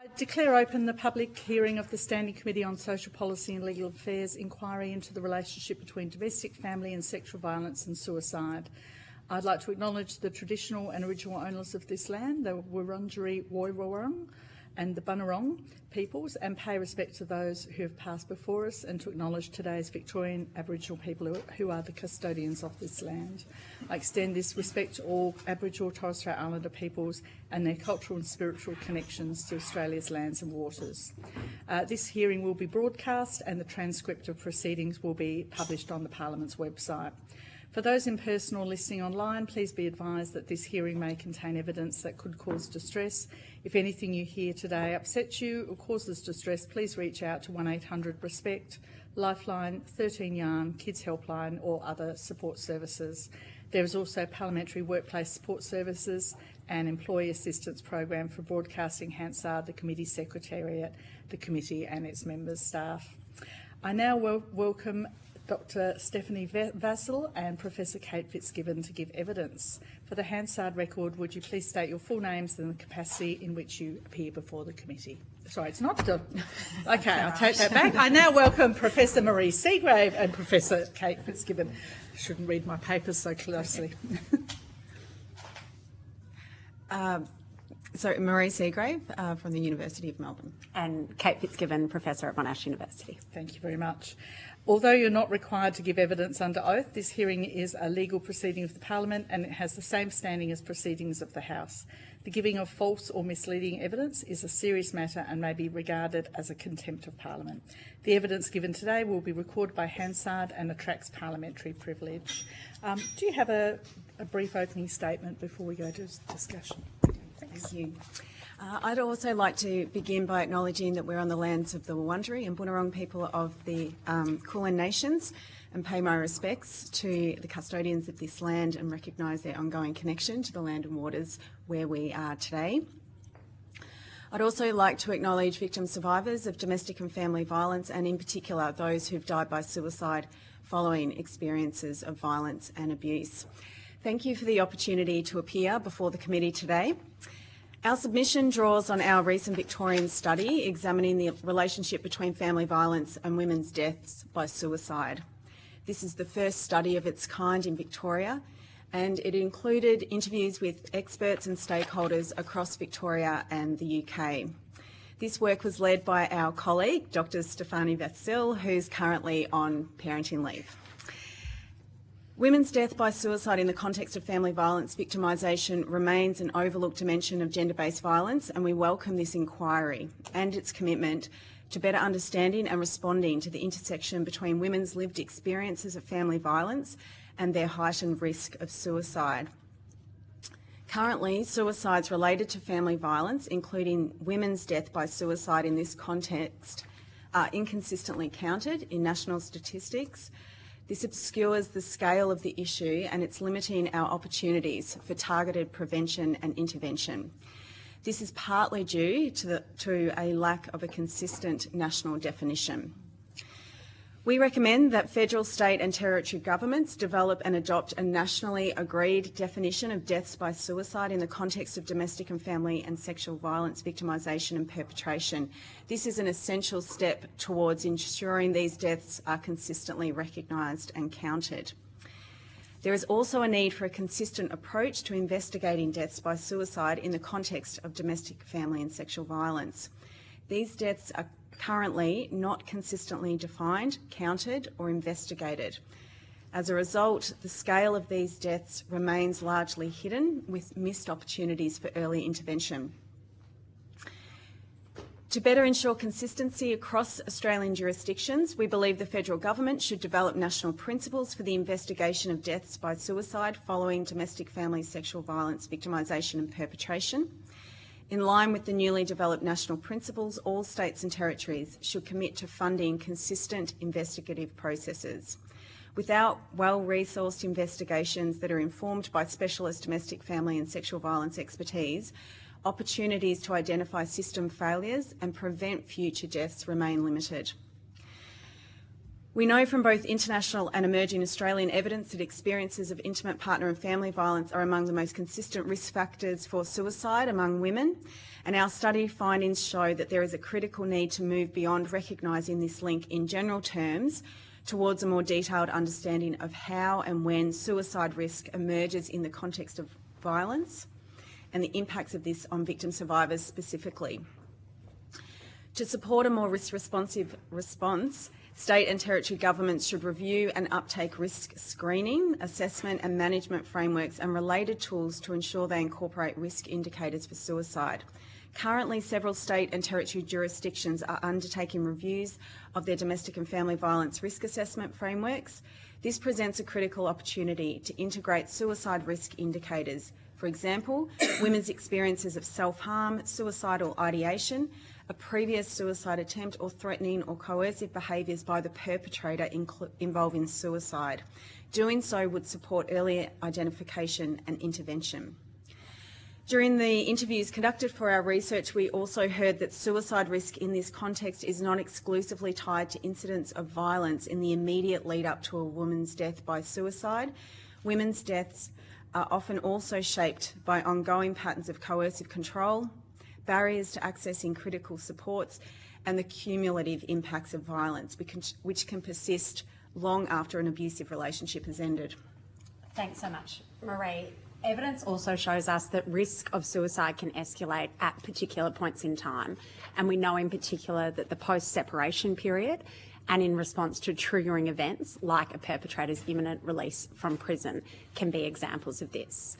I declare open the public hearing of the Standing Committee on Social Policy and Legal Affairs inquiry into the relationship between domestic, family and sexual violence and suicide. I'd like to acknowledge the traditional and original owners of this land, the Wurundjeri Woiwurrung and the Bunurong peoples, and pay respect to those who have passed before us, and to acknowledge today's Victorian Aboriginal people who are the custodians of this land. I extend this respect to all Aboriginal Torres Strait Islander peoples and their cultural and spiritual connections to Australia's lands and waters. This hearing will be broadcast, and the transcript of proceedings will be published on the Parliament's website. For those in person or listening online, please be advised that this hearing may contain evidence that could cause distress. If anything you hear today upsets you or causes distress, please reach out to 1800-RESPECT, Lifeline, 13 Yarn, Kids Helpline or other support services. There is also Parliamentary Workplace Support Services and Employee Assistance Program for Broadcasting Hansard, the Committee Secretariat, the Committee and its members' staff. I now welcome Dr Stephanie Vassell and Professor Kate Fitzgibbon to give evidence. For the Hansard record, would you please state your full names and the capacity in which you appear before the committee? Sorry, it's not the... Okay, I'll take that back. I now welcome Professor Marie Seagrave and Professor Kate Fitzgibbon. I shouldn't read my papers so closely. So, Marie Seagrave from the University of Melbourne. And Kate Fitzgibbon, Professor at Monash University. Thank you very much. Although you're not required to give evidence under oath, this hearing is a legal proceeding of the Parliament and it has the same standing as proceedings of the House. The giving of false or misleading evidence is a serious matter and may be regarded as a contempt of Parliament. The evidence given today will be recorded by Hansard and attracts parliamentary privilege. Do you have a brief opening statement before we go to discussion? Thank you. I'd also like to begin by acknowledging that we're on the lands of the Wurundjeri and Bunurong people of the Kulin Nations, and pay my respects to the custodians of this land and recognise their ongoing connection to the land and waters where we are today. I'd also like to acknowledge victim survivors of domestic and family violence, and in particular those who've died by suicide following experiences of violence and abuse. Thank you for the opportunity to appear before the committee today. Our submission draws on our recent Victorian study examining the relationship between family violence and women's deaths by suicide. This is the first study of its kind in Victoria, and it included interviews with experts and stakeholders across Victoria and the UK. This work was led by our colleague, Dr Stephanie Vassell, who's currently on parenting leave. Women's death by suicide in the context of family violence victimisation remains an overlooked dimension of gender-based violence, and we welcome this inquiry and its commitment to better understanding and responding to the intersection between women's lived experiences of family violence and their heightened risk of suicide. Currently, suicides related to family violence, including women's death by suicide in this context, are inconsistently counted in national statistics. This obscures the scale of the issue and it's limiting our opportunities for targeted prevention and intervention. This is partly due to a lack of a consistent national definition. We recommend that federal, state and territory governments develop and adopt a nationally agreed definition of deaths by suicide in the context of domestic and family and sexual violence victimisation and perpetration. This is an essential step towards ensuring these deaths are consistently recognised and counted. There is also a need for a consistent approach to investigating deaths by suicide in the context of domestic, family and sexual violence. These deaths are currently not consistently defined, counted or investigated. As a result, the scale of these deaths remains largely hidden, with missed opportunities for early intervention. To better ensure consistency across Australian jurisdictions, we believe the federal government should develop national principles for the investigation of deaths by suicide following domestic, family, sexual violence victimisation and perpetration. In line with the newly developed national principles, all states and territories should commit to funding consistent investigative processes. Without well-resourced investigations that are informed by specialist domestic, family and sexual violence expertise, opportunities to identify system failures and prevent future deaths remain limited. We know from both international and emerging Australian evidence that experiences of intimate partner and family violence are among the most consistent risk factors for suicide among women, and our study findings show that there is a critical need to move beyond recognising this link in general terms towards a more detailed understanding of how and when suicide risk emerges in the context of violence and the impacts of this on victim survivors specifically. To support a more risk-responsive response, state and territory governments should review and uptake risk screening, assessment and management frameworks and related tools to ensure they incorporate risk indicators for suicide. Currently, several state and territory jurisdictions are undertaking reviews of their domestic and family violence risk assessment frameworks. This presents a critical opportunity to integrate suicide risk indicators. For example, women's experiences of self-harm, suicidal ideation, a previous suicide attempt or threatening or coercive behaviours by the perpetrator involving suicide. Doing so would support earlier identification and intervention. During the interviews conducted for our research, we also heard that suicide risk in this context is not exclusively tied to incidents of violence in the immediate lead up to a woman's death by suicide. Women's deaths are often also shaped by ongoing patterns of coercive control, barriers to accessing critical supports, and the cumulative impacts of violence, which can persist long after an abusive relationship has ended. Thanks so much, Marie. Evidence also shows us that risk of suicide can escalate at particular points in time, and we know in particular that the post-separation period and in response to triggering events like a perpetrator's imminent release from prison can be examples of this.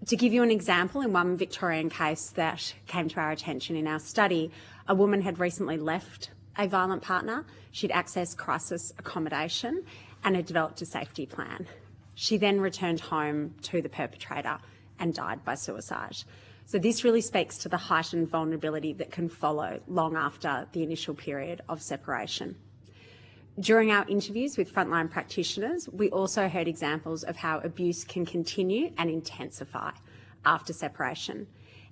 To give you an example, in one Victorian case that came to our attention in our study, a woman had recently left a violent partner. She'd accessed crisis accommodation and had developed a safety plan. She then returned home to the perpetrator and died by suicide. So this really speaks to the heightened vulnerability that can follow long after the initial period of separation. During our interviews with frontline practitioners, we also heard examples of how abuse can continue and intensify after separation.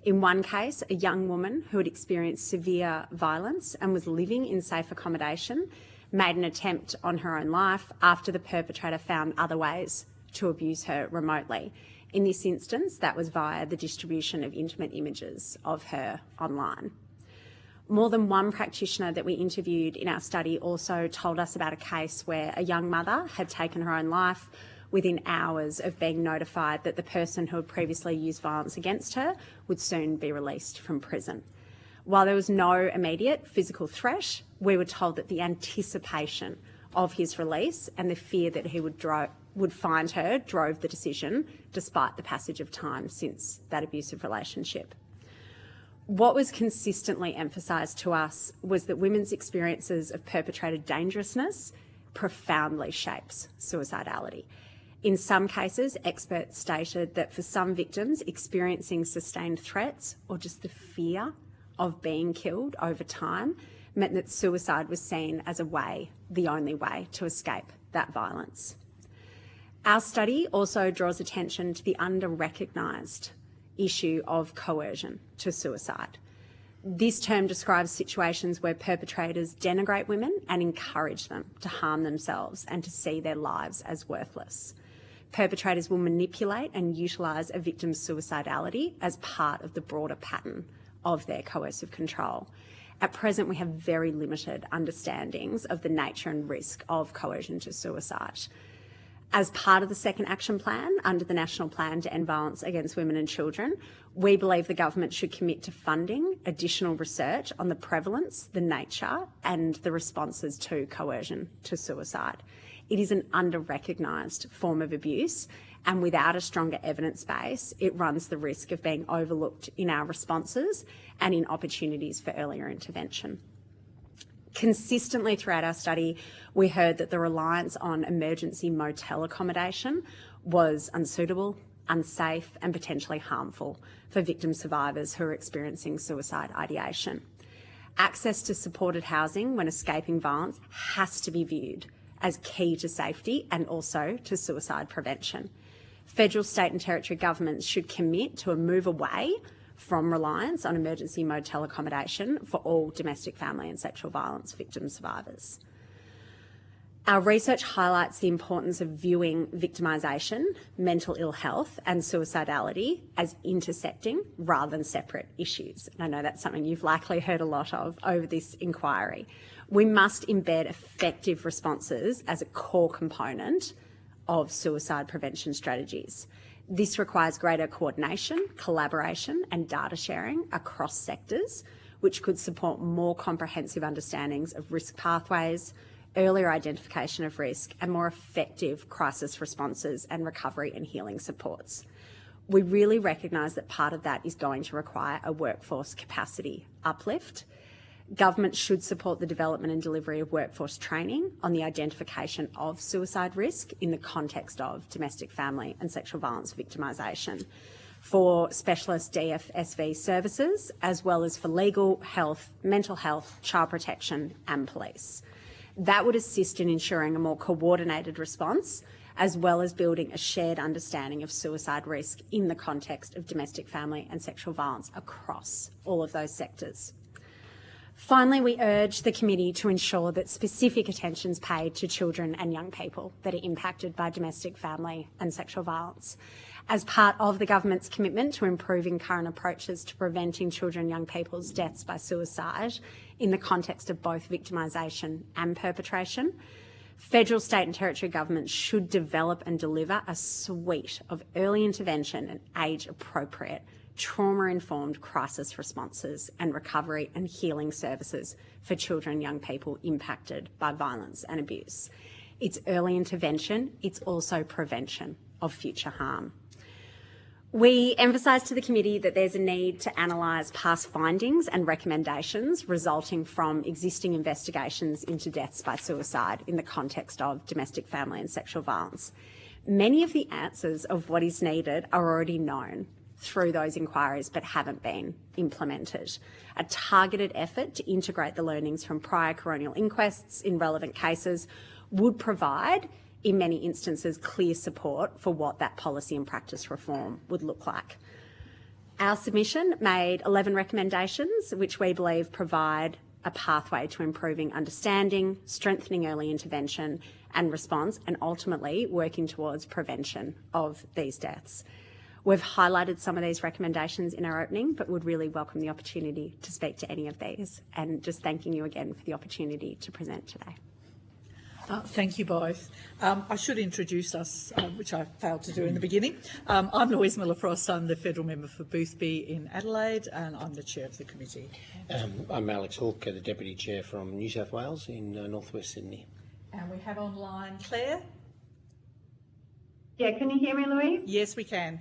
In one case, a young woman who had experienced severe violence and was living in safe accommodation made an attempt on her own life after the perpetrator found other ways to abuse her remotely. In this instance, that was via the distribution of intimate images of her online. More than one practitioner that we interviewed in our study also told us about a case where a young mother had taken her own life within hours of being notified that the person who had previously used violence against her would soon be released from prison. While there was no immediate physical threat, we were told that the anticipation of his release and the fear that he would find her drove the decision, despite the passage of time since that abusive relationship. What was consistently emphasised to us was that women's experiences of perpetrator dangerousness profoundly shapes suicidality. In some cases, experts stated that for some victims, experiencing sustained threats or just the fear of being killed over time meant that suicide was seen as a way, the only way, to escape that violence. Our study also draws attention to the under-recognised issue of coercion to suicide. This term describes situations where perpetrators denigrate women and encourage them to harm themselves and to see their lives as worthless. Perpetrators will manipulate and utilise a victim's suicidality as part of the broader pattern of their coercive control. At present, we have very limited understandings of the nature and risk of coercion to suicide. As part of the second action plan under the National Plan to End Violence Against Women and Children, we believe the government should commit to funding additional research on the prevalence, the nature and the responses to coercion to suicide. It is an under-recognised form of abuse, and without a stronger evidence base, it runs the risk of being overlooked in our responses and in opportunities for earlier intervention. Consistently throughout our study, we heard that the reliance on emergency motel accommodation was unsuitable, unsafe and potentially harmful for victim survivors who are experiencing suicide ideation. Access to supported housing when escaping violence has to be viewed as key to safety and also to suicide prevention. Federal, state and territory governments should commit to a move away from reliance on emergency motel accommodation for all domestic, family and sexual violence victim survivors. Our research highlights the importance of viewing victimisation, mental ill health and suicidality as intersecting rather than separate issues. And I know that's something you've likely heard a lot of over this inquiry. We must embed effective responses as a core component of suicide prevention strategies. This requires greater coordination, collaboration and data sharing across sectors, which could support more comprehensive understandings of risk pathways, earlier identification of risk and more effective crisis responses and recovery and healing supports. We really recognise that part of that is going to require a workforce capacity uplift. Government should support the development and delivery of workforce training on the identification of suicide risk in the context of domestic, family and sexual violence victimisation for specialist DFSV services, as well as for legal, health, mental health, child protection and police. That would assist in ensuring a more coordinated response, as well as building a shared understanding of suicide risk in the context of domestic, family and sexual violence across all of those sectors. Finally, we urge the committee to ensure that specific attention is paid to children and young people that are impacted by domestic, family and sexual violence. As part of the government's commitment to improving current approaches to preventing children and young people's deaths by suicide in the context of both victimisation and perpetration, federal, state and territory governments should develop and deliver a suite of early intervention and age-appropriate trauma-informed crisis responses and recovery and healing services for children and young people impacted by violence and abuse. It's early intervention, it's also prevention of future harm. We emphasise to the committee that there's a need to analyse past findings and recommendations resulting from existing investigations into deaths by suicide in the context of domestic, family and sexual violence. Many of the answers of what is needed are already known through those inquiries but haven't been implemented. A targeted effort to integrate the learnings from prior coronial inquests in relevant cases would provide, in many instances, clear support for what that policy and practice reform would look like. Our submission made 11 recommendations which we believe provide a pathway to improving understanding, strengthening early intervention and response, and ultimately working towards prevention of these deaths. We've highlighted some of these recommendations in our opening, but would really welcome the opportunity to speak to any of these, and just thanking you again for the opportunity to present today. Thank you both. I should introduce us, which I failed to do in the beginning. I'm Louise Miller-Frost. I'm the Federal Member for Boothby in Adelaide, and I'm the Chair of the committee. I'm Alex Hawke, the Deputy Chair from New South Wales in North West Sydney. And we have online Claire. Yeah, can you hear me, Louise? Yes, we can.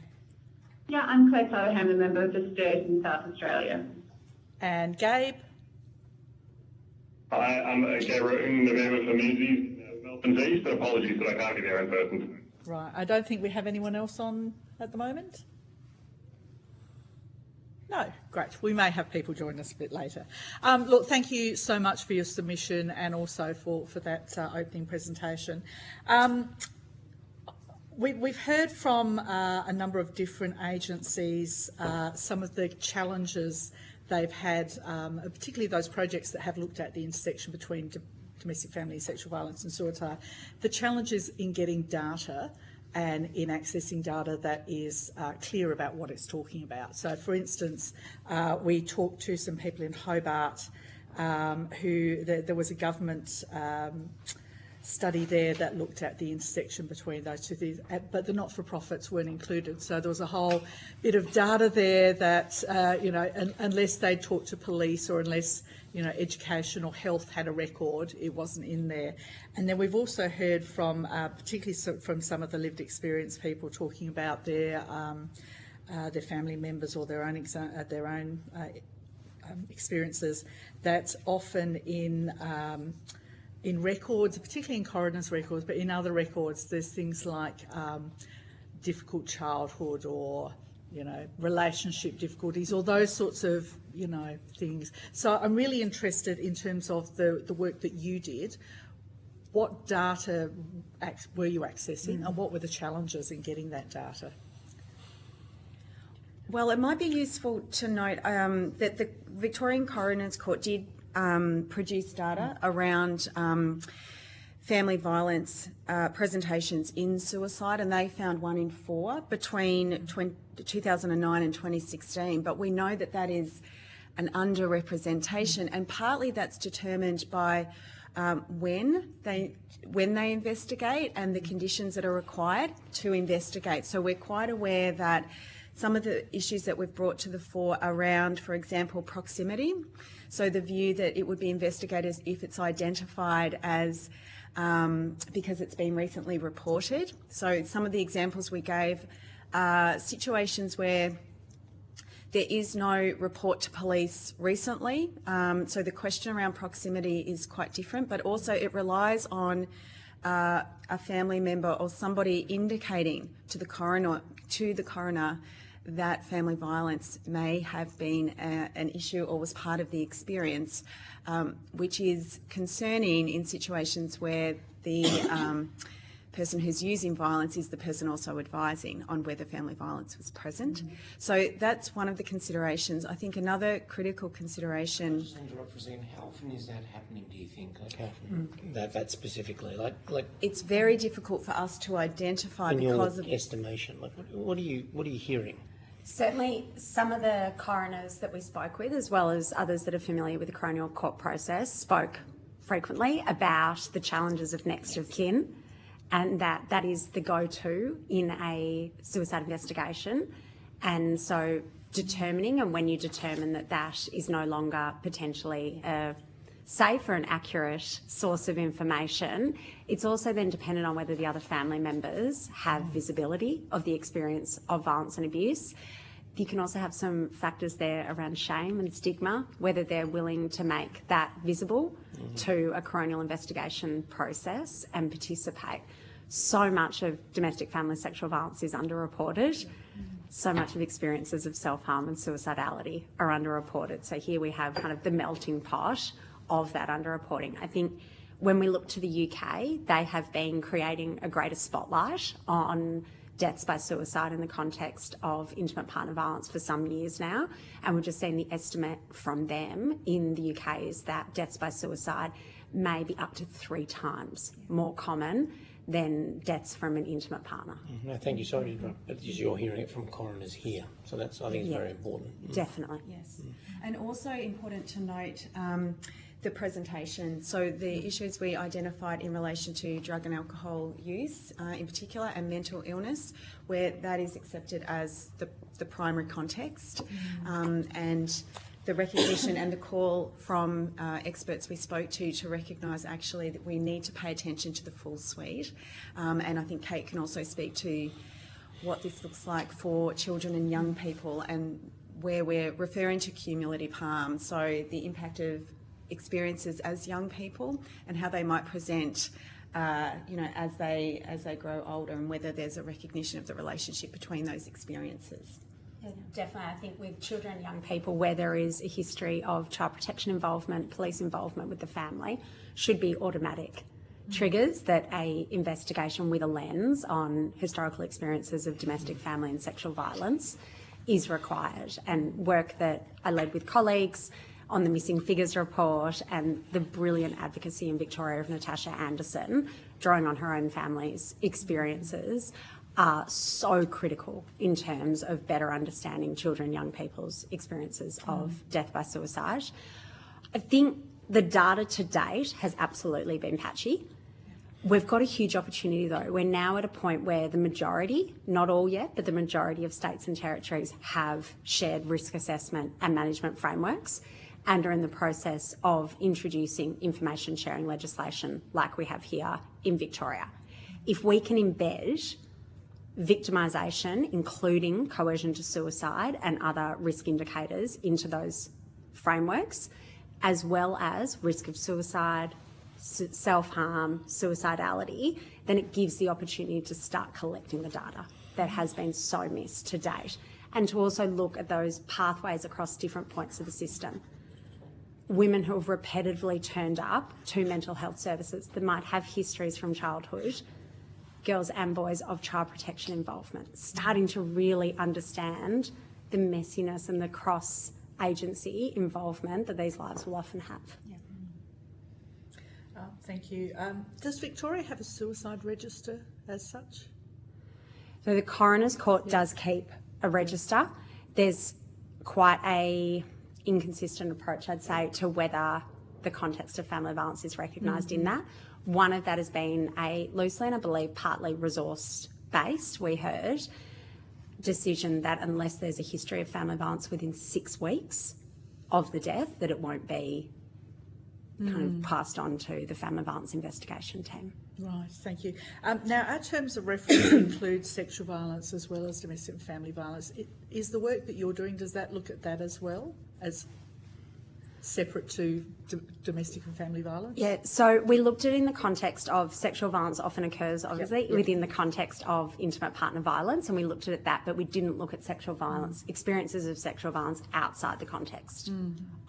Yeah, I'm Claire Soderham, a member of the Sturt in South Australia. And Gabe. Hi, I'm Gabe Roten, the member for Menzies, Melbourne East, but apologies that I can't be there in person. Right, I don't think we have anyone else on at the moment. No, great. We may have people join us a bit later. Look, thank you so much for your submission and also for that opening presentation. We've heard from a number of different agencies some of the challenges they've had, particularly those projects that have looked at the intersection between domestic, family and sexual violence and suicide. The challenges in getting data and in accessing data that is clear about what it's talking about. So, for instance, we talked to some people in Hobart who there was a government study there that looked at the intersection between those two things, but the not-for-profits weren't included. So there was a whole bit of data there that, unless they talked to police or unless, education or health had a record, it wasn't in there. And then we've also heard from, particularly from some of the lived experience people talking about their family members or their own experiences, that often in records, particularly in coroners' records, but in other records, there's things like difficult childhood or, relationship difficulties or those sorts of, things. So I'm really interested in terms of the work that you did. What data were you accessing and what were the challenges in getting that data? Well, it might be useful to note that the Victorian Coroner's Court did produce data around family violence presentations in suicide, and they found 1 in 4 between 2009 and 2016. But we know that that is an underrepresentation, and partly that's determined by when they investigate and the conditions that are required to investigate. So we're quite aware that some of the issues that we've brought to the fore around, for example, proximity. So the view that it would be investigated if it's identified as because it's been recently reported. So some of the examples we gave are situations where there is no report to police recently. So the question around proximity is quite different, but also it relies on a family member or somebody indicating to the coroner that family violence may have been an issue or was part of the experience, which is concerning in situations where the person who's using violence is the person also advising on whether family violence was present. So that's one of the considerations. I think another critical consideration... Just interrupt for a second. How often is that happening, do you think? Like how often that specifically? Like It's very difficult for us to identify in because your of... estimation, like what are you hearing? Certainly, some of the coroners that we spoke with, as well as others that are familiar with the coronial court process, spoke frequently about the challenges of next of kin, and that is the go-to in a suicide investigation. And so determining, and when you determine that that is no longer potentially a safe or an accurate source of information, it's also then dependent on whether the other family members have visibility of the experience of violence and abuse. You can also have some factors there around shame and stigma, whether they're willing to make that visible to a coronial investigation process and participate. So much of domestic family sexual violence is underreported. So much of experiences of self-harm and suicidality are underreported. So here we have kind of the melting pot of that underreporting. I think when we look to the UK, they have been creating a greater spotlight on deaths by suicide in the context of intimate partner violence for some years now. And we've just seen the estimate from them in the UK is that deaths by suicide may be up to 3 times more common than deaths from an intimate partner. No, thank you. Sorry to interrupt, but you're hearing it from coroners here, so that's I think it's very important. Definitely. Yes. And also important to note the presentation. So the issues we identified in relation to drug and alcohol use in particular, and mental illness, where that is accepted as the primary context, and the recognition and the call from experts we spoke to recognise actually that we need to pay attention to the full suite. And I think Kate can also speak to what this looks like for children and young people, and where we're referring to cumulative harm, so the impact of experiences as young people and how they might present as they grow older, and whether there's a recognition of the relationship between those experiences. Yeah, definitely. I think with children and young people where there is a history of child protection involvement, police involvement with the family, should be automatic triggers that a investigation with a lens on historical experiences of domestic family and sexual violence is required. And work that I led with colleagues on the Missing Figures report and the brilliant advocacy in Victoria of Natasha Anderson, drawing on her own family's experiences, are so critical in terms of better understanding children and young people's experiences of death by suicide. I think the data to date has absolutely been patchy. We've got a huge opportunity though. We're now at a point where the majority, not all yet, but the majority of states and territories have shared risk assessment and management frameworks and are in the process of introducing information sharing legislation like we have here in Victoria. If we can embed victimisation, including coercion to suicide and other risk indicators into those frameworks, as well as risk of suicide, self-harm, suicidality, then it gives the opportunity to start collecting the data that has been so missed to date, and to also look at those pathways across different points of the system. Women who have repetitively turned up to mental health services that might have histories from childhood, girls and boys of child protection involvement, starting to really understand the messiness and the cross-agency involvement that these lives will often have. Thank you. Does Victoria have a suicide register as such? So the Coroner's Court does keep a register. There's quite a inconsistent approach, I'd say, to whether the context of family violence is recognised in that. One of that has been a loosely and I believe partly resource-based, we heard, decision that unless there's a history of family violence within 6 weeks of the death, that it won't be kind of passed on to the family violence investigation team. Right, thank you. Now, our terms of reference include sexual violence as well as domestic and family violence. Is the work that you're doing, does that look at that as well, as separate to domestic and family violence? Yeah, so we looked at it in the context of sexual violence often occurs, obviously, within the context of intimate partner violence, and we looked at that, but we didn't look at sexual violence, experiences of sexual violence outside the context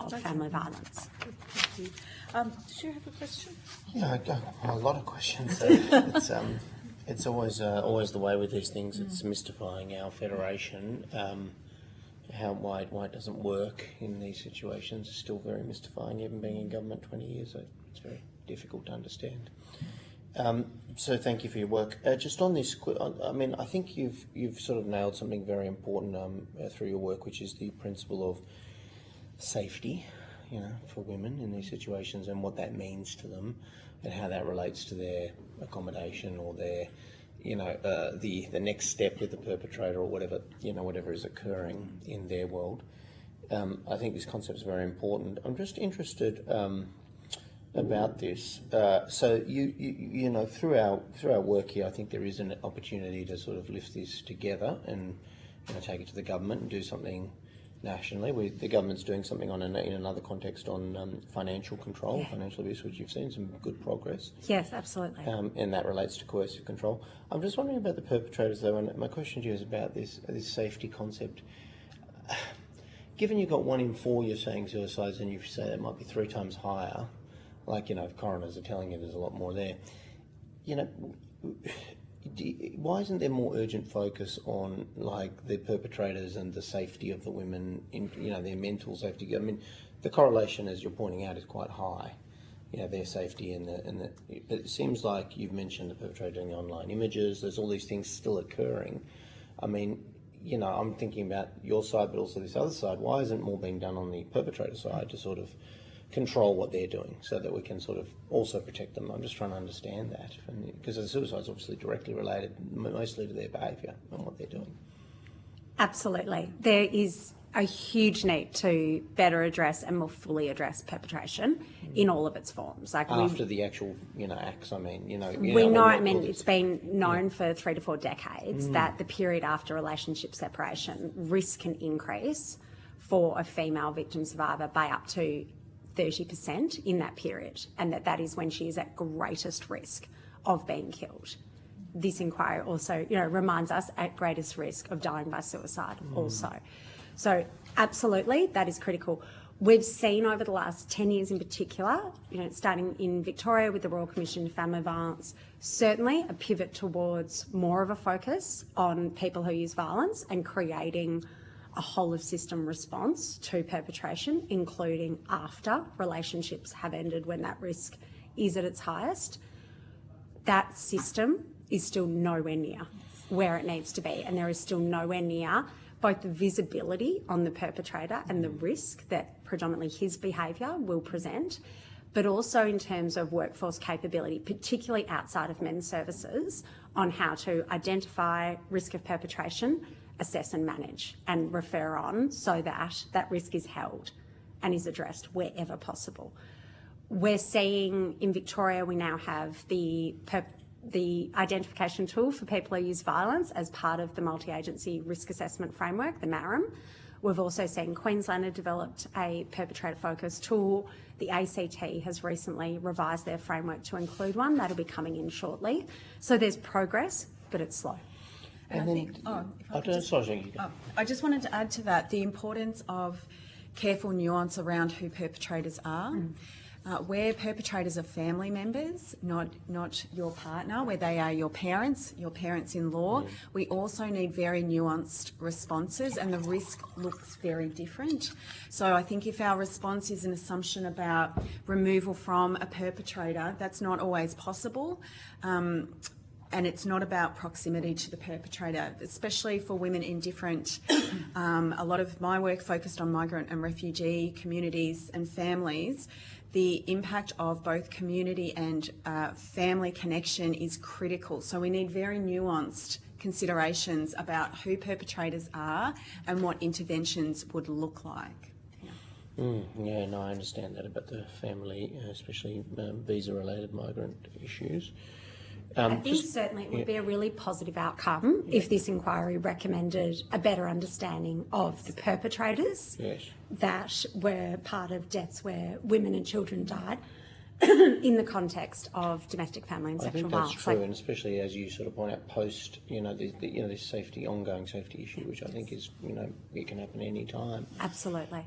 of family violence. Thank you. Did you have a question? Yeah, I got a lot of questions. It's always the way with these things. It's mystifying our federation. Why it doesn't work in these situations is still very mystifying. Even being in government 20 years, it's very difficult to understand. So thank you for your work. Just on this, I mean, I think you've sort of nailed something very important through your work, which is the principle of safety, you know, for women in these situations and what that means to them and how that relates to their accommodation or their, you know, the next step with the perpetrator or whatever, you know, whatever is occurring in their world. I think this concept is very important. I'm just interested about this. So you know, through our work here, I think there is an opportunity to sort of lift this together and, you know, take it to the government and do something nationally. The government's doing something in another context on financial control, financial abuse, which you've seen some good progress. Yes, absolutely. And that relates to coercive control. I'm just wondering about the perpetrators, though, and my question to you is about this safety concept. Given you've got 1 in 4, you're saying suicides, and you say that might be 3 times higher, like, you know, if coroners are telling you there's a lot more there, you know, why isn't there more urgent focus on, like, the perpetrators and the safety of the women, in, you know, their mental safety? I mean, the correlation, as you're pointing out, is quite high. You know, their safety and it seems like you've mentioned the perpetrator doing the online images. There's all these things still occurring. I mean, you know, I'm thinking about your side, but also this other side. Why isn't more being done on the perpetrator side to sort of control what they're doing so that we can sort of also protect them? I'm just trying to understand that, because the suicide is obviously directly related mostly to their behaviour and what they're doing. Absolutely. There is a huge need to better address and more fully address perpetration in all of its forms. Like after the actual, you know, acts, I mean, you know. We know, I mean, it's been known for 3 to 4 decades that the period after relationship separation, risk can increase for a female victim survivor by up to 30% in that period, and that is when she is at greatest risk of being killed. This inquiry also, you know, reminds us at greatest risk of dying by suicide also. So absolutely, that is critical. We've seen over the last 10 years in particular, you know, starting in Victoria with the Royal Commission into Family Violence, certainly a pivot towards more of a focus on people who use violence and creating a whole of system response to perpetration, including after relationships have ended when that risk is at its highest. That system is still nowhere near where it needs to be, and there is still nowhere near both the visibility on the perpetrator and the risk that predominantly his behaviour will present, but also in terms of workforce capability, particularly outside of men's services, on how to identify risk of perpetration, assess and manage and refer on so that that risk is held and is addressed wherever possible. We're seeing in Victoria, we now have the identification tool for people who use violence as part of the multi-agency risk assessment framework, the MARAM. We've also seen Queensland have developed a perpetrator focused tool. The ACT has recently revised their framework to include one. That'll be coming in shortly. So there's progress, but it's slow. And I just wanted to add to that the importance of careful nuance around who perpetrators are. Where perpetrators are family members, not your partner, where they are your parents-in-law, we also need very nuanced responses, and the risk looks very different. So I think if our response is an assumption about removal from a perpetrator, that's not always possible. And it's not about proximity to the perpetrator, especially for women in different, a lot of my work focused on migrant and refugee communities and families. The impact of both community and family connection is critical. So we need very nuanced considerations about who perpetrators are and what interventions would look like. Yeah, no, I understand that about the family, especially visa-related migrant issues. I think certainly it would be a really positive outcome if this inquiry recommended a better understanding of the perpetrators that were part of deaths where women and children died in the context of domestic family and sexual violence. I think that's true, and especially as you sort of point out, post this ongoing safety issue, which I think is it can happen any time. Absolutely.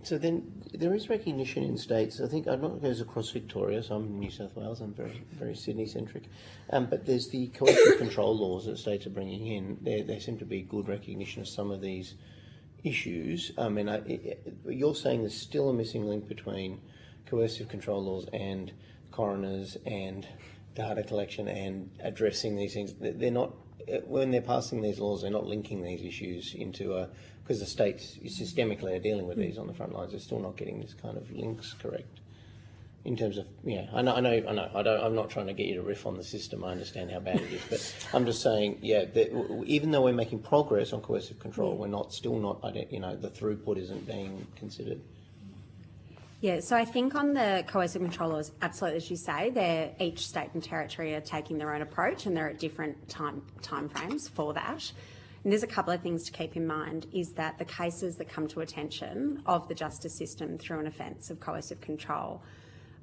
So then there is recognition in states. I think I'm not goes across Victoria, so I'm in New South Wales. I'm very Sydney centric, but there's the coercive control laws that states are bringing in. There seem to be good recognition of some of these issues. You're saying there's still a missing link between coercive control laws and coroners and data collection and addressing these things. They're not, when they're passing these laws, they're not linking these issues into because the states systemically are dealing with these on the front lines. They're still not getting this kind of links correct. In terms of, I know. I'm not trying to get you to riff on the system. I understand how bad it is, but I'm just saying, even though we're making progress on coercive control, we're still not. The throughput isn't being considered. Yeah, so I think on the coercive control laws, absolutely, as you say, each state and territory are taking their own approach, and there are different time frames for that. And there's a couple of things to keep in mind, is that the cases that come to attention of the justice system through an offence of coercive control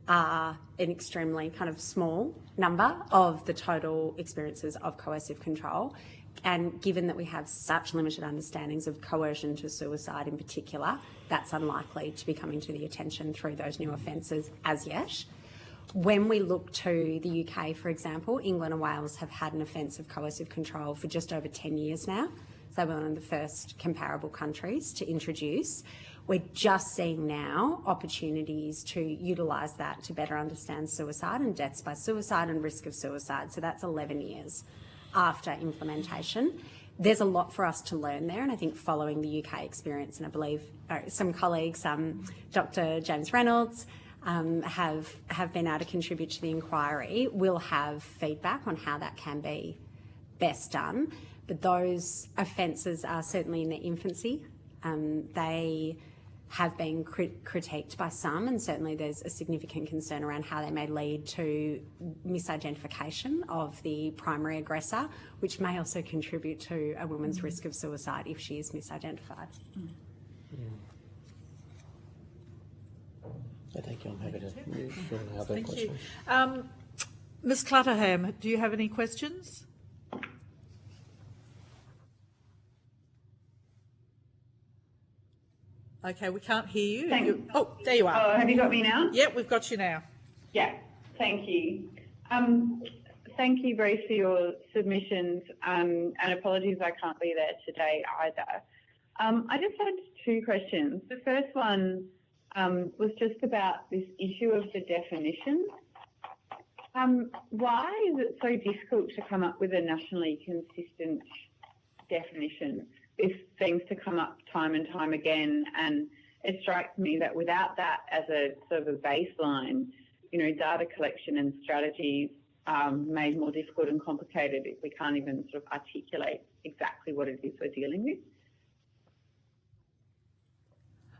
are an extremely kind of small number of the total experiences of coercive control. And given that we have such limited understandings of coercion to suicide in particular, that's unlikely to be coming to the attention through those new offences as yet. When we look to the UK, for example, England and Wales have had an offence of coercive control for just over 10 years now. So they were one of the first comparable countries to introduce. We're just seeing now opportunities to utilise that to better understand suicide and deaths by suicide and risk of suicide. So that's 11 years after implementation. There's a lot for us to learn there, and I think following the UK experience, and I believe some colleagues, Dr. James Reynolds, have been able to contribute to the inquiry, will have feedback on how that can be best done. But those offences are certainly in their infancy. They have been critiqued by some, and certainly there's a significant concern around how they may lead to misidentification of the primary aggressor, which may also contribute to a woman's risk of suicide if she is misidentified. Thank you. I'm happy to other Thank questions. you. Ms. Clutterham, do you have any questions? Okay, we can't hear you. Oh, there you are. Oh, have you got me now? Yep, we've got you now. Yeah, thank you. Thank you both for your submissions, and apologies I can't be there today either. I just had two questions. The first one was just about this issue of the definition. Why is it so difficult to come up with a nationally consistent definition? This seems to come up time and time again, and it strikes me that without that as a sort of a baseline, data collection and strategies made more difficult and complicated if we can't even sort of articulate exactly what it is we're dealing with.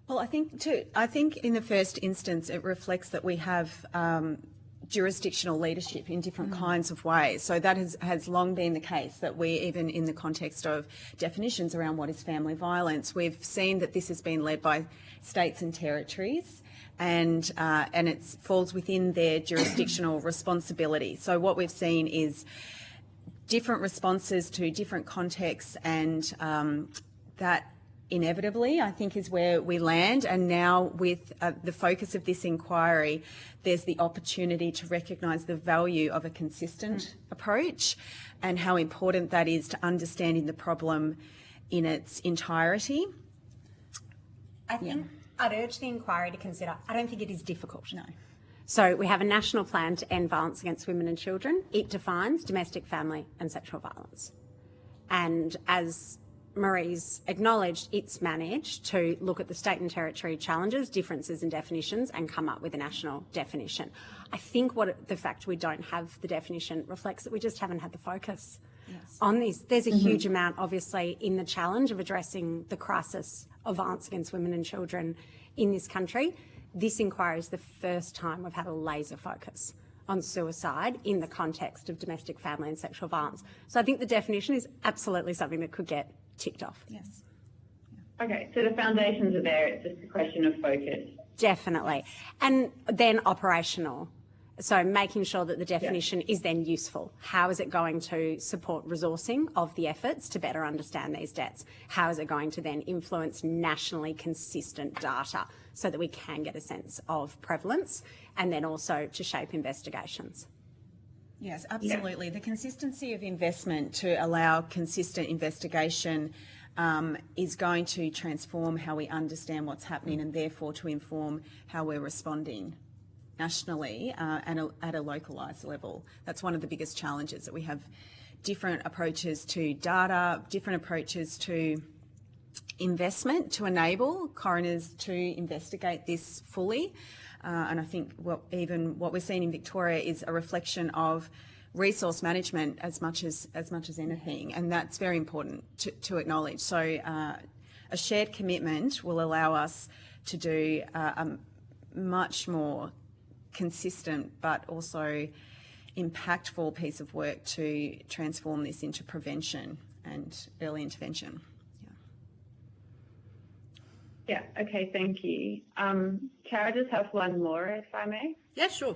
Well, I think in the first instance it reflects that we have jurisdictional leadership in different kinds of ways. So that has long been the case, that we, even in the context of definitions around what is family violence, we've seen that this has been led by states and territories, and it falls within their jurisdictional responsibility. So what we've seen is different responses to different contexts, and that inevitably, I think, is where we land. And now with the focus of this inquiry, there's the opportunity to recognise the value of a consistent approach and how important that is to understanding the problem in its entirety. I think I'd urge the inquiry to consider, I don't think it is difficult. No. So we have a national plan to end violence against women and children. It defines domestic, family and sexual violence. And as Marie's acknowledged, it's managed to look at the state and territory challenges, differences in definitions and come up with a national definition. I think the fact we don't have the definition reflects that we just haven't had the focus on this. There's a huge amount, obviously, in the challenge of addressing the crisis of violence against women and children in this country. This inquiry is the first time we've had a laser focus on suicide in the context of domestic, family and sexual violence. So I think the definition is absolutely something that could get ticked off. Yes. Okay, so the foundations are there, it's just a question of focus. Definitely. And then operational. So making sure that the definition is then useful. How is it going to support resourcing of the efforts to better understand these deaths? How is it going to then influence nationally consistent data so that we can get a sense of prevalence and then also to shape investigations? Yes, absolutely. The consistency of investment to allow consistent investigation is going to transform how we understand what's happening and therefore to inform how we're responding nationally and at a localised level. That's one of the biggest challenges, that we have different approaches to data, different approaches to investment to enable coroners to investigate this fully. And I think what we're seeing in Victoria is a reflection of resource management as much as anything, and that's very important to acknowledge. So a shared commitment will allow us to do a much more consistent but also impactful piece of work to transform this into prevention and early intervention. Yeah, okay, thank you. Tara, just have one more, if I may. Yeah, sure.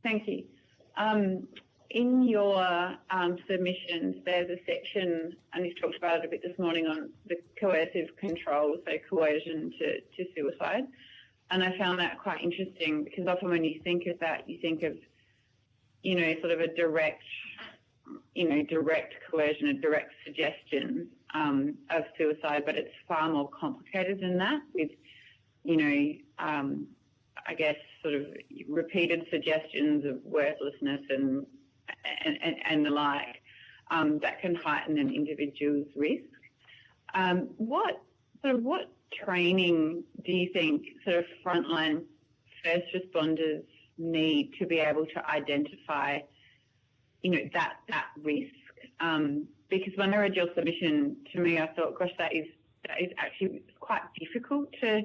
Thank you. In your submissions, there's a section, and you've talked about it a bit this morning, on the coercive control, so coercion to suicide. And I found that quite interesting because often when you think of that, you think of, sort of a direct coercion, a direct suggestion of suicide, but it's far more complicated than that with, I guess sort of repeated suggestions of worthlessness and the like that can heighten an individual's risk. What training do you think sort of frontline first responders need to be able to identify, that risk? Because when I read your submission to me, I thought, gosh, that is actually quite difficult to,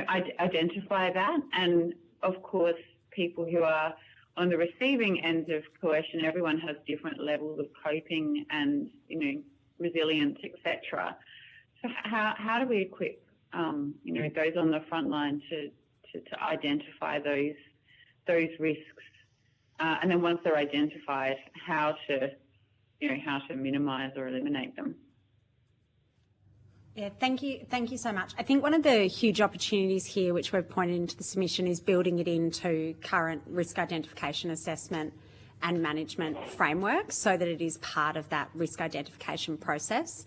identify that. And of course, people who are on the receiving end of coercion, everyone has different levels of coping and, resilience, etc. So how do we equip, those on the front line to identify those risks, and then once they're identified, how to minimise or eliminate them? Yeah, thank you so much. I think one of the huge opportunities here, which we've pointed into the submission, is building it into current risk identification assessment and management framework so that it is part of that risk identification process.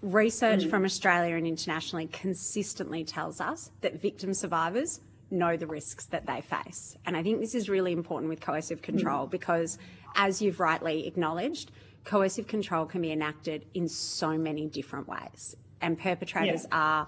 Research from Australia and internationally consistently tells us that victim survivors know the risks that they face. And I think this is really important with coercive control because, as you've rightly acknowledged, coercive control can be enacted in so many different ways. And perpetrators are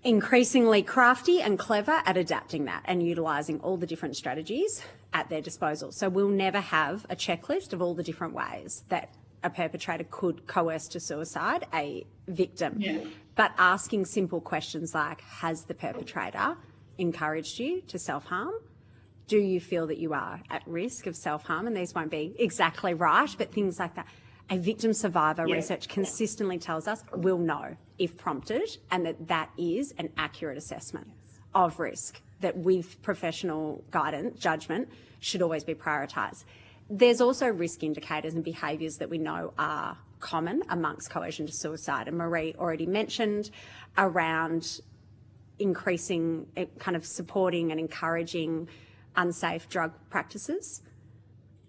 increasingly crafty and clever at adapting that and utilising all the different strategies at their disposal. So we'll never have a checklist of all the different ways that a perpetrator could coerce to suicide a victim. Yeah. But asking simple questions like, has the perpetrator encouraged you to self-harm? Do you feel that you are at risk of self-harm? And these won't be exactly right, but things like that. A victim survivor, research consistently tells us, will know if prompted, and that is an accurate assessment of risk that with professional guidance, judgment, should always be prioritised. There's also risk indicators and behaviours that we know are common amongst coercion to suicide. And Marie already mentioned around increasing, kind of supporting and encouraging unsafe drug practices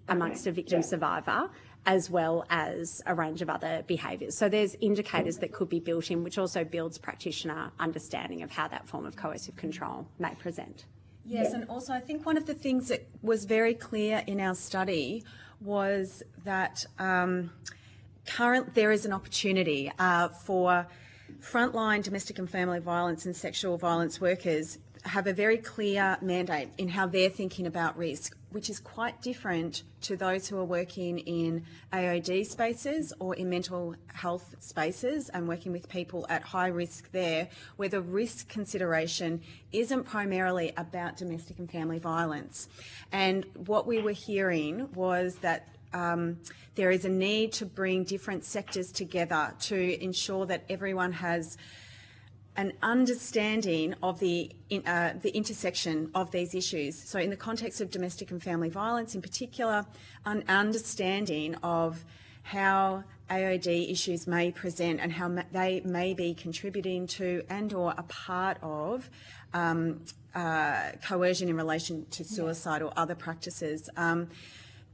amongst a victim survivor, as well as a range of other behaviours. So there's indicators that could be built in, which also builds practitioner understanding of how that form of coercive control may present. Yes, and also I think one of the things that was very clear in our study was that there is an opportunity for frontline domestic and family violence and sexual violence workers have a very clear mandate in how they're thinking about risk, which is quite different to those who are working in AOD spaces or in mental health spaces and working with people at high risk there, where the risk consideration isn't primarily about domestic and family violence. And what we were hearing was that there is a need to bring different sectors together to ensure that everyone has an understanding of the intersection of these issues. So in the context of domestic and family violence in particular, an understanding of how AOD issues may present and how they may be contributing to and or a part of coercion in relation to suicide or other practices.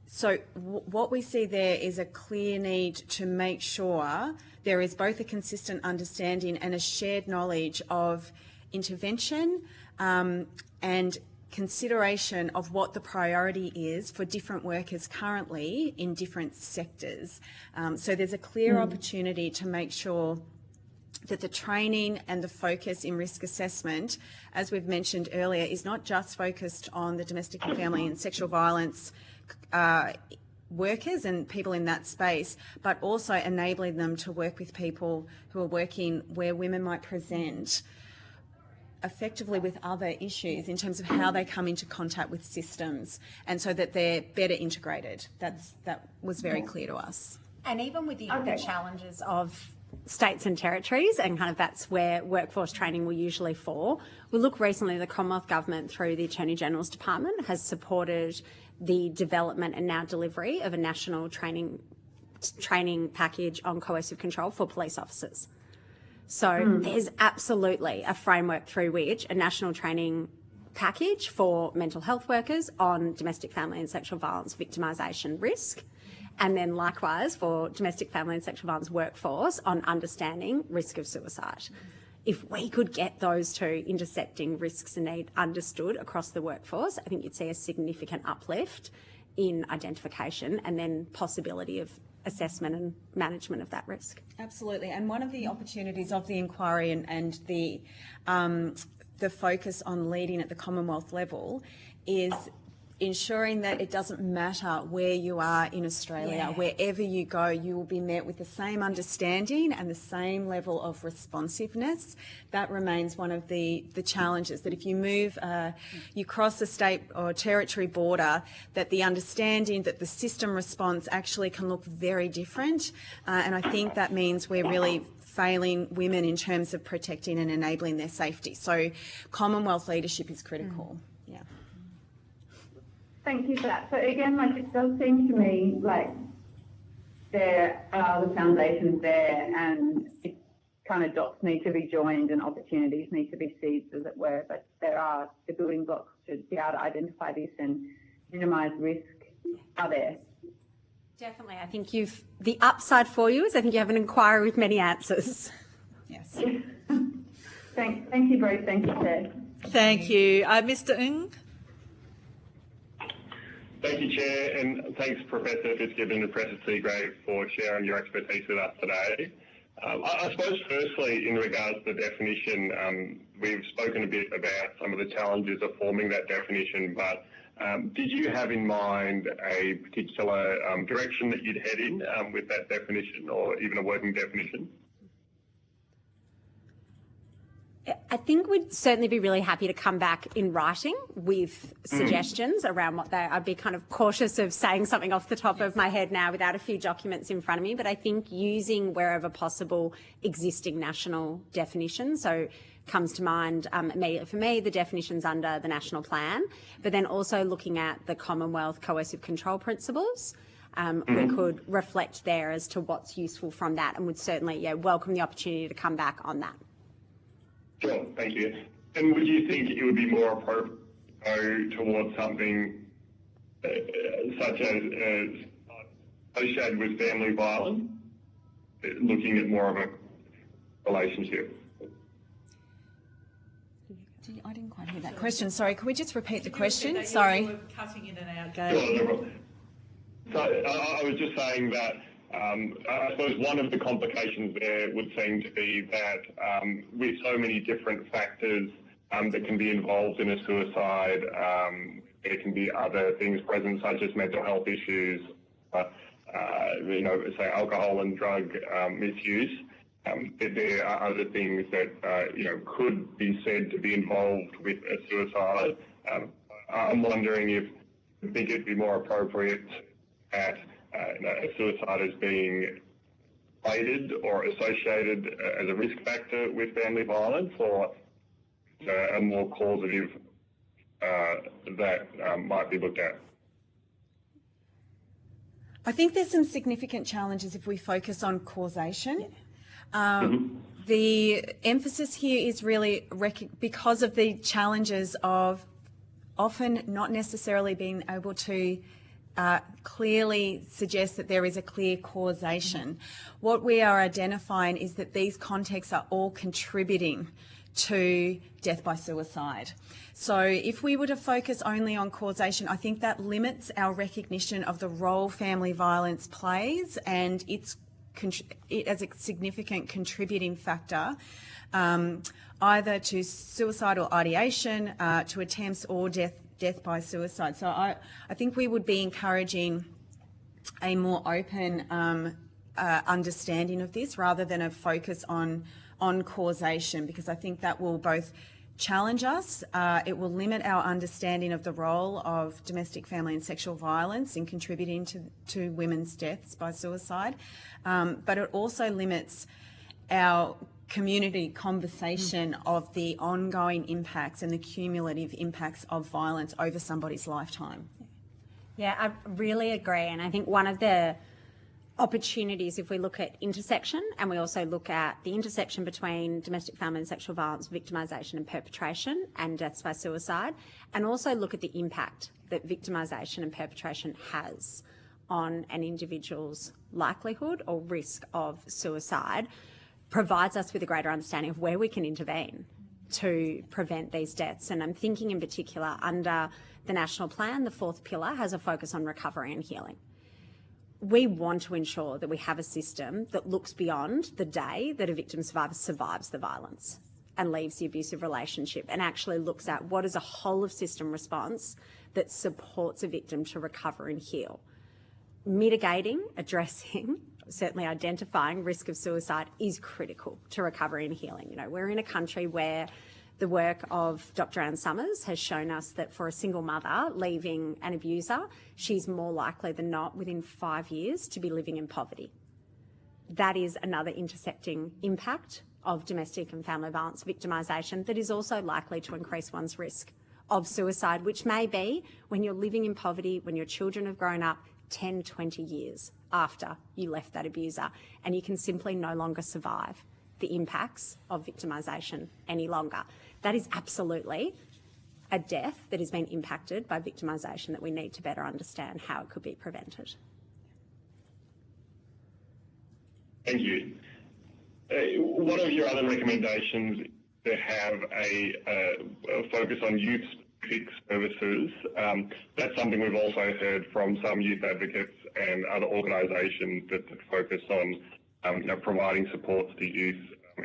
So what we see there is a clear need to make sure there is both a consistent understanding and a shared knowledge of intervention and consideration of what the priority is for different workers currently in different sectors. So there's a clear opportunity to make sure that the training and the focus in risk assessment, as we've mentioned earlier, is not just focused on the domestic and family and sexual violence workers and people in that space, but also enabling them to work with people who are working where women might present effectively with other issues in terms of how they come into contact with systems, and so that they're better integrated. That was very clear to us. And even with the challenges of states and territories, and kind of that's where workforce training will usually fall. We look recently, the Commonwealth Government through the Attorney General's Department has supported the development and now delivery of a national training package on coercive control for police officers. So there's absolutely a framework through which a national training package for mental health workers on domestic, family and sexual violence victimisation risk, and then likewise for domestic, family and sexual violence workforce on understanding risk of suicide. If we could get those two intersecting risks and need understood across the workforce, I think you'd see a significant uplift in identification and then possibility of assessment and management of that risk. Absolutely, and one of the opportunities of the inquiry and the focus on leading at the Commonwealth level is ensuring that it doesn't matter where you are in Australia, wherever you go, you will be met with the same understanding and the same level of responsiveness. That remains one of the challenges, that if you move, you cross a state or territory border, that the understanding that the system response actually can look very different. And I think that means we're really failing women in terms of protecting and enabling their safety. So Commonwealth leadership is critical. Yeah. Thank you for that. So again, like, it does seem to me like there are the foundations there, and it kind of dots need to be joined and opportunities need to be seized, as it were. But there are the building blocks to be able to identify this and minimise risk are there. Definitely. I think the upside for you is I think you have an inquiry with many answers. Yes. Thank you, Bruce. Thank you, Chair. Thank you. Mr. Ng? Thank you, Chair, and thanks, Professor Fitzgibbon and Professor Seagrave, for sharing your expertise with us today. I suppose firstly, in regards to the definition, we've spoken a bit about some of the challenges of forming that definition, but did you have in mind a particular direction that you'd head in with that definition, or even a working definition? I think we'd certainly be really happy to come back in writing with suggestions around what I'd be kind of cautious of saying something off the top of my head now without a few documents in front of me, but I think using wherever possible existing national definitions. So comes to mind immediately for me the definitions under the national plan, but then also looking at the Commonwealth coercive control principles. we could reflect there as to what's useful from that, and would certainly welcome the opportunity to come back on that. Sure, thank you. And would you think it would be more appropriate to go towards something such as associated with family violence, looking at more of a relationship? I didn't quite hear that question. Sorry, could we just repeat the question? You Sorry. were cutting in and out, Sure, Gail. no problem. So I was just saying that I suppose one of the complications there would seem to be that with so many different factors that can be involved in a suicide, there can be other things present such as mental health issues, say alcohol and drug misuse. There are other things that could be said to be involved with a suicide. I'm wondering if you think it'd be more appropriate at a suicide as being related or associated as a risk factor with family violence, or a more causative that might be looked at. I think there's some significant challenges if we focus on causation. The emphasis here is really because of the challenges of often not necessarily being able to clearly suggest that there is a clear causation. What we are identifying is that these contexts are all contributing to death by suicide. So if we were to focus only on causation, I think that limits our recognition of the role family violence plays and it as a significant contributing factor either to suicidal ideation, to attempts or death by suicide. So I think we would be encouraging a more open understanding of this rather than a focus on causation, because I think that will both challenge us, it will limit our understanding of the role of domestic, family and sexual violence in contributing to women's deaths by suicide, but it also limits our community conversation of the ongoing impacts and the cumulative impacts of violence over somebody's lifetime. Yeah, I really agree. And I think one of the opportunities, if we look at intersection and we also look at the intersection between domestic, family and sexual violence, victimisation and perpetration and deaths by suicide, and also look at the impact that victimisation and perpetration has on an individual's likelihood or risk of suicide, provides us with a greater understanding of where we can intervene to prevent these deaths. And I'm thinking in particular under the National Plan, the fourth pillar has a focus on recovery and healing. We want to ensure that we have a system that looks beyond the day that a victim survivor survives the violence and leaves the abusive relationship, and actually looks at what is a whole of system response that supports a victim to recover and heal. Mitigating, addressing, certainly identifying risk of suicide is critical to recovery and healing. You know, we're in a country where the work of Dr. Anne Summers has shown us that for a single mother leaving an abuser, she's more likely than not within 5 years to be living in poverty. That is another intersecting impact of domestic and family violence victimisation that is also likely to increase one's risk of suicide, which may be when you're living in poverty, when your children have grown up 10, 20 years after you left that abuser, and you can simply no longer survive the impacts of victimisation any longer. That is absolutely a death that has been impacted by victimisation that we need to better understand how it could be prevented. Thank you. One of your other recommendations is to have a focus on youth-specific services. That's something we've also heard from some youth advocates and other organisations that focus on providing supports to youth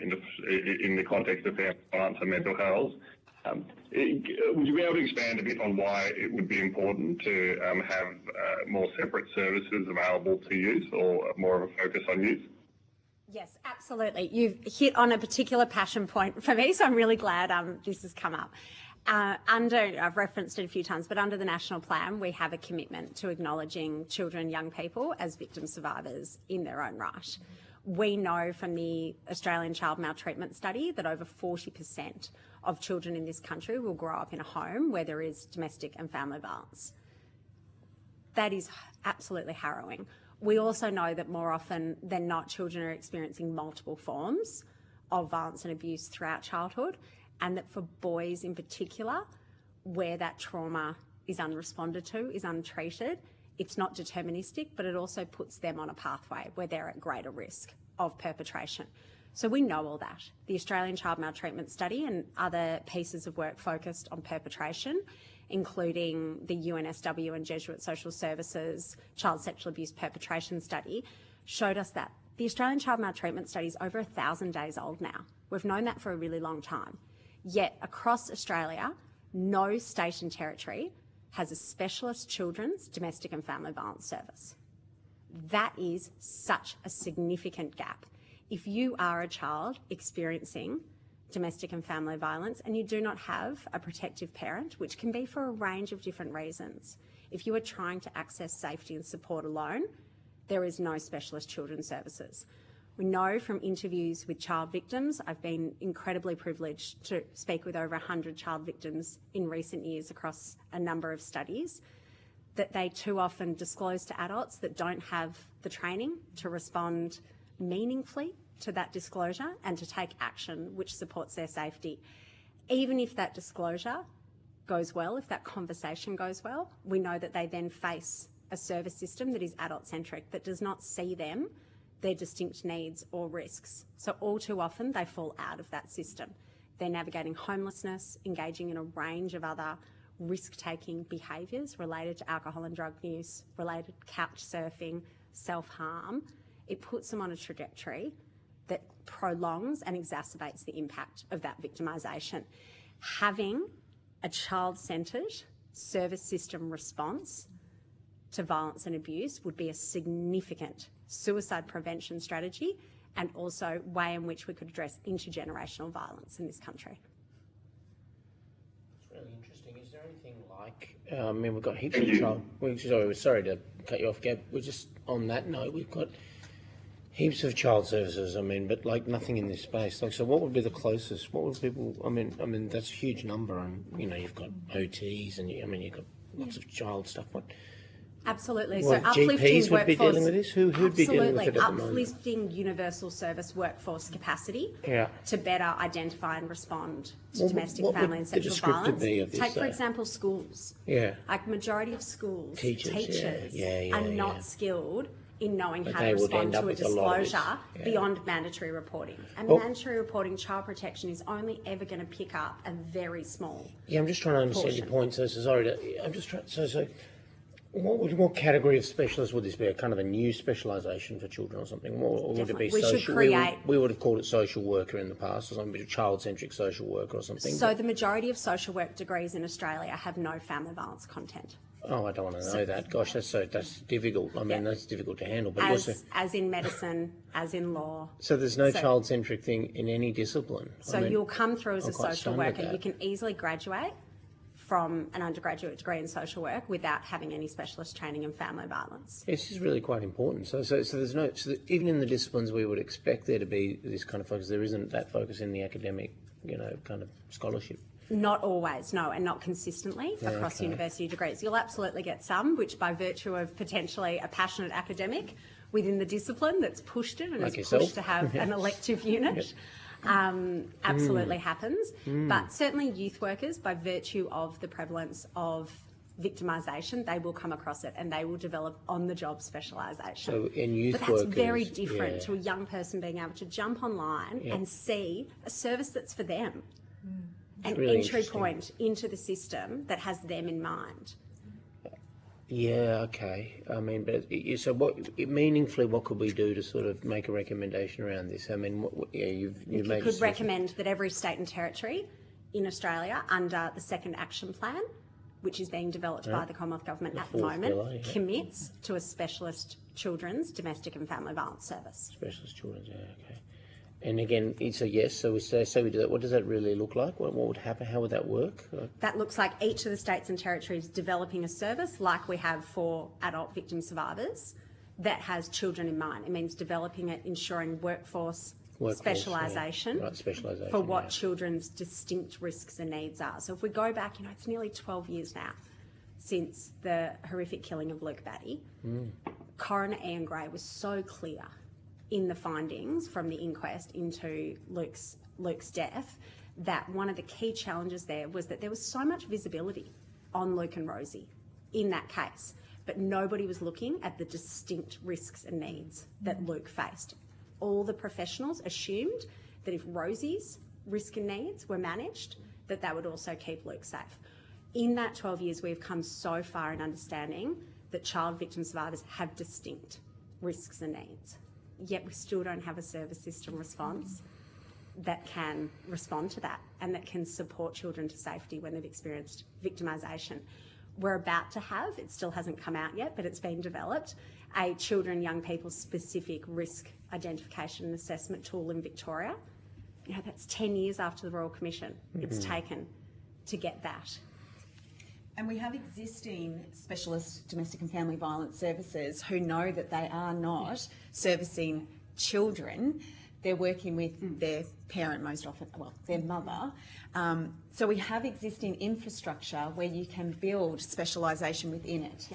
in the context of family violence and mental health. Would you be able to expand a bit on why it would be important to have more separate services available to youth, or more of a focus on youth? Yes, absolutely. You've hit on a particular passion point for me, so I'm really glad this has come up. I've referenced it a few times, but under the National Plan, we have a commitment to acknowledging children and young people as victim survivors in their own right. We know from the Australian Child Maltreatment Study that over 40% of children in this country will grow up in a home where there is domestic and family violence. that is absolutely harrowing. We also know that more often than not, children are experiencing multiple forms of violence and abuse throughout childhood, and that for boys in particular, where that trauma is unresponded to, is untreated, it's not deterministic, but it also puts them on a pathway where they're at greater risk of perpetration. So we know all that. The Australian Child Maltreatment Study and other pieces of work focused on perpetration, including the UNSW and Jesuit Social Services Child Sexual Abuse Perpetration Study, showed us that. The Australian Child Maltreatment Study is over 1,000 days old now. We've known that for a really long time. Yet across Australia, no state and territory has a specialist children's domestic and family violence service. That is such a significant gap. If you are a child experiencing domestic and family violence and you do not have a protective parent, which can be for a range of different reasons, if you are trying to access safety and support alone, there is no specialist children's services. We know from interviews with child victims, I've been incredibly privileged to speak with over 100 child victims in recent years across a number of studies, that they too often disclose to adults that don't have the training to respond meaningfully to that disclosure and to take action which supports their safety. Even if that disclosure goes well, if that conversation goes well, we know that they then face a service system that is adult-centric, that does not see them, their distinct needs or risks. So all too often they fall out of that system. They're navigating homelessness, engaging in a range of other risk-taking behaviours related to alcohol and drug use, related to couch surfing, self-harm. It puts them on a trajectory that prolongs and exacerbates the impact of that victimisation. Having a child-centred service system response to violence and abuse would be a significant suicide prevention strategy and also way in which we could address intergenerational violence in this country. It's really interesting. Is there anything like, I mean, we've got heaps of child, sorry to cut you off, Gab, we're just on that note, we've got heaps of child services, I mean, but like nothing in this space. Like, so what would be the closest? What would people, I mean, that's a huge number, and, you know, you've got OTs and, you've got lots of child stuff. What? Absolutely. Well, so uplifting GPs would be workforce, dealing with this? Who'd be dealing with it at the moment? Uplifting universal service workforce capacity to better identify and respond to domestic, family and sexual violence. Take, for example, schools. Yeah. Like majority of schools, teachers are not skilled in knowing how to respond to a disclosure beyond mandatory reporting. And mandatory reporting, child protection is only ever going to pick up a very small I'm just trying to understand your point. So sorry, I'm just trying. So what category of specialist would this be? A kind of a new specialisation for children or something? Or would it be social? We would have called it social worker in the past, or something, child-centric social worker or something. So the majority of social work degrees in Australia have no family violence content. Oh, I don't want to know that. Gosh, that's difficult. I mean, that's difficult to handle. But as in medicine, as in law. So there's no child-centric thing in any discipline. So you'll come through as a social worker. You can easily graduate from an undergraduate degree in social work without having any specialist training in family violence. This is really quite important. So there's no, even in the disciplines we would expect there to be this kind of focus, there isn't that focus in the academic, kind of scholarship. Not always, no, and not consistently across university degrees. You'll absolutely get some, which by virtue of potentially a passionate academic within the discipline that's pushed it and is pushed to have an elective unit, absolutely happens. But certainly youth workers, by virtue of the prevalence of victimisation, they will come across it and they will develop on-the-job specialisation. So in youth but that's very different to a young person being able to jump online and see a service that's for them. An really entry point into the system that has them in mind. Yeah, okay. I mean, but so meaningfully, what could we do to sort of make a recommendation around this? I mean, you could recommend that every state and territory in Australia, under the second action plan, which is being developed by the Commonwealth Government at the moment, commits to a specialist children's domestic and family violence service. Specialist children's, okay. And again, it's a yes, so we say we do that. What does that really look like? What would happen? How would that work? That looks like each of the states and territories developing a service like we have for adult victim survivors that has children in mind. It means developing it, ensuring workforce specialisation for what children's distinct risks and needs are. So if we go back, it's nearly 12 years now since the horrific killing of Luke Batty. Coroner Ian Gray was so clear in the findings from the inquest into Luke's death that one of the key challenges there was that there was so much visibility on Luke and Rosie in that case, but nobody was looking at the distinct risks and needs that Luke faced. All the professionals assumed that if Rosie's risk and needs were managed, that would also keep Luke safe. In that 12 years, we've come so far in understanding that child victim survivors have distinct risks and needs, yet we still don't have a service system response that can respond to that and that can support children to safety when they've experienced victimisation. We're about to have, it still hasn't come out yet, but it's been developed, a children, young people specific risk identification and assessment tool in Victoria. You know, that's 10 years after the Royal Commission it's taken to get that. And we have existing specialist domestic and family violence services who know that they are not servicing children. They're working with their parent most often, well, their mother. So we have existing infrastructure where you can build specialisation within it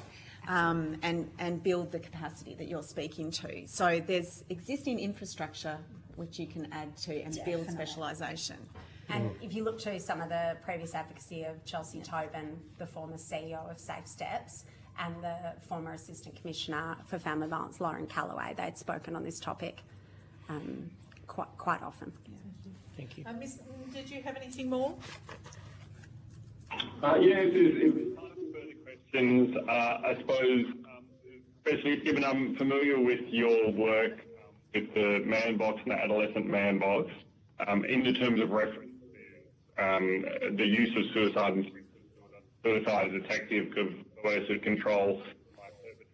and build the capacity that you're speaking to. So there's existing infrastructure which you can add to and build specialisation. And if you look to some of the previous advocacy of Chelsea Tobin, the former CEO of Safe Steps, and the former Assistant Commissioner for Family Violence, Lauren Calloway, they'd spoken on this topic quite often. Thank you. Miss, did you have anything more? If further questions, I suppose, especially given I'm familiar with your work with the man box and the adolescent man box, in the terms of reference, the use of suicide as a tactic of coercive control by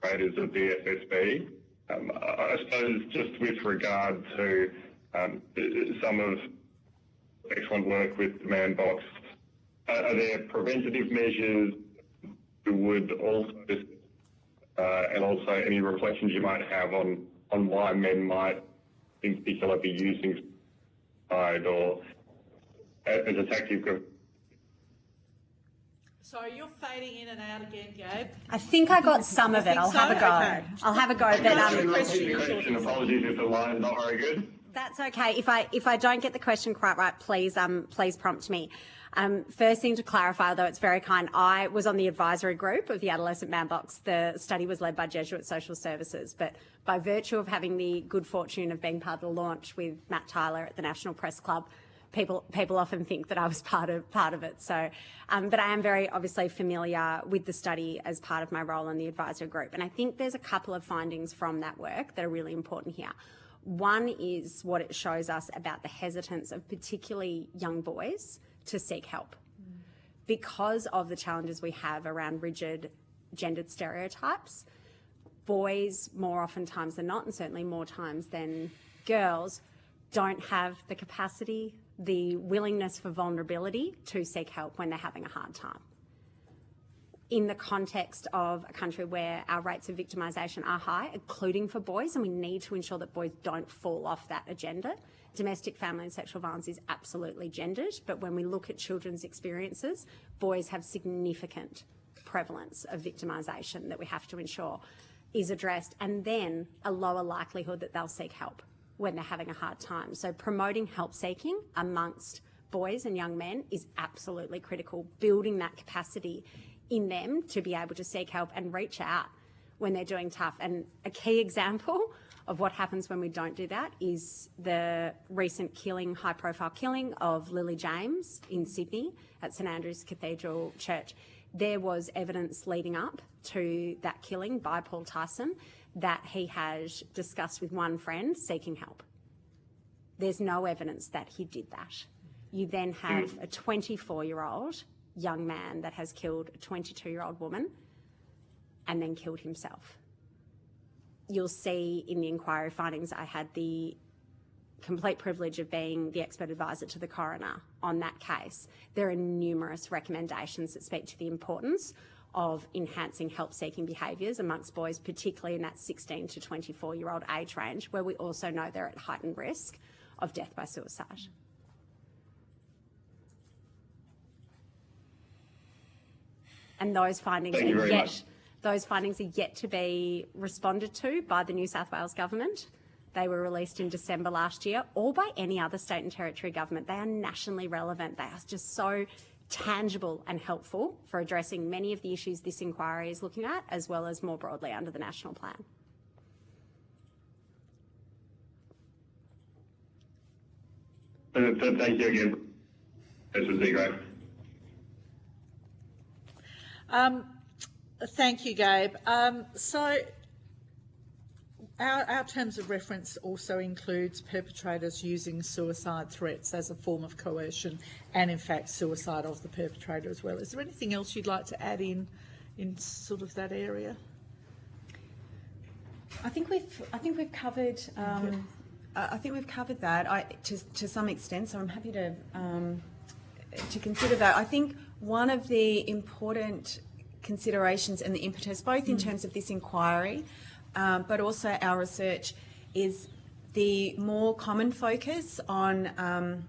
perpetrators of the FSB. I suppose just with regard to some of excellent work with the man box, are there preventative measures that would also, and also any reflections you might have on why men might in particular be using suicide or as a tactic of... Sorry, you're fading in and out again, Gabe. I think I got some of it. I'll have a go. Okay. I'll have a go. Question. Apologies if the line's not very good. That's okay. If I don't get the question quite right, please prompt me. First thing to clarify, though, it's very kind. I was on the advisory group of the Adolescent Man Box. The study was led by Jesuit Social Services, but by virtue of having the good fortune of being part of the launch with Matt Tyler at the National Press Club, people often think that I was part of it. So, but I am very obviously familiar with the study as part of my role in the advisory group, and I think there's a couple of findings from that work that are really important here. One is what it shows us about the hesitance of particularly young boys to seek help because of the challenges we have around rigid gendered stereotypes. Boys, more oftentimes than not, and certainly more times than girls, don't have the capacity, the willingness for vulnerability to seek help when they're having a hard time. In the context of a country where our rates of victimisation are high, including for boys, and we need to ensure that boys don't fall off that agenda. Domestic, family and sexual violence is absolutely gendered, but when we look at children's experiences, boys have significant prevalence of victimisation that we have to ensure is addressed, and then a lower likelihood that they'll seek help when they're having a hard time. So promoting help seeking amongst boys and young men is absolutely critical, building that capacity in them to be able to seek help and reach out when they're doing tough. And a key example of what happens when we don't do that is the recent killing, high-profile killing of Lily James in Sydney at St Andrew's Cathedral Church. There was evidence leading up to that killing by Paul Tyson that he had discussed with one friend seeking help. There's no evidence that he did that. You then have a 24-year-old young man that has killed a 22-year-old woman and then killed himself. You'll see in the inquiry findings, I had the complete privilege of being the expert advisor to the coroner on that case. There are numerous recommendations that speak to the importance of enhancing help-seeking behaviours amongst boys, particularly in that 16 to 24-year-old age range, where we also know they're at heightened risk of death by suicide. and those findings Thank you very much. those findings are yet to be responded to by the New South Wales government. They were released in December last year, or by any other state and territory government. They are nationally relevant. They are just so tangible and helpful for addressing many of the issues this inquiry is looking at, as well as more broadly under the national plan. Thank you again, Professor Seagrave. Thank you, Gabe. So our terms of reference also includes perpetrators using suicide threats as a form of coercion, and in fact suicide of the perpetrator as well. Is there anything else you'd like to add in sort of that area? I think we've covered. I think we've covered that to some extent. So I'm happy to consider that. I think one of the important considerations and the impetus, both in terms of this inquiry, but also our research, is the more common focus on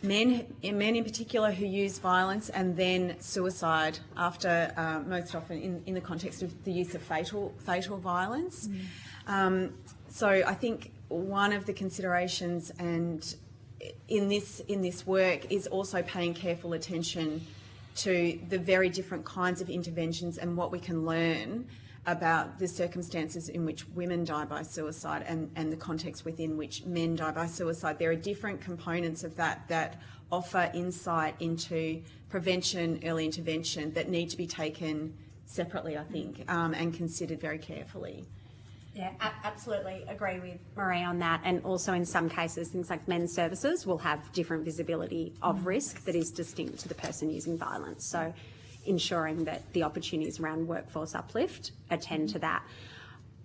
men in particular who use violence and then suicide after, most often in the context of the use of fatal violence. So I think one of the considerations and in this work is also paying careful attention to the very different kinds of interventions and what we can learn about the circumstances in which women die by suicide and the context within which men die by suicide. There are different components of that offer insight into prevention, early intervention, that need to be taken separately, I think, and considered very carefully. Yeah, absolutely agree with Marie on that. And also in some cases, things like men's services will have different visibility of risk that is distinct to the person using violence. So ensuring that the opportunities around workforce uplift attend to that.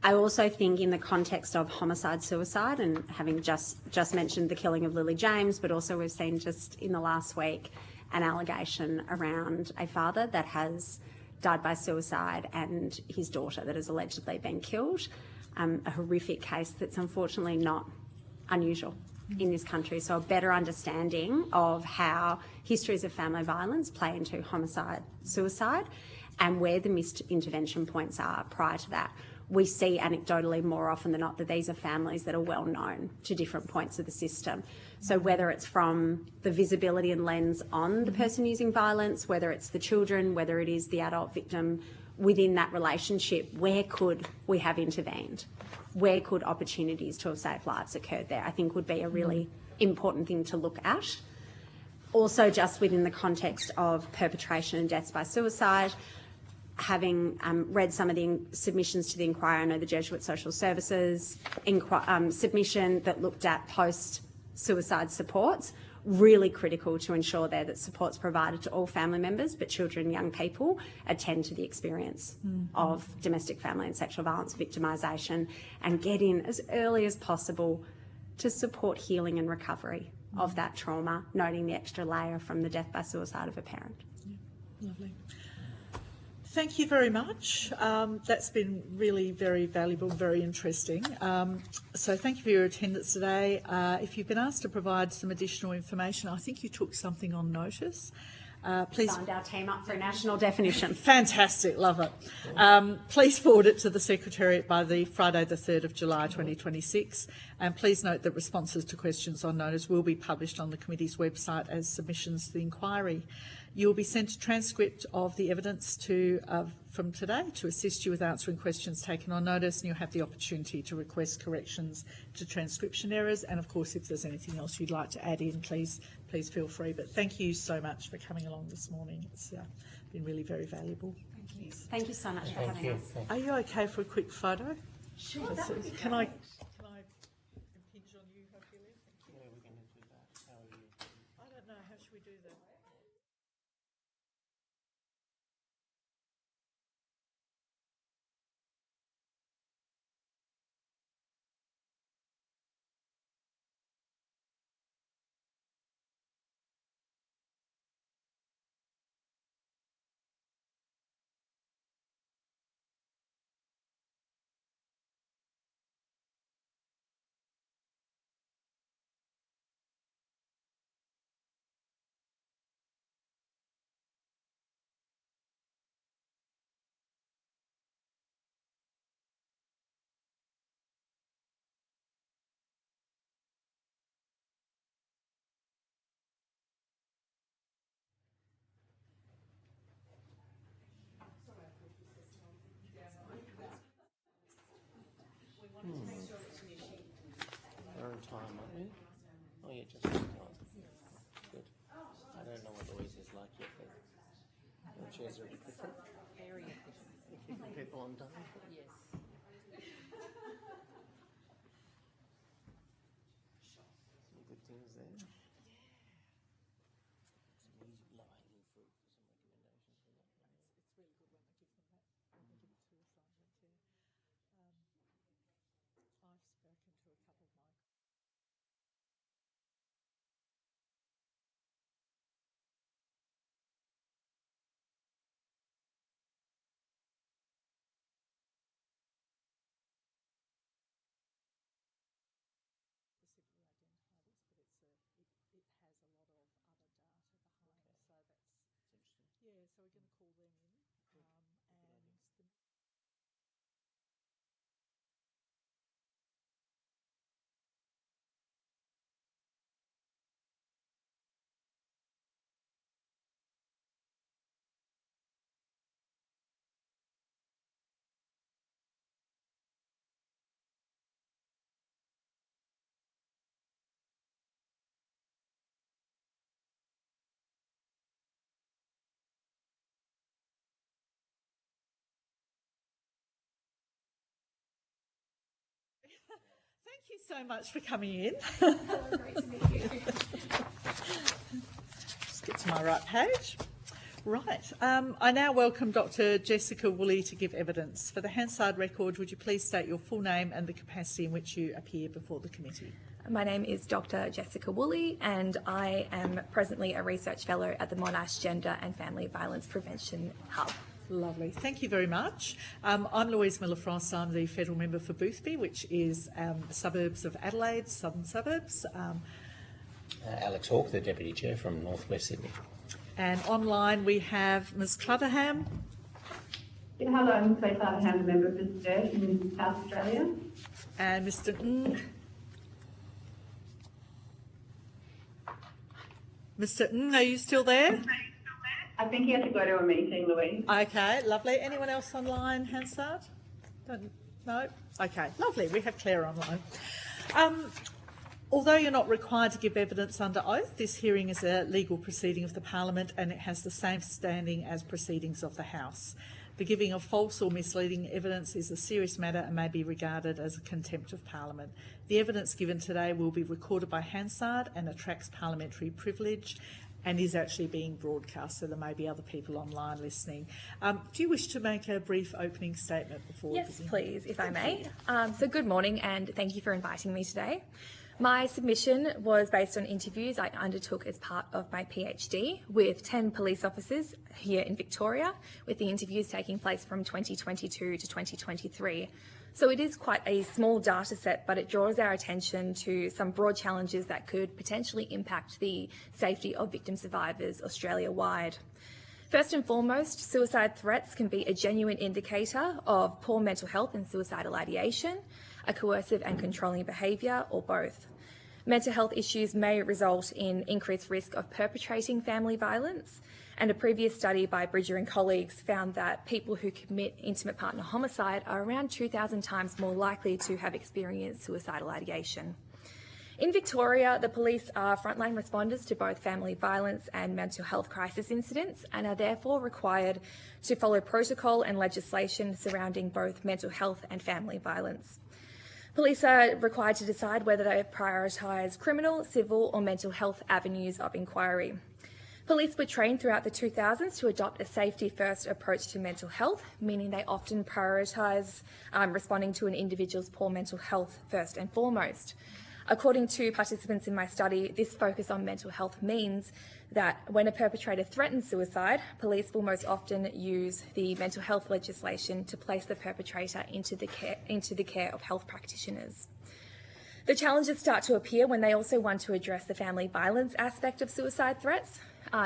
I also think in the context of homicide, suicide, and having just mentioned the killing of Lily James, but also we've seen just in the last week an allegation around a father that has died by suicide and his daughter that has allegedly been killed. A horrific case that's unfortunately not unusual in this country. So a better understanding of how histories of family violence play into homicide, suicide, and where the missed intervention points are prior to that. We see anecdotally more often than not that these are families that are well known to different points of the system. So whether it's from the visibility and lens on the person using violence, whether it's the children, whether it is the adult victim, within that relationship, where could we have intervened? Where could opportunities to have saved lives occurred there? I think would be a really important thing to look at. Also, just within the context of perpetration and deaths by suicide, having read some of the submissions to the inquiry, I know the Jesuit Social Services submission that looked at post-suicide supports, really critical to ensure there that support's provided to all family members, but children and young people attend to the experience of domestic, family and sexual violence victimisation and get in as early as possible to support healing and recovery of that trauma, noting the extra layer from the death by suicide of a parent. Yeah, lovely. Thank you very much. That's been really very valuable, very interesting. So thank you for your attendance today. If you've been asked to provide some additional information, I think you took something on notice. Please Signed our team up for a national definition. Fantastic, love it. Please forward it to the Secretariat by the Friday the 3rd of July 2026, and please note that responses to questions on notice will be published on the committee's website as submissions to the inquiry. You will be sent a transcript of the evidence from today to assist you with answering questions taken on notice, and you'll have the opportunity to request corrections to transcription errors. And of course, if there's anything else you'd like to add in, please feel free. But thank you so much for coming along this morning. It's been really very valuable. Thank you. Thank you so much for having us. Are you okay for a quick photo? Sure. Can I impinge on you, Ophelia? Thank you. Yeah, we're going to do that. How are you? I don't know. How should we do that? just good. I don't know what Louise is like yet, but your chairs are efficient. Very efficient. You're keeping people on time. Yes. Some good things there. Some low-hanging fruit for some recommendations from that. It's really good when they give them that, when they give it to assignment, yeah. I've spoken to a couple of my specifically identify this, but it has a lot of other data behind. So that's It's interesting. yeah. So we're going to call them in, and the Thank you so much for coming in. Great to meet you. Just get to my right page. Right. I now welcome Dr. Jessica Woolley to give evidence. For the Hansard record, would you please state your full name and the capacity in which you appear before the committee? My name is Dr. Jessica Woolley, and I am presently a research fellow at the Monash Gender and Family Violence Prevention Hub. Lovely. Thank you very much. I'm Louise Miller-Frost. I'm the federal member for Boothby, which is the suburbs of Adelaide, southern suburbs. Alex Hawke, the Deputy Chair from North West Sydney. And online we have Ms Clutterham Yeah, hello, I'm Faith Artham, member for Sturt in South Australia. and Mr Ng. Mr Ng, are you still there? I think he has to go to a meeting, Louise. Okay, lovely. Anyone else online, Hansard? No? Okay, lovely. We have Claire online. Although you're not required to give evidence under oath, this hearing is a legal proceeding of the Parliament and it has the same standing as proceedings of the House. The giving of false or misleading evidence is a serious matter and may be regarded as a contempt of Parliament. The evidence given today will be recorded by Hansard and attracts parliamentary privilege and is actually being broadcast, so there may be other people online listening. Do you wish to make a brief opening statement before we Yes, begin? please, if I may. So good morning, and thank you for inviting me today. My submission was based on interviews I undertook as part of my PhD with 10 police officers here in Victoria, with the interviews taking place from 2022 to 2023. So it is quite a small data set, but it draws our attention to some broad challenges that could potentially impact the safety of victim survivors Australia-wide. First and foremost, suicide threats can be a genuine indicator of poor mental health and suicidal ideation, a coercive and controlling behaviour, or both. Mental health issues may result in increased risk of perpetrating family violence, and a previous study by Bridger and colleagues found that people who commit intimate partner homicide are around 2,000 times more likely to have experienced suicidal ideation. In Victoria, the police are frontline responders to both family violence and mental health crisis incidents and are therefore required to follow protocol and legislation surrounding both mental health and family violence. Police are required to decide whether they prioritise criminal, civil or mental health avenues of inquiry. Police were trained throughout the 2000s to adopt a safety-first approach to mental health, meaning they often prioritise responding to an individual's poor mental health first and foremost. According to participants in my study, this focus on mental health means that when a perpetrator threatens suicide, police will most often use the mental health legislation to place the perpetrator into the care of health practitioners. The challenges start to appear when they also want to address the family violence aspect of suicide threats.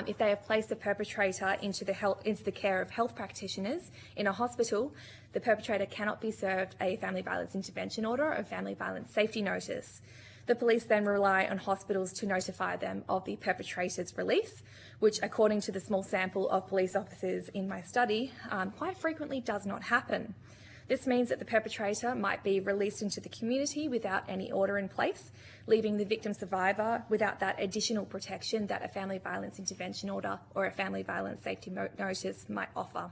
If they have placed the perpetrator into the care of health practitioners in a hospital, the perpetrator cannot be served a family violence intervention order or family violence safety notice. The police then rely on hospitals to notify them of the perpetrator's release, which, according to the small sample of police officers in my study, quite frequently does not happen. This means that the perpetrator might be released into the community without any order in place, leaving the victim survivor without that additional protection that a family violence intervention order or a family violence safety notice might offer.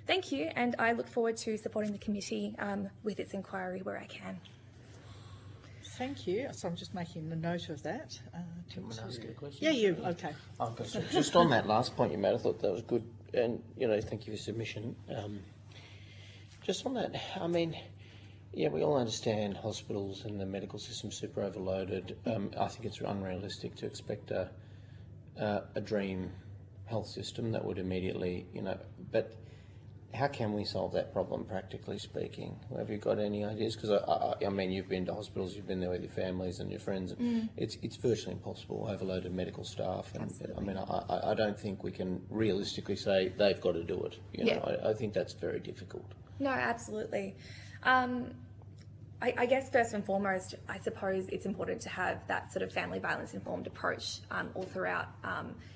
Thank you, and I look forward to supporting the committee with its inquiry where I can. Thank you. So I'm just making a note of that. Can I ask you a question? Yeah, you. Okay. I've got just on that last point you made, I thought that was good, and thank you for your submission. Just on that, I mean, yeah, we all understand hospitals and the medical system super overloaded. I think it's unrealistic to expect a dream health system that would immediately, but how can we solve that problem, practically speaking? Have you got any ideas? Because I mean, you've been to hospitals, you've been there with your families and your friends. It's virtually impossible. Overloaded medical staff, and I mean, I don't think we can realistically say they've got to do it. I think that's very difficult. No, absolutely. I guess first and foremost, I suppose it's important to have that sort of family violence informed approach all throughout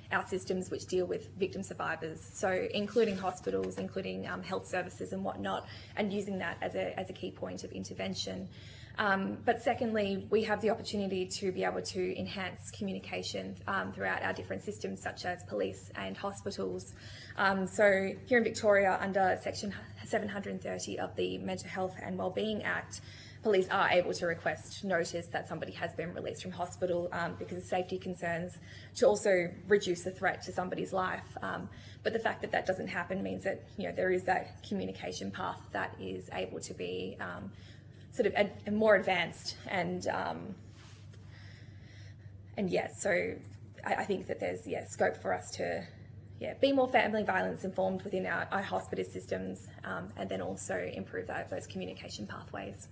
our systems which deal with victim survivors, so including hospitals, including health services and whatnot, and using that as a key point of intervention. But secondly, we have the opportunity to be able to enhance communication throughout our different systems, such as police and hospitals. So here in Victoria, under Section 730 of the Mental Health and Wellbeing Act, police are able to request notice that somebody has been released from hospital because of safety concerns, to also reduce the threat to somebody's life. But the fact that that doesn't happen means that there is that communication path that is able to be sort of more advanced, and yes, so I think that there's scope for us to be more family violence informed within our hospital systems, and then also improve those communication pathways.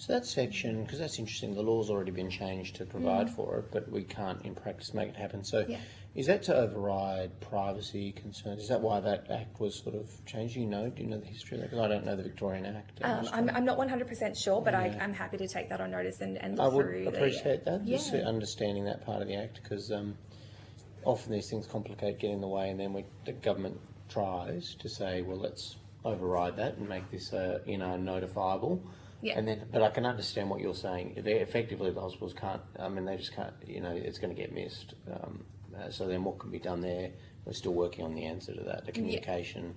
So that section, because that's interesting, the law's already been changed to provide for it, but we can't in practice make it happen. So is that to override privacy concerns? Is that why that Act was sort of changed? Do you know the history of that? Because I don't know the Victorian Act. I'm not 100% sure, but I'm happy to take that on notice and look through. I would appreciate that, just understanding that part of the Act, because often these things complicate, get in the way, and then the government tries to say, well, let's override that and make this notifiable. But I can understand what you're saying. Effectively, the hospitals can't. I mean, they just can't. It's going to get missed. So then, what can be done there? We're still working on the answer to that. The communication,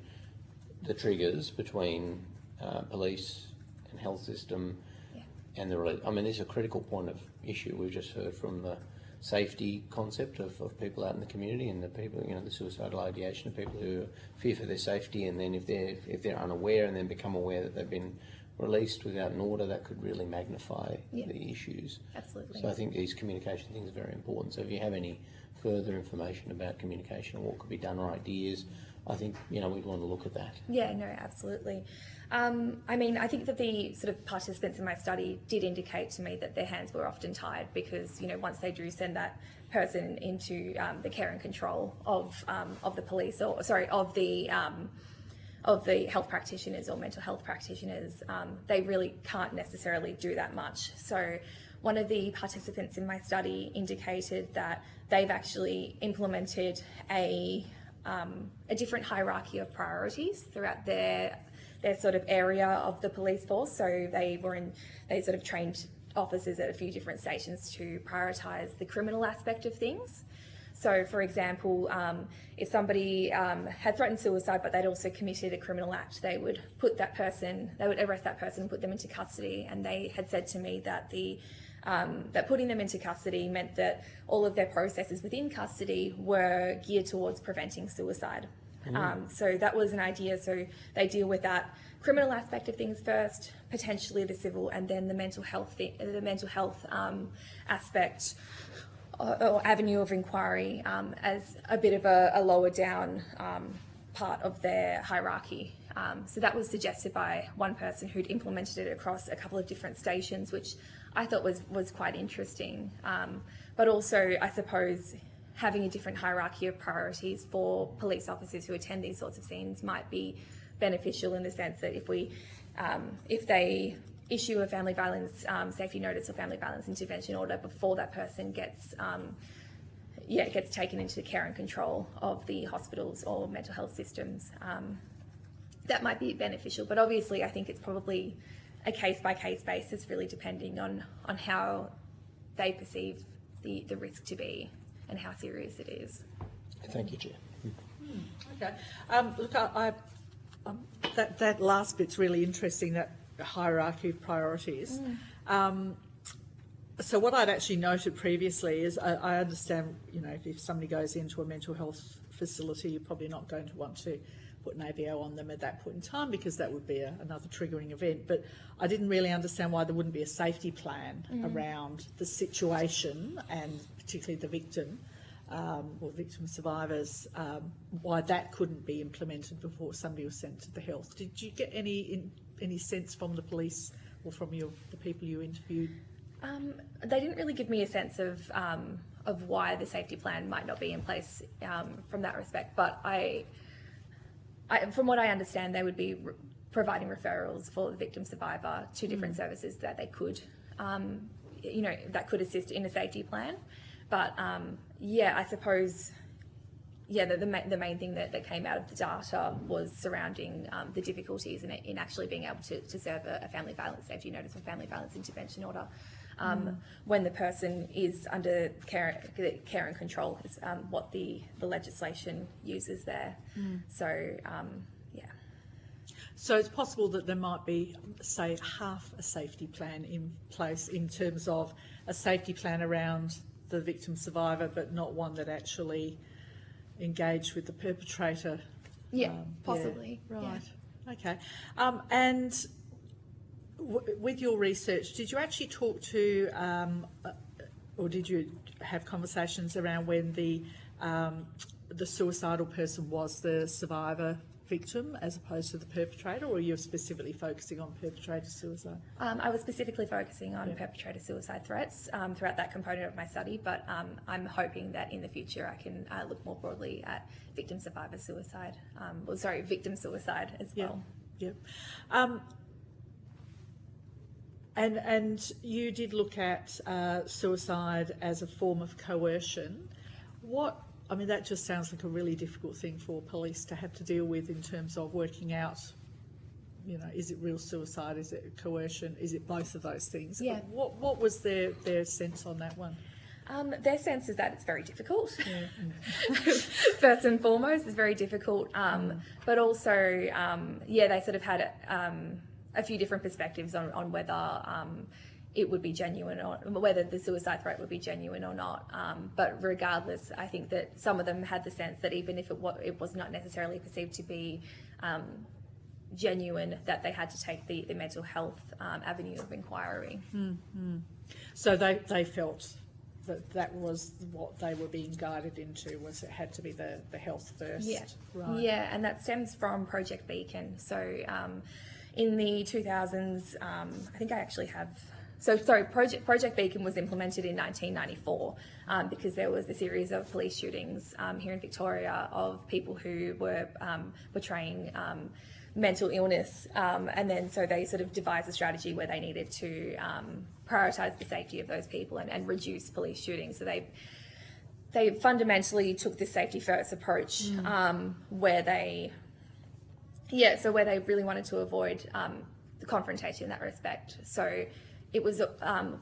the triggers between police and health system, and the. I mean, this is a critical point of issue. We've just heard from the safety concept of people out in the community, and the people, the suicidal ideation of people who fear for their safety, and then if they're unaware and then become aware that they've been released without an order, that could really magnify the issues. Absolutely. So I think these communication things are very important. So if you have any further information about communication or what could be done, or ideas, I think we'd want to look at that. Yeah, no, absolutely. I mean, I think that the sort of participants in my study did indicate to me that their hands were often tied, because once they do send that person into the care and control of the police, or sorry, of the health practitioners or mental health practitioners, they really can't necessarily do that much. So one of the participants in my study indicated that they've actually implemented a different hierarchy of priorities throughout their sort of area of the police force. So they sort of trained officers at a few different stations to prioritise the criminal aspect of things. So, for example, if somebody had threatened suicide, but they'd also committed a criminal act, they would arrest that person and put them into custody. And they had said to me that that putting them into custody meant that all of their processes within custody were geared towards preventing suicide. So that was an idea. So they deal with that criminal aspect of things first, potentially the civil, and then the mental health aspect or avenue of inquiry as a bit of a lower down part of their hierarchy. So that was suggested by one person who'd implemented it across a couple of different stations, which I thought was quite interesting. But also, I suppose, having a different hierarchy of priorities for police officers who attend these sorts of scenes might be beneficial, in the sense that if they issue a family violence safety notice or family violence intervention order before that person gets taken into the care and control of the hospitals or mental health systems, that might be beneficial. But obviously, I think it's probably a case-by-case basis, really depending on how they perceive the risk to be and how serious it is. Thank you, Chair. Okay. Look, that last bit's really interesting, that hierarchy of priorities. So what I'd actually noted previously is I understand, you know, if somebody goes into a mental health facility, you're probably not going to want to put an AVO on them at that point in time because that would be another triggering event. But I didn't really understand why there wouldn't be a safety plan around the situation and particularly the victim or victim survivors, why that couldn't be implemented before somebody was sent to the health. Did you get any sense from the police or from the people you interviewed? They didn't really give me a sense of why the safety plan might not be in place from that respect, but from what I understand, they would be providing referrals for the victim survivor to different services that they could, that could assist in a safety plan. But I suppose, the main thing that came out of the data was surrounding the difficulties in actually being able to serve a family violence safety notice or family violence intervention order when the person is under care and control is what the legislation uses there. So, So it's possible that there might be, say, half a safety plan in place in terms of a safety plan around the victim survivor, but not one that actually engaged with the perpetrator. Possibly. Right. Yeah. Okay. And with your research, did you actually talk to, or did you have conversations around when the suicidal person was the survivor victim as opposed to the perpetrator, or you're specifically focusing on perpetrator suicide? I was specifically focusing on perpetrator suicide threats throughout that component of my study, but I'm hoping that in the future I can look more broadly at victim survivor suicide, victim suicide as well. Yep. And you did look at suicide as a form of coercion. That just sounds like a really difficult thing for police to have to deal with in terms of working out, is it real suicide? Is it coercion? Is it both of those things? Yeah. What was their sense on that one? Their sense is that it's very difficult. First and foremost, it's very difficult. But also, they sort of had a few different perspectives on whether it would be genuine or whether the suicide threat would be genuine or not. But regardless, I think that some of them had the sense that even if it was not necessarily perceived to be genuine, that they had to take the mental health avenue of inquiry. So they felt that was what they were being guided into, was it had to be the health first. Yeah. Right. Yeah, and that stems from Project Beacon. So in the 2000s, I think I actually have... Project Beacon was implemented in 1994 because there was a series of police shootings here in Victoria of people who were portraying mental illness, and then so they sort of devised a strategy where they needed to prioritise the safety of those people and reduce police shootings. So they fundamentally took this safety first approach where they really wanted to avoid the confrontation in that respect. So it was,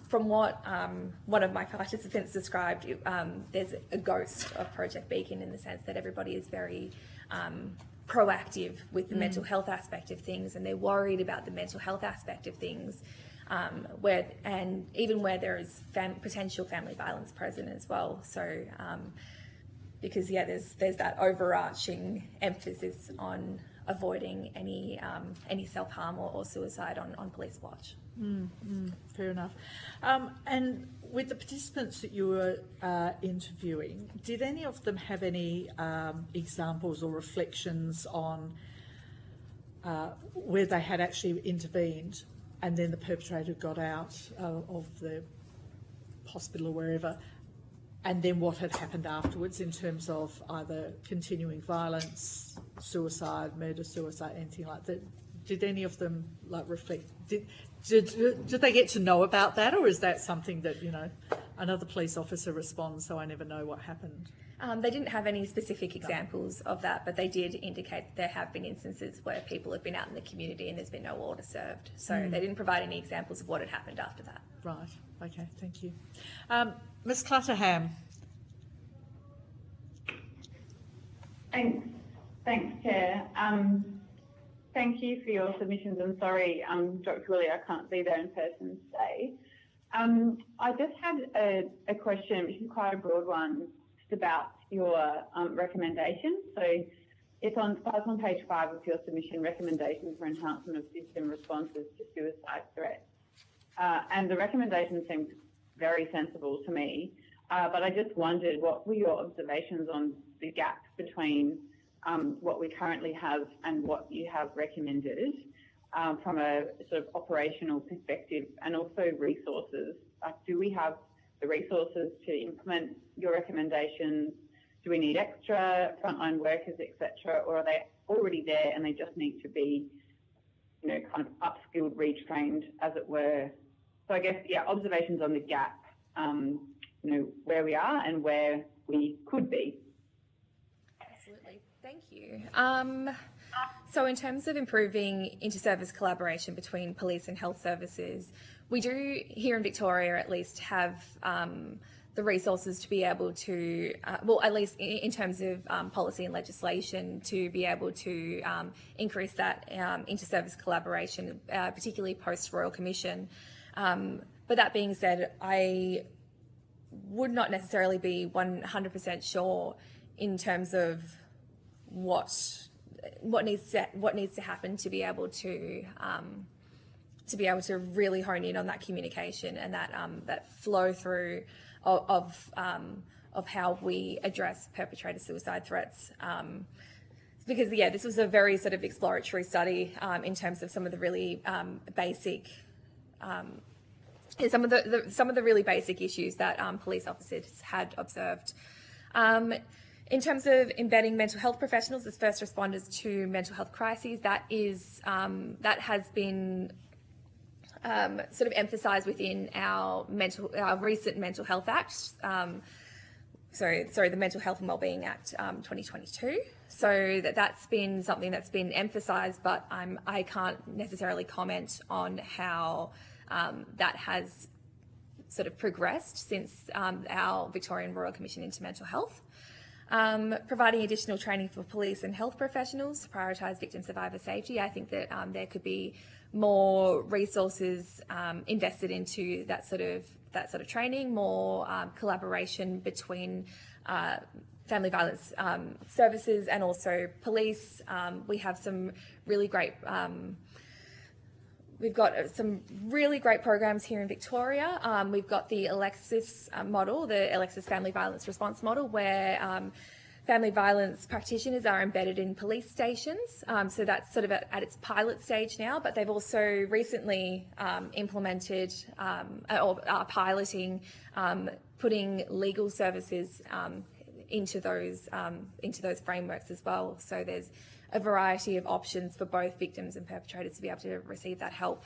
from what one of my participants described, there's a ghost of Project Beacon in the sense that everybody is very proactive with the mental health aspect of things, and they're worried about the mental health aspect of things, even where there is potential family violence present as well. So, because there's that overarching emphasis on avoiding any self-harm or suicide on police watch. Fair enough. And with the participants that you were interviewing, did any of them have any examples or reflections on where they had actually intervened and then the perpetrator got out of the hospital or wherever, and then what had happened afterwards in terms of either continuing violence, suicide, murder-suicide, anything like that? Did any of them reflect? Did they get to know about that, or is that something that another police officer responds, so I never know what happened? They didn't have any specific examples of that, but they did indicate that there have been instances where people have been out in the community and there's been no order served. So they didn't provide any examples of what had happened after that. Right. Okay. Thank you. Ms. Clutterham. Thanks, Chair. Thank you for your submissions. I'm sorry, Dr. Willie, I can't be there in person today. I just had a question, which is quite a broad one, just about your recommendation. So it's on page 5 of your submission, recommendations for enhancement of system responses to suicide threats. And the recommendation seems very sensible to me, but I just wondered, what were your observations on the gap between what we currently have and what you have recommended from a sort of operational perspective, and also resources? Do we have the resources to implement your recommendations? Do we need extra frontline workers, etc., or are they already there and they just need to be, kind of upskilled, retrained, as it were? So I guess, observations on the gap, where we are and where we could be. Absolutely. Thank you. So in terms of improving inter-service collaboration between police and health services, we do here in Victoria at least have the resources to be able to, at least in terms of policy and legislation, to be able to increase that inter-service collaboration, particularly post-Royal Commission. But that being said, I would not necessarily be 100% sure in terms of what needs to happen to be able to really hone in on that communication and that flow through of how we address perpetrator suicide threats. Because this was a very sort of exploratory study in terms of some of the really basic. Some of the really basic issues that police officers had observed. In terms of embedding mental health professionals as first responders to mental health crises, that has been sort of emphasised within our recent Mental Health Act. The Mental Health and Wellbeing Act 2022. So that's been something that's been emphasised, but I can't necessarily comment on how that has sort of progressed since our Victorian Royal Commission into Mental Health. Providing additional training for police and health professionals to prioritise victim survivor safety. I think that there could be more resources invested into that sort of training, more collaboration between family violence services and also police. We have some really great. We've got some really great programs here in Victoria. We've got the Alexis model, the Alexis Family Violence Response Model, where family violence practitioners are embedded in police stations. So that's sort of at its pilot stage now, but they've also recently implemented or are piloting putting legal services into those frameworks as well. So there's a variety of options for both victims and perpetrators to be able to receive that help.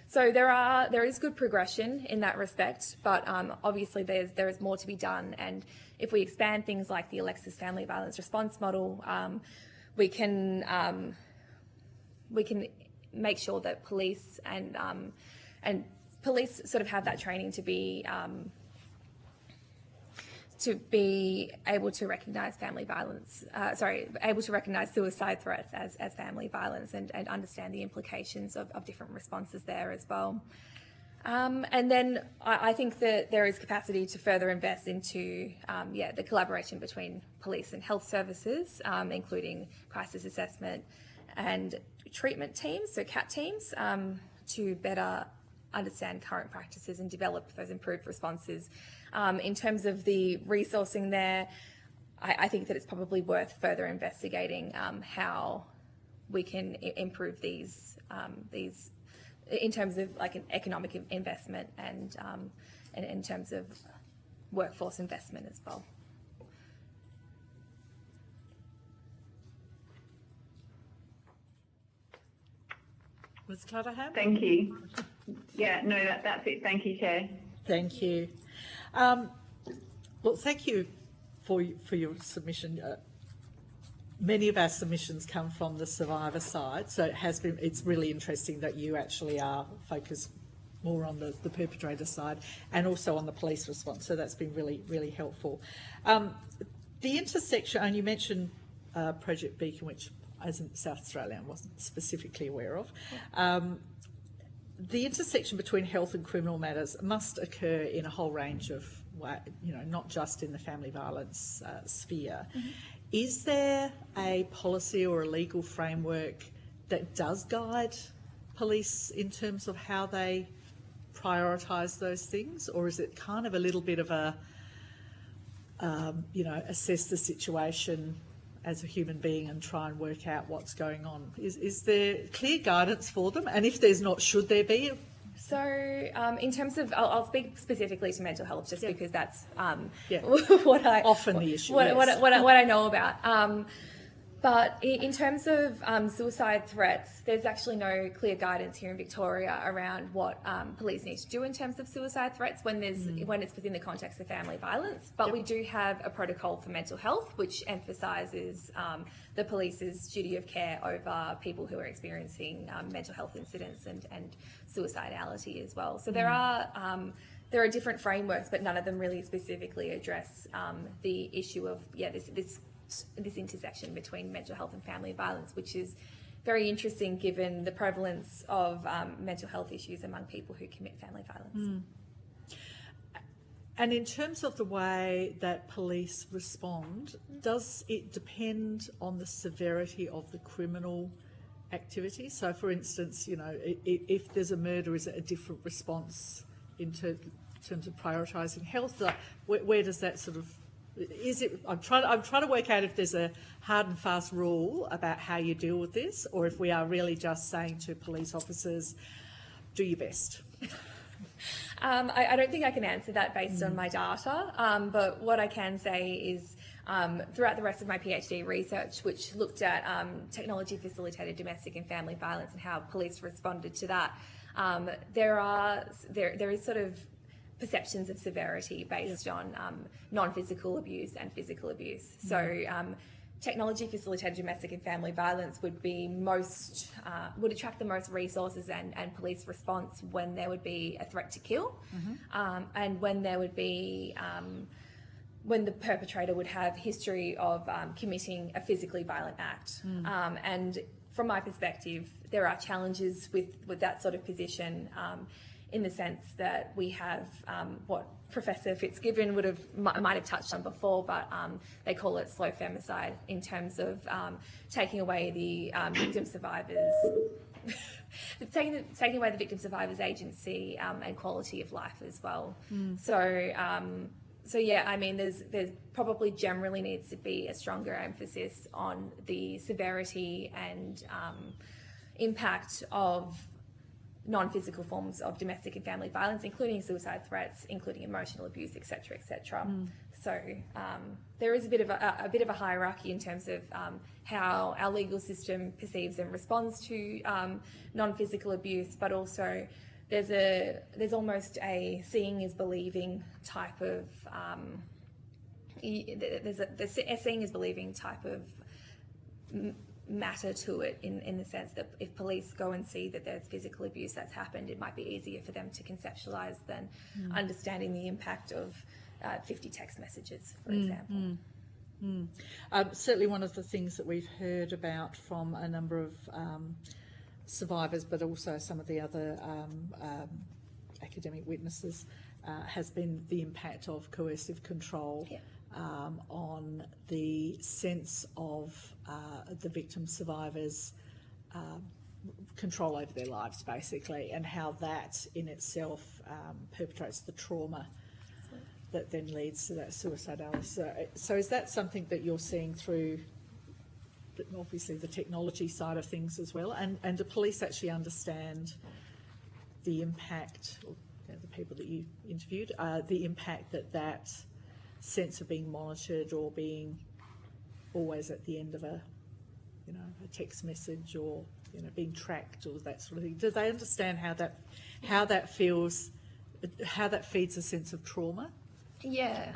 So there is good progression in that respect, but obviously there is more to be done. And if we expand things like the Alexis Family Violence Response Model, we can make sure that police and police sort of have that training to be able to recognise family violence, able to recognise suicide threats as family violence and understand the implications of different responses there as well. And then I think that there is capacity to further invest into the collaboration between police and health services, including crisis assessment and treatment teams, so CAT teams, to better understand current practices and develop those improved responses. In terms of the resourcing there, I think that it's probably worth further investigating how we can improve these in terms of like an economic investment and in terms of workforce investment as well. Ms. Clutterham? Thank you. Yeah, no, that's it. Thank you, Chair. Thank you. Well, thank you for your submission. Many of our submissions come from the survivor side, so it's really interesting that you actually are focused more on the perpetrator side and also on the police response. So that's been really, really helpful. The intersection, and you mentioned Project Beacon, which as in South Australia I wasn't specifically aware of. The intersection between health and criminal matters must occur in a whole range of, not just in the family violence sphere. Mm-hmm. Is there a policy or a legal framework that does guide police in terms of how they prioritise those things, or is it kind of a little bit of a, assess the situation as a human being and try and work out what's going on? Is there clear guidance for them? And if there's not, should there be? So in terms of, I'll speak specifically to mental health just because that's what I... Often the issue, what I know about. But in terms of suicide threats, there's actually no clear guidance here in Victoria around what police need to do in terms of suicide threats when it's within the context of family violence. But we do have a protocol for mental health, which emphasises the police's duty of care over people who are experiencing mental health incidents and suicidality as well. So there are different frameworks, but none of them really specifically address the issue of this intersection between mental health and family violence, which is very interesting given the prevalence of mental health issues among people who commit family violence. And in terms of the way that police respond, does it depend on the severity of the criminal activity? So, for instance, if there's a murder, is it a different response in terms of prioritising health? Like, where does that sort of... Is it? I'm trying to work out if there's a hard and fast rule about how you deal with this, or if we are really just saying to police officers, do your best. I don't think I can answer that based on my data, but what I can say is throughout the rest of my PhD research, which looked at technology-facilitated domestic and family violence and how police responded to that, there is sort of perceptions of severity based on non-physical abuse and physical abuse. So technology-facilitated domestic and family violence would be would attract the most resources and police response when there would be a threat to kill, and when there would be when the perpetrator would have history of committing a physically violent act. And from my perspective, there are challenges with that sort of position. In the sense that we have what Professor Fitzgibbon might have touched on before, but they call it slow femicide in terms of taking away the victim survivors, taking away the victim survivors' agency and quality of life as well. So yeah, I mean, there's probably generally needs to be a stronger emphasis on the severity and impact of non-physical forms of domestic and family violence, including suicide threats, including emotional abuse, etc., etc. So there is a bit of a hierarchy in terms of how our legal system perceives and responds to non-physical abuse, but also there's almost a seeing is believing type of there's a seeing is believing type of matter to it in the sense that if police go and see that there's physical abuse that's happened, it might be easier for them to conceptualise than understanding the impact of 50 text messages, for example. Certainly one of the things that we've heard about from a number of survivors, but also some of the other academic witnesses, has been the impact of coercive control on the sense of the victim survivors' control over their lives, basically, and how that in itself perpetrates the trauma that then leads to that suicidality. So is that something that you're seeing through obviously the technology side of things as well? And do police actually understand the impact, or the people that you interviewed, the impact that sense of being monitored or being always at the end of a text message, or being tracked, or that sort of thing? Do they understand how that feels, how that feeds a sense of trauma? Yeah.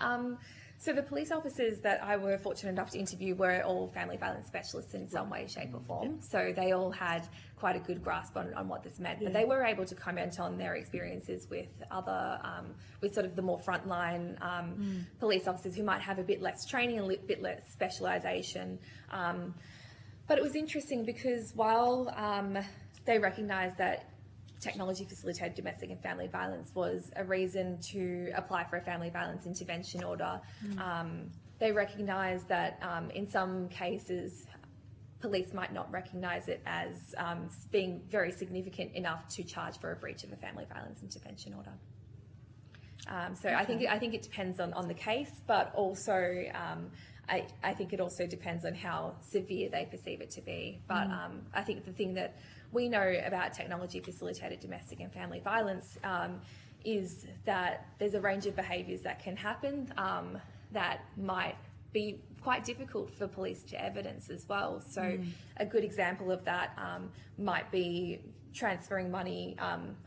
So the police officers that I were fortunate enough to interview were all family violence specialists in some way, shape or form. So they all had quite a good grasp on what this meant, but they were able to comment on their experiences with other, with sort of the more frontline police officers who might have a bit less training and a bit less specialisation. But it was interesting because while they recognised that technology facilitated domestic and family violence was a reason to apply for a family violence intervention order. They recognised that in some cases, police might not recognise it as being very significant enough to charge for a breach of a family violence intervention order. So I think it depends on the case, but also I think it also depends on how severe they perceive it to be. But I think the thing that we know about technology-facilitated domestic and family violence is that there's a range of behaviours that can happen that might be quite difficult for police to evidence as well. So a good example of that might be transferring money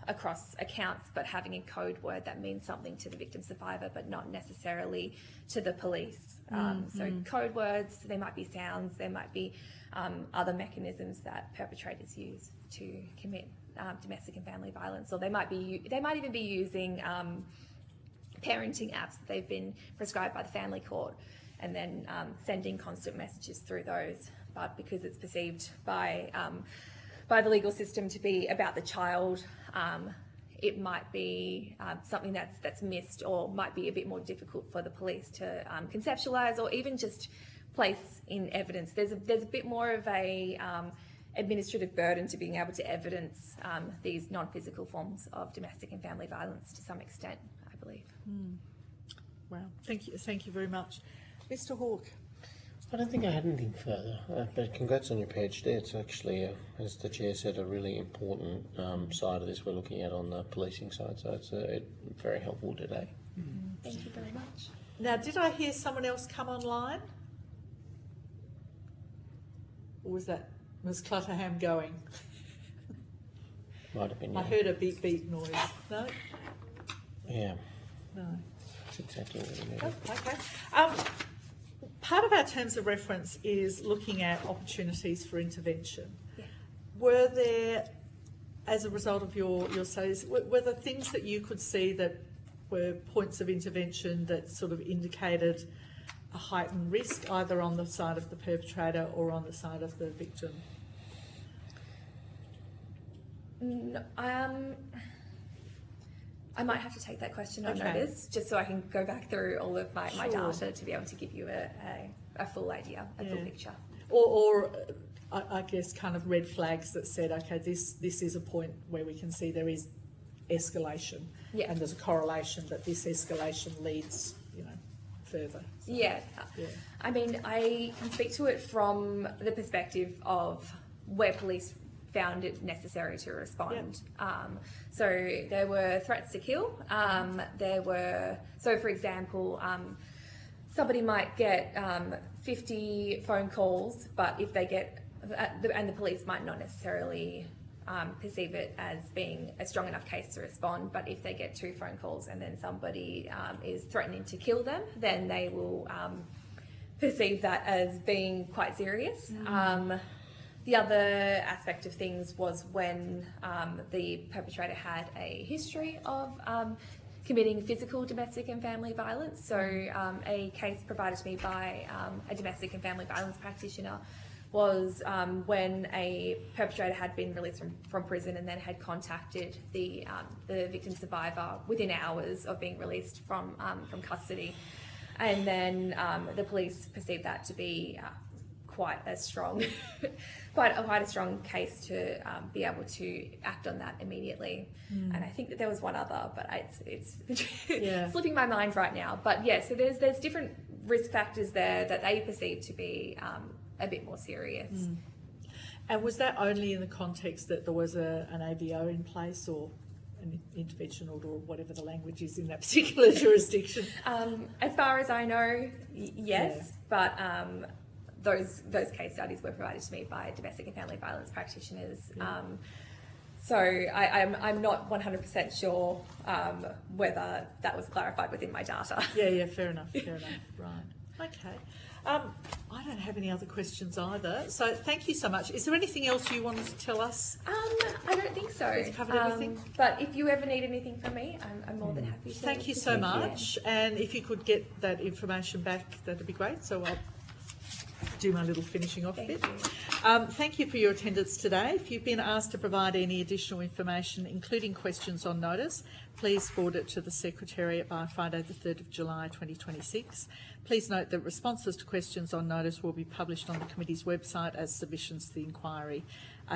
across accounts but having a code word that means something to the victim survivor but not necessarily to the police. So code words, there might be sounds, there might be other mechanisms that perpetrators use to commit domestic and family violence, or they might even be using parenting apps that they've been prescribed by the family court and then sending constant messages through those, but because it's perceived by the legal system to be about the child, it might be something that's missed or might be a bit more difficult for the police to conceptualise or even just place in evidence. There's a bit more of a administrative burden to being able to evidence these non-physical forms of domestic and family violence to some extent, I believe. Wow, thank you very much. Mr Hawke. I don't think I had anything further, but congrats on your PhD. It's actually, as the Chair said, a really important side of this we're looking at on the policing side, so it's very helpful today. Thank you very much. Now, did I hear someone else come online? Or was that Ms Clutterham going? Might have been. I heard a beep beep noise. No? Yeah. No. That's exactly what we need. Oh, okay. Part of our terms of reference is looking at opportunities for intervention. Yeah. Were there, as a result of your studies, were there things that you could see that were points of intervention that sort of indicated a heightened risk, either on the side of the perpetrator or on the side of the victim? No, I might have to take that question on notice, just so I can go back through all of my data to be able to give you a full idea, a full picture. Or I guess kind of red flags that said, okay, this is a point where we can see there is escalation, and there's a correlation that this escalation leads, further. So, yeah. I mean, I can speak to it from the perspective of where police found it necessary to respond. So there were threats to kill. So for example, somebody might get 50 phone calls, but if they get, and the police might not necessarily perceive it as being a strong enough case to respond, but if they get 2 phone calls and then somebody is threatening to kill them, then they will perceive that as being quite serious. The other aspect of things was when the perpetrator had a history of committing physical domestic and family violence. So a case provided to me by a domestic and family violence practitioner was when a perpetrator had been released from prison and then had contacted the victim survivor within hours of being released from custody. And then the police perceived that to be quite a strong case to be able to act on that immediately. And I think that there was one other, but it's slipping my mind right now. But yeah, so there's different risk factors there that they perceive to be a bit more serious. And was that only in the context that there was an ABO in place, or an intervention order, or whatever the language is in that particular jurisdiction? As far as I know, yes, but those case studies were provided to me by domestic and family violence practitioners. So I'm not 100% sure whether that was clarified within my data. Yeah, fair enough, right. Okay. I don't have any other questions either, so thank you so much. Is there anything else you wanted to tell us? I don't think so. We've covered everything? But if you ever need anything from me, I'm more than happy to. Thank you so much, and if you could get that information back, that'd be great, so I'll do my little finishing off bit. Thank you for your attendance today. If you've been asked to provide any additional information, including questions on notice, please forward it to the Secretariat by Friday the 3rd of July 2026. Please note that responses to questions on notice will be published on the committee's website as submissions to the inquiry.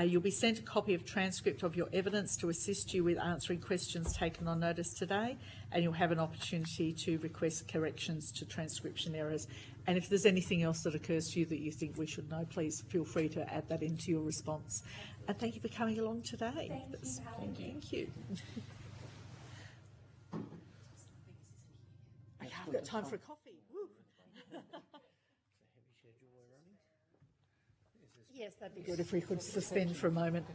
You'll be sent a copy of transcript of your evidence to assist you with answering questions taken on notice today, and you'll have an opportunity to request corrections to transcription errors. And if there's anything else that occurs to you that you think we should know, please feel free to add that into your response. And thank you for coming along today. Thank you. Okay, I've got time for a coffee. Woo. Yes, that'd be good if we could suspend for a moment.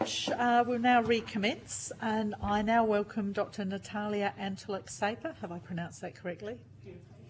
much. We'll now recommence, and I now welcome Dr. Natalia Antolak-Saper. Have I pronounced that correctly?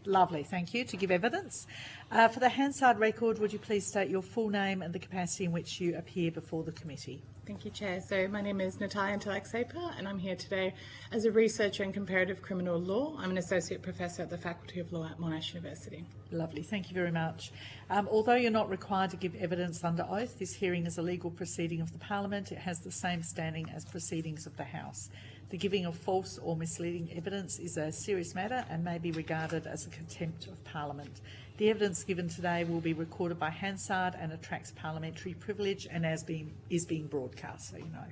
Lovely, thank you, to give evidence. For the Hansard record, would you please state your full name and the capacity in which you appear before the committee? Thank you, Chair. So my name is Natalia Antolak-Saper, and I'm here today as a researcher in comparative criminal law. I'm an associate professor at the Faculty of Law at Monash University. Lovely, thank you very much. Although you're not required to give evidence under oath, this hearing is a legal proceeding of the Parliament. It has the same standing as proceedings of the House. The giving of false or misleading evidence is a serious matter and may be regarded as a contempt of Parliament. The evidence given today will be recorded by Hansard and attracts parliamentary privilege and is being broadcast, so you know.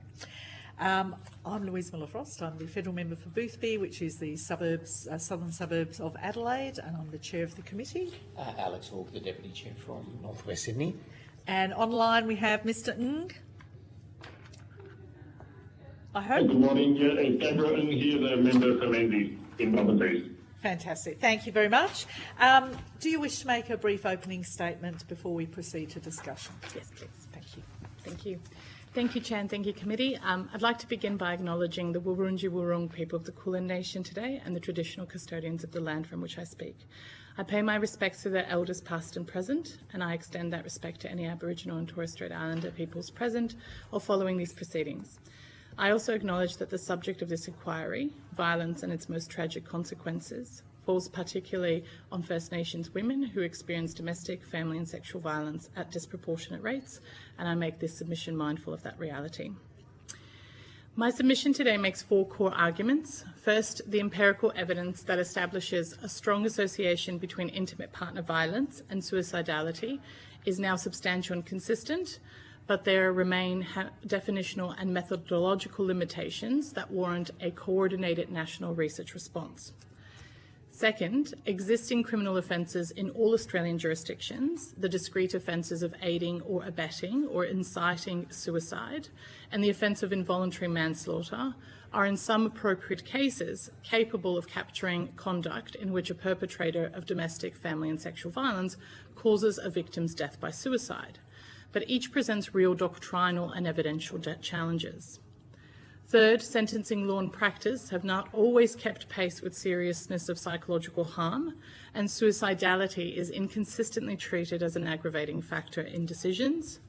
I'm Louise Miller-Frost. I'm the Federal Member for Boothby, which is the southern suburbs of Adelaide, and I'm the Chair of the committee. Alex Hawke, the Deputy Chair from North West Sydney. And online we have Mr Ng. I hope. Good morning. It's Deborah Ng here, the Member for Menzies in Melbourne. Fantastic. Thank you very much. Do you wish to make a brief opening statement before we proceed to discussion? Yes, please. Thank you. Thank you. Thank you, Chair, and thank you, Committee. I'd like to begin by acknowledging the Wurundjeri Wurrung people of the Kulin Nation today and the traditional custodians of the land from which I speak. I pay my respects to their elders past and present, and I extend that respect to any Aboriginal and Torres Strait Islander peoples present or following these proceedings. I also acknowledge that the subject of this inquiry, violence and its most tragic consequences, falls particularly on First Nations women who experience domestic, family and sexual violence at disproportionate rates, and I make this submission mindful of that reality. My submission today makes 4 core arguments. First, the empirical evidence that establishes a strong association between intimate partner violence and suicidality is now substantial and consistent, but there remain definitional and methodological limitations that warrant a coordinated national research response. Second, existing criminal offences in all Australian jurisdictions, the discrete offences of aiding or abetting or inciting suicide, and the offence of involuntary manslaughter, are in some appropriate cases capable of capturing conduct in which a perpetrator of domestic, family and sexual violence causes a victim's death by suicide. But each presents real doctrinal and evidential challenges. Third, sentencing law and practice have not always kept pace with seriousness of psychological harm, and suicidality is inconsistently treated as an aggravating factor in decisions.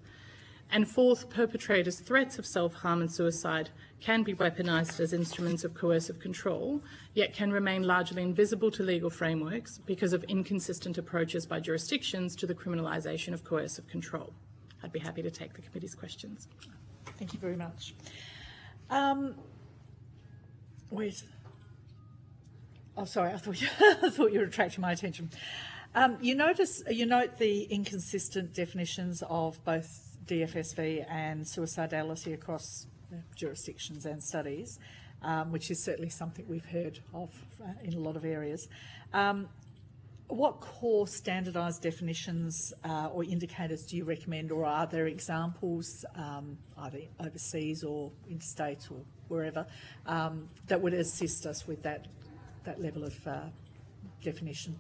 And fourth, perpetrators' threats of self-harm and suicide can be weaponised as instruments of coercive control, yet can remain largely invisible to legal frameworks because of inconsistent approaches by jurisdictions to the criminalisation of coercive control. I'd be happy to take the committee's questions. Thank you very much. Oh, sorry, I thought you were attracting my attention. You note the inconsistent definitions of both DFSV and suicidality across jurisdictions and studies, which is certainly something we've heard of in a lot of areas. What core standardised definitions or indicators do you recommend, or are there examples, either overseas or interstate or wherever, that would assist us with that level of definition?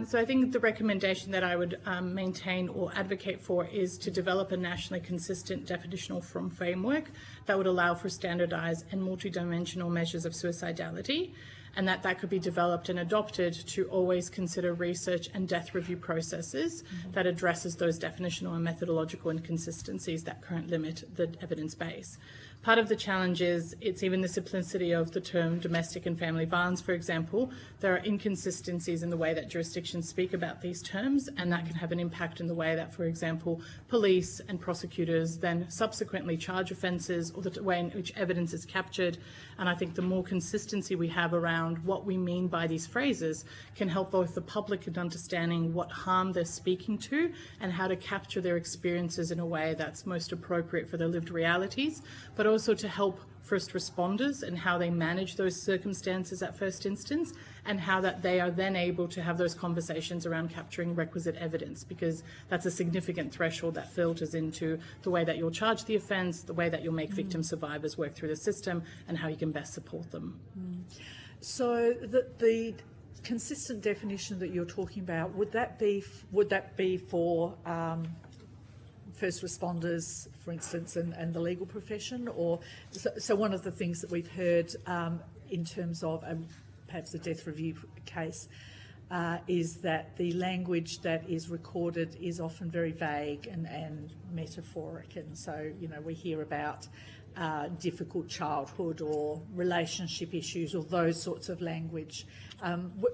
So I think the recommendation that I would maintain or advocate for is to develop a nationally consistent definitional framework that would allow for standardised and multidimensional measures of suicidality, and that could be developed and adopted to always consider research and death review processes that addresses those definitional and methodological inconsistencies that currently limit the evidence base. Part of the challenge is it's even the simplicity of the term domestic and family violence, for example. There are inconsistencies in the way that jurisdictions speak about these terms, and that can have an impact in the way that, for example, police and prosecutors then subsequently charge offences, or the way in which evidence is captured. And I think the more consistency we have around what we mean by these phrases can help both the public in understanding what harm they're speaking to and how to capture their experiences in a way that's most appropriate for their lived realities, but also to help first responders and how they manage those circumstances at first instance, and how that they are then able to have those conversations around capturing requisite evidence, because that's a significant threshold that filters into the way that you'll charge the offence, the way that you'll make victim survivors work through the system, and how you can best support them. So the consistent definition that you're talking about, would that be for first responders, for instance, and the legal profession? Or so one of the things that we've heard in terms of perhaps a death review case is that the language that is recorded is often very vague and metaphoric, and so we hear about difficult childhood or relationship issues or those sorts of language.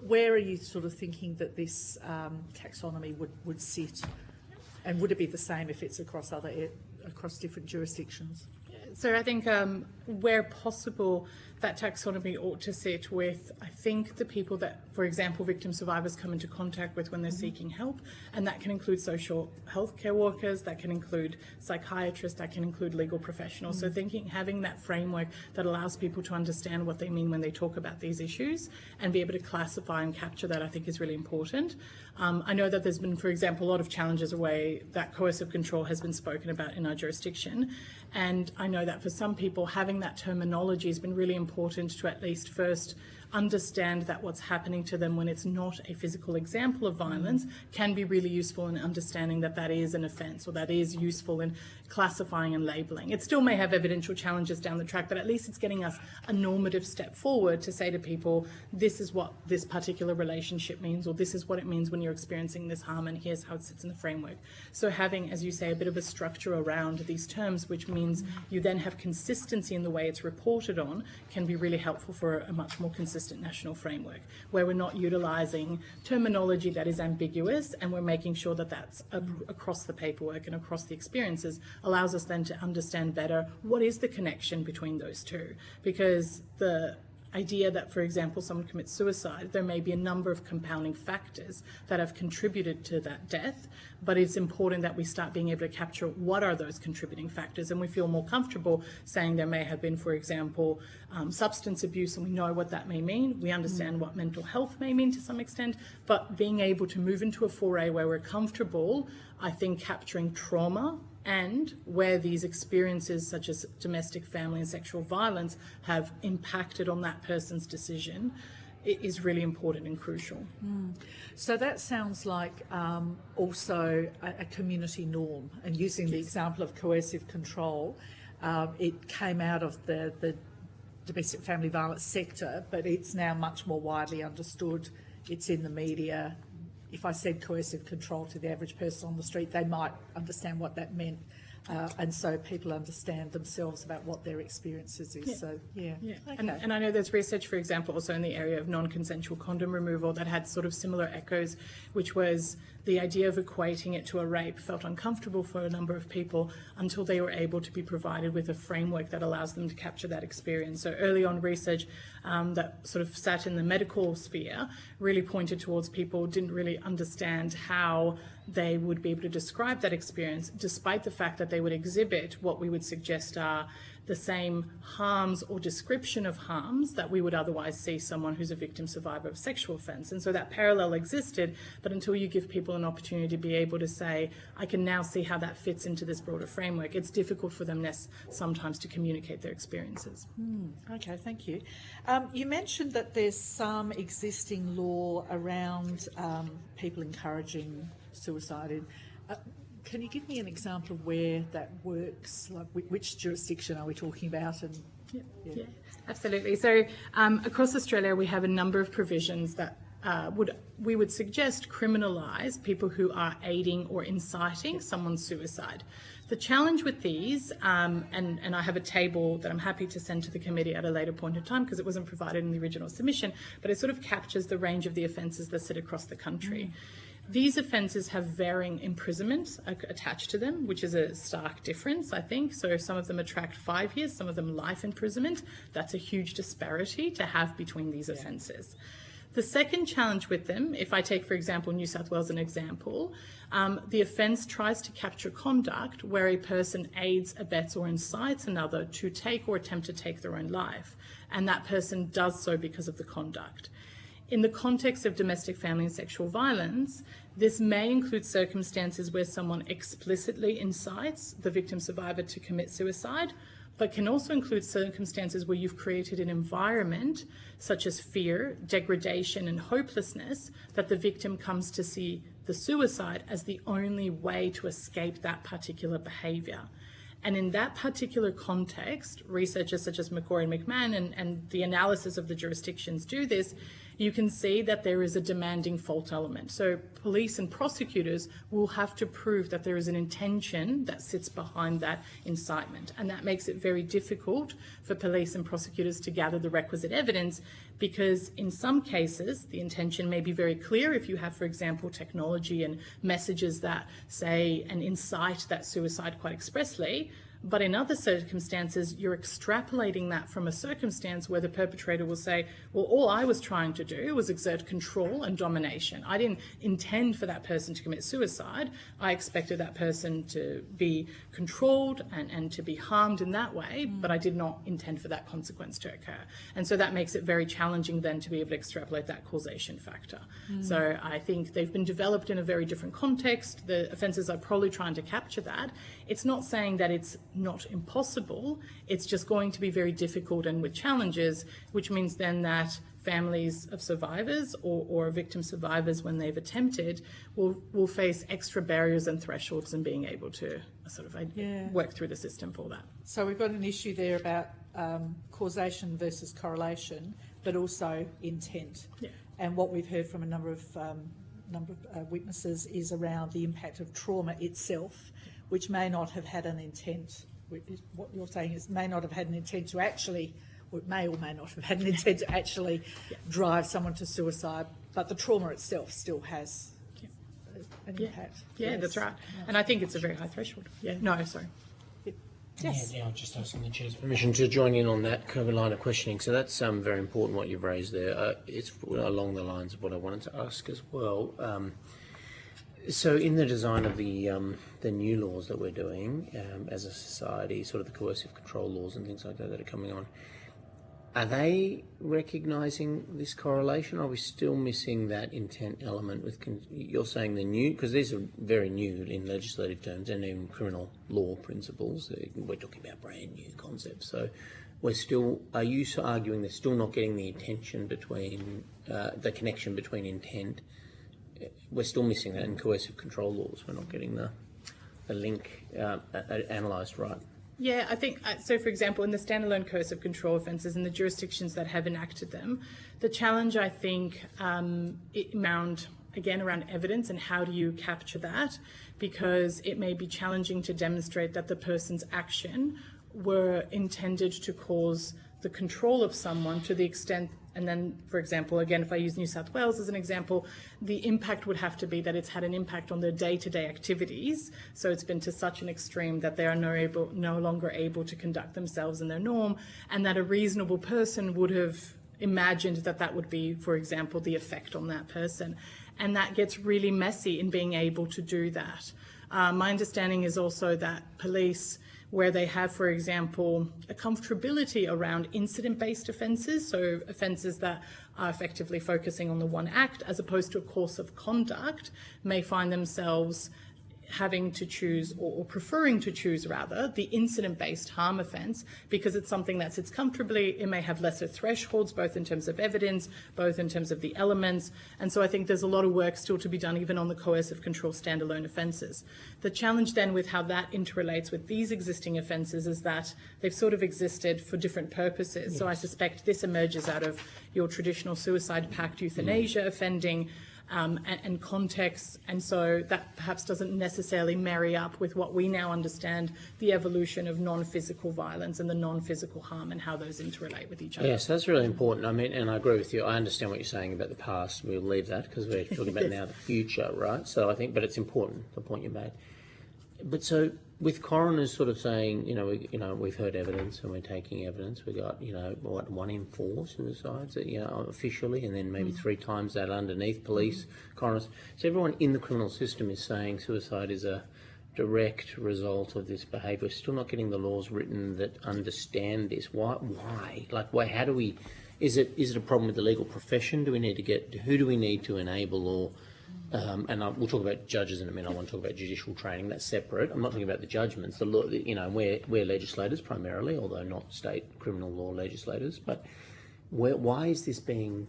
Where are you sort of thinking that this taxonomy would sit, and would it be the same if it's across different jurisdictions? So I think where possible, that taxonomy ought to sit with, I think, the people that, for example, victim survivors come into contact with when they're seeking help, and that can include social health care workers, that can include psychiatrists, that can include legal professionals. So having that framework that allows people to understand what they mean when they talk about these issues and be able to classify and capture that, I think, is really important. I know that there's been, for example, a lot of challenges away that coercive control has been spoken about in our jurisdiction, and I know that for some people having that terminology has been really important to at least first understand that what's happening to them when it's not a physical example of violence can be really useful in understanding that that is an offence, or that is useful in classifying and labelling. It still may have evidential challenges down the track, but at least it's getting us a normative step forward to say to people, this is what this particular relationship means, or this is what it means when you're experiencing this harm, and here's how it sits in the framework. So having, as you say, a bit of a structure around these terms, which means you then have consistency in the way it's reported on, can be really helpful for a much more consistent national framework, where we're not utilising terminology that is ambiguous, and we're making sure that that's across the paperwork and across the experiences, allows us then to understand better what is the connection between those two. Because the idea that, for example, someone commits suicide, there may be a number of compounding factors that have contributed to that death, but it's important that we start being able to capture what are those contributing factors, and we feel more comfortable saying there may have been, for example, substance abuse, and we know what that may mean. We understand what mental health may mean to some extent, but being able to move into a foray where we're comfortable, I think, capturing trauma and where these experiences such as domestic, family and sexual violence have impacted on that person's decision, it is really important and crucial. So that sounds like also a community norm, and using the example of coercive control, it came out of the domestic family violence sector, but it's now much more widely understood. It's in the media. If I said coercive control to the average person on the street, they might understand what that meant. And so people understand themselves about what their experiences is. Yeah. So, yeah. Okay. And I know there's research, for example, also in the area of non-consensual condom removal that had sort of similar echoes, which was the idea of equating it to a rape felt uncomfortable for a number of people until they were able to be provided with a framework that allows them to capture that experience. So early on research that sort of sat in the medical sphere really pointed towards people didn't really understand how they would be able to describe that experience, despite the fact that they would exhibit what we would suggest are the same harms or description of harms that we would otherwise see someone who's a victim survivor of sexual offence. And so that parallel existed, but until you give people an opportunity to be able to say, I can now see how that fits into this broader framework, it's difficult for them sometimes to communicate their experiences. Okay, thank you. You mentioned that there's some existing law around people encouraging suicide. Can you give me an example of where that works? Like which jurisdiction are we talking about? And yeah, absolutely. So across Australia, we have a number of provisions that we would suggest criminalise people who are aiding or inciting someone's suicide. The challenge with these, and I have a table that I'm happy to send to the committee at a later point in time because it wasn't provided in the original submission, but it sort of captures the range of the offences that sit across the country. These offences have varying imprisonment attached to them, which is a stark difference, I think. So some of them attract 5 years, some of them life imprisonment. That's a huge disparity to have between these offences. The second challenge with them, if I take, for example, New South Wales as an example, the offence tries to capture conduct where a person aids, abets or incites another to take or attempt to take their own life, and that person does so because of the conduct. In the context of domestic, family and sexual violence, this may include circumstances where someone explicitly incites the victim survivor to commit suicide, but can also include circumstances where you've created an environment such as fear, degradation and hopelessness that the victim comes to see the suicide as the only way to escape that particular behaviour. And in that particular context, researchers such as McCoy and McMahon and the analysis of the jurisdictions do this, you can see that there is a demanding fault element. So police and prosecutors will have to prove that there is an intention that sits behind that incitement. And that makes it very difficult for police and prosecutors to gather the requisite evidence, because in some cases, the intention may be very clear if you have, for example, technology and messages that say and incite that suicide quite expressly. But in other circumstances, you're extrapolating that from a circumstance where the perpetrator will say, well, all I was trying to do was exert control and domination. I didn't intend for that person to commit suicide. I expected that person to be controlled and to be harmed in that way, but I did not intend for that consequence to occur. And so that makes it very challenging then to be able to extrapolate that causation factor. So I think they've been developed in a very different context. The offences are probably trying to capture that. It's not saying that it's not impossible, it's just going to be very difficult and with challenges, which means then that families of survivors or victim survivors, when they've attempted, will face extra barriers and thresholds in being able to sort of work through the system for that. So we've got an issue there about causation versus correlation, but also intent. Yeah. And what we've heard from a number of witnesses is around the impact of trauma itself, which may not have had an intent. What you're saying is may not have had an intent to actually, or it may or may not have had an intent to actually drive someone to suicide, but the trauma itself still has an impact. Yeah, Yes. that's right. And I think it's a very high threshold. Yeah, no, sorry. Yes. Yeah, I'm just asking the Chair's permission to join in on that line of questioning. So that's very important what you've raised there. It's along the lines of what I wanted to ask as well. So in the design of the new laws that we're doing as a society, sort of the coercive control laws and things like that are coming on, are they recognising this correlation? Or are we still missing that intent element? You're saying the new, because these are very new in legislative terms and in criminal law principles. We're talking about brand new concepts. So we're still, are you arguing they're still not getting the intention between, the connection between intent? We're still missing that in coercive control laws. We're not getting the link analysed right. Yeah, I think, so for example, in the standalone coercive control offences in the jurisdictions that have enacted them, the challenge, I think, around evidence and how do you capture that, because it may be challenging to demonstrate that the person's action were intended to cause the control of someone to the extent. And then, for example, again, if I use New South Wales as an example, the impact would have to be that it's had an impact on their day-to-day activities. So it's been to such an extreme that they are no longer able to conduct themselves in their norm, and that a reasonable person would have imagined that that would be, for example, the effect on that person. And that gets really messy in being able to do that. My understanding is also that police, where they have, for example, a comfortability around incident-based offences, so offences that are effectively focusing on the one act as opposed to a course of conduct, may find themselves having to choose, or preferring to choose rather, the incident-based harm offence, because it's something that sits comfortably. It may have lesser thresholds, both in terms of evidence, both in terms of the elements. And so I think there's a lot of work still to be done even on the coercive control standalone offences. The challenge then with how that interrelates with these existing offences is that they've sort of existed for different purposes. Yes. So I suspect this emerges out of your traditional suicide pact euthanasia offending, and context, and so that perhaps doesn't necessarily marry up with what we now understand the evolution of non-physical violence and the non-physical harm and how those interrelate with each other. Yes, that's really important. I mean, and I agree with you. I understand what you're saying about the past. We'll leave that because we're talking about now the future, right? So I think, but it's important, the point you made. But so with coroners sort of saying, we've heard evidence and we're taking evidence. We got, 1 in 4 suicides, officially, and then maybe 3 times that underneath police, coroners. So everyone in the criminal system is saying suicide is a direct result of this behaviour. We're still not getting the laws written that understand this. Why? Like, why? How do we? Is it a problem with the legal profession? Do we need to get? Who do we need to enable or? And we'll talk about judges in a minute. I want to talk about judicial training. That's separate. I'm not talking about the judgments. The law, we're legislators primarily, although not state criminal law legislators. But why is this being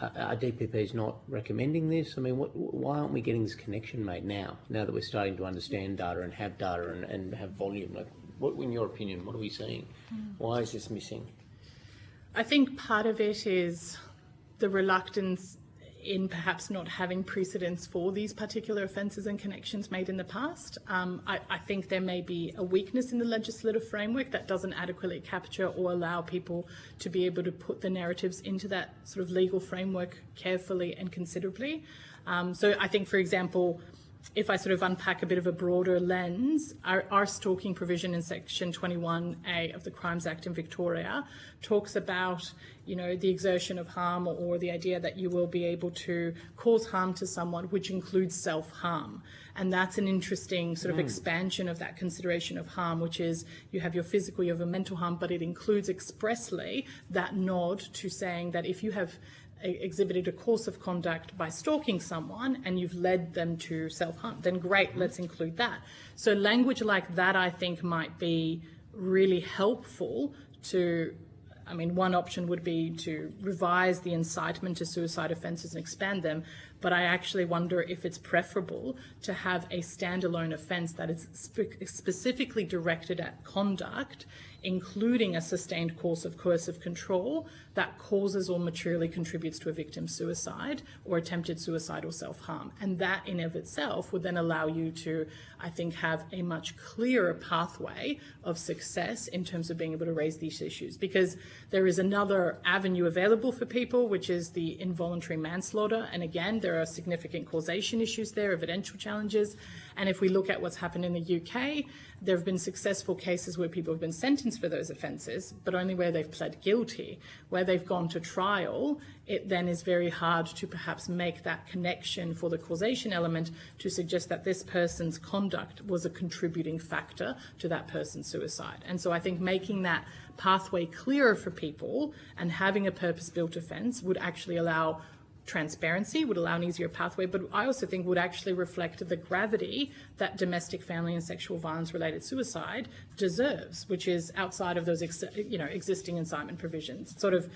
are DPPs not recommending this? I mean, why aren't we getting this connection made now that we're starting to understand data and have data and have volume? Like, what, in your opinion, what are we seeing? Why is this missing? I think part of it is the reluctance in perhaps not having precedents for these particular offences and connections made in the past. I think there may be a weakness in the legislative framework that doesn't adequately capture or allow people to be able to put the narratives into that sort of legal framework carefully and considerably. So I think, for example, if I sort of unpack a bit of a broader lens, our stalking provision in Section 21A of the Crimes Act in Victoria talks about, you know, the exertion of harm or the idea that you will be able to cause harm to someone, which includes self-harm. And that's an interesting sort of expansion of that consideration of harm, which is you have your physical, you have a mental harm, but it includes expressly that nod to saying that if you have exhibited a course of conduct by stalking someone and you've led them to self-harm, then great, let's include that. So language like that, I think, might be really helpful to, I mean, one option would be to revise the incitement to suicide offences and expand them, but I actually wonder if it's preferable to have a standalone offence that is specifically directed at conduct, including a sustained course of coercive control that causes or materially contributes to a victim's suicide or attempted suicide or self-harm. And that in of itself would then allow you to, I think, have a much clearer pathway of success in terms of being able to raise these issues. Because there is another avenue available for people, which is the involuntary manslaughter. And again, there are significant causation issues there, evidential challenges. And if we look at what's happened in the UK, there have been successful cases where people have been sentenced for those offences, but only where they've pled guilty. Where they've gone to trial, it then is very hard to perhaps make that connection for the causation element to suggest that this person's conduct was a contributing factor to that person's suicide. And so I think making that pathway clearer for people and having a purpose-built offence would actually allow transparency, would allow an easier pathway, but I also think would actually reflect the gravity that domestic, family and sexual violence related suicide deserves, which is outside of those existing incitement provisions. Sort of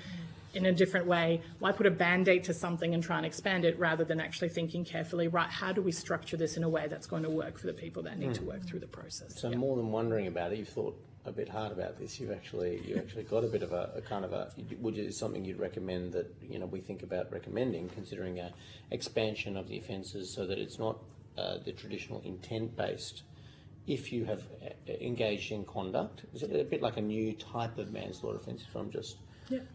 in a different way, why put a band-aid to something and try and expand it rather than actually thinking carefully, right, how do we structure this in a way that's going to work for the people that need to work through the process? So more than wondering about it, you've thought a bit hard about this. You've actually got a bit of a kind of a. Is something you'd recommend that we think about recommending, considering a expansion of the offences so that it's not the traditional intent-based. If you have engaged in conduct, is it a bit like a new type of manslaughter offence? If I'm just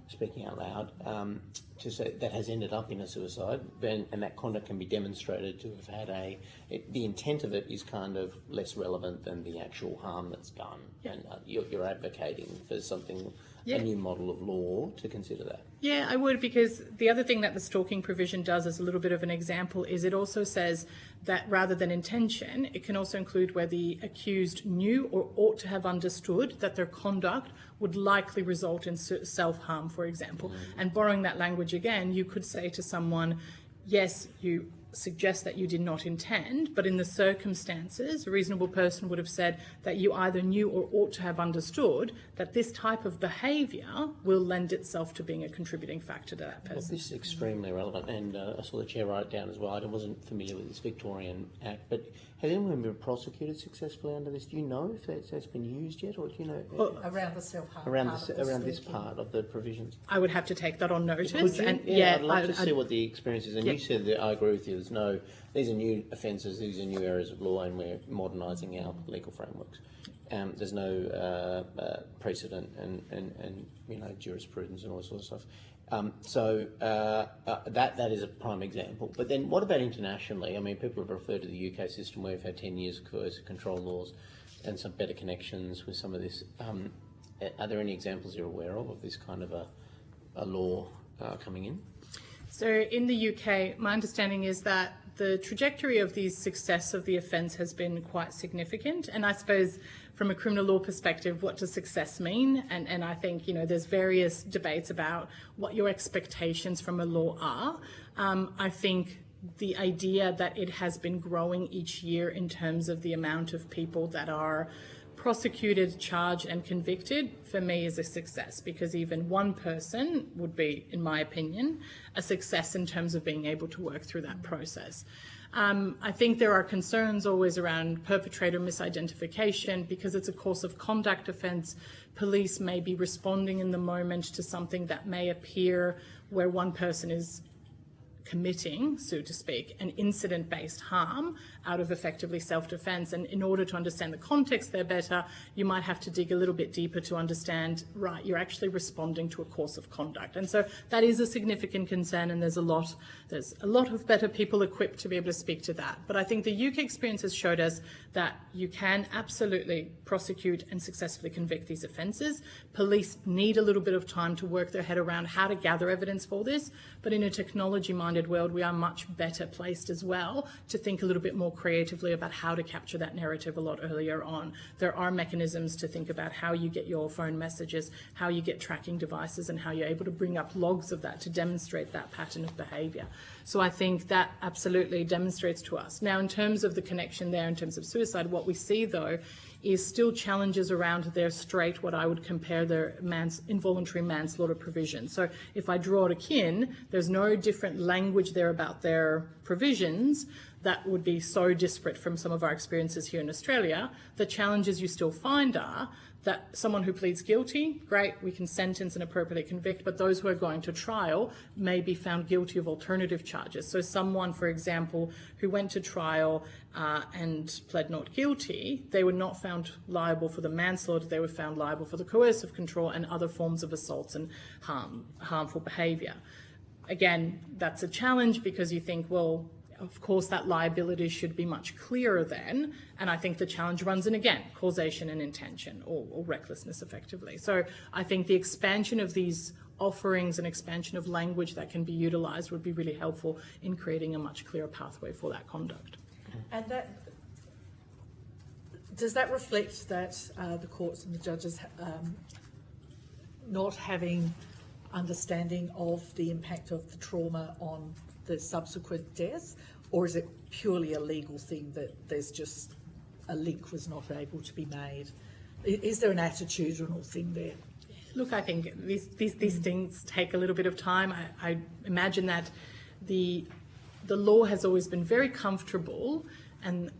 speaking out loud, to say that has ended up in a suicide, and that conduct can be demonstrated to have had the intent of it is kind of less relevant than the actual harm that's done. And you're advocating for something, a new model of law to consider that. Yeah, I would, because the other thing that the stalking provision does as a little bit of an example is it also says that rather than intention, it can also include where the accused knew or ought to have understood that their conduct would likely result in self-harm, for example. And borrowing that language again, you could say to someone, yes, you suggest that you did not intend, but in the circumstances, a reasonable person would have said that you either knew or ought to have understood that this type of behaviour will lend itself to being a contributing factor to that person. Well, this is extremely relevant, and I saw the chair write it down as well. I wasn't familiar with this Victorian Act, but has anyone been prosecuted successfully under this? Do you know if it's been used yet, or do you know Around the self-harm around this part of the provisions? I would have to take that on notice. Could you? And I'd love to see what the experience is. And Yeah. you said that I agree with you. These are new offences, these are new areas of law, and we're modernising our legal frameworks. There's no precedent and jurisprudence and all sorts of stuff. So that is a prime example. But then what about internationally? I mean, people have referred to the UK system where we've had 10 years of coercive control laws and some better connections with some of this. Are there any examples you're aware of this kind of a law coming in? So in the UK, my understanding is that the trajectory of the success of the offence has been quite significant. And I suppose from a criminal law perspective, what does success mean? And I think, there's various debates about what your expectations from a law are. I think the idea that it has been growing each year in terms of the amount of people that are prosecuted, charged and convicted, for me, is a success, because even one person would be, in my opinion, a success in terms of being able to work through that process. I think there are concerns always around perpetrator misidentification. Because it's a course of conduct offence, police may be responding in the moment to something that may appear where one person is committing, so to speak, an incident-based harm out of effectively self-defence. And in order to understand the context there better, you might have to dig a little bit deeper to understand, right, you're actually responding to a course of conduct. And so that is a significant concern, and there's a lot of better people equipped to be able to speak to that. But I think the UK experience has showed us that you can absolutely prosecute and successfully convict these offences. Police need a little bit of time to work their head around how to gather evidence for this, but in a technology-minded world, we are much better placed as well to think a little bit more creatively about how to capture that narrative a lot earlier on. There are mechanisms to think about how you get your phone messages, how you get tracking devices, and how you're able to bring up logs of that to demonstrate that pattern of behaviour. So I think that absolutely demonstrates to us. Now, in terms of the connection there, in terms of suicide, what we see, though, is still challenges around their straight, what I would compare their involuntary manslaughter provision. So if I draw it akin, there's no different language there about their provisions that would be so disparate from some of our experiences here in Australia. The challenges you still find are that someone who pleads guilty, great, we can sentence and appropriately convict, but those who are going to trial may be found guilty of alternative charges. So someone, for example, who went to trial and pled not guilty, they were not found liable for the manslaughter, they were found liable for the coercive control and other forms of assaults and harmful behaviour. Again, that's a challenge, because you think, well, of course, that liability should be much clearer then, and I think the challenge runs in, again, causation and intention, or recklessness, effectively. So I think the expansion of these offerings and expansion of language that can be utilised would be really helpful in creating a much clearer pathway for that conduct. And does that reflect that the courts and the judges not having understanding of the impact of the trauma on the subsequent death, or is it purely a legal thing that there's just a link was not able to be made? Is there an attitudinal thing there? Look, I think these things take a little bit of time. I imagine that the law has always been very comfortable and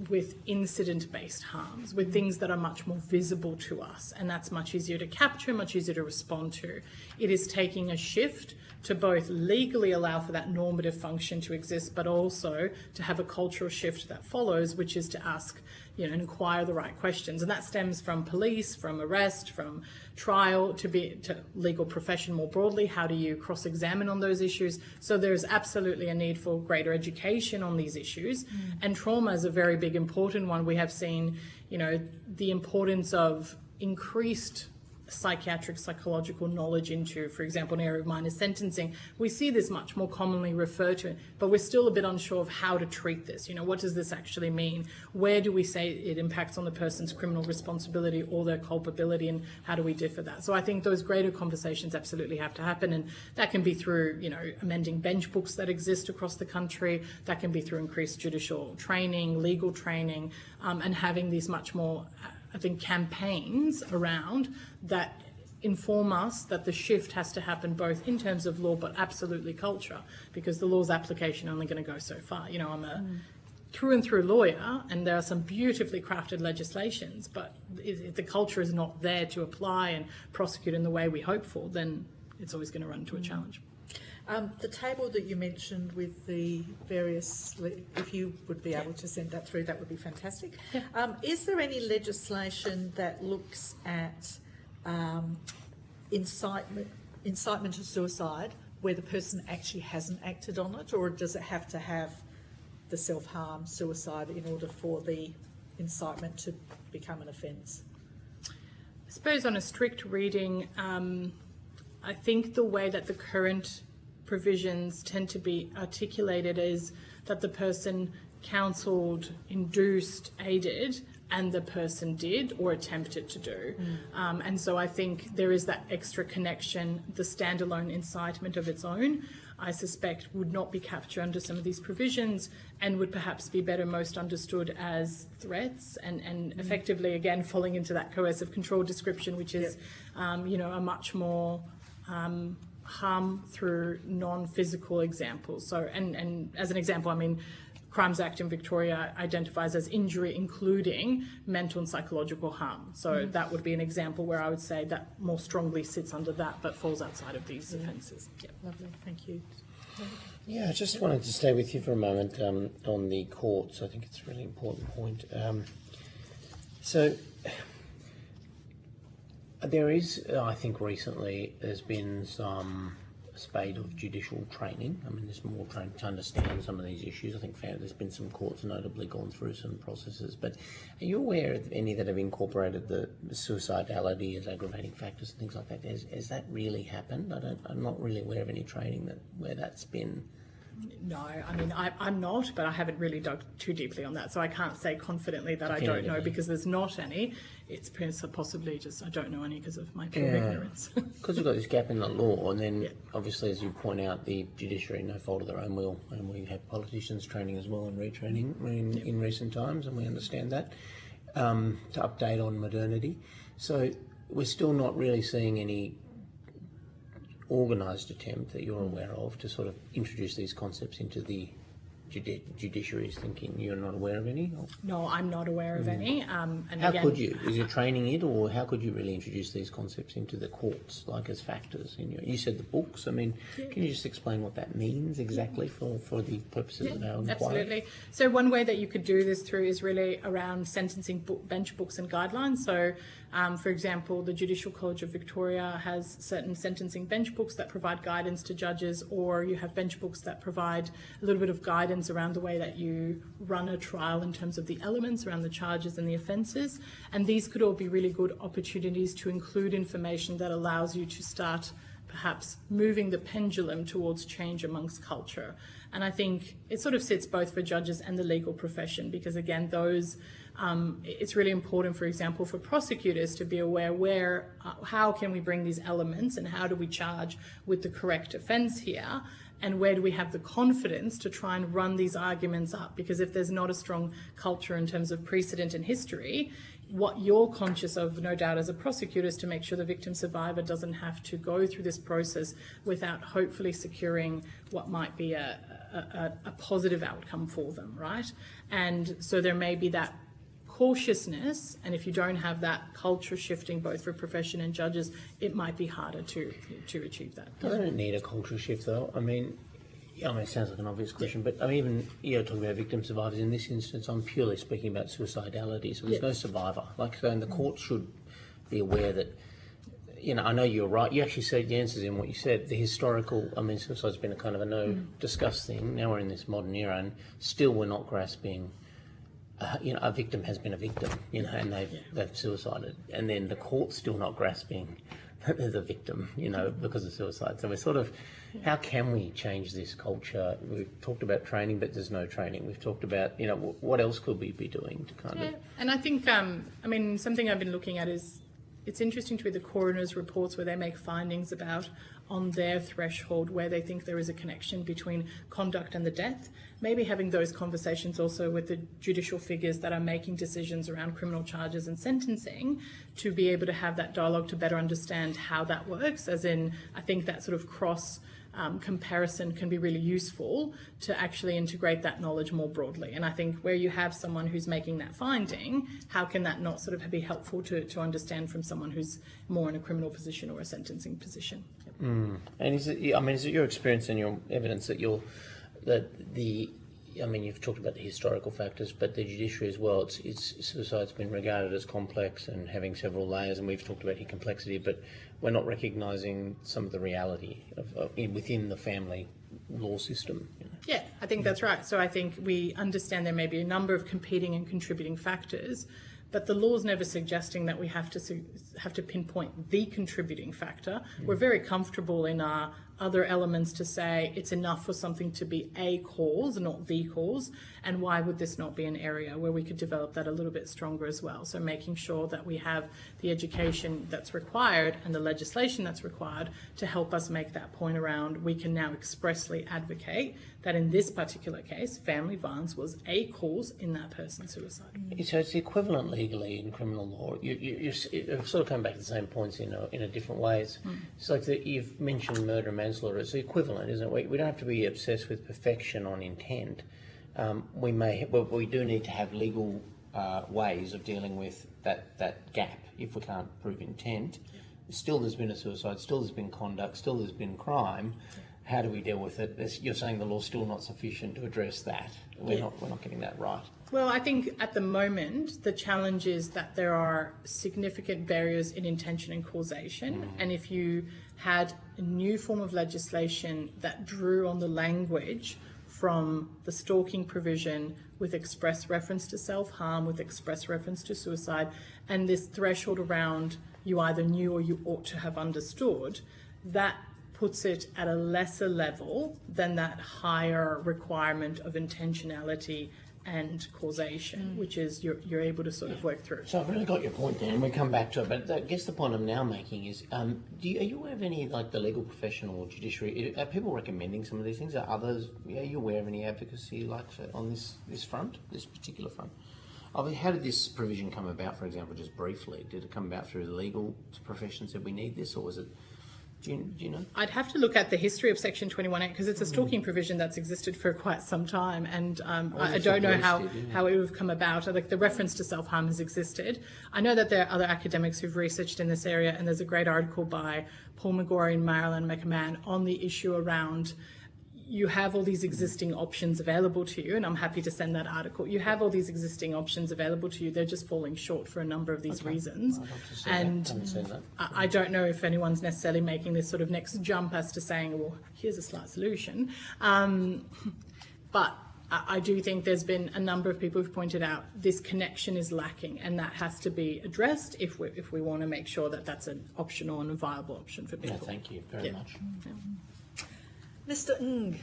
with incident-based harms, with things that are much more visible to us, and that's much easier to capture, much easier to respond to. It is taking a shift to both legally allow for that normative function to exist, but also to have a cultural shift that follows, which is to ask, and inquire the right questions. And that stems from police, from arrest, from trial, to legal profession more broadly. How do you cross-examine on those issues? So there's absolutely a need for greater education on these issues. And trauma is a very big, important one. We have seen, the importance of increased psychological knowledge into, for example, an area of mine is sentencing. We see this much more commonly referred to, but we're still a bit unsure of how to treat this. What does this actually mean? Where do we say it impacts on the person's criminal responsibility or their culpability, and how do we differ that? So I think those greater conversations absolutely have to happen, and that can be through, amending bench books that exist across the country. That can be through increased judicial training, legal training, and having these much more I think campaigns around that inform us that the shift has to happen both in terms of law but absolutely culture, because the law's application only going to go so far. I'm a through and through lawyer, and there are some beautifully crafted legislations, but if the culture is not there to apply and prosecute in the way we hope for, then it's always going to run into a challenge. The table that you mentioned with the various, if you would be able to send that through, that would be fantastic. Yeah. Is there any legislation that looks at incitement to suicide where the person actually hasn't acted on it, or does it have to have the self-harm, suicide, in order for the incitement to become an offence? I suppose on a strict reading, I think the way that the current provisions tend to be articulated is that the person counselled, induced, aided, and the person did or attempted to do. And so I think there is that extra connection, the standalone incitement of its own. I suspect would not be captured under some of these provisions and would perhaps be better most understood as threats and effectively, again, falling into that coercive control description, which is, you know, a much more harm through non-physical examples. So, and as an example, I mean, Crimes Act in Victoria identifies as injury including mental and psychological harm. So that would be an example where I would say that more strongly sits under that but falls outside of these offences. Yep. Lovely, thank you. Yeah, I just wanted to stay with you for a moment on the courts. I think it's a really important point. So there is, I think recently, there's been some spate of judicial training. I mean, there's more training to understand some of these issues. I think there's been some courts notably gone through some processes. But are you aware of any that have incorporated the suicidality as aggravating factors and things like that? Has that really happened? I'm not really aware of any training where that's been. No, I mean, I'm not, but I haven't really dug too deeply on that. So I can't say confidently that I don't know because there's not any. It's possibly just I don't know any because of my pure ignorance. Because we've got this gap in the law, and then obviously, as you point out, the judiciary, no fault of their own will, and we have politicians training as well and retraining in recent times, and we understand that, to update on modernity. So we're still not really seeing any organised attempt that you're aware of to sort of introduce these concepts into the judiciary's thinking. You're not aware of any? Or? No, I'm not aware of any. And how again, could you? Is it training it, or how could you really introduce these concepts into the courts, like as factors? You said the books. I mean, can you just explain what that means exactly for the purposes of our inquiry? Absolutely. So one way that you could do this through is really around sentencing bench books and guidelines. So, for example, the Judicial College of Victoria has certain sentencing bench books that provide guidance to judges, or you have bench books that provide a little bit of guidance around the way that you run a trial in terms of the elements around the charges and the offences. And these could all be really good opportunities to include information that allows you to start perhaps moving the pendulum towards change amongst culture. And I think it sort of sits both for judges and the legal profession, because again, those it's really important, for example, for prosecutors to be aware how can we bring these elements and how do we charge with the correct offence here, and where do we have the confidence to try and run these arguments up? Because if there's not a strong culture in terms of precedent and history, what you're conscious of, no doubt, as a prosecutor, is to make sure the victim survivor doesn't have to go through this process without hopefully securing what might be a positive outcome for them, right? And so there may be that cautiousness, and if you don't have that culture shifting both for profession and judges, it might be harder to achieve that. Doesn't it need a culture shift though? I mean, it sounds like an obvious question, but I mean, even you're talking about victim survivors. In this instance, I'm purely speaking about suicidality. So there's no survivor. And the court should be aware that, I know you're right. You actually said the answers in what you said. The historical, suicide's been a kind of a no-discuss thing. Now we're in this modern era, and still we're not grasping. A victim has been a victim, and they've suicided, and then the court's still not grasping that there's a victim, because of suicide. So we're sort of, how can we change this culture? We've talked about training, but there's no training. We've talked about, what else could we be doing to kind of... And I think, something I've been looking at is, it's interesting to read the coroner's reports where they make findings about on their threshold where they think there is a connection between conduct and the death. Maybe having those conversations also with the judicial figures that are making decisions around criminal charges and sentencing, to be able to have that dialogue to better understand how that works, as in, I think that sort of cross comparison can be really useful to actually integrate that knowledge more broadly. And I think where you have someone who's making that finding, how can that not sort of be helpful to understand from someone who's more in a criminal position or a sentencing position? Yep. And is it your experience and your evidence that you've talked about the historical factors, but the judiciary as well, suicide's been regarded as complex and having several layers, and we've talked about the complexity, but we're not recognising some of the reality within the family law system. Yeah, I think that's right. So I think we understand there may be a number of competing and contributing factors, but the law's never suggesting that we have to pinpoint the contributing factor. We're very comfortable in our other elements to say it's enough for something to be a cause, not the cause, and why would this not be an area where we could develop that a little bit stronger as well? So making sure that we have the education that's required and the legislation that's required to help us make that point around we can now expressly advocate that in this particular case, family violence was a cause in that person's suicide. So it's equivalent legally in criminal law. You're sort of coming back to the same points in a different ways. It's like you've mentioned murder and manslaughter. It's the equivalent, isn't it? We don't have to be obsessed with perfection on intent. We do need to have legal ways of dealing with that gap if we can't prove intent. Still there's been a suicide, still there's been conduct, still there's been crime. How do we deal with it? You're saying the law's still not sufficient to address that. We're not getting that right. Well, I think at the moment, the challenge is that there are significant barriers in intention and causation. And if you had a new form of legislation that drew on the language from the stalking provision with express reference to self-harm, with express reference to suicide, and this threshold around you either knew or you ought to have understood, that puts it at a lesser level than that higher requirement of intentionality and causation, which is you're able to sort of work through. So I've really got your point there, and we come back to it. But I guess the point I'm now making is, are you aware of any, like the legal profession or judiciary, are people recommending some of these things? Are others, are you aware of any advocacy like on this front, this particular front? I mean, how did this provision come about, for example, just briefly? Did it come about through the legal profession said we need this, or was it? Do you know? I'd have to look at the history of Section 21A because it's a stalking provision that's existed for quite some time, and I don't know how it would have come about. Like the reference to self-harm has existed. I know that there are other academics who've researched in this area, and there's a great article by Paul McGorry and Marilyn McMahon on the issue around you have all these existing options available to you, and I'm happy to send that article. You have all these existing options available to you. They're just falling short for a number of these reasons. And I don't know if anyone's necessarily making this sort of next jump as to saying, well, here's a slight solution. But I do think there's been a number of people who've pointed out this connection is lacking, and that has to be addressed if we want to make sure that that's an optional and a viable option for people. Yeah, thank you very much. Yeah. Mr. Ng.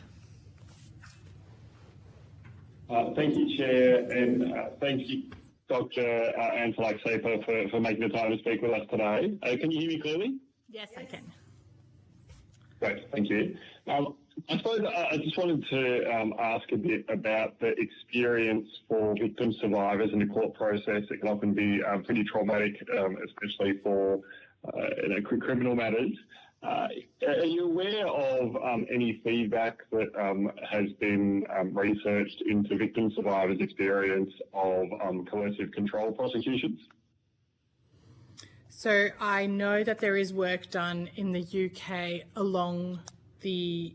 Thank you, Chair, and thank you, Dr. Antalak-Sepa, for making the time to speak with us today. Can you hear me clearly? Yes, I can. Great, thank you. I suppose I just wanted to ask a bit about the experience for victim survivors in the court process. It can often be pretty traumatic, especially for criminal matters. Are you aware of any feedback that has been researched into victim survivors' experience of coercive control prosecutions? So I know that there is work done in the UK along the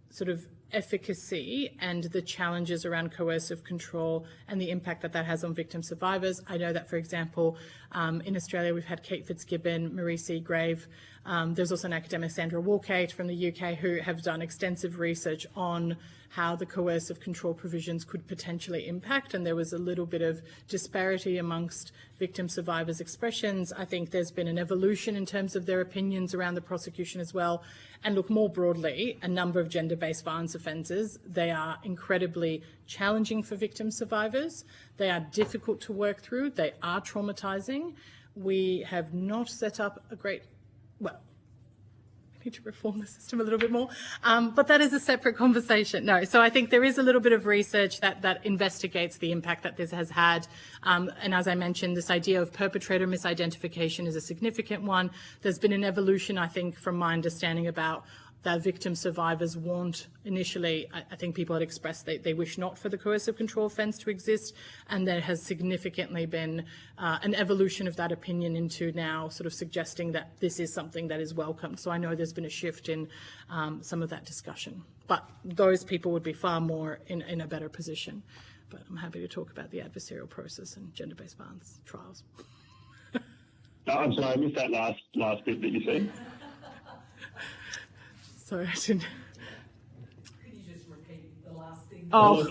sort of efficacy and the challenges around coercive control and the impact that that has on victim survivors. I know that, for example, in Australia, we've had Kate Fitzgibbon, Marie Seagrave. There's also an academic, Sandra Walcate from the UK, who have done extensive research on how the coercive control provisions could potentially impact. And there was a little bit of disparity amongst victim survivors' expressions. I think there's been an evolution in terms of their opinions around the prosecution as well. And look, more broadly, a number of gender-based violence offences, they are incredibly challenging for victim survivors. They are difficult to work through. They are traumatising. We have not set up a great, well, we need to reform the system a little bit more, but that is a separate conversation. No, so I think there is a little bit of research that investigates the impact that this has had. And as I mentioned, this idea of perpetrator misidentification is a significant one. There's been an evolution, I think, from my understanding about that victim survivors want initially, I think people had expressed they wish not for the coercive control offence to exist, and there has significantly been an evolution of that opinion into now sort of suggesting that this is something that is welcomed. So I know there's been a shift in some of that discussion, but those people would be far more in a better position. But I'm happy to talk about the adversarial process and gender-based violence trials. I'm sorry, I missed that last bit that you said. Sorry, I didn't. Could you just repeat the last thing? Oh,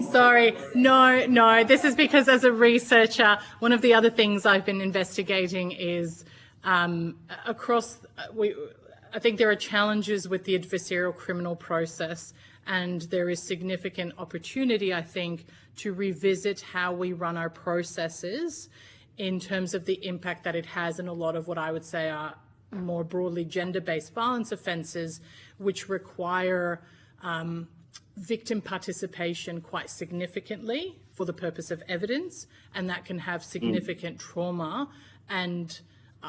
sorry. No. This is because as a researcher, one of the other things I've been investigating is across I think there are challenges with the adversarial criminal process, and there is significant opportunity, I think, to revisit how we run our processes in terms of the impact that it has in a lot of what I would say are more broadly gender-based violence offences, which require victim participation quite significantly for the purpose of evidence, and that can have significant trauma. And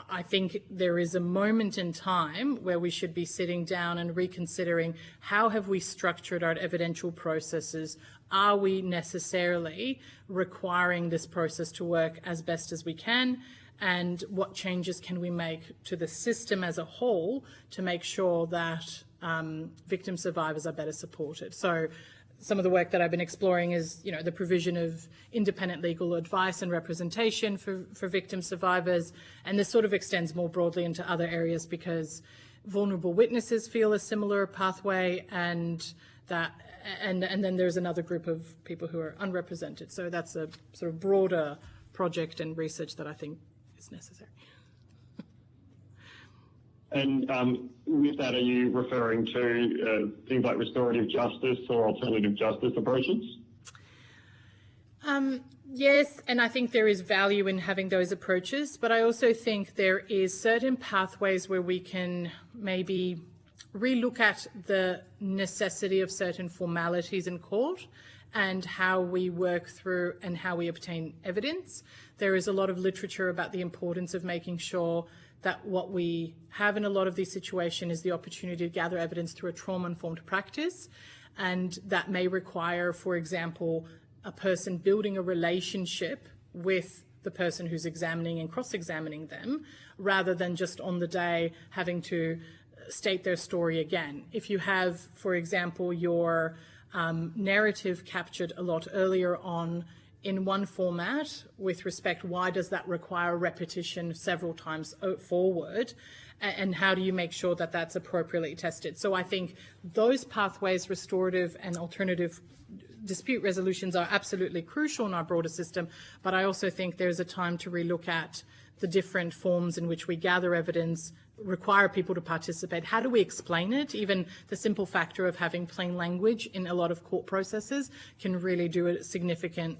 I think there is a moment in time where we should be sitting down and reconsidering how have we structured our evidential processes? Are we necessarily requiring this process to work as best as we can? And what changes can we make to the system as a whole to make sure that victim survivors are better supported? So some of the work that I've been exploring is, you know, the provision of independent legal advice and representation for victim survivors. And this sort of extends more broadly into other areas because vulnerable witnesses feel a similar pathway, and then there's another group of people who are unrepresented. So that's a sort of broader project and research that I think is necessary. And with that, are you referring to things like restorative justice or alternative justice approaches? Yes, and I think there is value in having those approaches, but I also think there is certain pathways where we can maybe relook at the necessity of certain formalities in court and how we work through and how we obtain evidence. There is a lot of literature about the importance of making sure that what we have in a lot of these situations is the opportunity to gather evidence through a trauma-informed practice, and that may require, for example, a person building a relationship with the person who's examining and cross-examining them, rather than just on the day having to state their story again. If you have, for example, your narrative captured a lot earlier on in one format with respect, why does that require repetition several times forward? And how do you make sure that that's appropriately tested? So I think those pathways, restorative and alternative dispute resolutions, are absolutely crucial in our broader system. But I also think there's a time to relook at the different forms in which we gather evidence, require people to participate. How do we explain it? Even the simple factor of having plain language in a lot of court processes can really do a significant,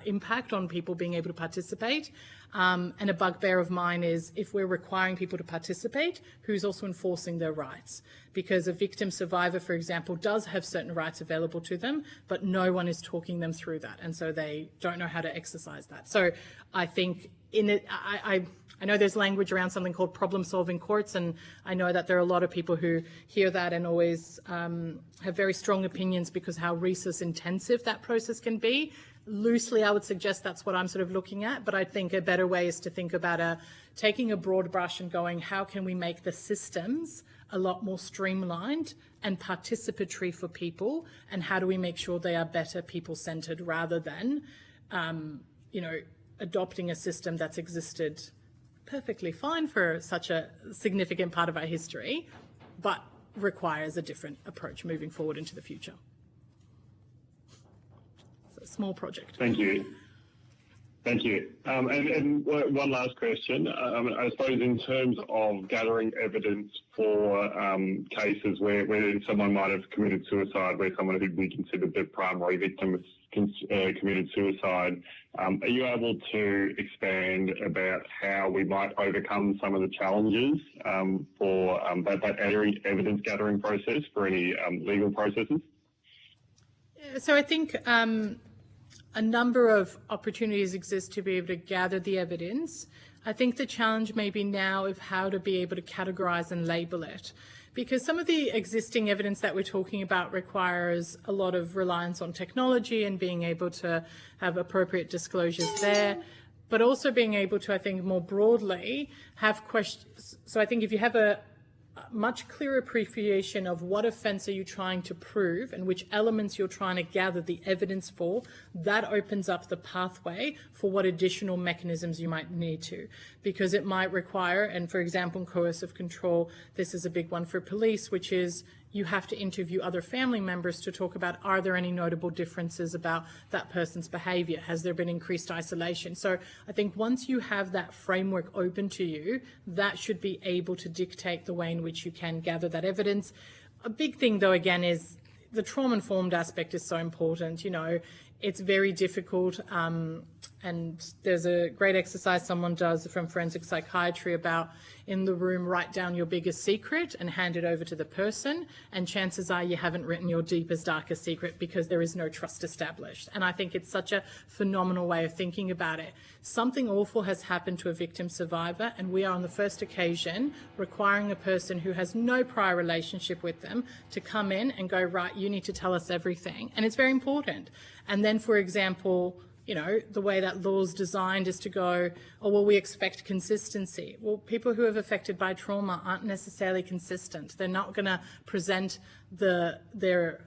impact on people being able to participate. And a bugbear of mine is if we're requiring people to participate, who's also enforcing their rights? Because a victim survivor, for example, does have certain rights available to them, but no one is talking them through that. And so they don't know how to exercise that. So I think I know there's language around something called problem-solving courts, and I know that there are a lot of people who hear that and always have very strong opinions because how resource-intensive that process can be. Loosely, I would suggest that's what I'm sort of looking at, but I think a better way is to think about taking a broad brush and going, how can we make the systems a lot more streamlined and participatory for people, and how do we make sure they are better people-centred rather than, adopting a system that's existed perfectly fine for such a significant part of our history, but requires a different approach moving forward into the future. It's a small project. Thank you. Thank you. And one last question. I suppose in terms of gathering evidence for cases where someone might have committed suicide, where someone who we consider the primary victim has committed suicide, are you able to expand about how we might overcome some of the challenges for that evidence gathering process for any legal processes? So I think a number of opportunities exist to be able to gather the evidence. I think the challenge may be now of how to be able to categorise and label it, because some of the existing evidence that we're talking about requires a lot of reliance on technology and being able to have appropriate disclosures there, but also being able to, I think, more broadly have questions. So I think if you have a much clearer appreciation of what offence are you trying to prove and which elements you're trying to gather the evidence for, that opens up the pathway for what additional mechanisms you might need to. Because it might require, and for example, in coercive control, this is a big one for police, which is you have to interview other family members to talk about, are there any notable differences about that person's behaviour? Has there been increased isolation? So I think once you have that framework open to you, that should be able to dictate the way in which you can gather that evidence. A big thing, though, again, is the trauma-informed aspect is so important. You know, it's very difficult, and there's a great exercise someone does from forensic psychiatry about, in the room, write down your biggest secret and hand it over to the person, and chances are you haven't written your deepest, darkest secret, because there is no trust established. And I think it's such a phenomenal way of thinking about it. Something awful has happened to a victim survivor, and we are on the first occasion requiring a person who has no prior relationship with them to come in and go, right, you need to tell us everything. And it's very important. And then, for example, you know, the way that law's designed is to go, oh, well, we expect consistency. Well, people who are affected by trauma aren't necessarily consistent. They're not going to present their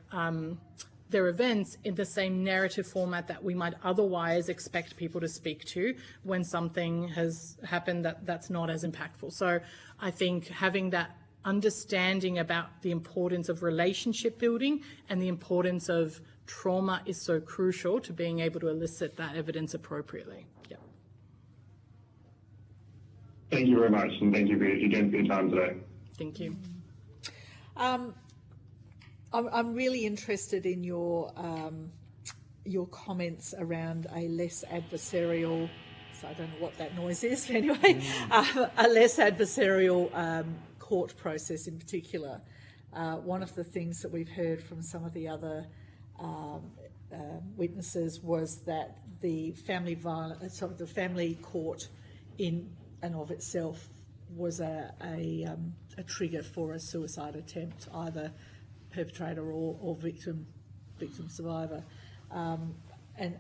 events in the same narrative format that we might otherwise expect people to speak to when something has happened that's not as impactful. So I think having that understanding about the importance of relationship building and the importance of trauma is so crucial to being able to elicit that evidence appropriately. Yeah. Thank you very much, and thank you again for your time today. Thank you. I'm really interested in your comments around a less adversarial, so I don't know what that noise is, but anyway, a less adversarial court process in particular. One of the things that we've heard from some of the other witnesses was that the family court in and of itself was a trigger for a suicide attempt, either perpetrator or victim survivor. And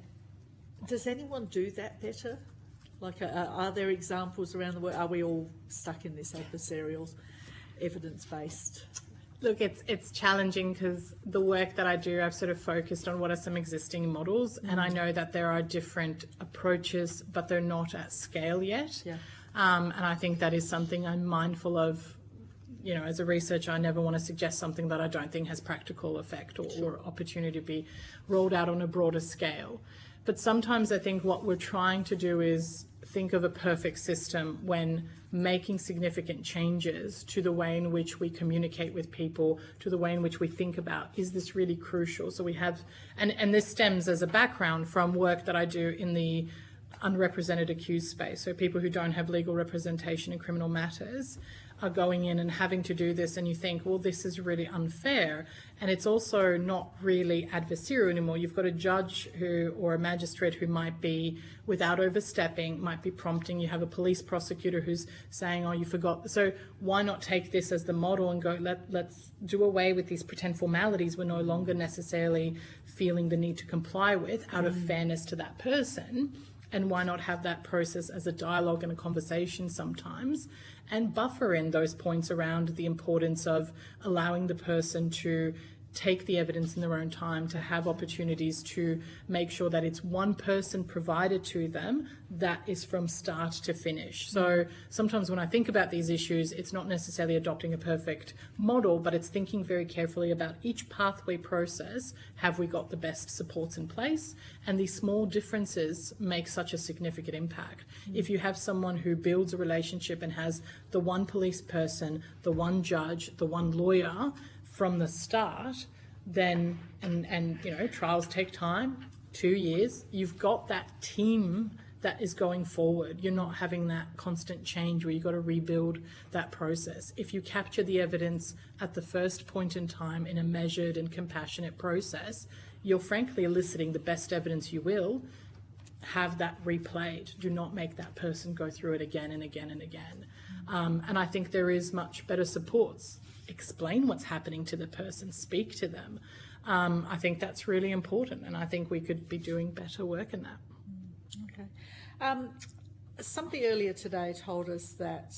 does anyone do that better? Like, are there examples around the world? Are we all stuck in this adversarial, evidence-based? Look, it's challenging because the work that I do, I've sort of focused on what are some existing models, and I know that there are different approaches, but they're not at scale yet. Yeah. And I think that is something I'm mindful of. You know, as a researcher, I never want to suggest something that I don't think has practical effect or opportunity to be rolled out on a broader scale. But sometimes I think what we're trying to do is think of a perfect system when making significant changes to the way in which we communicate with people, to the way in which we think about, is this really crucial? So we have, and this stems as a background from work that I do in the unrepresented accused space. So people who don't have legal representation in criminal matters are going in and having to do this, and you think, well, this is really unfair. And it's also not really adversarial anymore. You've got a judge or a magistrate who might be, without overstepping, might be prompting. You have a police prosecutor who's saying, oh, you forgot. So why not take this as the model and go, let's do away with these pretend formalities we're no longer necessarily feeling the need to comply with out of fairness to that person. And why not have that process as a dialogue and a conversation sometimes, and buffer in those points around the importance of allowing the person to take the evidence in their own time, to have opportunities to make sure that it's one person provided to them that is from start to finish. So sometimes when I think about these issues, it's not necessarily adopting a perfect model, but it's thinking very carefully about each pathway process. Have we got the best supports in place? And these small differences make such a significant impact. If you have someone who builds a relationship and has the one police person, the one judge, the one lawyer from the start, then, and you know, trials take time, 2 years, you've got that team that is going forward. You're not having that constant change where you've got to rebuild that process. If you capture the evidence at the first point in time in a measured and compassionate process, you're frankly eliciting the best evidence you will. Have that replayed. Do not make that person go through it again and again and again. And I think there is much better supports. Explain what's happening to the person, speak to them. I think that's really important, and I think we could be doing better work in that. Okay. Somebody earlier today told us that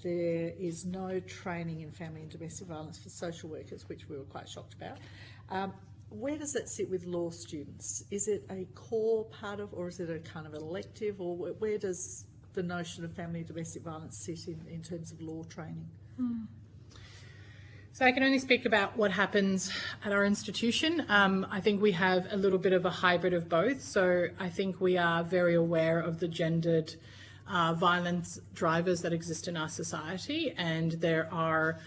there is no training in family and domestic violence for social workers, which we were quite shocked about. Where does that sit with law students? Is it a core part of, or is it a kind of elective, or where does the notion of family and domestic violence sit in terms of law training? So I can only speak about what happens at our institution. I think we have a little bit of a hybrid of both. So I think we are very aware of the gendered violence drivers that exist in our society, and there are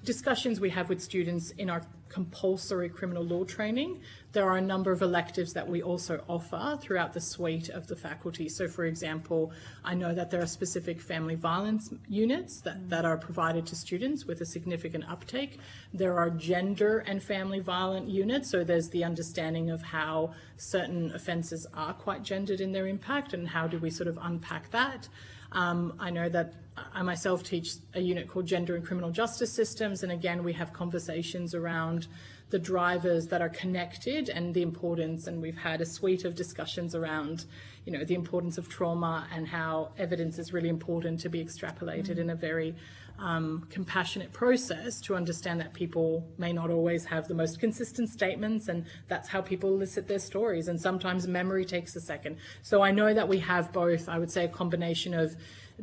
discussions we have with students in our compulsory criminal law training. There are a number of electives that we also offer throughout the suite of the faculty. So, for example, I know that there are specific family violence units that are provided to students with a significant uptake. There are gender and family violent units, so there's the understanding of how certain offences are quite gendered in their impact and how do we sort of unpack that. I know that I myself teach a unit called Gender and Criminal Justice Systems, and again we have conversations around the drivers that are connected and the importance, and we've had a suite of discussions around, you know, the importance of trauma and how evidence is really important to be extrapolated in a very compassionate process to understand that people may not always have the most consistent statements, and that's how people elicit their stories, and sometimes memory takes a second. So I know that we have both, I would say, a combination of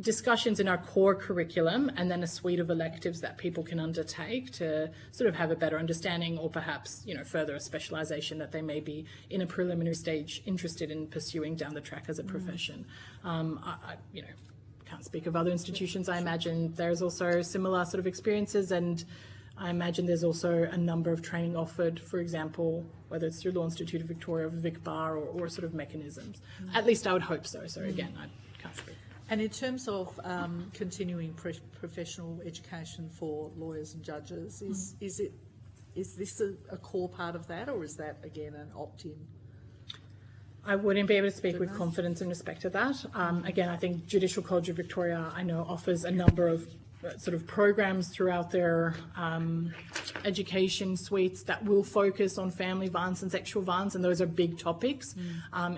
discussions in our core curriculum and then a suite of electives that people can undertake to sort of have a better understanding, or perhaps, you know, further a specialisation that they may be in a preliminary stage interested in pursuing down the track as a profession. You know, can't speak of other institutions. I imagine there's also similar sort of experiences, and I imagine there's also a number of training offered, for example, whether it's through Law Institute of Victoria or VIC Bar or sort of mechanisms. At least I would hope so. So again, I can't speak. And in terms of continuing professional education for lawyers and judges, is this a core part of that, or is that again an opt-in? I wouldn't be able to speak with confidence in respect to that. Again, I think Judicial College of Victoria, I know, offers a number of sort of programs throughout their education suites that will focus on family violence and sexual violence, and those are big topics.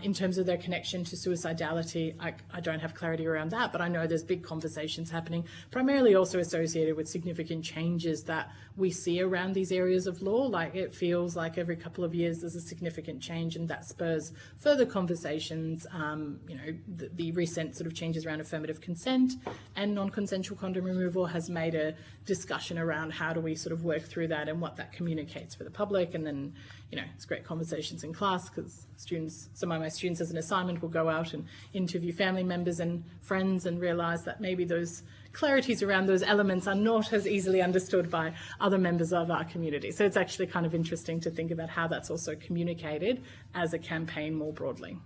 In terms of their connection to suicidality, I don't have clarity around that, but I know there's big conversations happening, primarily also associated with significant changes that we see around these areas of law. Like, it feels like every couple of years there's a significant change, and that spurs further conversations. You know, the recent sort of changes around affirmative consent and non-consensual condom removal has made a discussion around how do we sort of work through that and what that communicates for the public. And then, you know, it's great conversations in class, because students, some of my students as an assignment will go out and interview family members and friends and realise that maybe those clarities around those elements are not as easily understood by other members of our community. So it's actually kind of interesting to think about how that's also communicated as a campaign more broadly.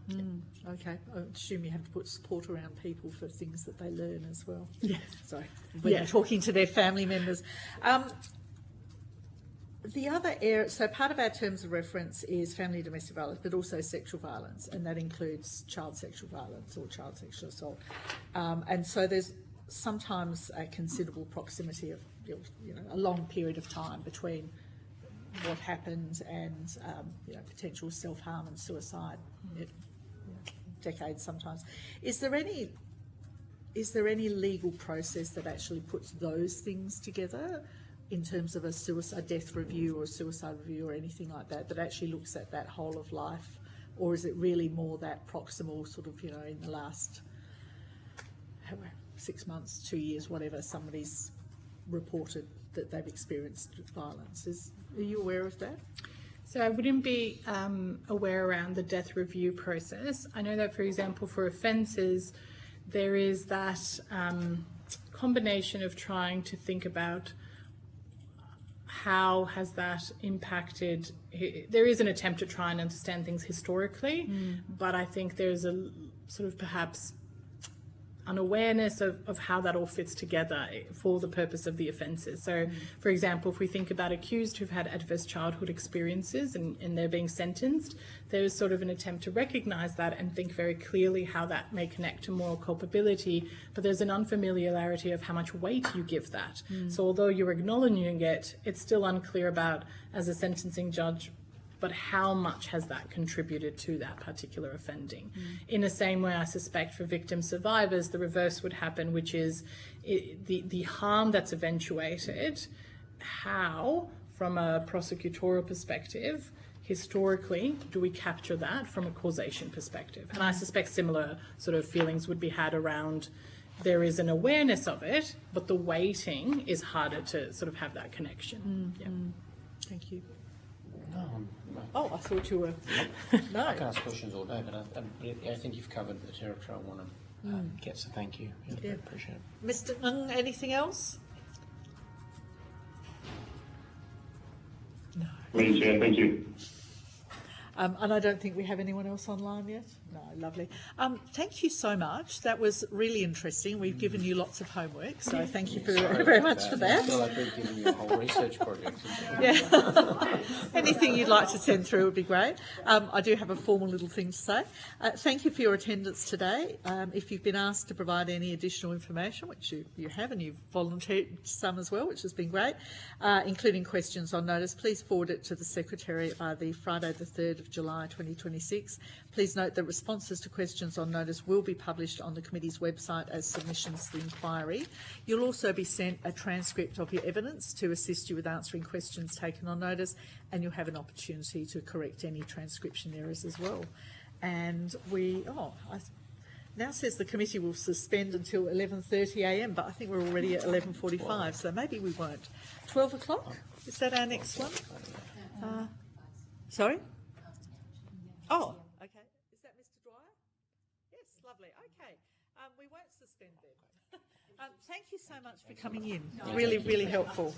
Okay, I assume you have to put support around people for things that they learn as well. Yes. Sorry, when you're talking to their family members. The other area, so part of our terms of reference is family domestic violence, but also sexual violence, and that includes child sexual violence or child sexual assault. And so there's sometimes a considerable proximity of, you know, a long period of time between what happened and you know, potential self-harm and suicide, decades sometimes. Is there any legal process that actually puts those things together in terms of a death review or a suicide review or anything like that, that actually looks at that whole of life? Or is it really more that proximal sort of, you know, in the last 6 months, 2 years, whatever, somebody's reported that they've experienced violence? Are you aware of that? So I wouldn't be aware around the death review process. I know that, for example, for offences, there is that combination of trying to think about how has that impacted. There is an attempt to try and understand things historically, but I think there's a sort of perhaps an awareness of how that all fits together for the purpose of the offences. So, for example, if we think about accused who've had adverse childhood experiences and they're being sentenced, there's sort of an attempt to recognise that and think very clearly how that may connect to moral culpability, but there's an unfamiliarity of how much weight you give that. So although you're acknowledging it, it's still unclear about, as a sentencing judge, but how much has that contributed to that particular offending? In the same way, I suspect for victim survivors, the reverse would happen, which is the harm that's eventuated, how, from a prosecutorial perspective, historically, do we capture that from a causation perspective? And I suspect similar sort of feelings would be had around, there is an awareness of it, but the weighting is harder to sort of have that connection. Yeah. Thank you. No, Oh, I thought you were. No. I can ask questions all day, but I think you've covered the territory I want to get, so thank you. I appreciate it. Mr. Ng, anything else? Me, Chair, thank you. And I don't think we have anyone else online yet. No, lovely. Thank you so much. That was really interesting. We've given you lots of homework, so thank you very much for I that. feel like we've given you a whole research project. Yeah. Anything you'd like to send through would be great. I do have a formal little thing to say. Thank you for your attendance today. If you've been asked to provide any additional information, which you have, and you've volunteered some as well, which has been great, including questions on notice, please forward it to the Secretary by the Friday the 3rd of July 2026. Please note that responses to questions on notice will be published on the committee's website as submissions to the inquiry. You'll also be sent a transcript of your evidence to assist you with answering questions taken on notice, and you'll have an opportunity to correct any transcription errors as well. And now says the committee will suspend until 11:30am, but I think we're already at 11:45, so maybe we won't. 12 o'clock? Is that our next one? Sorry? Oh, okay. Is that Mr. Dwyer? Yes, lovely. Okay. We won't suspend then. Thank you so much for coming in. Really, really helpful.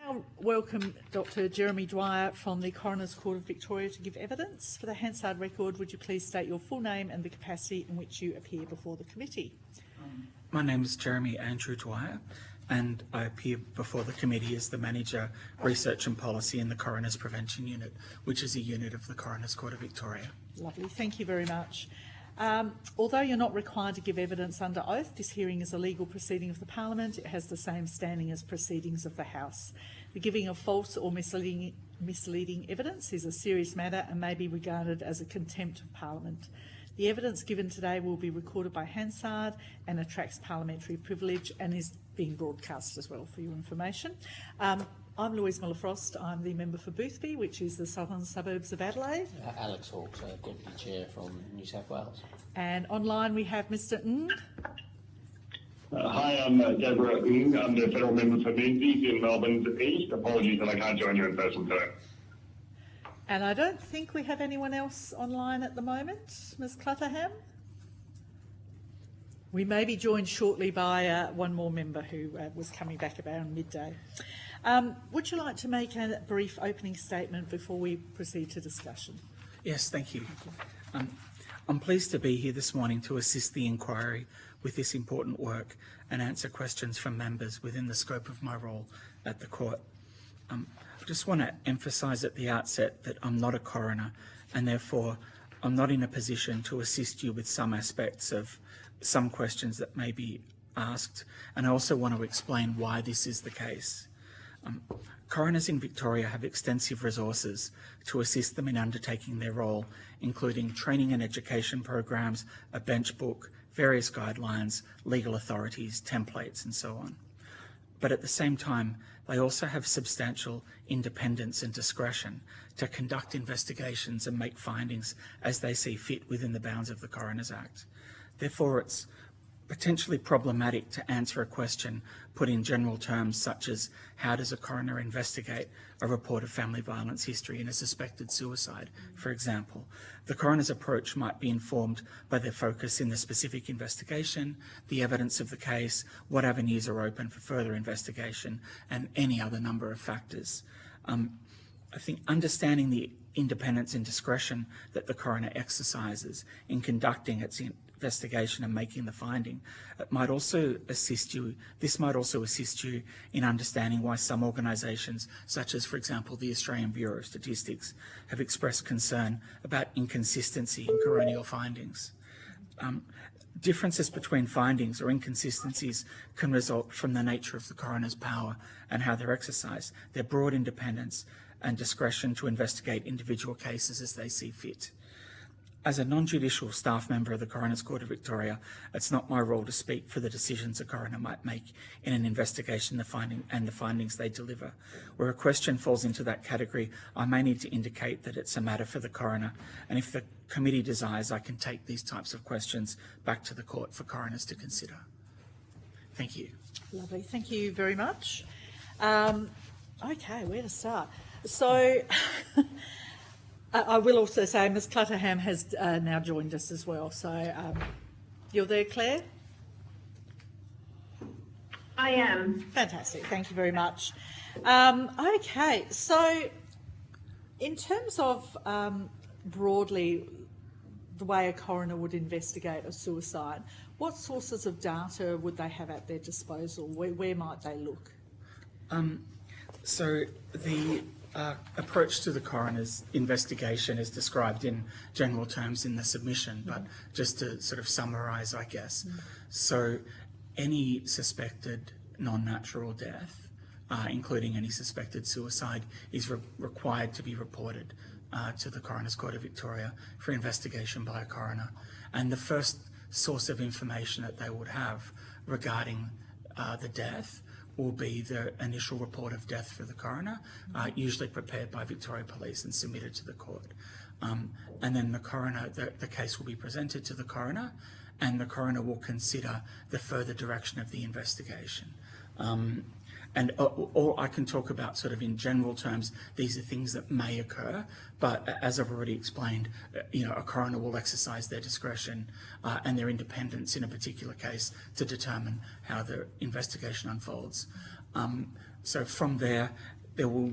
I'll welcome Dr. Jeremy Dwyer from the Coroner's Court of Victoria to give evidence. For the Hansard record, would you please state your full name and the capacity in which you appear before the committee? My name is Jeremy Andrew Dwyer, and I appear before the committee as the Manager, Research and Policy in the Coroner's Prevention Unit, which is a unit of the Coroner's Court of Victoria. Lovely, thank you very much. Although you're not required to give evidence under oath, this hearing is a legal proceeding of the Parliament. It has the same standing as proceedings of the House. The giving of false or misleading evidence is a serious matter and may be regarded as a contempt of Parliament. The evidence given today will be recorded by Hansard and attracts parliamentary privilege and is being broadcast as well for your information. I'm Louise Muller-Frost. I'm the member for Boothby, which is the southern suburbs of Adelaide. Alex Hawkes, Deputy Chair from New South Wales. And online we have Mr Ng. Hi, I'm Deborah Ng. I'm the Federal Member for Boothby in Melbourne East. Apologies that I can't join you in person today. And I don't think we have anyone else online at the moment. Ms Clutterham? We may be joined shortly by one more member who was coming back around midday. Would you like to make a brief opening statement before we proceed to discussion? Yes, thank you. I'm pleased to be here this morning to assist the inquiry with this important work and answer questions from members within the scope of my role at the court. I just want to emphasise at the outset that I'm not a coroner and therefore I'm not in a position to assist you with some aspects of some questions that may be asked, and I also want to explain why this is the case. Coroners in Victoria have extensive resources to assist them in undertaking their role, including training and education programs, a bench book, various guidelines, legal authorities, templates, and so on. But at the same time, they also have substantial independence and discretion to conduct investigations and make findings as they see fit within the bounds of the Coroners Act. Therefore, it's potentially problematic to answer a question put in general terms such as how does a coroner investigate a report of family violence history in a suspected suicide, for example. The coroner's approach might be informed by their focus in the specific investigation, the evidence of the case, what avenues are open for further investigation, and any other number of factors. I think understanding the independence and discretion that the coroner exercises in conducting its investigation and making the finding, this might also assist you in understanding why some organisations, such as, for example, the Australian Bureau of Statistics, have expressed concern about inconsistency in coronial findings. Differences between findings or inconsistencies can result from the nature of the coroner's power and how they're exercised, their broad independence and discretion to investigate individual cases as they see fit. As a non-judicial staff member of the Coroner's Court of Victoria, it's not my role to speak for the decisions a coroner might make in an investigation the findings they deliver. Where a question falls into that category, I may need to indicate that it's a matter for the coroner, and if the committee desires, I can take these types of questions back to the court for coroners to consider. Thank you. Lovely, thank you very much. Okay, where to start? So, I will also say Ms Clutterham has now joined us as well. So, you're there, Claire? I am. Fantastic, thank you very much. Okay, so in terms of broadly the way a coroner would investigate a suicide, what sources of data would they have at their disposal? Where might they look? So the approach to the coroner's investigation is described in general terms in the submission, but just to sort of summarise, I guess. So any suspected non-natural death, including any suspected suicide, is required to be reported to the Coroner's Court of Victoria for investigation by a coroner. And the first source of information that they would have regarding the death will be the initial report of death for the coroner, usually prepared by Victoria Police and submitted to the court. And then the coroner, the case will be presented to the coroner, and the coroner will consider the further direction of the investigation. Or I can talk about sort of in general terms, these are things that may occur, but as I've already explained, a coroner will exercise their discretion and their independence in a particular case to determine how the investigation unfolds. So from there, there will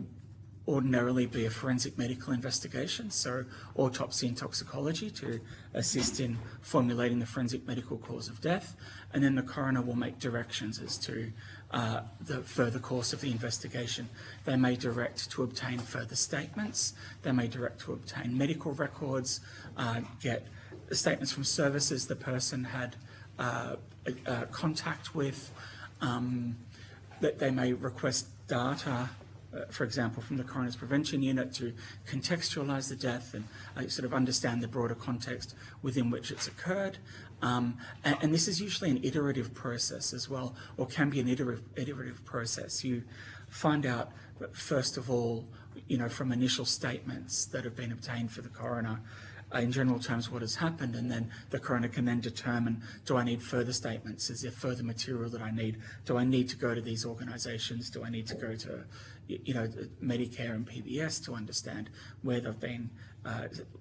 ordinarily be a forensic medical investigation, so autopsy and toxicology to assist in formulating the forensic medical cause of death, and then the coroner will make directions as to the further course of the investigation. They may direct to obtain further statements, they may direct to obtain medical records, get statements from services the person had contact with, that they may request data, for example, from the Coroner's Prevention Unit to contextualise the death and sort of understand the broader context within which it's occurred. And this is usually an iterative process as well, or can be an iterative process. You find out, first of all, from initial statements that have been obtained for the coroner, in general terms, what has happened, and then the coroner can then determine, do I need further statements? Is there further material that I need? Do I need to go to these organisations? Do I need to go to, Medicare and PBS to understand where they've been,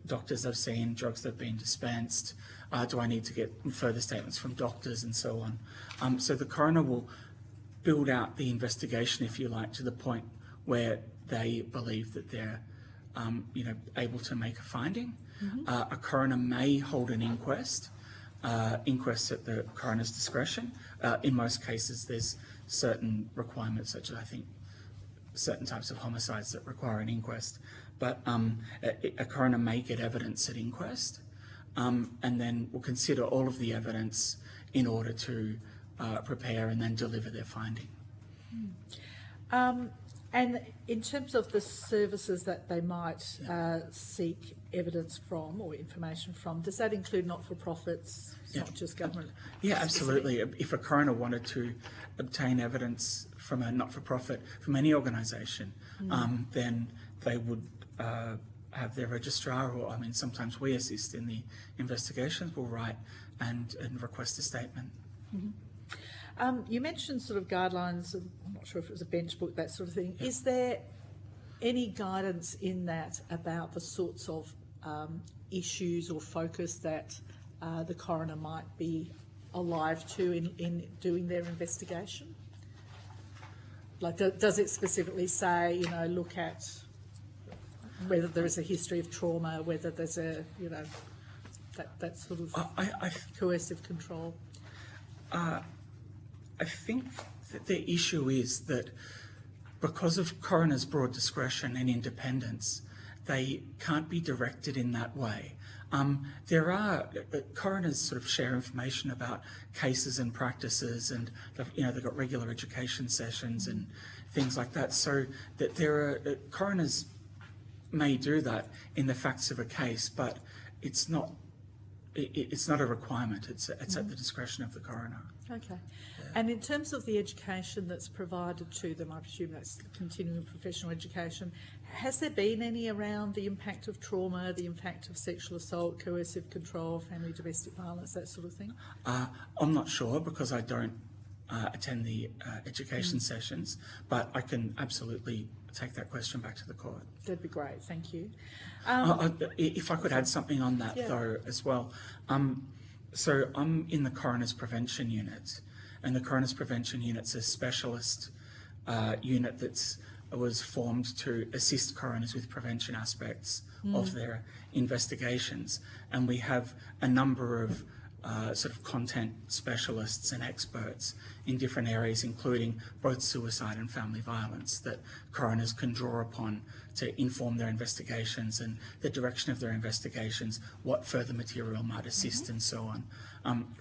doctors they've seen, drugs they've been dispensed? Do I need to get further statements from doctors and so on? So the coroner will build out the investigation, if you like, to the point where they believe that they're, able to make a finding. A coroner may hold an inquest at the coroner's discretion. In most cases, there's certain requirements, such as I think certain types of homicides that require an inquest. But a coroner may get evidence at inquest, and then will consider all of the evidence in order to prepare and then deliver their finding. And in terms of the services that they might seek evidence from or information from, does that include not-for-profits, not just government? Yeah, absolutely. If a coroner wanted to obtain evidence from a not-for-profit, from any organisation, then they would have their registrar, or sometimes we assist in the investigations, will write and request a statement. You mentioned sort of guidelines, I'm not sure if it was a bench book, that sort of thing. Yep. Is there any guidance in that about the sorts of issues or focus that the coroner might be alive to in doing their investigation? Like, does it specifically say, look at whether there is a history of trauma, whether there's a, that sort of coercive control? I think that the issue is that because of coroner's broad discretion and independence, they can't be directed in that way. There are coroners sort of share information about cases and practices, and they've got regular education sessions and things like that. So that there are coroners may do that in the facts of a case, but it's not a requirement. It's at the discretion of the coroner. Okay. And in terms of the education that's provided to them, I presume that's continuing professional education, has there been any around the impact of trauma, the impact of sexual assault, coercive control, family domestic violence, that sort of thing? I'm not sure, because I don't attend the education sessions, but I can absolutely take that question back to the court. That'd be great, thank you. If I could add something on that though as well. So I'm in the Coroner's Prevention Unit, and the Coroner's Prevention Unit's a specialist unit that was formed to assist coroners with prevention aspects of their investigations. And we have a number of sort of content specialists and experts in different areas, including both suicide and family violence, that coroners can draw upon to inform their investigations and the direction of their investigations, what further material might assist and so on.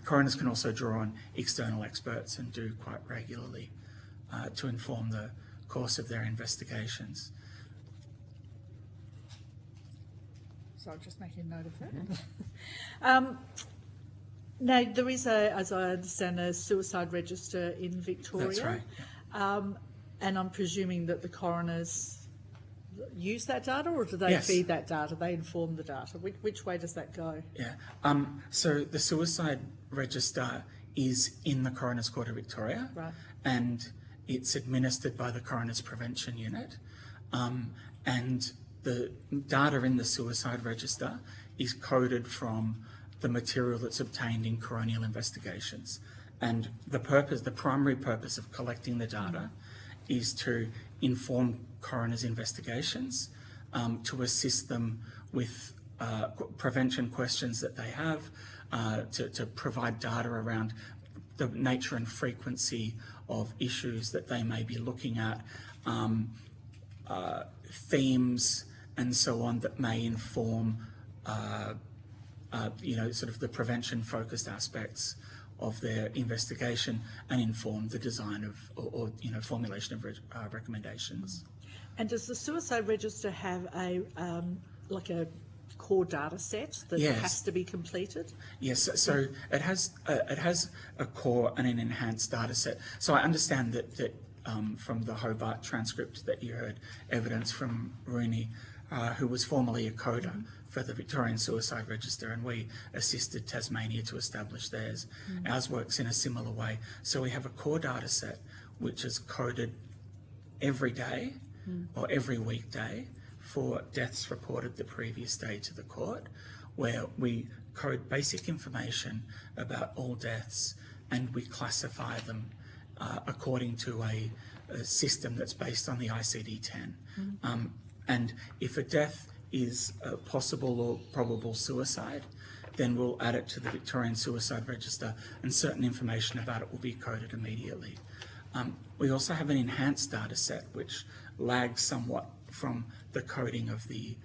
Coroners can also draw on external experts, and do quite regularly, to inform the course of their investigations. So I'm just making a note of that. Now, there is, as I understand, a suicide register in Victoria. That's right. Yeah. And I'm presuming that the coroners use that data, or do they feed that data? They inform the data. Which way does that go? Yeah. So the suicide register is in the Coroner's Court of Victoria, right, and it's administered by the Coroner's Prevention Unit. And the data in the suicide register is coded from the material that's obtained in coronial investigations. And the primary purpose of collecting the data is to inform coroners' investigations, to assist them with prevention questions that they have, to provide data around the nature and frequency of issues that they may be looking at, themes and so on that may inform, sort of the prevention-focused aspects of their investigation and inform the design of or formulation of recommendations. And does the suicide register have a core data set that Yes. has to be completed? Yes, so it has a core and an enhanced data set. So I understand that from the Hobart transcript that you heard evidence from Rooney, who was formerly a coder for the Victorian Suicide Register, and we assisted Tasmania to establish theirs. Ours works in a similar way. So we have a core data set which is coded every day or every weekday for deaths reported the previous day to the court, where we code basic information about all deaths and we classify them according to a system that's based on the ICD-10. And if a death is a possible or probable suicide, then we'll add it to the Victorian Suicide Register, and certain information about it will be coded immediately. We also have an enhanced data set which lags somewhat from the coding of the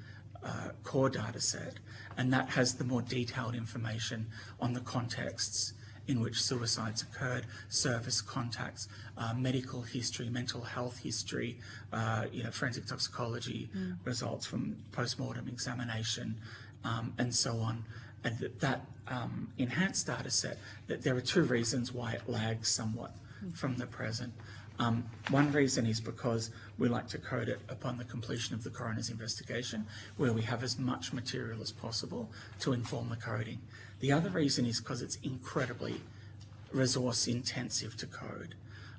core data set, and that has the more detailed information on the contexts in which suicides occurred, service contacts, medical history, mental health history, forensic toxicology results from post-mortem examination, and so on. And that enhanced data set, that there are two reasons why it lags somewhat from the present. One reason is because we like to code it upon the completion of the coroner's investigation, where we have as much material as possible to inform the coding. The other reason is because it's incredibly resource intensive to code.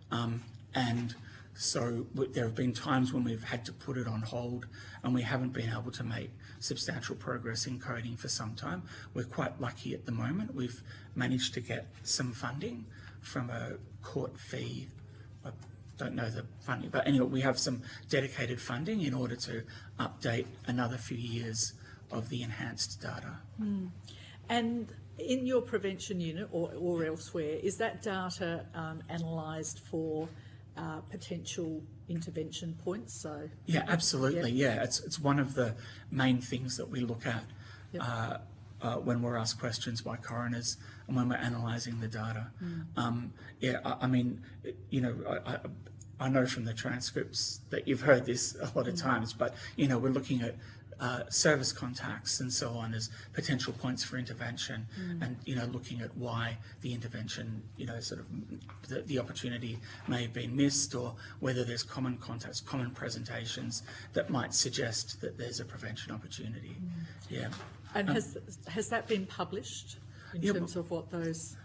And so there have been times when we've had to put it on hold and we haven't been able to make substantial progress in coding for some time. We're quite lucky at the moment. We've managed to get some funding from a court fee. I don't know the funding, but anyway, we have some dedicated funding in order to update another few years of the enhanced data. And in your prevention unit or elsewhere, is that data analysed for potential intervention points? So yeah, absolutely. Yeah, it's one of the main things that we look at when we're asked questions by coroners and when we're analysing the data. I mean, I know from the transcripts that you've heard this a lot of times, but we're looking at service contacts and so on as potential points for intervention, and looking at why the intervention, sort of the opportunity may have been missed, or whether there's common contacts, common presentations that might suggest that there's a prevention opportunity. Yeah. And has that been published in terms of what those?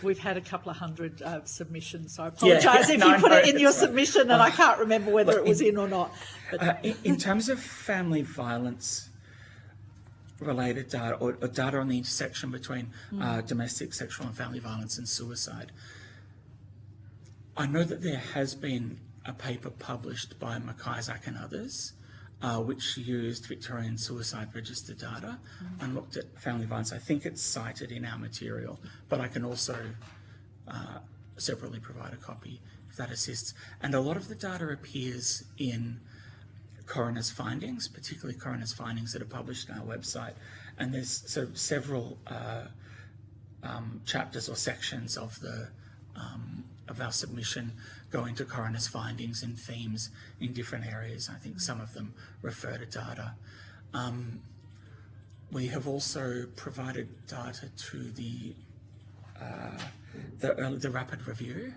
We've had a couple of hundred submissions, so I apologise if you put it in your submission and I can't remember whether it was in or not. But in terms of family violence related data, or data on the intersection between domestic, sexual and family violence and suicide, I know that there has been a paper published by McIsaac and others which used Victorian Suicide Register data and looked at family violence. I think it's cited in our material, but I can also separately provide a copy if that assists. And a lot of the data appears in coroner's findings, particularly coroner's findings that are published on our website. And there's several chapters or sections of our submission going to coroner's findings and themes in different areas. I think some of them refer to data. We have also provided data to the rapid review,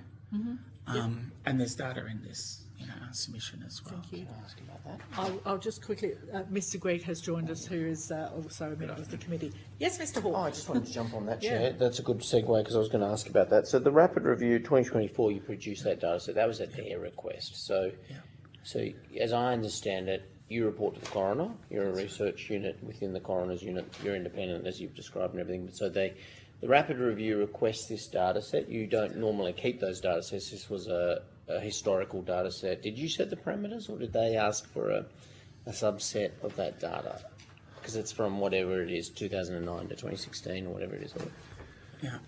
and there's data in this our submission as well. Thank you. Can I ask about that? I'll just quickly, Mr. Gregg has joined us, who is also a member of the committee. Yes, Mr. Hall. Oh, I just wanted to jump on that, Yeah. Chair. That's a good segue because I was going to ask about that. So the Rapid Review 2024, you produced that data, so that was at their request. So, so as I understand it, you report to the coroner. You're a research unit within the coroner's unit. You're independent, as you've described and everything. So the Rapid Review requests this data set. You don't normally keep those data sets. This was a a historical data set, did you set the parameters, or did they ask for a subset of that data? Because it's from whatever it is, 2009 to 2016 or whatever it is. Yeah.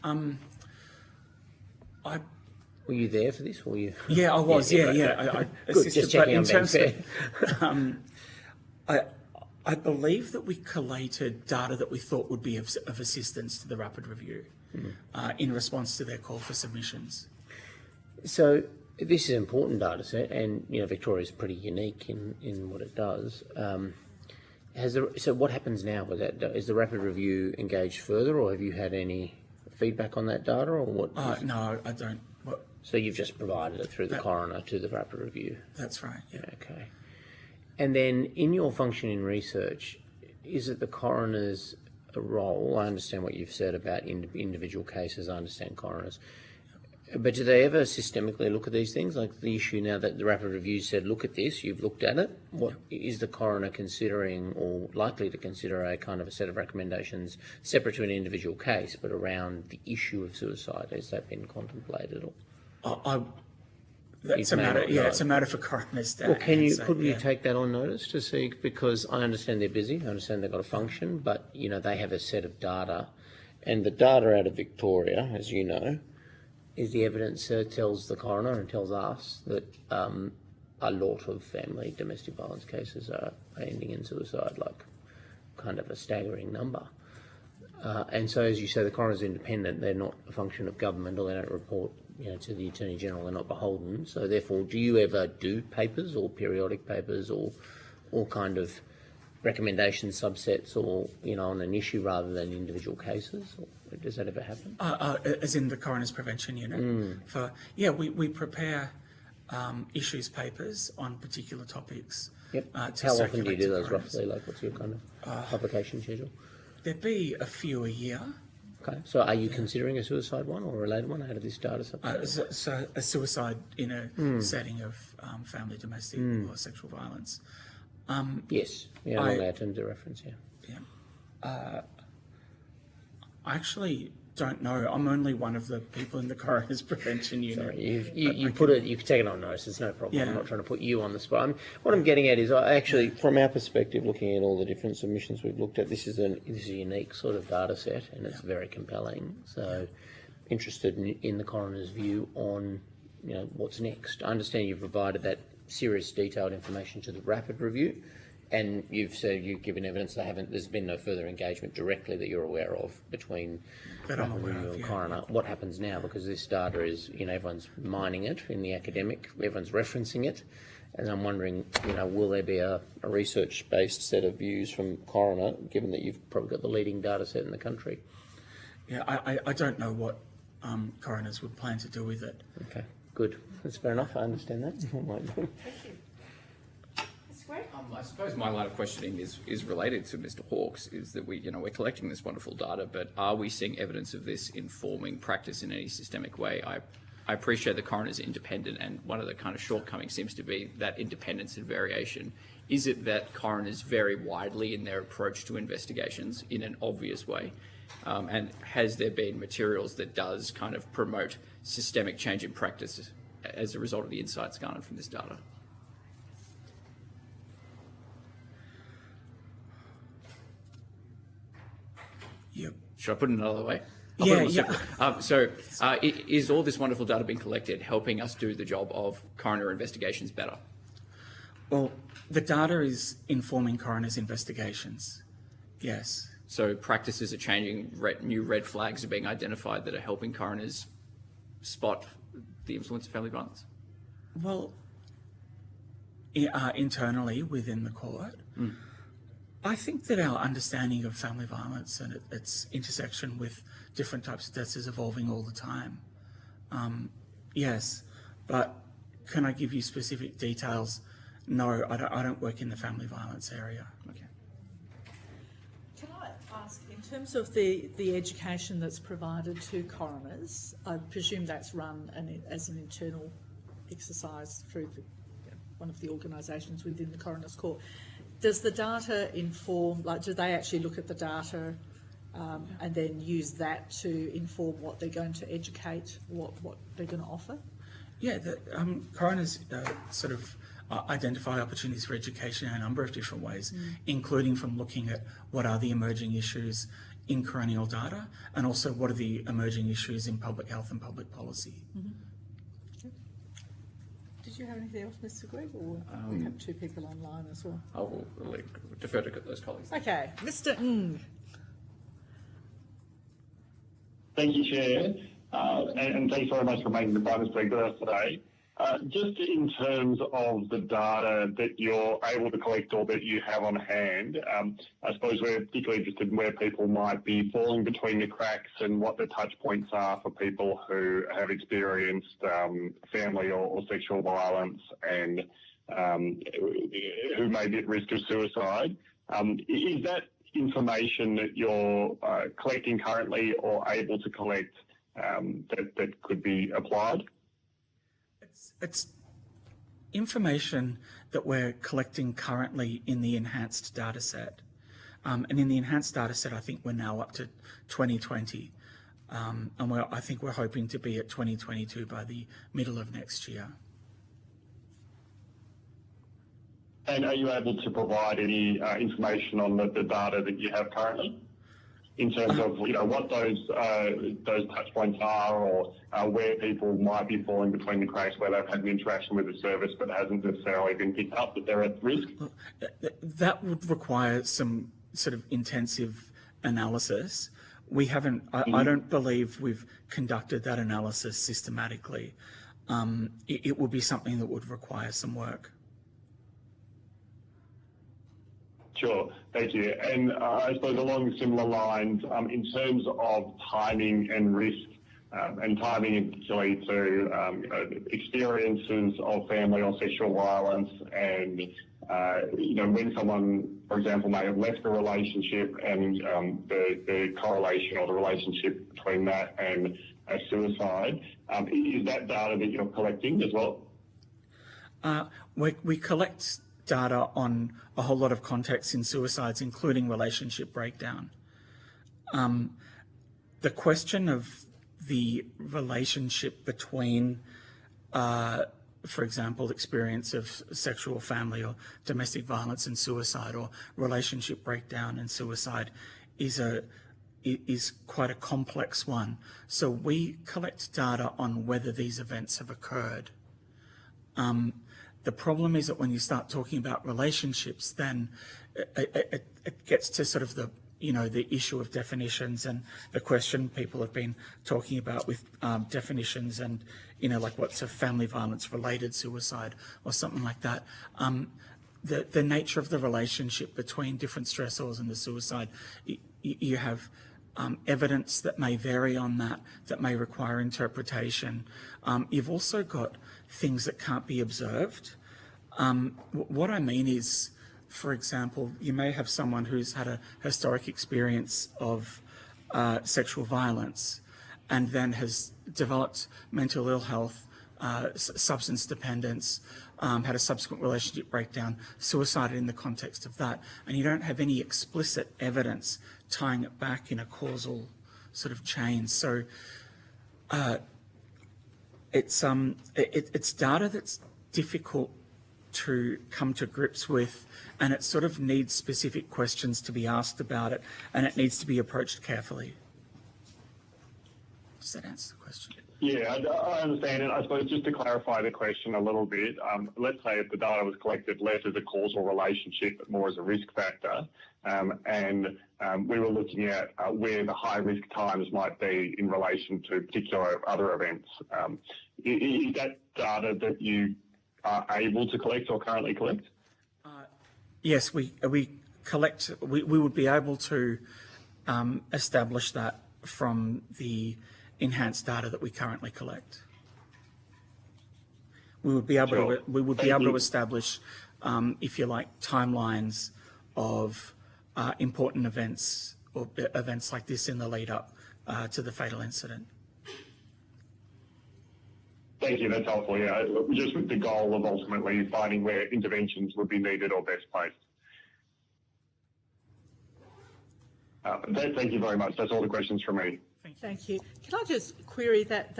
Were you there for this? Or were you? Yeah, I was. I Good, assisted, just checking I'm being fair. I believe that we collated data that we thought would be of assistance to the rapid review in response to their call for submissions. So this is an important data set, and Victoria is pretty unique in what it does. So what happens now with that? Is the rapid review engaged further, or have you had any feedback on that data, or what? No, I don't. What? So you've just provided it through the coroner to the rapid review. That's right. Yeah. Okay. And then in your function in research, is it the coroner's role? I understand what you've said about individual cases. I understand coroners. But do they ever systemically look at these things? Like the issue now that the rapid review said, look at this, you've looked at it. What is the coroner considering or likely to consider a kind of a set of recommendations separate to an individual case, but around the issue of suicide? Has that been contemplated? Or? That's a matter. Yeah, it's a matter for coroners to well, could you take that on notice to see? Because I understand they're busy. I understand they've got a function, but they have a set of data, and the data out of Victoria, as you know, is the evidence tells the coroner and tells us that a lot of family domestic violence cases are ending in suicide, like kind of a staggering number. And so, as you say, the coroner's independent. They're not a function of government, or they don't report to the Attorney General. They're not beholden. So therefore, do you ever do papers or periodic papers or kind of recommendation subsets or, on an issue rather than individual cases? Or does that ever happen? As in the Coroner's Prevention Unit? We prepare issues papers on particular topics. Yep. How often do you do those roughly? Like, what's your kind of publication schedule? There'd be a few a year. Okay. So are you considering a suicide one or a related one out of this data set? So a suicide in a setting of family domestic or sexual violence. Yes. Yeah, along our terms of reference, I actually don't know. I'm only one of the people in the Coroner's Prevention Unit. Sorry, you can take it on notice. It's no problem. I'm not trying to put you on the spot. What I'm getting at is, from our perspective, looking at all the different submissions we've looked at, this is a unique sort of data set, and it's very compelling. So, interested in the coroner's view on, what's next. I understand you've provided that serious, detailed information to the rapid review. And you've said you've given evidence there's been no further engagement directly that you're aware of between rapid review and coroner. What happens now? Because this data is, everyone's mining it in the academic, everyone's referencing it. And I'm wondering, will there be a research-based set of views from coroner, given that you've probably got the leading data set in the country? Yeah, I don't know what coroners would plan to do with it. Okay, good. That's fair enough. I understand that. Thank you. I suppose my line of questioning is related to Mr. Hawke's, is that we're collecting this wonderful data, but are we seeing evidence of this informing practice in any systemic way? I appreciate the coroner's independent, and one of the kind of shortcomings seems to be that independence and variation. Is it that coroners vary widely in their approach to investigations in an obvious way? And has there been materials that does kind of promote systemic change in practice as a result of the insights garnered from this data? Yep. Should I put it another way? Is all this wonderful data being collected helping us do the job of coroner investigations better? Well, the data is informing coroners' investigations, yes. So practices are changing, new red flags are being identified that are helping coroners spot the influence of family violence? Well, internally within the court, I think that our understanding of family violence and its intersection with different types of deaths is evolving all the time. Yes, but can I give you specific details? No, I don't work in the family violence area. Okay. Can I ask, in terms of the education that's provided to coroners, I presume that's run as an internal exercise through one of the organisations within the Coroner's Court. Does the data inform, do they actually look at the data and then use that to inform what they're going to educate, what they're going to offer? Yeah, the coroners sort of identify opportunities for education in a number of different ways, including from looking at what are the emerging issues in coronial data and also what are the emerging issues in public health and public policy. Did you have anything else, Mr. Gregg, or we have two people online as well? I will defer to those colleagues. Okay, Mr. Ng. Thank you, Chair, and thanks very much for making the time to speak with us today. Just in terms of the data that you're able to collect or that you have on hand, I suppose we're particularly interested in where people might be falling between the cracks and what the touch points are for people who have experienced family or sexual violence and who may be at risk of suicide. Is that information that you're collecting currently or able to collect that could be applied? It's information that we're collecting currently in the enhanced data set. And in the enhanced data set, I think we're now up to 2020. And I think we're hoping to be at 2022 by the middle of next year. And are you able to provide any information on the data that you have currently? In terms of what those touch points are, or where people might be falling between the cracks, where they've had an interaction with the service but hasn't necessarily been picked up that they're at risk? That would require some sort of intensive analysis. We haven't. I don't believe we've conducted that analysis systematically. It would be something that would require some work. Sure, thank you. And I suppose along similar lines, in terms of timing and risk, and timing in particularly to experiences of family or sexual violence, and when someone, for example, may have left a relationship, and the correlation or the relationship between that and a suicide, is that data that you're collecting as well? We collect data on a whole lot of contexts in suicides, including relationship breakdown. The question of the relationship between, for example, experience of sexual, family or domestic violence and suicide, or relationship breakdown and suicide, is quite a complex one. So we collect data on whether these events have occurred. The problem is that when you start talking about relationships, then it gets to sort of the issue of definitions and the question people have been talking about with definitions and, like what's a family violence related suicide or something like that. The nature of the relationship between different stressors and the suicide, you have evidence that may vary on that may require interpretation. You've also got things that can't be observed. What I mean is, for example, you may have someone who's had a historic experience of sexual violence and then has developed mental ill health, substance dependence, had a subsequent relationship breakdown, suicide in the context of that, and you don't have any explicit evidence tying it back in a causal sort of chain. So it's data that's difficult to come to grips with, and it sort of needs specific questions to be asked about it, and it needs to be approached carefully. Does that answer the question? Yeah, I understand it. I suppose just to clarify the question a little bit, let's say if the data was collected less as a causal relationship but more as a risk factor, and we were looking at where the high risk times might be in relation to particular other events. Is that data that you are able to collect or currently collect? Yes, we collect. We would be able to establish that from the enhanced data that we currently collect. We would be able to establish, if you like, timelines of important events or events like this in the lead up to the fatal incident. Thank you, that's helpful. Yeah, just with the goal of ultimately finding where interventions would be needed or best placed. Thank you very much. That's all the questions from me. Thank you. Can I just query that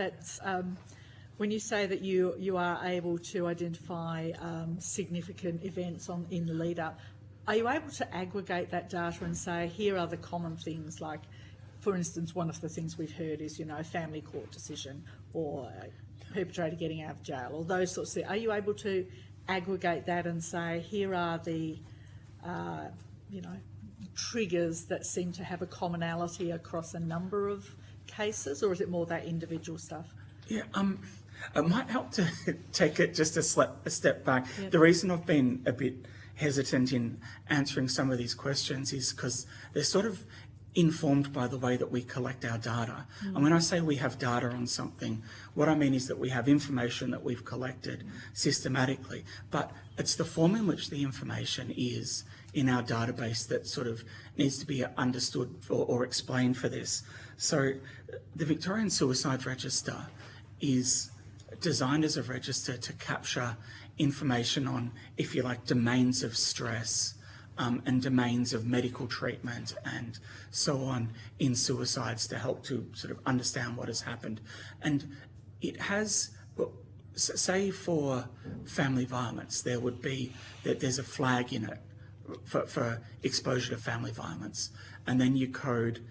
when you say that you are able to identify significant events in the lead up, are you able to aggregate that data and say, here are the common things, like, for instance, one of the things we've heard is, a family court decision or a perpetrator getting out of jail, or those sorts of things. Are you able to aggregate that and say, here are the, triggers that seem to have a commonality across a number of cases, or is it more that individual stuff? Yeah, it might help to take it just a step back. Yep. The reason I've been a bit hesitant in answering some of these questions is because they're sort of informed by the way that we collect our data. And when I say we have data on something, what I mean is that we have information that we've collected systematically, but it's the form in which the information is in our database that sort of needs to be understood or explained for this. So the Victorian Suicide Register is designed as a register to capture information on, if you like, domains of stress, and domains of medical treatment and so on in suicides to help to sort of understand what has happened. And it has, well, say for family violence, there would be, that there's a flag in it for exposure to family violence. And then you code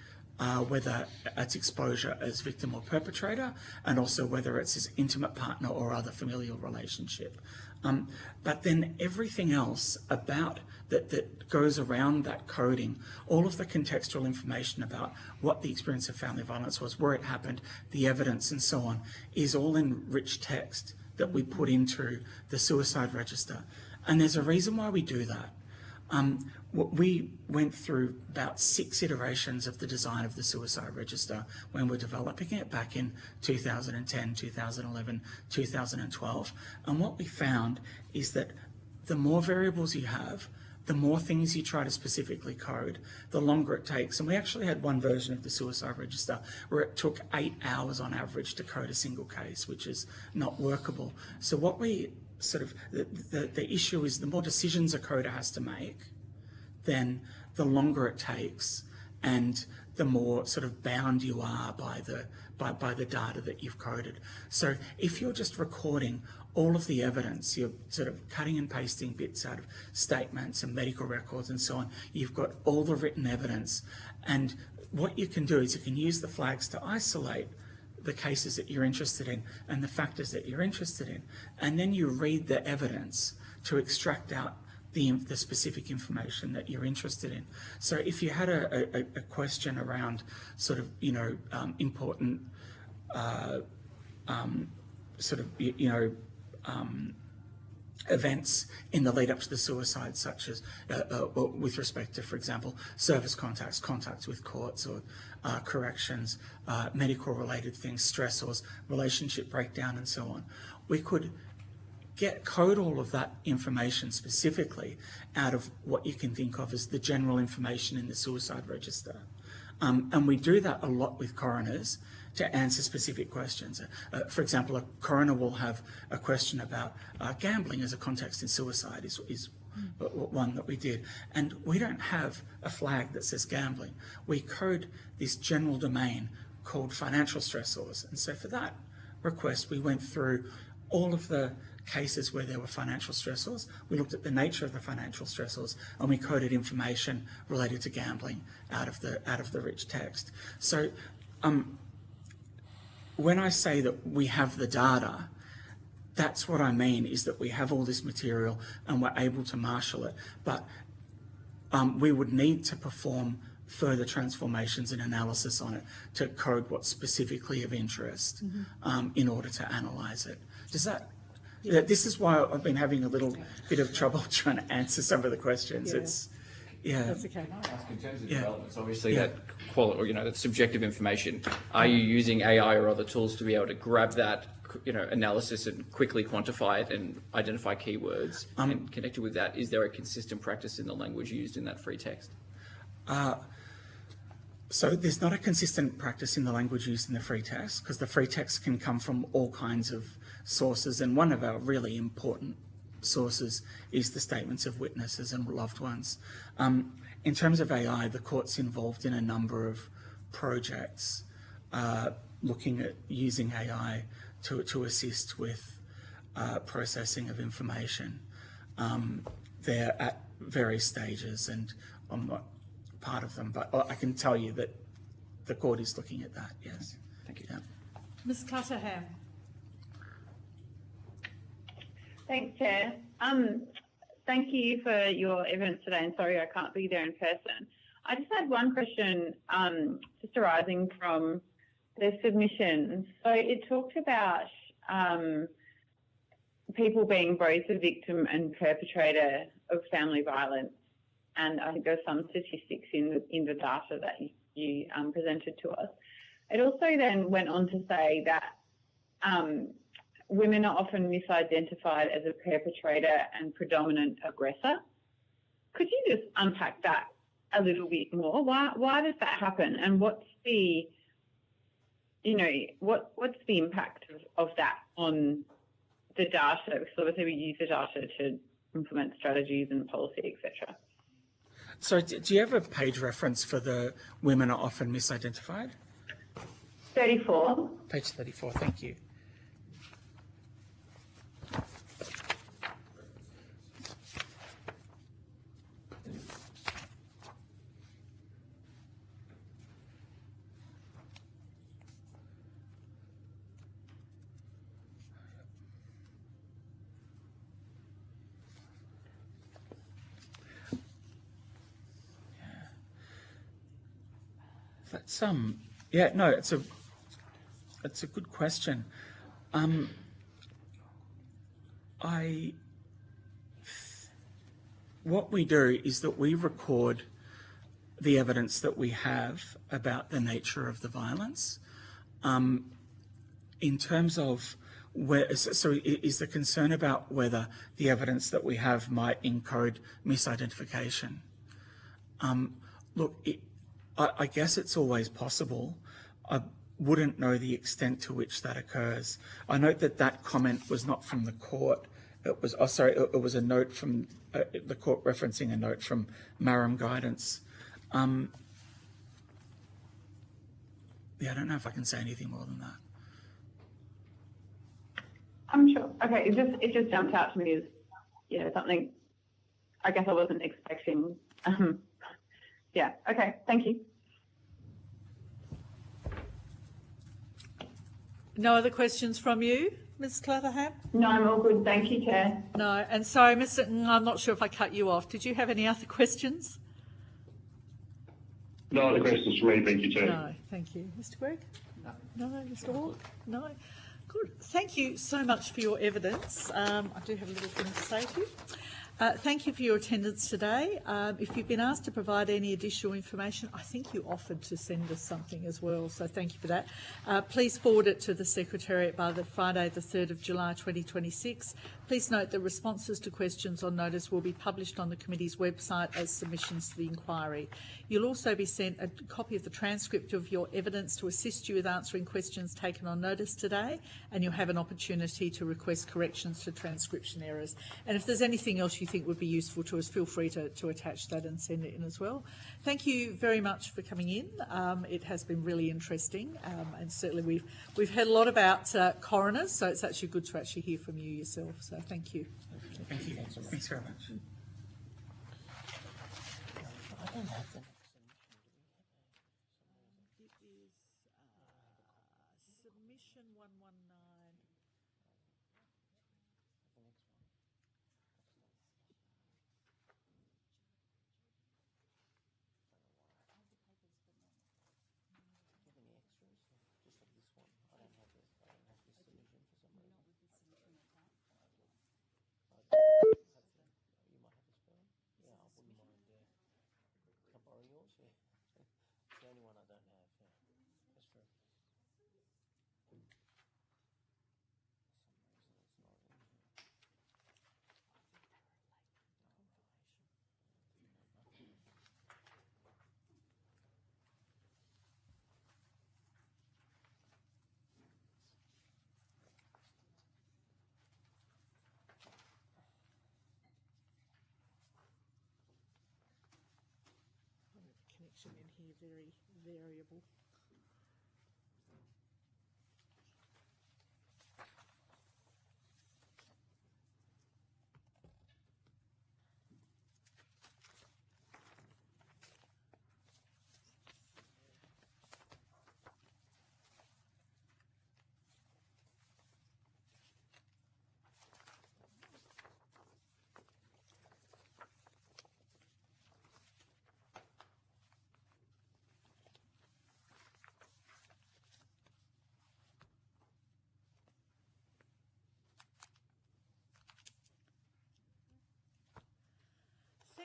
whether it's exposure as victim or perpetrator, and also whether it's his intimate partner or other familial relationship. But then everything else about that goes around that coding, all of the contextual information about what the experience of family violence was, where it happened, the evidence and so on, is all in rich text that we put into the suicide register. And there's a reason why we do that. We went through about 6 iterations of the design of the suicide register when we're developing it back in 2010, 2011, 2012. And what we found is that the more variables you have, the more things you try to specifically code, the longer it takes. And we actually had one version of the suicide register where it took 8 hours on average to code a single case, which is not workable. So what we sort of, the issue is the more decisions a coder has to make, then the longer it takes and the more sort of bound you are by the data that you've coded. So if you're just recording all of the evidence, you're sort of cutting and pasting bits out of statements and medical records and so on, you've got all the written evidence. And what you can do is you can use the flags to isolate the cases that you're interested in and the factors that you're interested in. And then you read the evidence to extract out the specific information that you're interested in. So if you had a question around sort of, important sort of, events in the lead up to the suicide, such as with respect to, for example, service contacts with courts or corrections, medical related things, stressors, relationship breakdown and so on, we could code all of that information specifically out of what you can think of as the general information in the suicide register. And we do that a lot with coroners to answer specific questions. For example, a coroner will have a question about gambling as a context in suicide is one that we did. And we don't have a flag that says gambling. We code this general domain called financial stressors. And so for that request, we went through all of the cases where there were financial stressors. We looked at the nature of the financial stressors and we coded information related to gambling out of the rich text. So when I say that we have the data, that's what I mean, is that we have all this material and we're able to marshal it. But we would need to perform further transformations and analysis on it to code what's specifically of interest in order to analyse it. Does that? Yeah, this is why I've been having a little bit of trouble trying to answer some of the questions. Yeah. That's okay. Can I ask, in terms of developments, obviously that quality, or that subjective information, are you using AI or other tools to be able to grab that, analysis and quickly quantify it and identify keywords? And connected with that, is there a consistent practice in the language used in that free text? So there's not a consistent practice in the language used in the free text, because the free text can come from all kinds of sources, and one of our really important sources is the statements of witnesses and loved ones. In terms of AI, the court's involved in a number of projects looking at using AI to assist with processing of information. They're at various stages, and I'm not part of them, but I can tell you that the court is looking at that, yes. Thank you. Yeah. Ms Clutterham. Thanks, Chair. Thank you for your evidence today, and sorry I can't be there in person. I just had one question just arising from the submissions. So it talked about people being both the victim and perpetrator of family violence, and I think there's some statistics in the data that you presented to us. It also then went on to say that women are often misidentified as a perpetrator and predominant aggressor. Could you just unpack that a little bit more? Why does that happen, and what's the impact of that on the data? Because obviously we use the data to implement strategies and policy, etc. So do you have a page reference for the women are often misidentified? 34. Page 34, thank you. That's yeah, no, it's a good question. What we do is that we record the evidence that we have about the nature of the violence. In terms of so is the concern about whether the evidence that we have might encode misidentification? Look, I guess it's always possible. I wouldn't know the extent to which that occurs. I note that that comment was not from the court. It was, it was a note from the court referencing a note from Marram Guidance. Yeah, I don't know if I can say anything more than that. I'm sure. Okay, it just jumped out to me as something I guess I wasn't expecting. Yeah. Okay. Thank you. No other questions from you, Ms Clutterham? No, I'm all good. Thank you, Chair. No. And sorry, Mr. I'm not sure if I cut you off. Did you have any other questions? No other questions from me. Thank you, Chair. No. Thank you. Mr Gregg? No. Mr Hawke? No. Good. Thank you so much for your evidence. I do have a little thing to say to you. Thank you for your attendance today. If you've been asked to provide any additional information, I think you offered to send us something as well, so thank you for that. Please forward it to the Secretariat by the Friday the 3rd of July 2026. Please note that responses to questions on notice will be published on the committee's website as submissions to the inquiry. You'll also be sent a copy of the transcript of your evidence to assist you with answering questions taken on notice today, and you'll have an opportunity to request corrections to transcription errors. And if there's anything else you think would be useful to us, feel free to attach that and send it in as well. Thank you very much for coming in. It has been really interesting, and certainly we've heard a lot about coroners, so it's actually good to actually hear from you yourself. So thank you. Thank you. Thanks very much. I don't have the Submission 119. It's the only one I don't have. Yeah. Just for Connection in here very variable.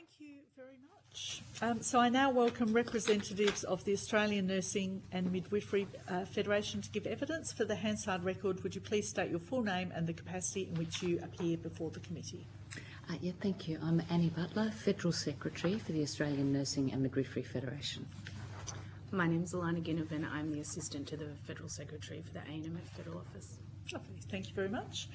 Thank you very much. So I now welcome representatives of the Australian Nursing and Midwifery Federation to give evidence. For the Hansard record, would you please state your full name and the capacity in which you appear before the committee? Yeah, thank you. I'm Annie Butler, Federal Secretary for the Australian Nursing and Midwifery Federation. My name is Alana Ginnivan. I'm the Assistant to the Federal Secretary for the ANMF Federal Office. Lovely, thank you very much.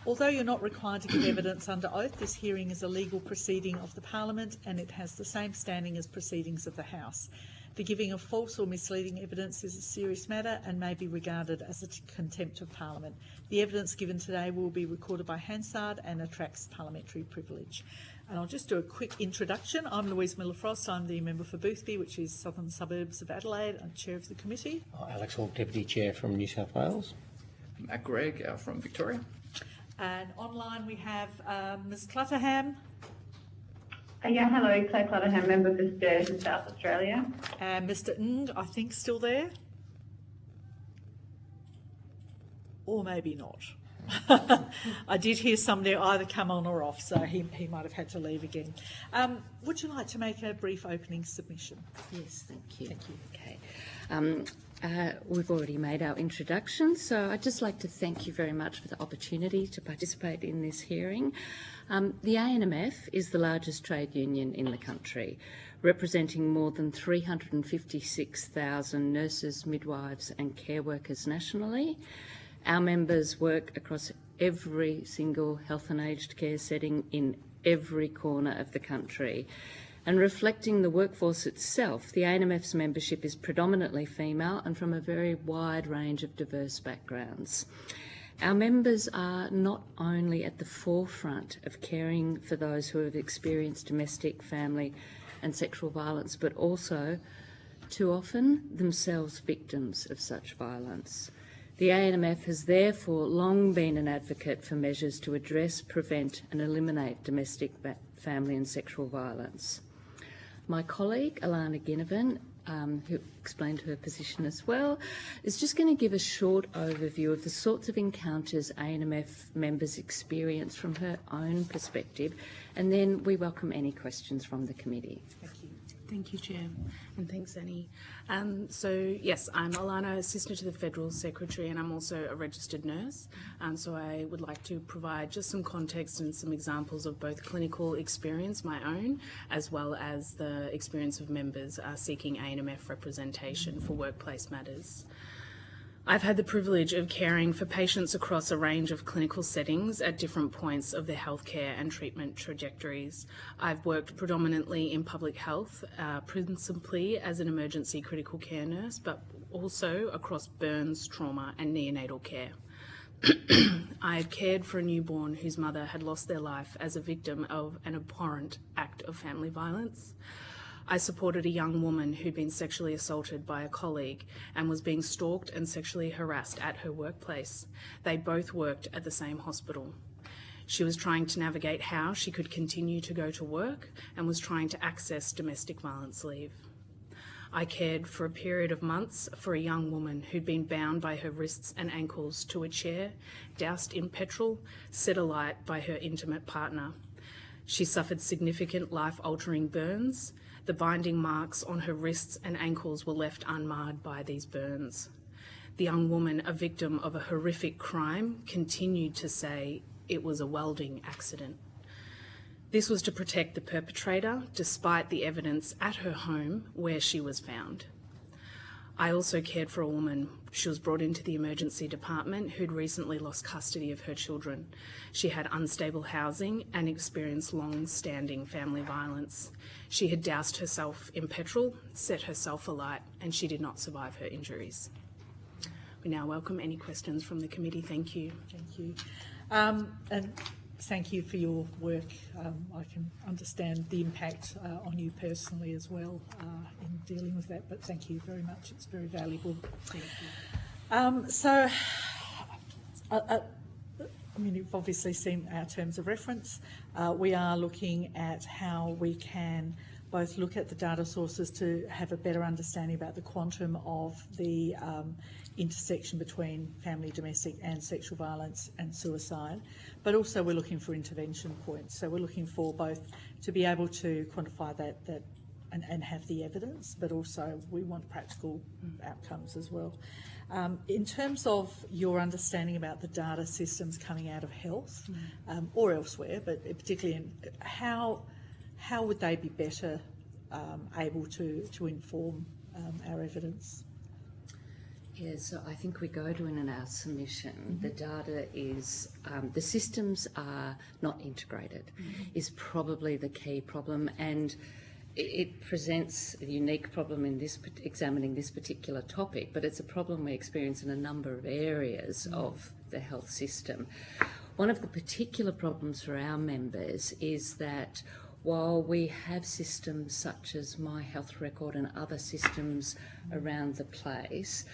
Although you're not required to give evidence under oath, this hearing is a legal proceeding of the Parliament and it has the same standing as proceedings of the House. The giving of false or misleading evidence is a serious matter and may be regarded as a contempt of Parliament. The evidence given today will be recorded by Hansard and attracts parliamentary privilege. And I'll just do a quick introduction. I'm Louise Miller-Frost. I'm the member for Boothby, which is southern suburbs of Adelaide, and chair of the committee. Alex Hawke, Deputy Chair from New South Wales. Matt Gregg from Victoria. And online we have Ms Clutterham. Yeah, hello, Claire Clutterham, member for Sturt in South Australia. And Mr Ng, I think, still there. Or maybe not. I did hear somebody either come on or off, so he might have had to leave again. Would you like to make a brief opening submission? Yes, thank you. Thank you. Okay. We've already made our introduction, so I'd just like to thank you very much for the opportunity to participate in this hearing. The ANMF is the largest trade union in the country, representing more than 356,000 nurses, midwives and care workers nationally. Our members work across every single health and aged care setting in every corner of the country. And reflecting the workforce itself, the ANMF's membership is predominantly female and from a very wide range of diverse backgrounds. Our members are not only at the forefront of caring for those who have experienced domestic, family and sexual violence, but also, too often, themselves victims of such violence. The ANMF has therefore long been an advocate for measures to address, prevent and eliminate domestic, family and sexual violence. My colleague, Alana Ginnivan, who explained her position as well, is just going to give a short overview of the sorts of encounters ANMF members experience from her own perspective, and then we welcome any questions from the committee. Thank you. Thank you, Chair, and thanks, Annie. So, yes, I'm Alana, Assistant to the Federal Secretary, and I'm also a registered nurse. So I would like to provide just some context and some examples of both clinical experience, my own, as well as the experience of members seeking ANMF representation for workplace matters. I've had the privilege of caring for patients across a range of clinical settings at different points of their healthcare and treatment trajectories. I've worked predominantly in public health, principally as an emergency critical care nurse, but also across burns, trauma and neonatal care. I've cared for a newborn whose mother had lost their life as a victim of an abhorrent act of family violence. I supported a young woman who'd been sexually assaulted by a colleague and was being stalked and sexually harassed at her workplace. They both worked at the same hospital. She was trying to navigate how she could continue to go to work and was trying to access domestic violence leave. I cared for a period of months for a young woman who'd been bound by her wrists and ankles to a chair, doused in petrol, set alight by her intimate partner. She suffered significant life-altering burns. The binding marks on her wrists and ankles were left unmarred by these burns. The young woman, a victim of a horrific crime, continued to say it was a welding accident. This was to protect the perpetrator, despite the evidence at her home where she was found. I also cared for a woman. She was brought into the emergency department who'd recently lost custody of her children. She had unstable housing and experienced long-standing family violence. She had doused herself in petrol, set herself alight, and she did not survive her injuries. We now welcome any questions from the committee. Thank you. Thank you. And thank you for your work. I can understand the impact on you personally as well in dealing with that, but thank you very much. It's very valuable. Thank you. I mean, you've obviously seen our terms of reference. We are looking at how we can both look at the data sources to have a better understanding about the quantum of the intersection between family, domestic and sexual violence and suicide, but also we're looking for intervention points. So we're looking for both to be able to quantify that and have the evidence, but also we want practical outcomes as well. In terms of your understanding about the data systems coming out of health or elsewhere, but particularly in how would they be better able to inform our evidence? Yeah, so I think we go to in our submission, the data is, the systems are not integrated, is probably the key problem, and it presents a unique problem in this examining this particular topic, but it's a problem we experience in a number of areas of the health system. One of the particular problems for our members is that while we have systems such as My Health Record and other systems around the place,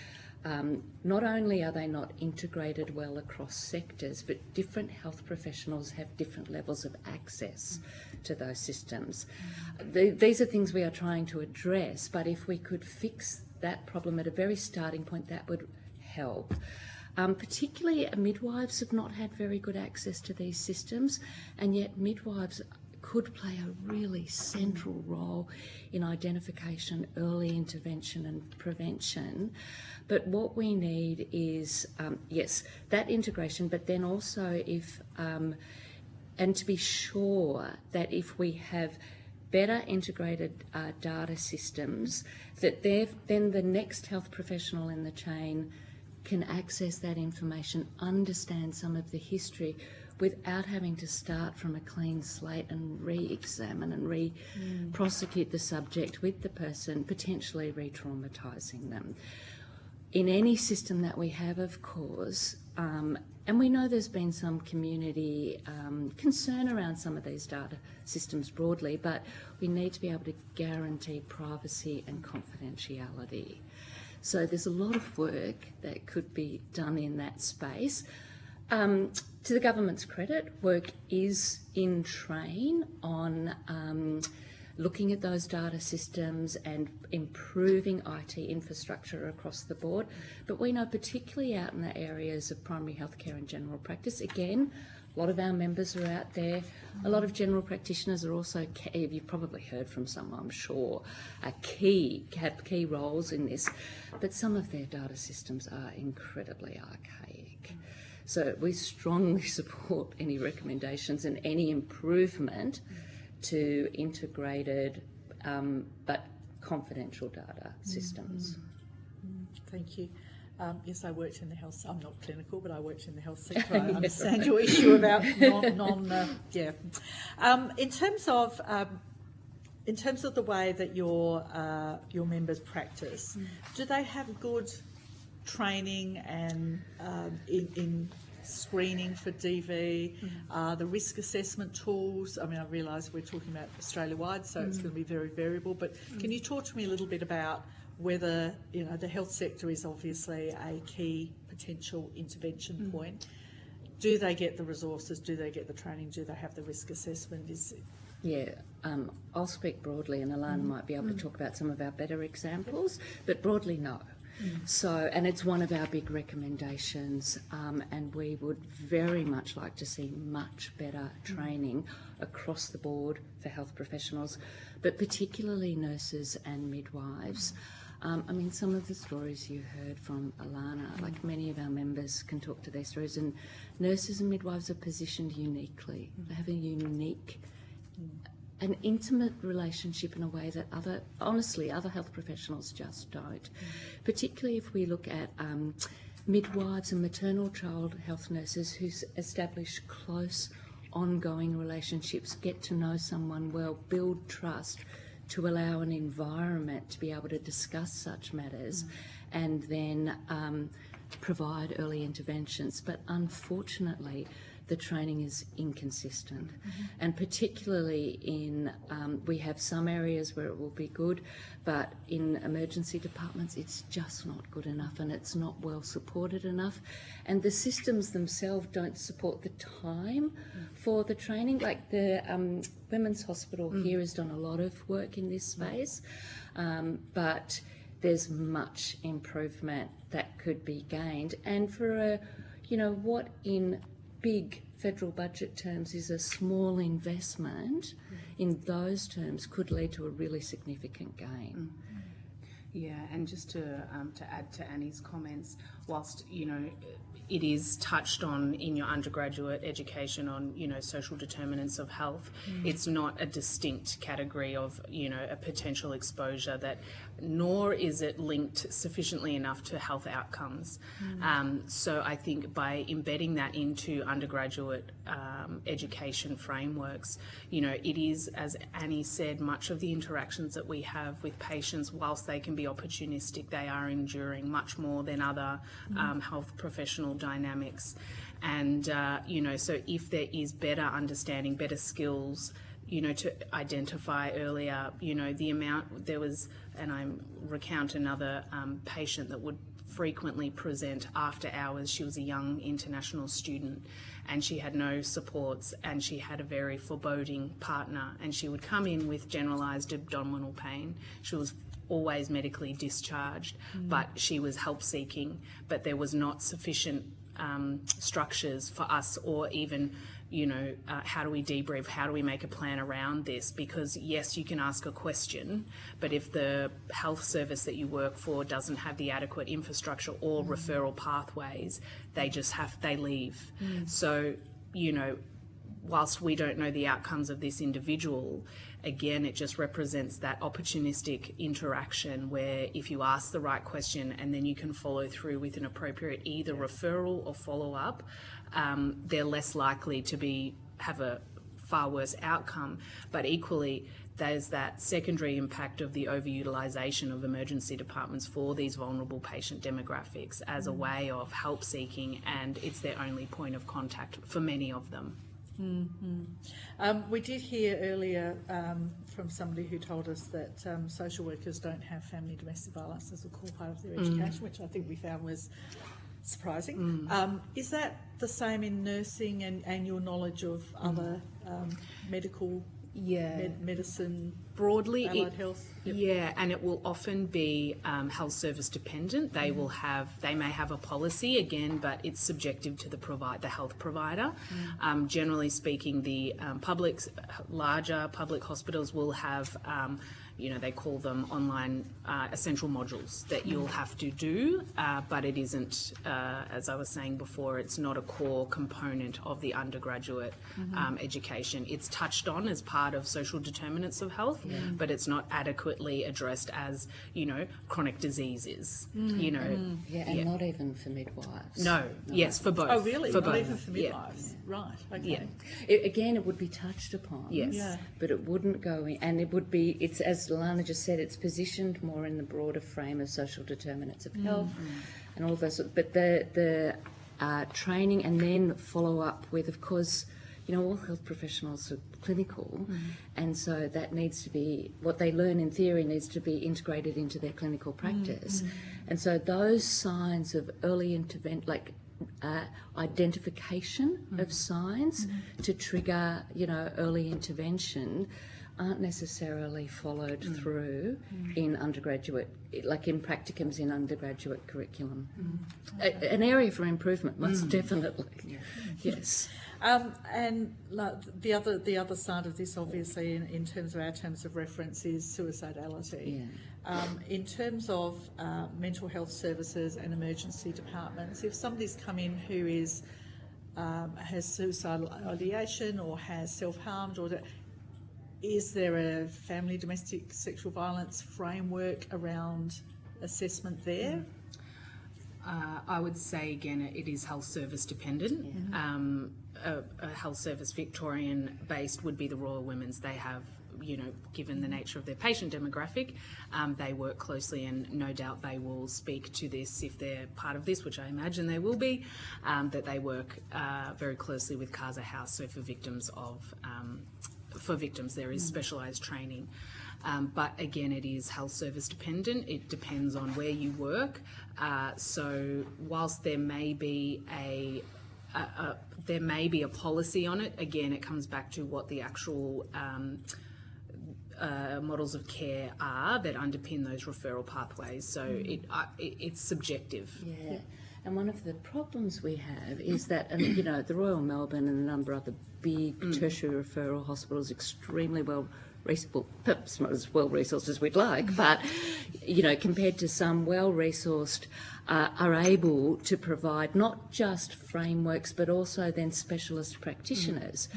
not only are they not integrated well across sectors, but different health professionals have different levels of access to those systems. These are things we are trying to address, but if we could fix that problem at a very starting point, that would help. Particularly midwives have not had very good access to these systems, and yet midwives could play a really central role in identification, early intervention and prevention. But what we need is, yes, that integration, but then also if, and to be sure that if we have better integrated data systems, that then the next health professional in the chain can access that information, understand some of the history, without having to start from a clean slate and re-examine and re-prosecute the subject with the person, potentially re-traumatising them. In any system that we have, of course, and we know there's been some community concern around some of these data systems broadly, but we need to be able to guarantee privacy and confidentiality. So there's a lot of work that could be done in that space. To the government's credit, work is in train on looking at those data systems and improving IT infrastructure across the board. But we know particularly out in the areas of primary healthcare and general practice, again, a lot of our members are out there. A lot of general practitioners are also key. You've probably heard from some, I'm sure, have key roles in this. But some of their data systems are incredibly archaic. So we strongly support any recommendations and any improvement to integrated but confidential data systems. Thank you. Yes, I worked in the health. I'm not clinical, but I worked in the health sector. I understand your issue about yeah. In terms of the way that your members practice, do they have good training and in screening for DV, the risk assessment tools? I mean, I realise we're talking about Australia-wide, so it's going to be very variable, but can you talk to me a little bit about whether, you know, the health sector is obviously a key potential intervention point. Do they get the resources? Do they get the training? Do they have the risk assessment? I'll speak broadly, and Alana might be able to talk about some of our better examples, but broadly, no. So, and it's one of our big recommendations, and we would very much like to see much better training across the board for health professionals, but particularly nurses and midwives. I mean, some of the stories you heard from Alana, like many of our members can talk to their stories, and nurses and midwives are positioned uniquely. They have a unique, an intimate relationship in a way that other health professionals just don't. Particularly if we look at midwives and maternal child health nurses who establish close, ongoing relationships, get to know someone well, build trust, to allow an environment to be able to discuss such matters and then provide early interventions. But unfortunately, the training is inconsistent. And particularly in, we have some areas where it will be good, but in emergency departments it's just not good enough, and it's not well supported enough. And the systems themselves don't support the time for the training. Like the Women's Hospital here has done a lot of work in this space, but there's much improvement that could be gained. And for a, you know, what in big federal budget terms is a small investment, in those terms could lead to a really significant gain. Yeah, and just to add to Annie's comments, whilst, you know, it is touched on in your undergraduate education on, you know, social determinants of health, it's not a distinct category of, you know, a potential exposure that, nor is it linked sufficiently enough to health outcomes. So I think by embedding that into undergraduate education frameworks, you know, it is, as Annie said, much of the interactions that we have with patients, whilst they can be opportunistic, they are enduring much more than other health professional dynamics. And, you know, so if there is better understanding, better skills, you know, to identify earlier, you know, the amount there was, and I recount another patient that would frequently present after hours. She was a young international student and she had no supports, and she had a very foreboding partner, and she would come in with generalised abdominal pain. She was always medically discharged, but she was help seeking, but there was not sufficient structures for us, or even, you know, how do we debrief, how do we make a plan around this? Because yes, you can ask a question, but if the health service that you work for doesn't have the adequate infrastructure or referral pathways, they leave. So, you know, whilst we don't know the outcomes of this individual, again, it just represents that opportunistic interaction where if you ask the right question and then you can follow through with an appropriate either referral or follow-up, they're less likely to have a far worse outcome. But equally, there's that secondary impact of the overutilisation of emergency departments for these vulnerable patient demographics as a way of help seeking, and it's their only point of contact for many of them. We did hear earlier from somebody who told us that social workers don't have family domestic violence as a core part of their education, which I think we found was surprising. Is that the same in nursing and your knowledge of other medical medicine, broadly, allied health? Yeah, and it will often be health service dependent. They may have a policy again, but it's subjective to the health provider. Generally speaking, the larger public hospitals will have, you know, they call them online essential modules that you'll have to do, but it isn't, as I was saying before, it's not a core component of the undergraduate education. It's touched on as part of social determinants of health, but it's not adequately addressed as, you know, chronic diseases, you know. And not even for midwives. No, yes, for both. Oh, really? For Not both. even for midwives? Right, okay. Again, it would be touched upon, Yes. but it wouldn't go in, and it would be, it's, as Lana just said, it's positioned more in the broader frame of social determinants of health and all those, but the training and then follow up with, of course, you know, all health professionals are clinical, and so that needs to be, what they learn in theory needs to be integrated into their clinical practice. And so those signs of early intervention, like identification of signs to trigger, you know, early intervention, aren't necessarily followed through in undergraduate, like in practicums in undergraduate curriculum. An area for improvement, most definitely. Yes. And the other side of this, obviously, in terms of our terms of reference, is suicidality. In terms of mental health services and emergency departments, if somebody's come in who is has suicidal ideation or has self-harmed, or is there a family domestic sexual violence framework around assessment there? I would say, again, it is health service dependent. A health service Victorian based would be the Royal Women's. They have, given the nature of their patient demographic, they work closely, and no doubt they will speak to this if they're part of this, which I imagine they will be, that they work very closely with Casa House. So for victims there is specialised training. But again, it is health service dependent. It depends on where you work. So whilst there may be a policy on it, again, it comes back to what the actual models of care are that underpin those referral pathways. So it's subjective. Yeah. And one of the problems we have is that, the Royal Melbourne and a number of other big tertiary referral hospitals, extremely perhaps not as well resourced as we'd like, but compared to some well resourced, are able to provide not just frameworks but also then specialist practitioners.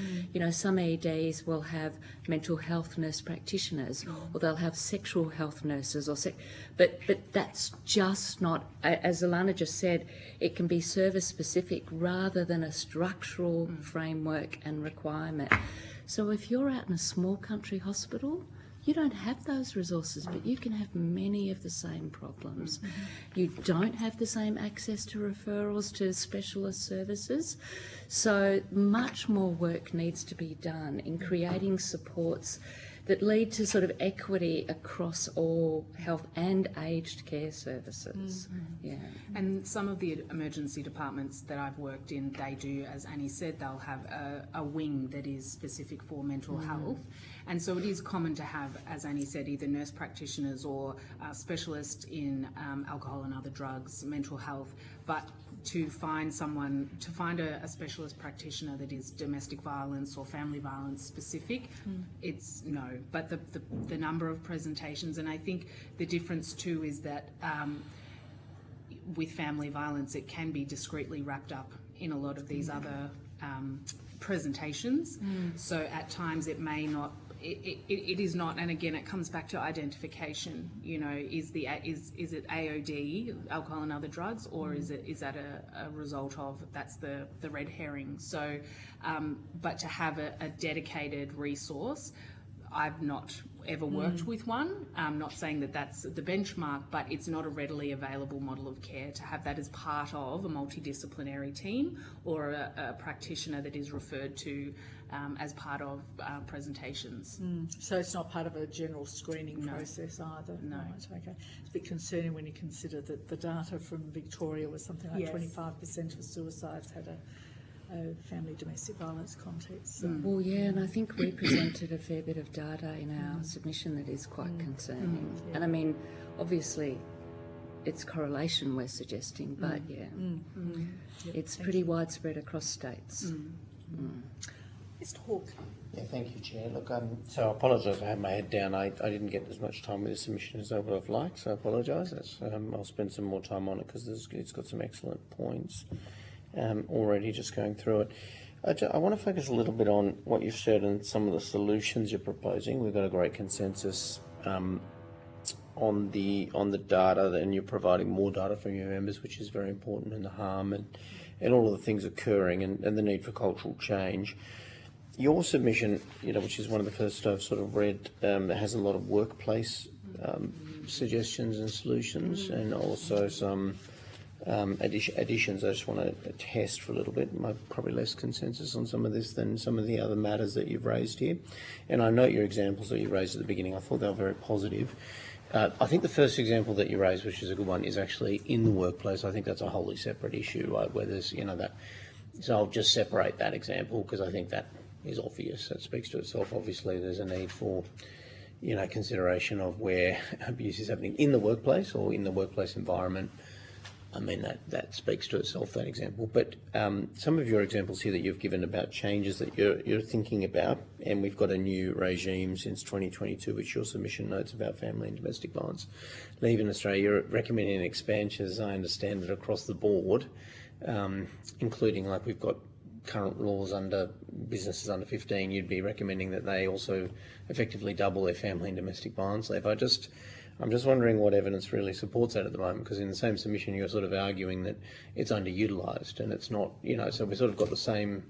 Some EDs will have mental health nurse practitioners, or they'll have sexual health nurses, but that's just not, as Alana just said, it can be service specific rather than a structural framework and requirement. So if you're out in a small country hospital, you don't have those resources, but you can have many of the same problems. You don't have the same access to referrals to specialist services. So much more work needs to be done in creating supports that lead to sort of equity across all health and aged care services. Yeah. And some of the emergency departments that I've worked in, they do, as Annie said, they'll have a wing that is specific for mental health. And so it is common to have, as Annie said, either nurse practitioners or specialists in alcohol and other drugs, mental health, but to find a specialist practitioner that is domestic violence or family violence specific, it's no. But the number of presentations, and I think the difference too is that with family violence, it can be discreetly wrapped up in a lot of these other presentations. So at times it may not. It is not, and again, it comes back to identification. Is it AOD, alcohol and other drugs, or is that a result of, that's the red herring? So, but to have a dedicated resource, I've not ever worked with one. I'm not saying that that's the benchmark, but it's not a readily available model of care to have that as part of a multidisciplinary team or a practitioner that is referred to as part of presentations. So it's not part of a general screening process either? No. Right, okay. It's a bit concerning when you consider that the data from Victoria was something like 25% of suicides had a family domestic violence context. So. Well, yeah, and I think we presented a fair bit of data in our submission that is quite concerning. And I mean, obviously, it's correlation we're suggesting, but it's pretty widespread across states. Mr. Hawke. Yeah, thank you, Chair. Look, so I apologise, I had my head down. I didn't get as much time with the submission as I would have liked, so I apologise. I'll spend some more time on it because it's got some excellent points already just going through it. I want to focus a little bit on what you've said and some of the solutions you're proposing. We've got a great consensus on the data, and you're providing more data from your members, which is very important, and the harm and all of the things occurring and the need for cultural change. Your submission, which is one of the first I've sort of read, has a lot of workplace suggestions and solutions, and also some additions. I just want to test for a little bit. Probably less consensus on some of this than some of the other matters that you've raised here. And I note your examples that you raised at the beginning. I thought they were very positive. I think the first example that you raised, which is a good one, is actually in the workplace. I think that's a wholly separate issue, right, where there's, that. So I'll just separate that example because I think that is obvious. That speaks to itself. Obviously, there's a need for, consideration of where abuse is happening in the workplace or in the workplace environment. I mean, that speaks to itself, that example. But some of your examples here that you've given about changes that you're thinking about, and we've got a new regime since 2022, which your submission notes about family and domestic violence leave in Australia. You're recommending expansion, as I understand it, across the board, including, like, we've got current laws under businesses under 15. You'd be recommending that they also effectively double their family and domestic violence leave. I'm just wondering what evidence really supports that at the moment, because in the same submission you're sort of arguing that it's underutilised and it's not, so we've sort of got the same.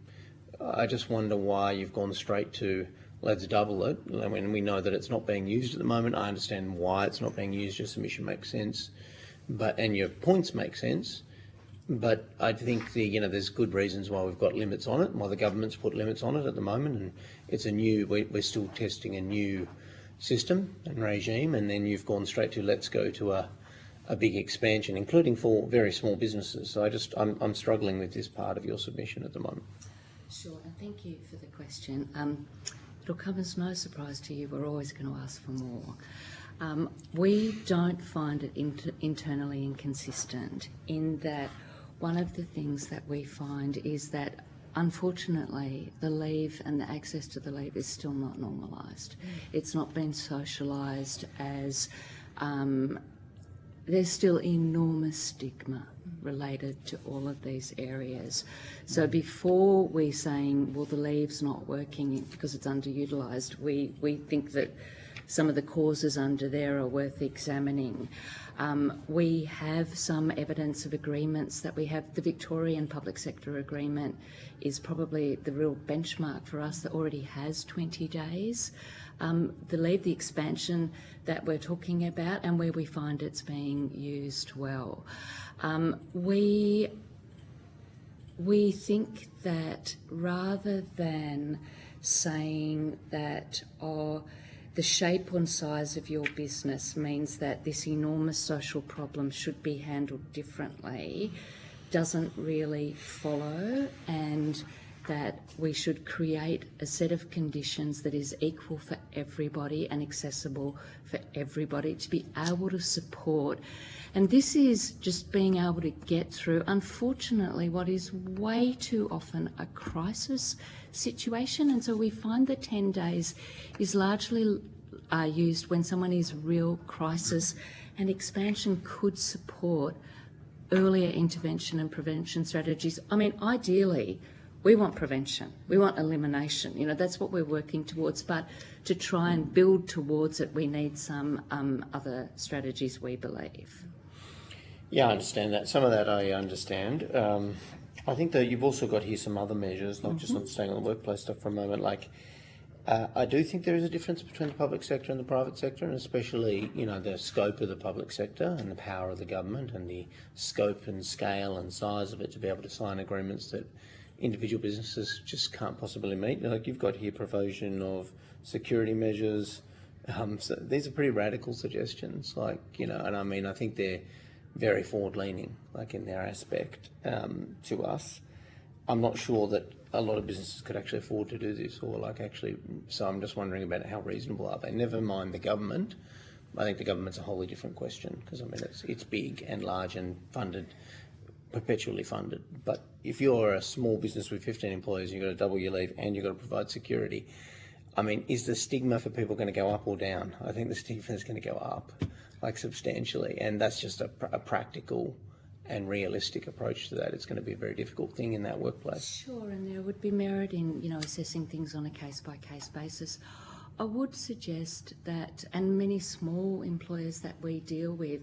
I just wonder why you've gone straight to let's double it. I mean, we know that it's not being used at the moment. I understand why it's not being used. Your submission makes sense, and your points make sense. But I think there's good reasons why we've got limits on it, and why the government's put limits on it at the moment. And it's we're still testing a new system and regime, and then you've gone straight to let's go to a big expansion, including for very small businesses. So I'm struggling with this part of your submission at the moment. Sure, and thank you for the question. It'll come as no surprise to you, we're always going to ask for more. We don't find it internally inconsistent in that one of the things that we find is that unfortunately the leave and the access to the leave is still not normalised. It's not been socialised as there's still enormous stigma related to all of these areas. So before we're saying, well, the leave's not working because it's underutilised, we think that some of the causes under there are worth examining. We have some evidence of agreements that we have. The Victorian Public Sector Agreement is probably the real benchmark for us that already has 20 days. The leave, the expansion that we're talking about, and where we find it's being used well. We think that rather than saying that, the shape and size of your business means that this enormous social problem should be handled differently, doesn't really follow, and that we should create a set of conditions that is equal for everybody and accessible for everybody to be able to support. And this is just being able to get through, unfortunately, what is way too often a crisis situation. And so we find that 10 days is largely used when someone is real crisis, and expansion could support earlier intervention and prevention strategies. I mean, ideally, we want prevention, we want elimination, that's what we're working towards, but to try and build towards it, we need some other strategies, we believe. Yeah, I understand that. Some of that I understand. I think that you've also got here some other measures, not just on staying on the workplace stuff for a moment. Like, I do think there is a difference between the public sector and the private sector, and especially, the scope of the public sector and the power of the government and the scope and scale and size of it to be able to sign agreements that individual businesses just can't possibly meet. Like, you've got here provision of security measures. So these are pretty radical suggestions, and I mean, I think they're very forward-leaning, in their aspect to us. I'm not sure that a lot of businesses could actually afford to do this, so I'm just wondering about how reasonable are they. Never mind the government. I think the government's a wholly different question, because, I mean, it's big and large and funded, perpetually funded. But if you're a small business with 15 employees, you've got to double your leave and you've got to provide security, I mean, is the stigma for people going to go up or down? I think the stigma is going to go up, substantially, and that's just a practical and realistic approach to that. It's going to be a very difficult thing in that workplace. Sure, and there would be merit in, assessing things on a case-by-case basis. I would suggest that, and many small employers that we deal with,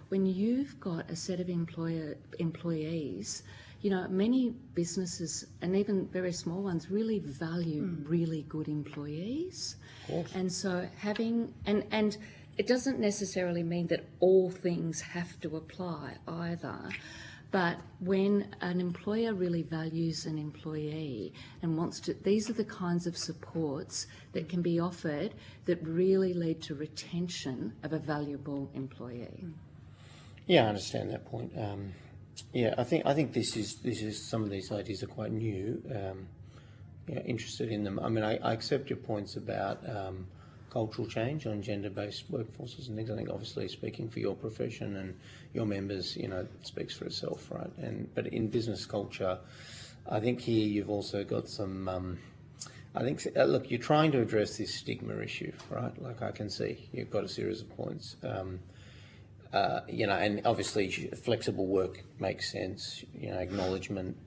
when you've got a set of employees, many businesses, and even very small ones, really value really good employees. Of course. And so and it doesn't necessarily mean that all things have to apply either. But when an employer really values an employee and wants to, these are the kinds of supports that can be offered that really lead to retention of a valuable employee. Yeah, I understand that point. I think this is some of these ideas are quite new. Interested in them. I mean, I accept your points about cultural change on gender-based workforces and things. I think, obviously, speaking for your profession and your members, it speaks for itself, right? But in business culture, I think here you've also got some. Look, you're trying to address this stigma issue, right? I can see you've got a series of points. And obviously flexible work makes sense. Acknowledgement,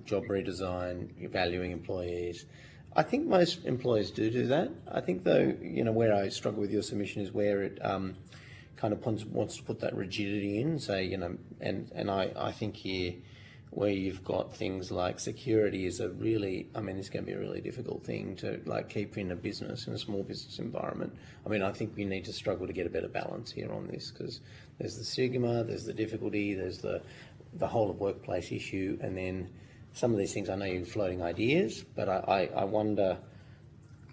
job redesign, valuing employees. I think most employers do that. I think, though, where I struggle with your submission is where it kind of wants to put that rigidity in, say, and I think here where you've got things like security is a really, I mean, it's going to be a really difficult thing to like keep in a business, in a small business environment. I mean, I think we need to struggle to get a better balance here on this, because there's the stigma, there's the difficulty, there's the whole of workplace issue, and then some of these things, I know you're floating ideas, but I wonder,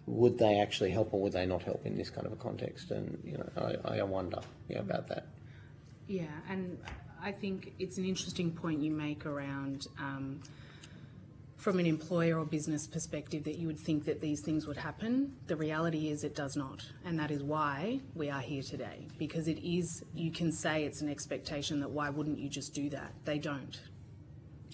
would they actually help or would they not help in this kind of a context? And, you know, I wonder about that. Yeah, and I think it's an interesting point you make around from an employer or business perspective that you would think that these things would happen. The reality is it does not, and that is why we are here today, because it is, you can say it's an expectation that why wouldn't you just do that? They don't.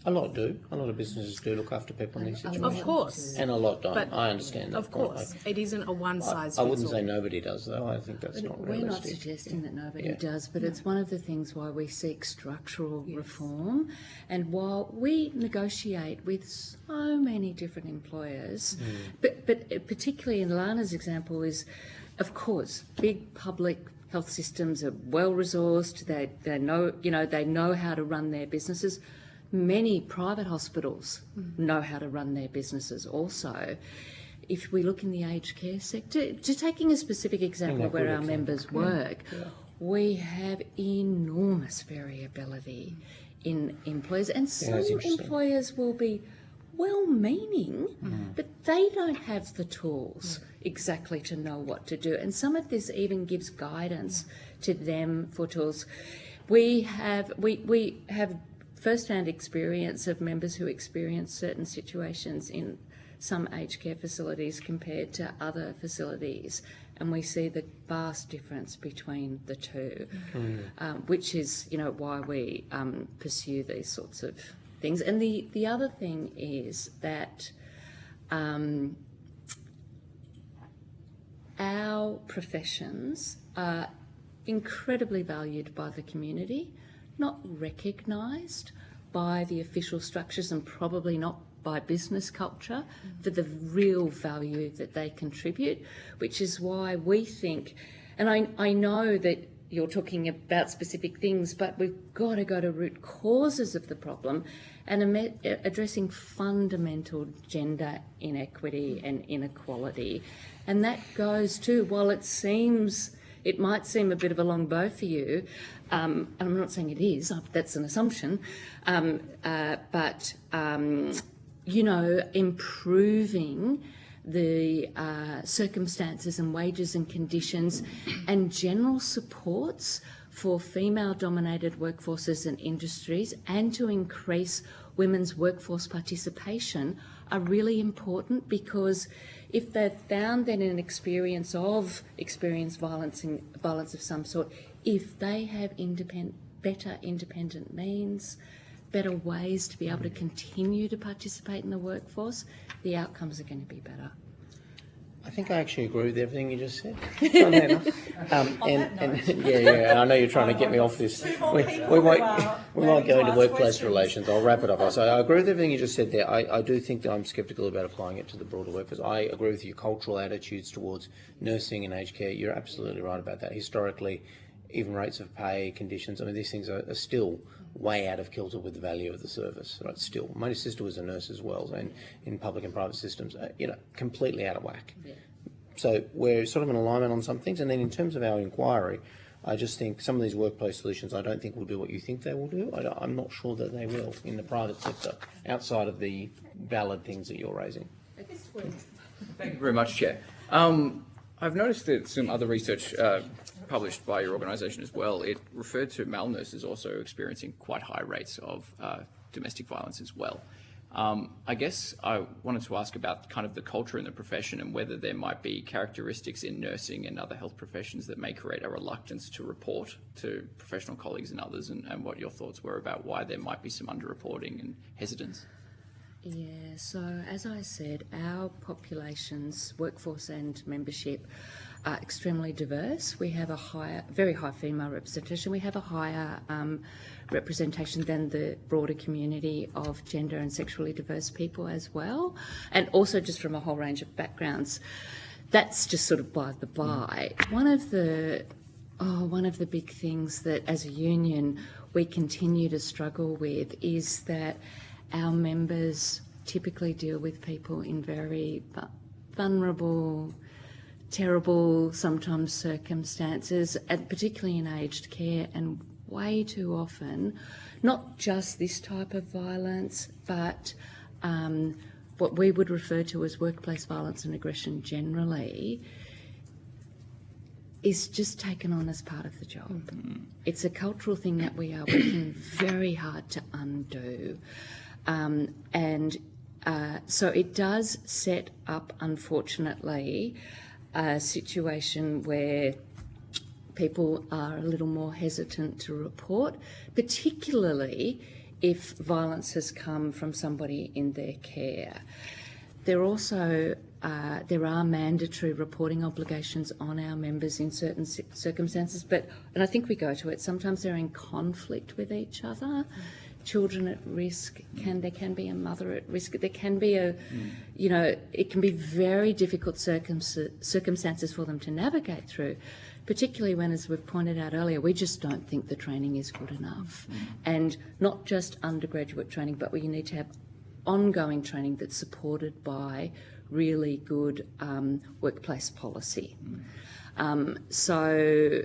A lot do. A lot of businesses do look after people in these situations. Of course. And a lot don't. But I understand that. of course. It isn't a one-size-fits-all. I wouldn't say nobody does, though. I think that's not realistic. We're not suggesting that nobody does, but it's one of the things why we seek structural reform. And while we negotiate with so many different employers, but particularly in Lana's example is, of course, big public health systems are well-resourced. They know how to run their businesses. Many private hospitals know how to run their businesses also. If we look in the aged care sector, to taking a specific example of where our members work, we have enormous variability in employers, and some employers will be well-meaning, but they don't have the tools exactly to know what to do. And some of this even gives guidance to them for tools. We have first-hand experience of members who experience certain situations in some aged care facilities compared to other facilities, and we see the vast difference between the two, which is, why we pursue these sorts of things. And the other thing is that our professions are incredibly valued by the community, not recognised by the official structures and probably not by business culture for the real value that they contribute, which is why we think, and I know that you're talking about specific things, but we've got to go to root causes of the problem and addressing fundamental gender inequity and inequality. And that goes to, while it might seem a bit of a long bow for you, and I'm not saying it is, that's an assumption, but improving the circumstances and wages and conditions and general supports for female-dominated workforces and industries, and to increase women's workforce participation are really important, because if they've found then an experience of violence of some sort, if they have better independent means, better ways to be able to continue to participate in the workforce, the outcomes are going to be better. I think I actually agree with everything you just said. And I know you're trying to get me off this. We might go into workplace relations. I'll wrap it up. So I agree with everything you just said there. I do think that I'm sceptical about applying it to the broader workforce. I agree with your cultural attitudes towards nursing and aged care. You're absolutely right about that. Historically, even rates of pay, conditions, I mean, these things are still way out of kilter with the value of the service. Right? Still, my sister was a nurse as well, and in public and private systems, completely out of whack. Yeah. So we're sort of in alignment on some things, and then in terms of our inquiry, I just think some of these workplace solutions, I don't think will do what you think they will do. I'm not sure that they will in the private sector, outside of the valid things that you're raising. Thank you very much, Chair. I've noticed that some other research published by your organisation as well, it referred to male nurses also experiencing quite high rates of domestic violence as well. I guess I wanted to ask about kind of the culture in the profession and whether there might be characteristics in nursing and other health professions that may create a reluctance to report to professional colleagues and others, and what your thoughts were about why there might be some underreporting and hesitance. Yeah, so as I said, our population's workforce and membership are extremely diverse. We have very high female representation. We have a higher representation than the broader community of gender and sexually diverse people as well, and also just from a whole range of backgrounds. That's just sort of by the by. One of the One of the big things that as a union we continue to struggle with is that our members typically deal with people in very vulnerable, terrible, sometimes circumstances, and particularly in aged care, and way too often, not just this type of violence, but what we would refer to as workplace violence and aggression generally, is just taken on as part of the job. Mm-hmm. It's a cultural thing that we are working very hard to undo. So it does set up, unfortunately, a situation where people are a little more hesitant to report, particularly if violence has come from somebody in their care. There are mandatory reporting obligations on our members in certain circumstances, and I think we go to it, sometimes they're in conflict with each other. Children at risk, there can be a mother at risk, there can be it can be very difficult circumstances for them to navigate through, particularly when, as we've pointed out earlier, we just don't think the training is good enough. And not just undergraduate training, but we need to have ongoing training that's supported by really good workplace policy. So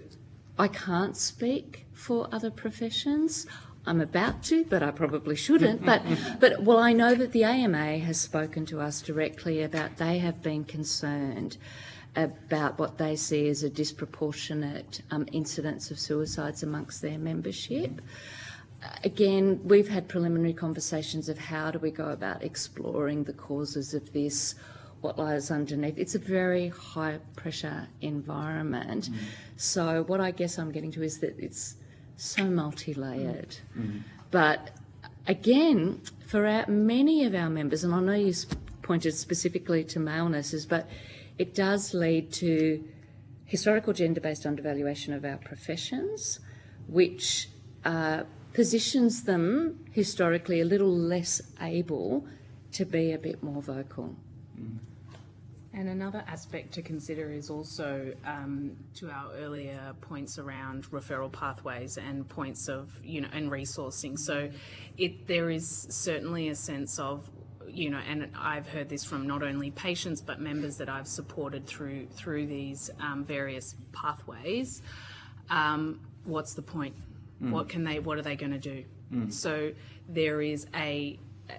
I can't speak for other professions. I'm about to, but I probably shouldn't. But I know that the AMA has spoken to us directly about they have been concerned about what they see as a disproportionate incidence of suicides amongst their membership. Again, we've had preliminary conversations of how do we go about exploring the causes of this, what lies underneath. It's a very high pressure environment. So what I guess I'm getting to is that it's so multi-layered. But again, for many of our members, and I know you pointed specifically to male nurses, but it does lead to historical gender-based undervaluation of our professions, which positions them historically a little less able to be a bit more vocal. And another aspect to consider is also to our earlier points around referral pathways and points of, and resourcing. So there is certainly a sense of, and I've heard this from not only patients but members that I've supported through these various pathways. What's the point? What are they going to do? So there is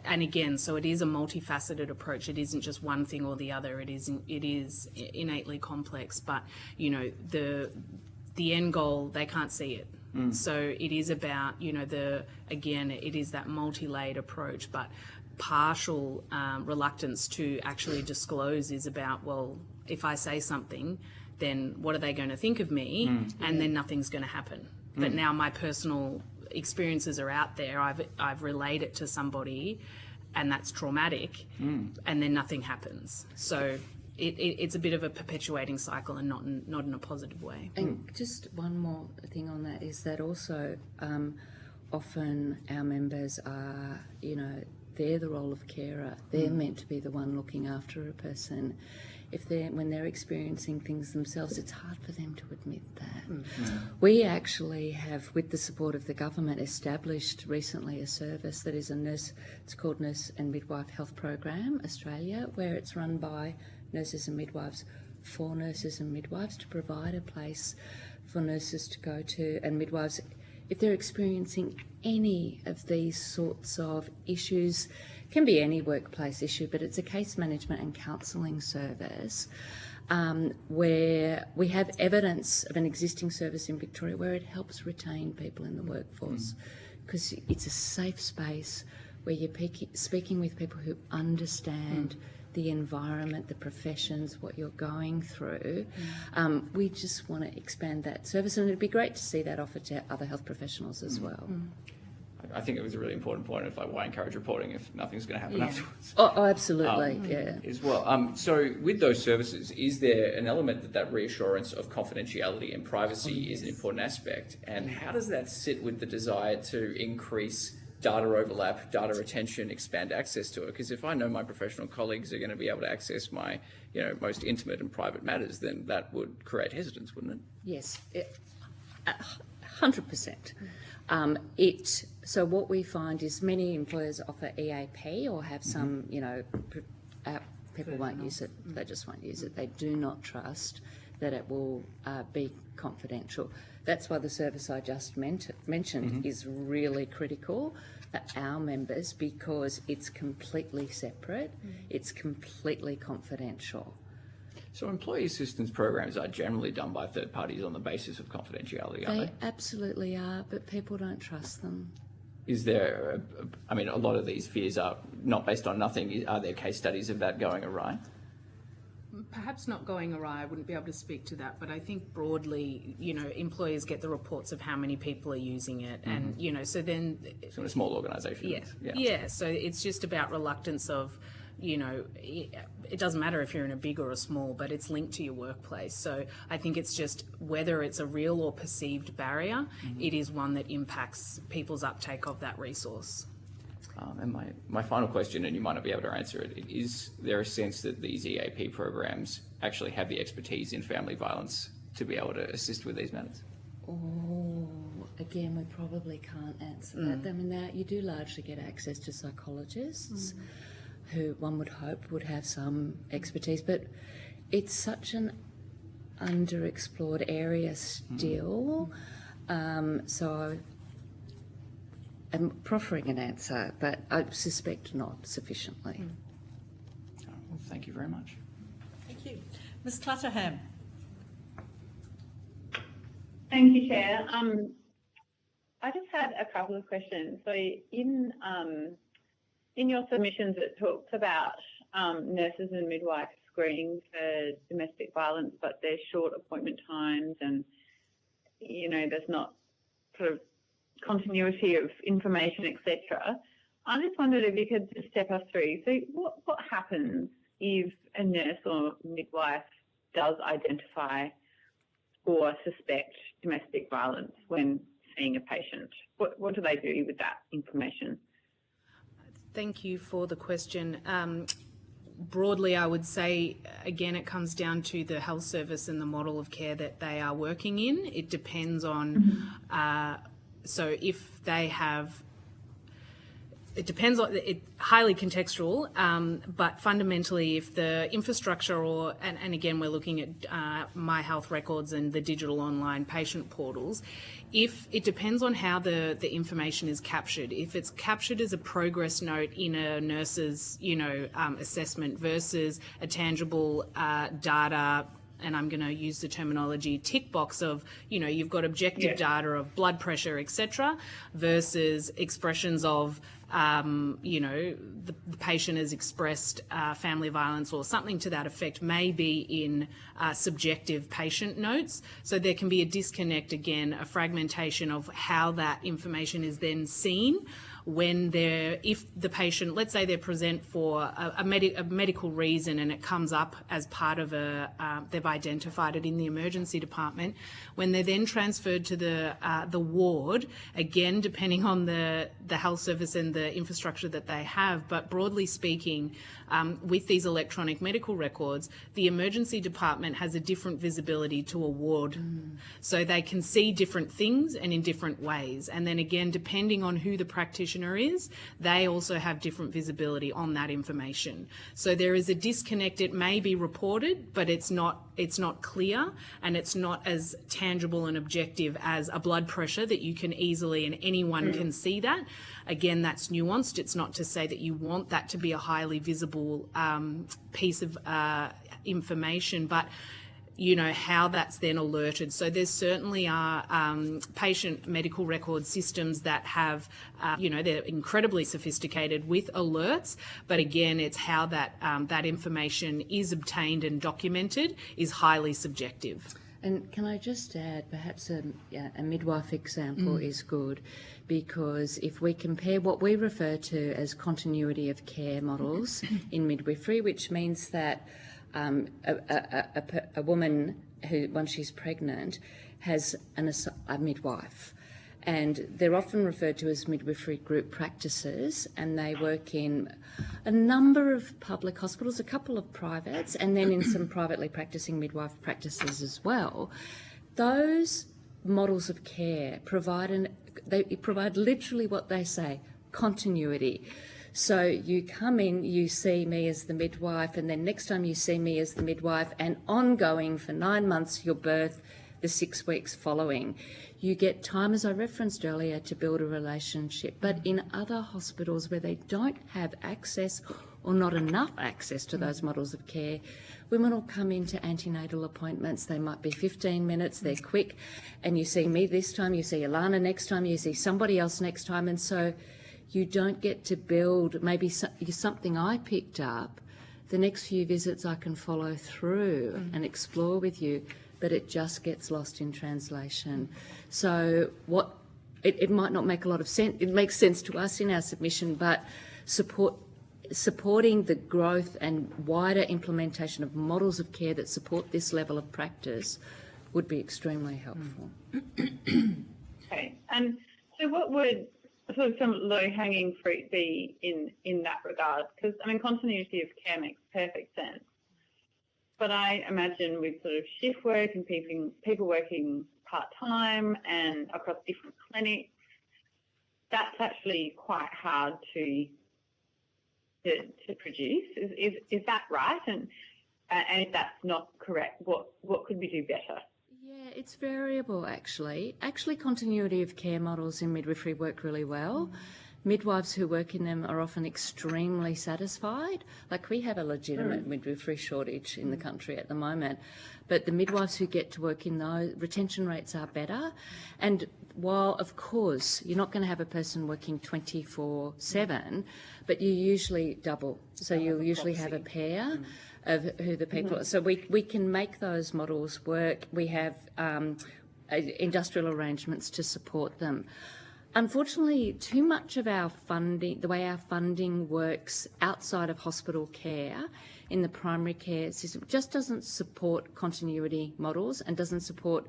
and again, so it is a multifaceted approach. It isn't just one thing or the other. It is innately complex, but the end goal, they can't see it. So it is about it is that multi-layered approach, but partial reluctance to actually disclose is about, well, if I say something, then what are they going to think of me? And then nothing's going to happen. But now my personal experiences are out there. I've relayed it to somebody, and that's traumatic, and then nothing happens. So it's a bit of a perpetuating cycle, and not in a positive way. And just one more thing on that is that also often our members are, they're the role of carer. They're meant to be the one looking after a person. When they're experiencing things themselves, it's hard for them to admit that. We actually have, with the support of the government, established recently a service that is it's called Nurse and Midwife Health Program Australia, where it's run by nurses and midwives for nurses and midwives to provide a place for nurses to go to and midwives if they're experiencing any of these sorts of issues. Can be any workplace issue, but it's a case management and counselling service where we have evidence of an existing service in Victoria where it helps retain people in the workforce, because it's a safe space where you're speaking with people who understand the environment, the professions, what you're going through. We just want to expand that service, and it'd be great to see that offered to other health professionals as well. I think it was a really important point of why encourage reporting if nothing's going to happen afterwards. Oh, absolutely, as well. So with those services, is there an element that reassurance of confidentiality and privacy is an important aspect? And how does that sit with the desire to increase data overlap, data retention, expand access to it? Because if I know my professional colleagues are going to be able to access my most intimate and private matters, then that would create hesitance, wouldn't it? Yes. 100%. So what we find is many employers offer EAP or have some, people won't use it, they just won't use it. They do not trust that it will be confidential. That's why the service I just mentioned is really critical for our members, because it's completely separate, it's completely confidential. So employee assistance programs are generally done by third parties on the basis of confidentiality, aren't They absolutely are, but people don't trust them. Is there, a lot of these fears are not based on nothing. Are there case studies of that going awry? Perhaps not going awry, I wouldn't be able to speak to that, but I think broadly, employers get the reports of how many people are using it, and, so then... So in a small organisation. Yeah, so it's just about reluctance of, it doesn't matter if you're in a big or a small, but it's linked to your workplace. So I think it's just whether it's a real or perceived barrier, it is one that impacts people's uptake of that resource. And my final question, and you might not be able to answer it, is there a sense that these EAP programs actually have the expertise in family violence to be able to assist with these matters? Oh, again, we probably can't answer that. I mean, you do largely get access to psychologists who one would hope would have some expertise, but it's such an underexplored area still. So I'm proffering an answer, but I suspect not sufficiently. Well, thank you very much. Thank you. Ms Clutterham. Thank you, Chair. I just had a couple of questions. So in your submissions, it talks about nurses and midwives screening for domestic violence, but there's short appointment times and, there's not sort of continuity of information, etc. I just wondered if you could just step us through. So what happens if a nurse or midwife does identify or suspect domestic violence when seeing a patient? What do they do with that information? Thank you for the question. Broadly, I would say, again, it comes down to the health service and the model of care that they are working in. It depends on, so if they have, it depends on, it's highly contextual, but fundamentally if the infrastructure and again, we're looking at My Health Records and the digital online patient portals, if it depends on how the information is captured. If it's captured as a progress note in a nurse's, assessment versus a tangible data, and I'm going to use the terminology tick box of, you've got objective data of blood pressure, etc., versus expressions of, the patient has expressed family violence or something to that effect, may be in subjective patient notes. So there can be a disconnect, again, a fragmentation of how that information is then seen when if the patient, let's say they present for a medical reason and it comes up as part of they've identified it in the emergency department, when they're then transferred to the ward, again, depending on the health service and the infrastructure that they have, but broadly speaking, with these electronic medical records, the emergency department has a different visibility to a ward. So they can see different things and in different ways. And then again, depending on who the practitioner is, they also have different visibility on that information. So there is a disconnect. It may be reported, but it's not clear, and it's not as tangible and objective as a blood pressure that you can easily, and anyone can see that. Again, that's nuanced. It's not to say that you want that to be a highly visible piece of information, but how that's then alerted. So there certainly are patient medical record systems that have, they're incredibly sophisticated with alerts, but again, it's how that information is obtained and documented is highly subjective. And can I just add, perhaps a midwife example is good, because if we compare what we refer to as continuity of care models in midwifery, which means that a woman who, once she's pregnant, has a midwife, and they're often referred to as midwifery group practices, and they work in a number of public hospitals, a couple of privates, and then in some privately practicing midwife practices as well. Those models of care they provide literally what they say, continuity. So you come in, you see me as the midwife, and then next time you see me as the midwife, and ongoing for 9 months, your birth, the 6 weeks following. You get time, as I referenced earlier, to build a relationship. But in other hospitals where they don't have access or not enough access to those models of care, women will come into antenatal appointments. They might be 15 minutes, they're quick, and you see me this time, you see Alana next time, you see somebody else next time, and so you don't get to build maybe something I picked up. The next few visits I can follow through and explore with you, but it just gets lost in translation. So it might not make a lot of sense. It makes sense to us in our submission, but supporting the growth and wider implementation of models of care that support this level of practice would be extremely helpful. Okay, and so what would sort of some low-hanging fruit be in that regard? Because, I mean, continuity of care makes perfect sense. But I imagine with sort of shift work and people working part-time and across different clinics, that's actually quite hard to produce. Is that right? And if that's not correct, what could we do better? Yeah, it's variable actually. Actually, continuity of care models in midwifery work really well. Midwives who work in them are often extremely satisfied. Like, we have a legitimate midwifery shortage in the country at the moment, but the midwives who get to work in those, retention rates are better. And while, of course, you're not going to have a person working 24/7, but you usually double. So you'll usually have a pair of who the people are. So we can make those models work. We have industrial arrangements to support them. Unfortunately, too much of our funding, the way our funding works outside of hospital care in the primary care system, just doesn't support continuity models and doesn't support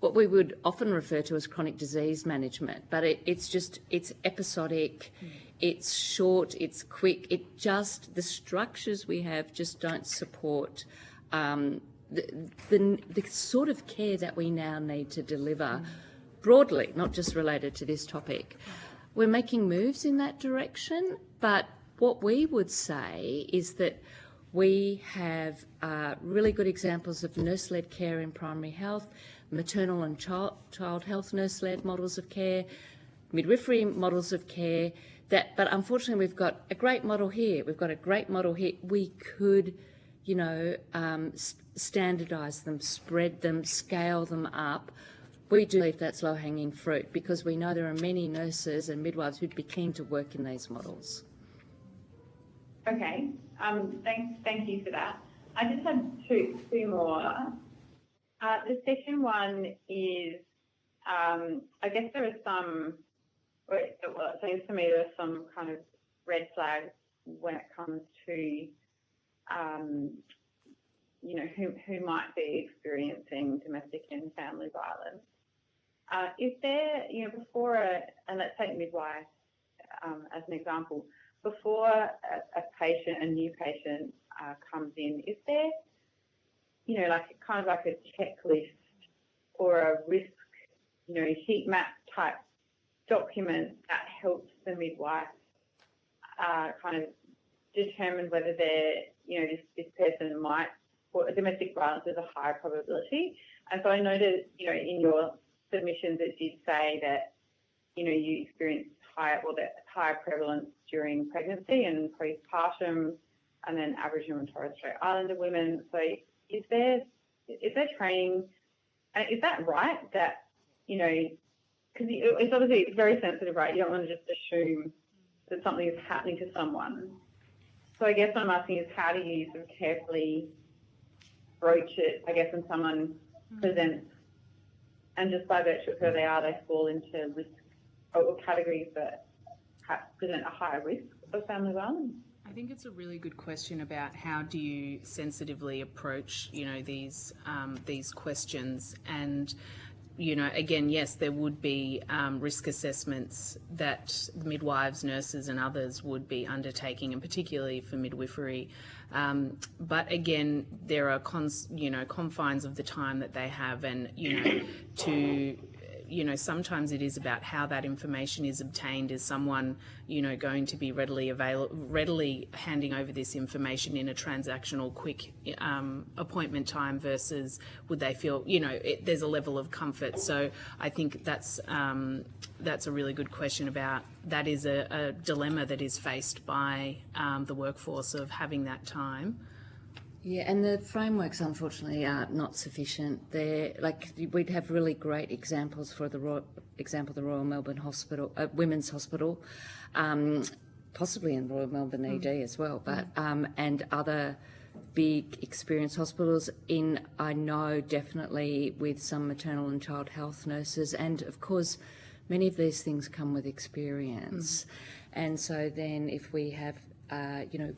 what we would often refer to as chronic disease management. But it's episodic, it's short, it's quick. The structures we have just don't support the sort of care that we now need to deliver broadly, not just related to this topic. We're making moves in that direction, but what we would say is that we have really good examples of nurse-led care in primary health, maternal and child health nurse-led models of care, midwifery models of care, but unfortunately we've got a great model here, we've got a great model here. We could, standardise them, spread them, scale them up. We do believe that's low-hanging fruit because we know there are many nurses and midwives who'd be keen to work in these models. Okay, thank you for that. I just have two more. The second one is, I guess there are some, well, it seems to me there are some kind of red flags when it comes to, who might be experiencing domestic and family violence. Is there, before and let's take midwife as an example, before a new patient comes in, is there, kind of like a checklist or a risk, heat map type document that helps the midwife kind of determine whether they're, this person might, or domestic violence is a higher probability. And so I noted, in your submissions it did say that, you experienced higher prevalence during pregnancy and postpartum, and then Aboriginal and Torres Strait Islander women. So is there training? Is that right? That, because it's obviously very sensitive, right? You don't want to just assume that something is happening to someone. So I guess what I'm asking is, how do you sort of carefully broach it, I guess, when someone presents, and just by virtue of who they are, they fall into risk or categories that present a higher risk of family violence? I think it's a really good question about how do you sensitively approach, these questions. And again, yes, there would be risk assessments that the midwives, nurses and others would be undertaking, and particularly for midwifery. But again, there are confines of the time that they have, and, sometimes it is about how that information is obtained. Is someone, going to be readily handing over this information in a transactional, quick appointment time, versus would they feel, there's a level of comfort. So I think that's a really good question about that. Is a dilemma that is faced by the workforce of having that time. Yeah, and the frameworks unfortunately are not sufficient. We'd have really great examples. For the Royal Melbourne Hospital, Women's Hospital, possibly in Royal Melbourne ED as well, but and other big experienced hospitals I know definitely with some maternal and child health nurses, and of course many of these things come with experience. And so then if we have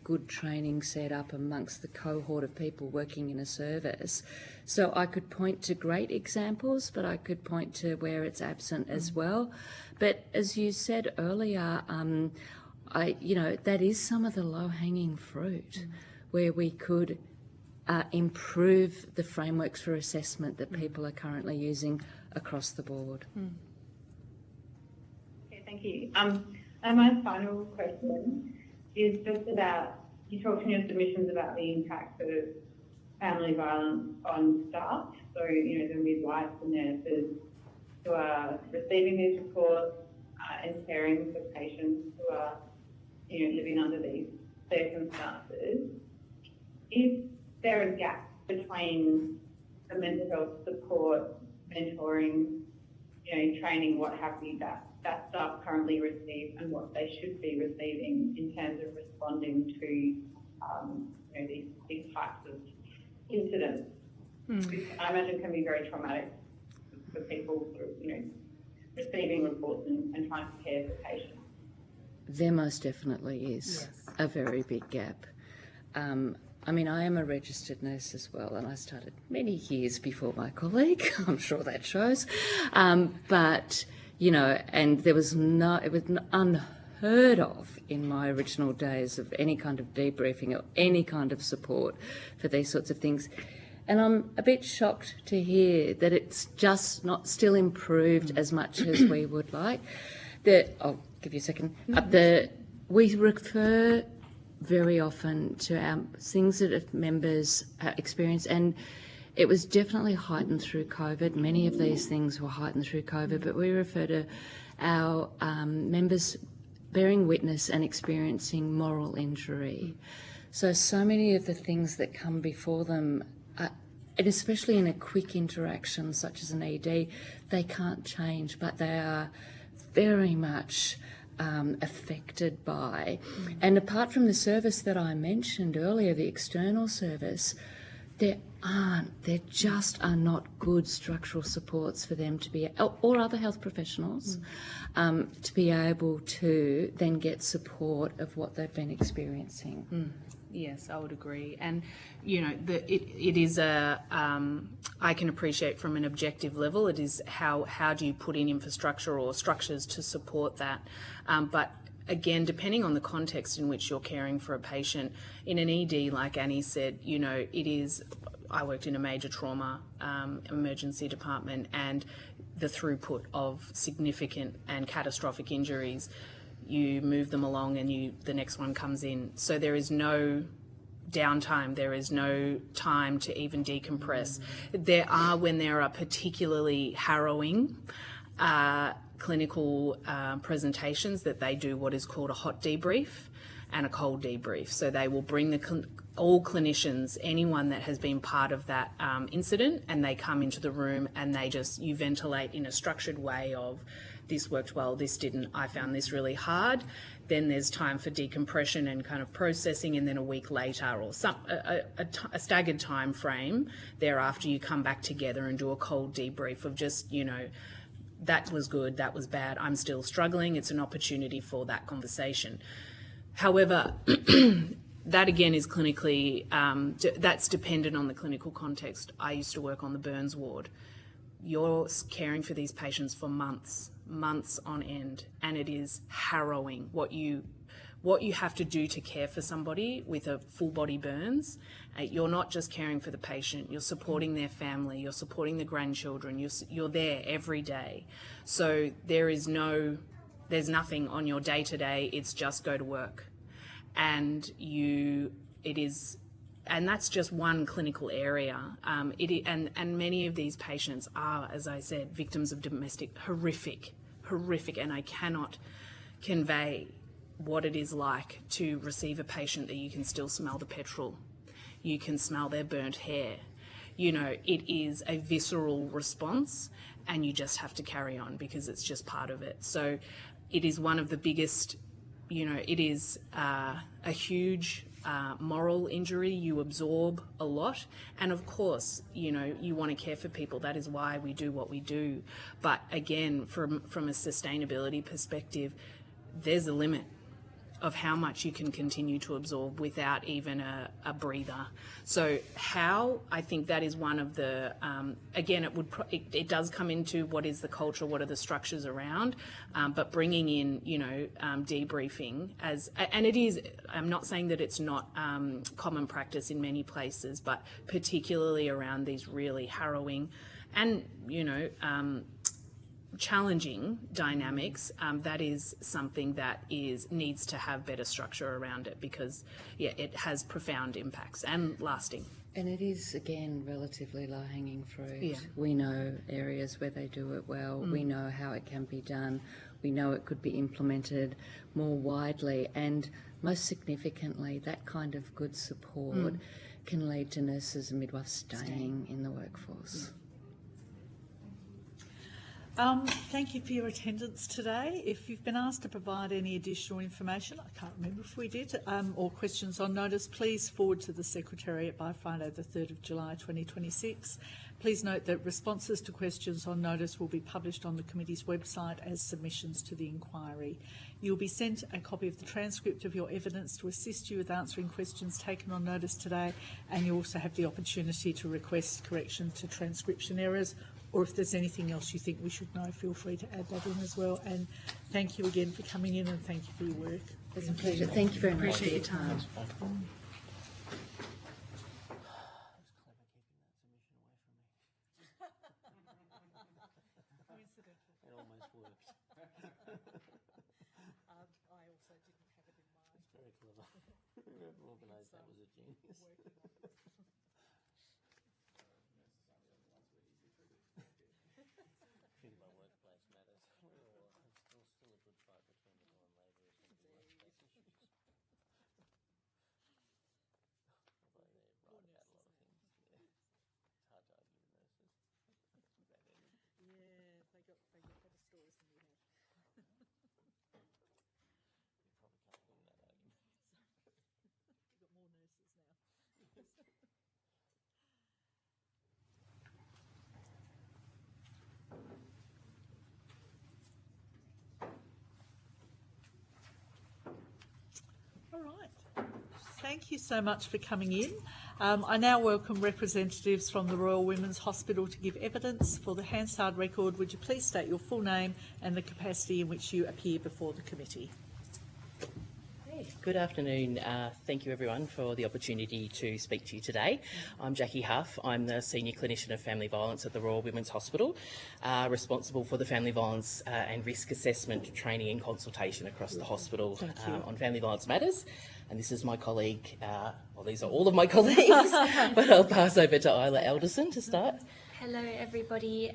good training set up amongst the cohort of people working in a service. So I could point to great examples, but I could point to where it's absent as well. But as you said earlier, that is some of the low-hanging fruit where we could improve the frameworks for assessment that people are currently using across the board. Okay, thank you. And my final question is just about, you talked in your submissions about the impact of family violence on staff, so, the midwives and nurses who are receiving these reports and caring for patients who are, living under these circumstances. Is there a gap between the mental health support, mentoring, training, what have you, that staff currently receive and what they should be receiving in terms of responding to these types of incidents, which I imagine can be very traumatic for people, receiving reports and trying to care for patients? There most definitely is a very big gap. I am a registered nurse as well, and I started many years before my colleague. I'm sure that shows. But and it was unheard of in my original days of any kind of debriefing or any kind of support for these sorts of things. And I'm a bit shocked to hear that it's just not still improved as much as we would like. I'll give you a second. We refer very often to our things that members experience, and it was definitely heightened through COVID. Many of these things were heightened through COVID, but we refer to our members bearing witness and experiencing moral injury. So many of the things that come before them, and especially in a quick interaction such as an ED, they can't change, but they are very much affected by. And apart from the service that I mentioned earlier, the external service, there just are not good structural supports for them to be, or other health professionals, to be able to then get support of what they've been experiencing. Yes, I would agree. And, it is I can appreciate from an objective level, it is how do you put in infrastructure or structures to support that. But again, depending on the context in which you're caring for a patient, in an ED, like Annie said, I worked in a major trauma emergency department, and the throughput of significant and catastrophic injuries, you move them along and the next one comes in. So there is no downtime, there is no time to even decompress. When there are particularly harrowing clinical presentations, that they do what is called a hot debrief and a cold debrief. So they will bring all clinicians, anyone that has been part of that incident, and they come into the room and you ventilate in a structured way of, this worked well, this didn't, I found this really hard. Then there's time for decompression and kind of processing, and then a week later or a staggered time frame thereafter, you come back together and do a cold debrief of just, that was good, that was bad, I'm still struggling. It's an opportunity for that conversation. However, that again is clinically, that's dependent on the clinical context. I used to work on the burns ward. you're caring for these patients for months on end, and it is harrowing what you have to do to care for somebody with a full body burns. You're not just caring for the patient, you're supporting their family, you're supporting the grandchildren, you're there every day. So there's nothing on your day-to-day, it's just go to work. And that's just one clinical area. And many of these patients are, as I said, victims of domestic, horrific, and I cannot convey what it is like to receive a patient that you can still smell the petrol, you can smell their burnt hair. You know, it is a visceral response, and you just have to carry on because it's just part of it. So it is one of the biggest, it is a huge moral injury. You absorb a lot, and of course, you want to care for people. That is why we do what we do. But again, from a sustainability perspective, there's a limit of how much you can continue to absorb without even a breather. So I think that is one of the, again, it does come into what is the culture, what are the structures around, but bringing in, debriefing and it is, I'm not saying that it's not common practice in many places, but particularly around these really harrowing and, challenging dynamics, that is something that needs to have better structure around it, because it has profound impacts and lasting. And it is, again, relatively low-hanging fruit. Yeah. We know areas where they do it well. We know how it can be done. We know it could be implemented more widely, and most significantly, that kind of good support can lead to nurses and midwives staying in the workforce. Thank you for your attendance today. If you've been asked to provide any additional information, I can't remember if we did, or questions on notice, please forward to the Secretariat by Friday the 3rd of July 2026. Please note that responses to questions on notice will be published on the committee's website as submissions to the inquiry. You'll be sent a copy of the transcript of your evidence to assist you with answering questions taken on notice today, and you also have the opportunity to request corrections to transcription errors, or if there's anything else you think we should know, feel free to add that in as well. And thank you again for coming in, and thank you for your work. It's a pleasure. Thank you very much. Appreciate your time. It almost worked. I also didn't have it in mind. It's very clever. Whoever organised that was a genius. I think my workplace matters. It's still a good fight between the law and labourers and the workplace issues. Although they're right about a lot of things. Yeah. It's hard to argue with nurses. Yeah, they got better stories than we have. You probably can't win that argument. We've got more nurses now. All right. Thank you so much for coming in. I now welcome representatives from the Royal Women's Hospital to give evidence. For the Hansard record, would you please state your full name and the capacity in which you appear before the committee? Good afternoon. Thank you everyone for the opportunity to speak to you today. I'm Jackie Huff. I'm the Senior Clinician of Family Violence at the Royal Women's Hospital, responsible for the family violence and risk assessment training and consultation across the hospital on family violence matters. And this is my colleague, well, these are all of my colleagues, but I'll pass over to Isla Alderson to start. Hello everybody,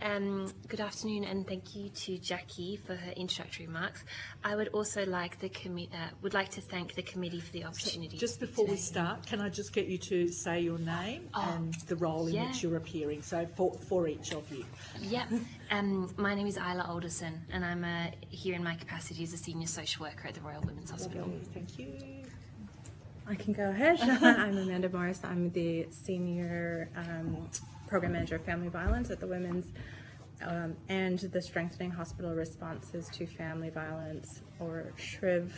good afternoon, and thank you to Jackie for her introductory remarks. I would also like to thank the committee for the opportunity. Just before we start, can I just get you to say your name and the role in which you're appearing, so for each of you. Yep, my name is Isla Alderson, and I'm here in my capacity as a senior social worker at the Royal Women's Hospital. Lovely, thank you. I can go ahead. I'm Amanda Morris. I'm the senior Program Manager of Family Violence at the Women's and the Strengthening Hospital Responses to Family Violence, or SHRIV,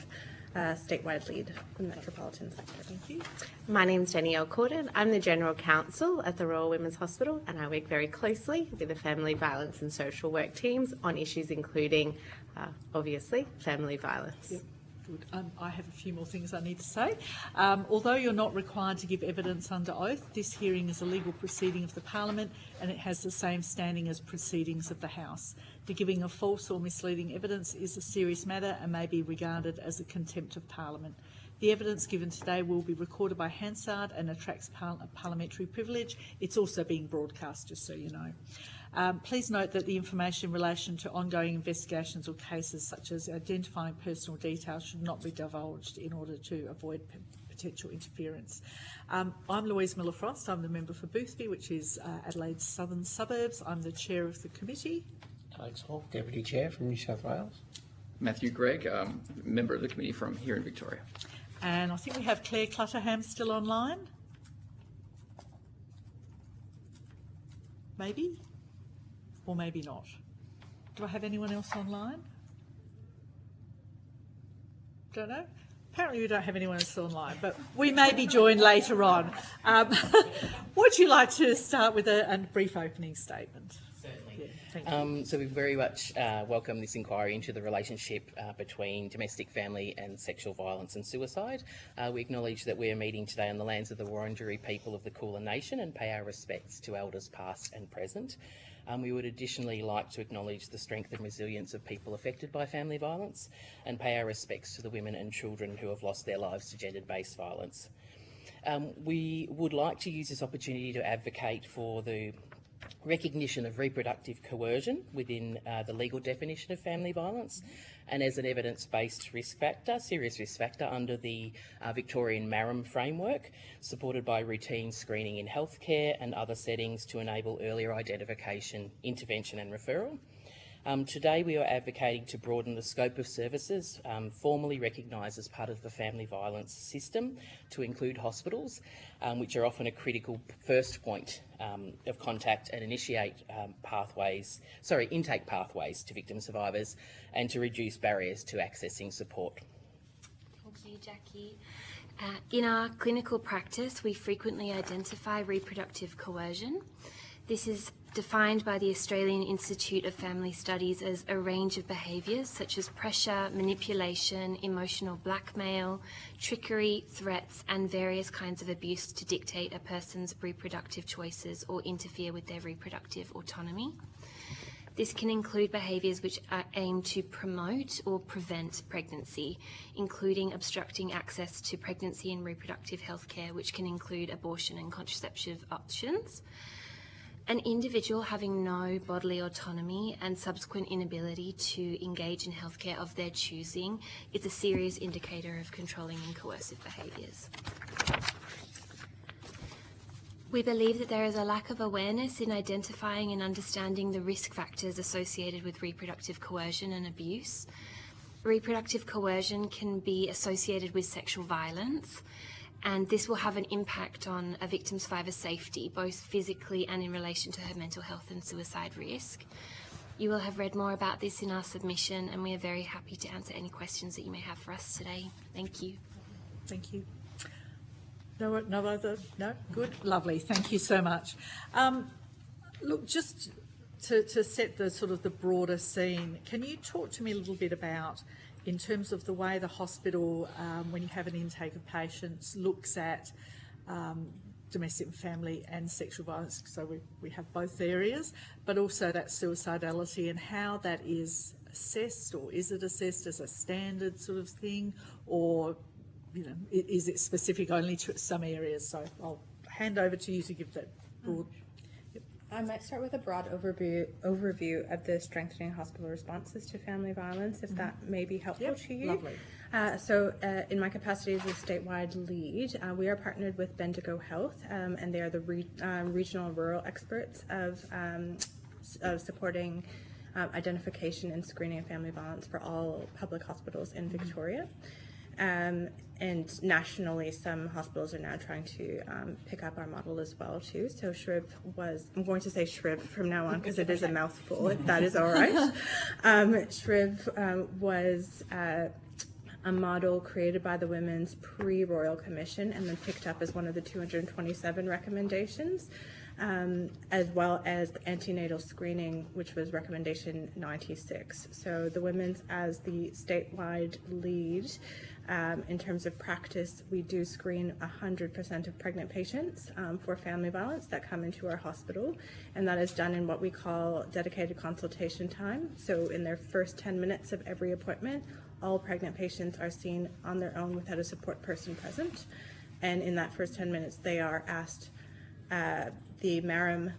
statewide lead for the metropolitan sector. Thank you. My name's Danielle Corden. I'm the General Counsel at the Royal Women's Hospital, and I work very closely with the family violence and social work teams on issues including, obviously, family violence. Yep. Good. I have a few more things I need to say. Although you're not required to give evidence under oath, this hearing is a legal proceeding of the Parliament and it has the same standing as proceedings of the House. The giving of false or misleading evidence is a serious matter and may be regarded as a contempt of Parliament. The evidence given today will be recorded by Hansard and attracts parliamentary privilege. It's also being broadcast, just so you know. Please note that the information in relation to ongoing investigations or cases such as identifying personal details should not be divulged in order to avoid potential interference. I'm Louise Miller-Frost. I'm the member for Boothby, which is Adelaide's southern suburbs. I'm the chair of the committee. Alex Hall, Deputy Chair from New South Wales. Matthew Gregg, member of the committee from here in Victoria. And I think we have Claire Clutterham still online. Maybe? Or maybe not. Do I have anyone else online? Don't know. Apparently we don't have anyone else online, but we may be joined later on. Would you like to start with a brief opening statement? Certainly. Yeah, thank you. So we very much welcome this inquiry into the relationship between domestic, family and sexual violence and suicide. We acknowledge that we are meeting today on the lands of the Wurundjeri people of the Kulin Nation and pay our respects to elders past and present. We would additionally like to acknowledge the strength and resilience of people affected by family violence and pay our respects to the women and children who have lost their lives to gender-based violence. We would like to use this opportunity to advocate for the recognition of reproductive coercion within the legal definition of family violence and as an evidence-based risk factor, serious risk factor under the Victorian MARAM framework, supported by routine screening in healthcare and other settings to enable earlier identification, intervention and referral. Today we are advocating to broaden the scope of services formally recognised as part of the family violence system to include hospitals, which are often a critical first point of contact and initiate intake pathways to victim survivors and to reduce barriers to accessing support. Thank you, Jackie. In our clinical practice, we frequently identify reproductive coercion. This is defined by the Australian Institute of Family Studies as a range of behaviours such as pressure, manipulation, emotional blackmail, trickery, threats and various kinds of abuse to dictate a person's reproductive choices or interfere with their reproductive autonomy. This can include behaviours which aim to promote or prevent pregnancy, including obstructing access to pregnancy and reproductive health care, which can include abortion and contraceptive options. An individual having no bodily autonomy and subsequent inability to engage in healthcare of their choosing is a serious indicator of controlling and coercive behaviours. We believe that there is a lack of awareness in identifying and understanding the risk factors associated with reproductive coercion and abuse. Reproductive coercion can be associated with sexual violence, and this will have an impact on a victim survivor's safety, both physically and in relation to her mental health and suicide risk. You will have read more about this in our submission, and we are very happy to answer any questions that you may have for us today. Thank you. Thank you. No other? No? Good? Lovely. Thank you so much. Look, just to set the sort of the broader scene, can you talk to me a little bit about, in terms of the way the hospital, when you have an intake of patients, looks at domestic and family and sexual violence, so we have both areas, but also that suicidality and how that is assessed, or is it assessed as a standard sort of thing, or is it specific only to some areas? So I'll hand over to you to give that broad. I might start with a broad overview of the strengthening hospital responses to family violence, if that may be helpful to you. Lovely. In my capacity as a statewide lead, we are partnered with Bendigo Health, and they are the regional rural experts of supporting identification and screening of family violence for all public hospitals in Victoria. And nationally, some hospitals are now trying to pick up our model as well too. So SHRIV was, I'm going to say SHRIV from now on because it is a mouthful, if that is all right. SHRIV was a model created by the Women's pre-Royal Commission and then picked up as one of the 227 recommendations, as well as the antenatal screening, which was recommendation 96. So the Women's, as the statewide lead, in terms of practice, we do screen 100% of pregnant patients for family violence that come into our hospital, and that is done in what we call dedicated consultation time. So in their first 10 minutes of every appointment, all pregnant patients are seen on their own without a support person present, and in that first 10 minutes they are asked the MARAM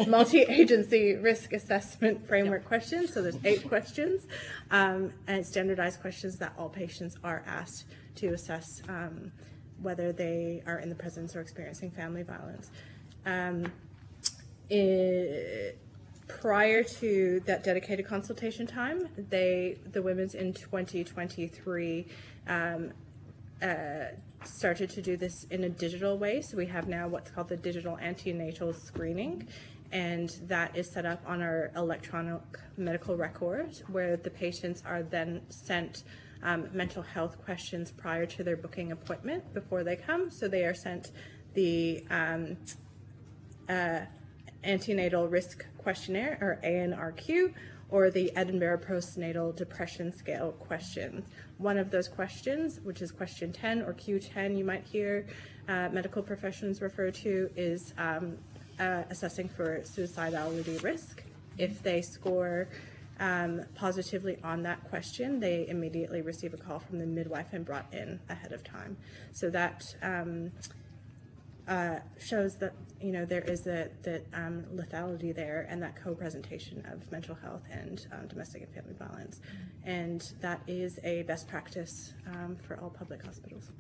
multi-agency risk assessment framework questions. So there's 8 questions, and it's standardized questions that all patients are asked to assess whether they are in the presence or experiencing family violence. Prior to that dedicated consultation time, the Women's in 2023 started to do this in a digital way. So we have now what's called the digital antenatal screening, and that is set up on our electronic medical record, where the patients are then sent mental health questions prior to their booking appointment before they come. So they are sent the antenatal risk questionnaire, or ANRQ, or the Edinburgh Postnatal Depression Scale questions. One of those questions, which is question 10 or Q10, you might hear medical professions refer to, is assessing for suicidality risk. If they score positively on that question, they immediately receive a call from the midwife and brought in ahead of time. So that shows that there is that lethality there, and that co-presentation of mental health and domestic and family violence, and that is a best practice for all public hospitals.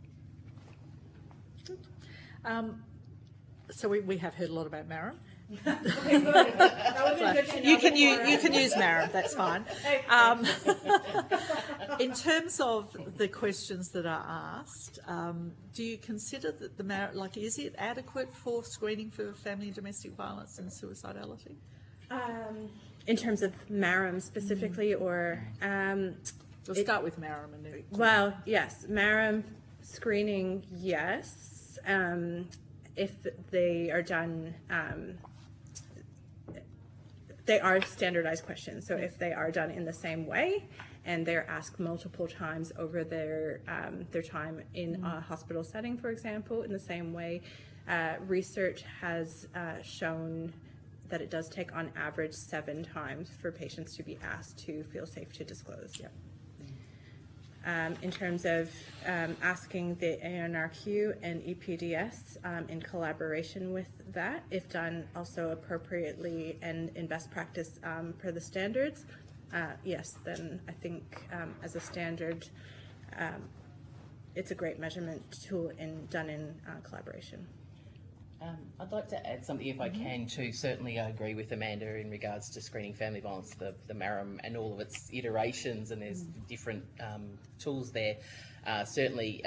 So we have heard a lot about MARAM. Okay, good. That would be good to know You can use MARAM, that's fine. In terms of the questions that are asked, do you consider that the MARAM, is it adequate for screening for family and domestic violence and suicidality? In terms of MARAM specifically, or we'll start with MARAM and then. Well, yes, MARAM screening, yes. If they are done, they are standardized questions. So if they are done in the same way, and they're asked multiple times over their time in a hospital setting, for example, in the same way, research has shown that it does take on average 7 times for patients to be asked to feel safe to disclose. Yep. In terms of asking the ANRQ and EPDS in collaboration with that, if done also appropriately and in best practice per the standards, yes, then I think as a standard, it's a great measurement tool done in collaboration. I'd like to add something, if I can, too. Certainly I agree with Amanda in regards to screening family violence, the MARAM and all of its iterations, and there's different tools there. Certainly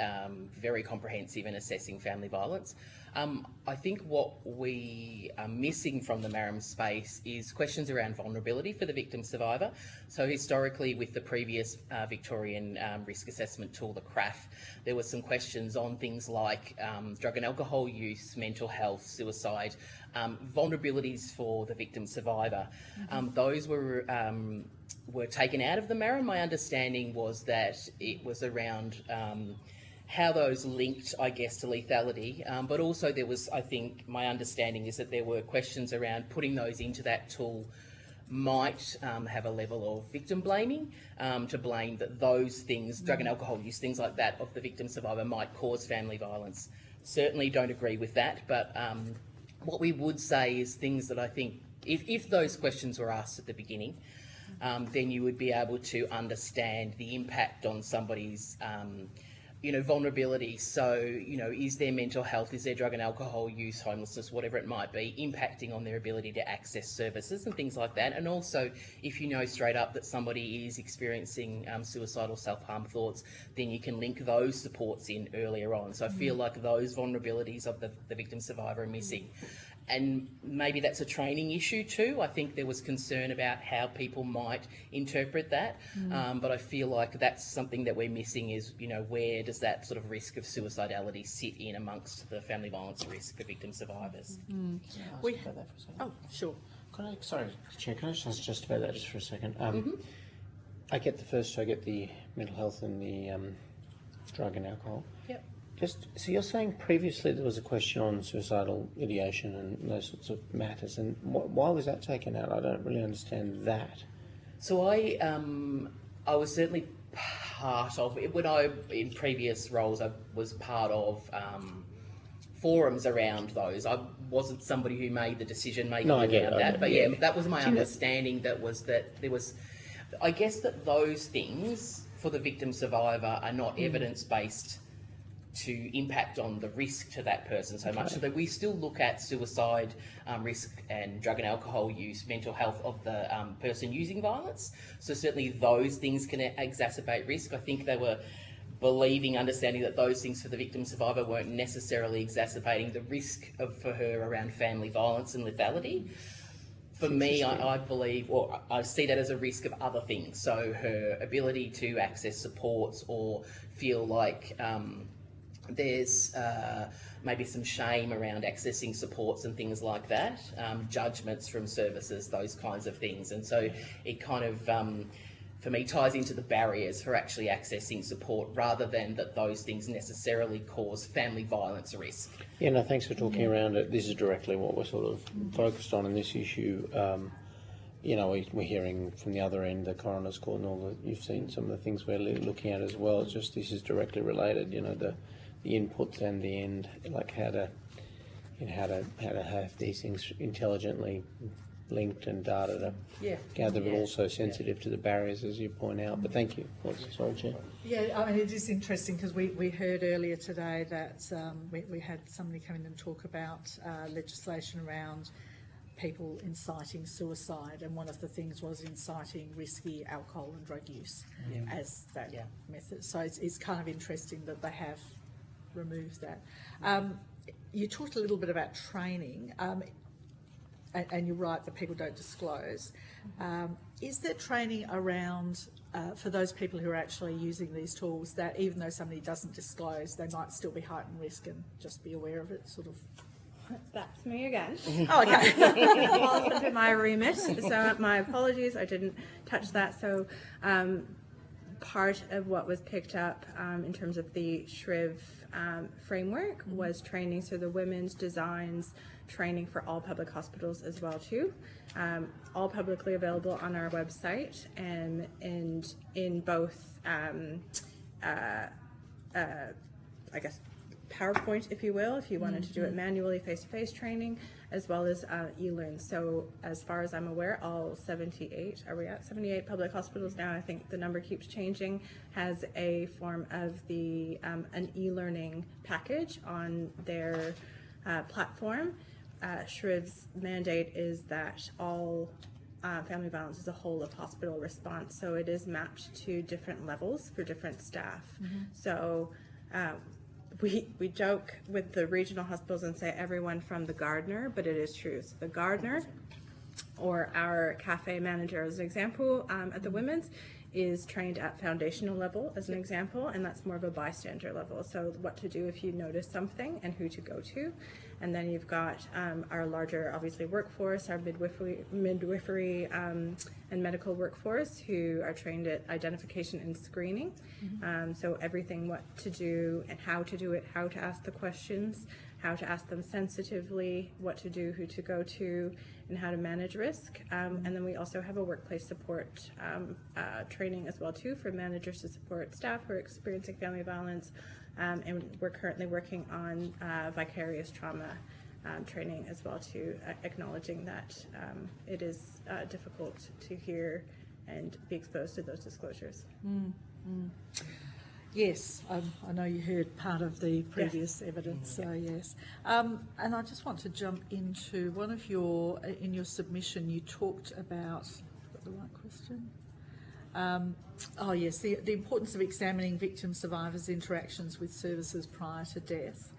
very comprehensive in assessing family violence. I think what we are missing from the MARAM space is questions around vulnerability for the victim survivor. So historically, with the previous Victorian risk assessment tool, the CRAF, there were some questions on things like drug and alcohol use, mental health, suicide, vulnerabilities for the victim survivor. Those were taken out of the MARAM. My understanding was that it was around how those linked, I guess, to lethality, but also there was, I think, my understanding is that there were questions around putting those into that tool might have a level of victim blaming, to blame that those things, drug and alcohol use, things like that, of the victim survivor might cause family violence. Certainly don't agree with that, but what we would say is things that I think, if those questions were asked at the beginning, then you would be able to understand the impact on somebody's vulnerability. So, is their mental health, is their drug and alcohol use, homelessness, whatever it might be, impacting on their ability to access services and things like that. And also, if you know straight up that somebody is experiencing suicidal self-harm thoughts, then you can link those supports in earlier on. So I feel like those vulnerabilities of the victim survivor are missing. and maybe that's a training issue too. I think there was concern about how people might interpret that, but I feel like that's something that we're missing is, where does that sort of risk of suicidality sit in amongst the family violence risk for victim survivors? Can I ask about that for a second? Oh, sure. Sorry, Chair, can I just about that just for a second? I get the mental health and the drug and alcohol. Yep. So you're saying previously there was a question on suicidal ideation and those sorts of matters, and why was that taken out? I don't really understand that. So I was certainly part of it when in previous roles I was part of forums around those. I wasn't somebody who made the decision making around that, but that was my understanding. That there was, I guess that those things for the victim survivor are not evidence based to impact on the risk to that person so much. So that we still look at suicide risk and drug and alcohol use, mental health of the person using violence. So certainly those things can exacerbate risk. I think they were understanding that those things for the victim survivor weren't necessarily exacerbating the risk for her around family violence and lethality. For me, I believe, or I see that as a risk of other things. So her ability to access supports or feel like there's maybe some shame around accessing supports and things like that, judgments from services, those kinds of things. And so it kind of, for me, ties into the barriers for actually accessing support rather than that those things necessarily cause family violence risk. Yeah, no, thanks for talking around it. This is directly what we're sort of focused on in this issue. We're hearing from the other end, the coroner's court, and all you've seen some of the things we're looking at as well. It's just this is directly related. The inputs and the end, like how to have these things intelligently linked and data to gather, but also sensitive to the barriers, as you point out. But thank you. Sorry, Chair. Yeah, I mean, it is interesting because we heard earlier today that we had somebody come in and talk about legislation around people inciting suicide, and one of the things was inciting risky alcohol and drug use as that method. So it's kind of interesting that they have removed that. You talked a little bit about training, and you're right that people don't disclose. Is there training around for those people who are actually using these tools that even though somebody doesn't disclose, they might still be heightened risk and just be aware of it, sort of? That's me again. Oh, okay. Falls into my remit, so my apologies, I didn't touch that. So part of what was picked up in terms of the SHRIV framework was training, so the women's designs training for all public hospitals as well too, all publicly available on our website, and in both I guess PowerPoint, if you will, if you wanted to do it manually, face-to-face training, as well as e-learn. So as far as I'm aware, all 78, are we at 78 public hospitals now? I think the number keeps changing, has a form of the an e-learning package on their platform. SHRIV's mandate is that all family violence is a whole of hospital response, so it is mapped to different levels for different staff. So we joke with the regional hospitals and say everyone from the gardener, but it is true. So the gardener or our cafe manager, as an example, at the women's, is trained at foundational level, as an example, and that's more of a bystander level. So what to do if you notice something and who to go to. And then you've got our larger, obviously, workforce, our midwifery and medical workforce, who are trained at identification and screening. So everything, what to do and how to do it, how to ask the questions, how to ask them sensitively, what to do, who to go to, and how to manage risk. And then we also have a workplace support training as well too, for managers to support staff who are experiencing family violence. And we're currently working on vicarious trauma training as well too, acknowledging that it is difficult to hear and be exposed to those disclosures. Yes, I know you heard part of the previous evidence, so yes. And I just want to jump into one of in your submission, you talked about, got the right question? Yes, the importance of examining victim survivors' interactions with services prior to death.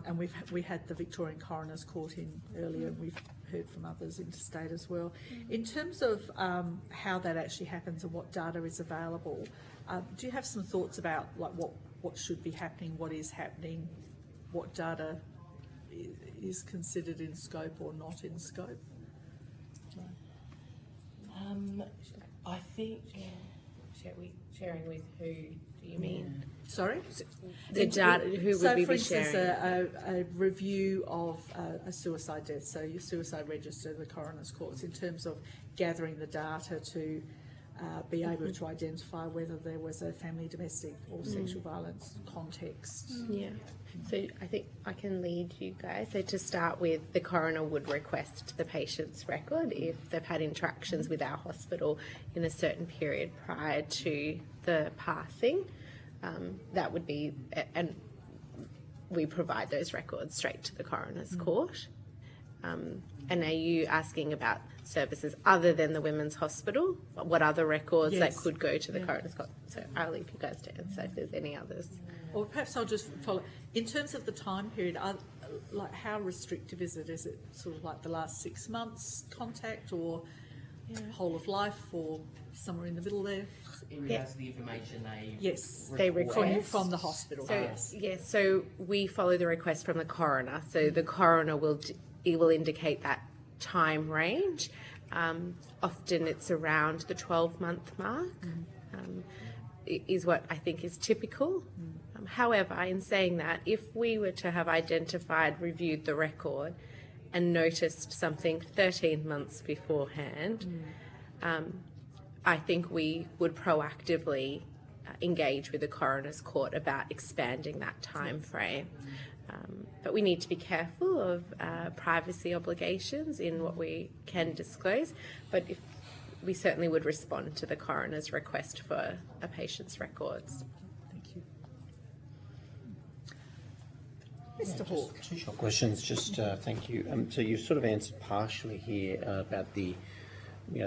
and we had the Victorian Coroner's Court in earlier, and we've heard from others interstate as well. In terms of how that actually happens and what data is available, do you have some thoughts about like what should be happening, what is happening, what data is considered in scope or not in scope? I think sharing with who do you mean? Sorry? The data, who would we be sharing? So, for instance, a review of a suicide death, so your suicide register, the coroner's courts, in terms of gathering the data to be able to identify whether there was a family, domestic or sexual violence context. Yeah. So I think I can lead you guys. So to start with, the coroner would request the patient's record if they've had interactions with our hospital in a certain period prior to the passing. That would be, and we provide those records straight to the coroner's court. And are you asking about services other than the Women's Hospital? What other records that could go to the coroner's court? So I'll leave you guys to answer if there's any others. Or perhaps I'll just follow. In terms of the time period, like how restrictive is it? Is it sort of like the last 6 months contact, or whole of life, or somewhere in the middle there? In regards to the information they request from the hospital. So, yes, so we follow the request from the coroner. So the coroner will indicate that time range. Often it's around the 12-month mark, is what I think is typical. However, in saying that, if we were to have identified, reviewed the record and noticed something 13 months beforehand, I think we would proactively engage with the coroner's court about expanding that time frame. But we need to be careful of privacy obligations in what we can disclose. But we certainly would respond to the coroner's request for a patient's records. Thank you. Mr. Hawke. Two short questions. Just thank you. So you sort of answered partially here about the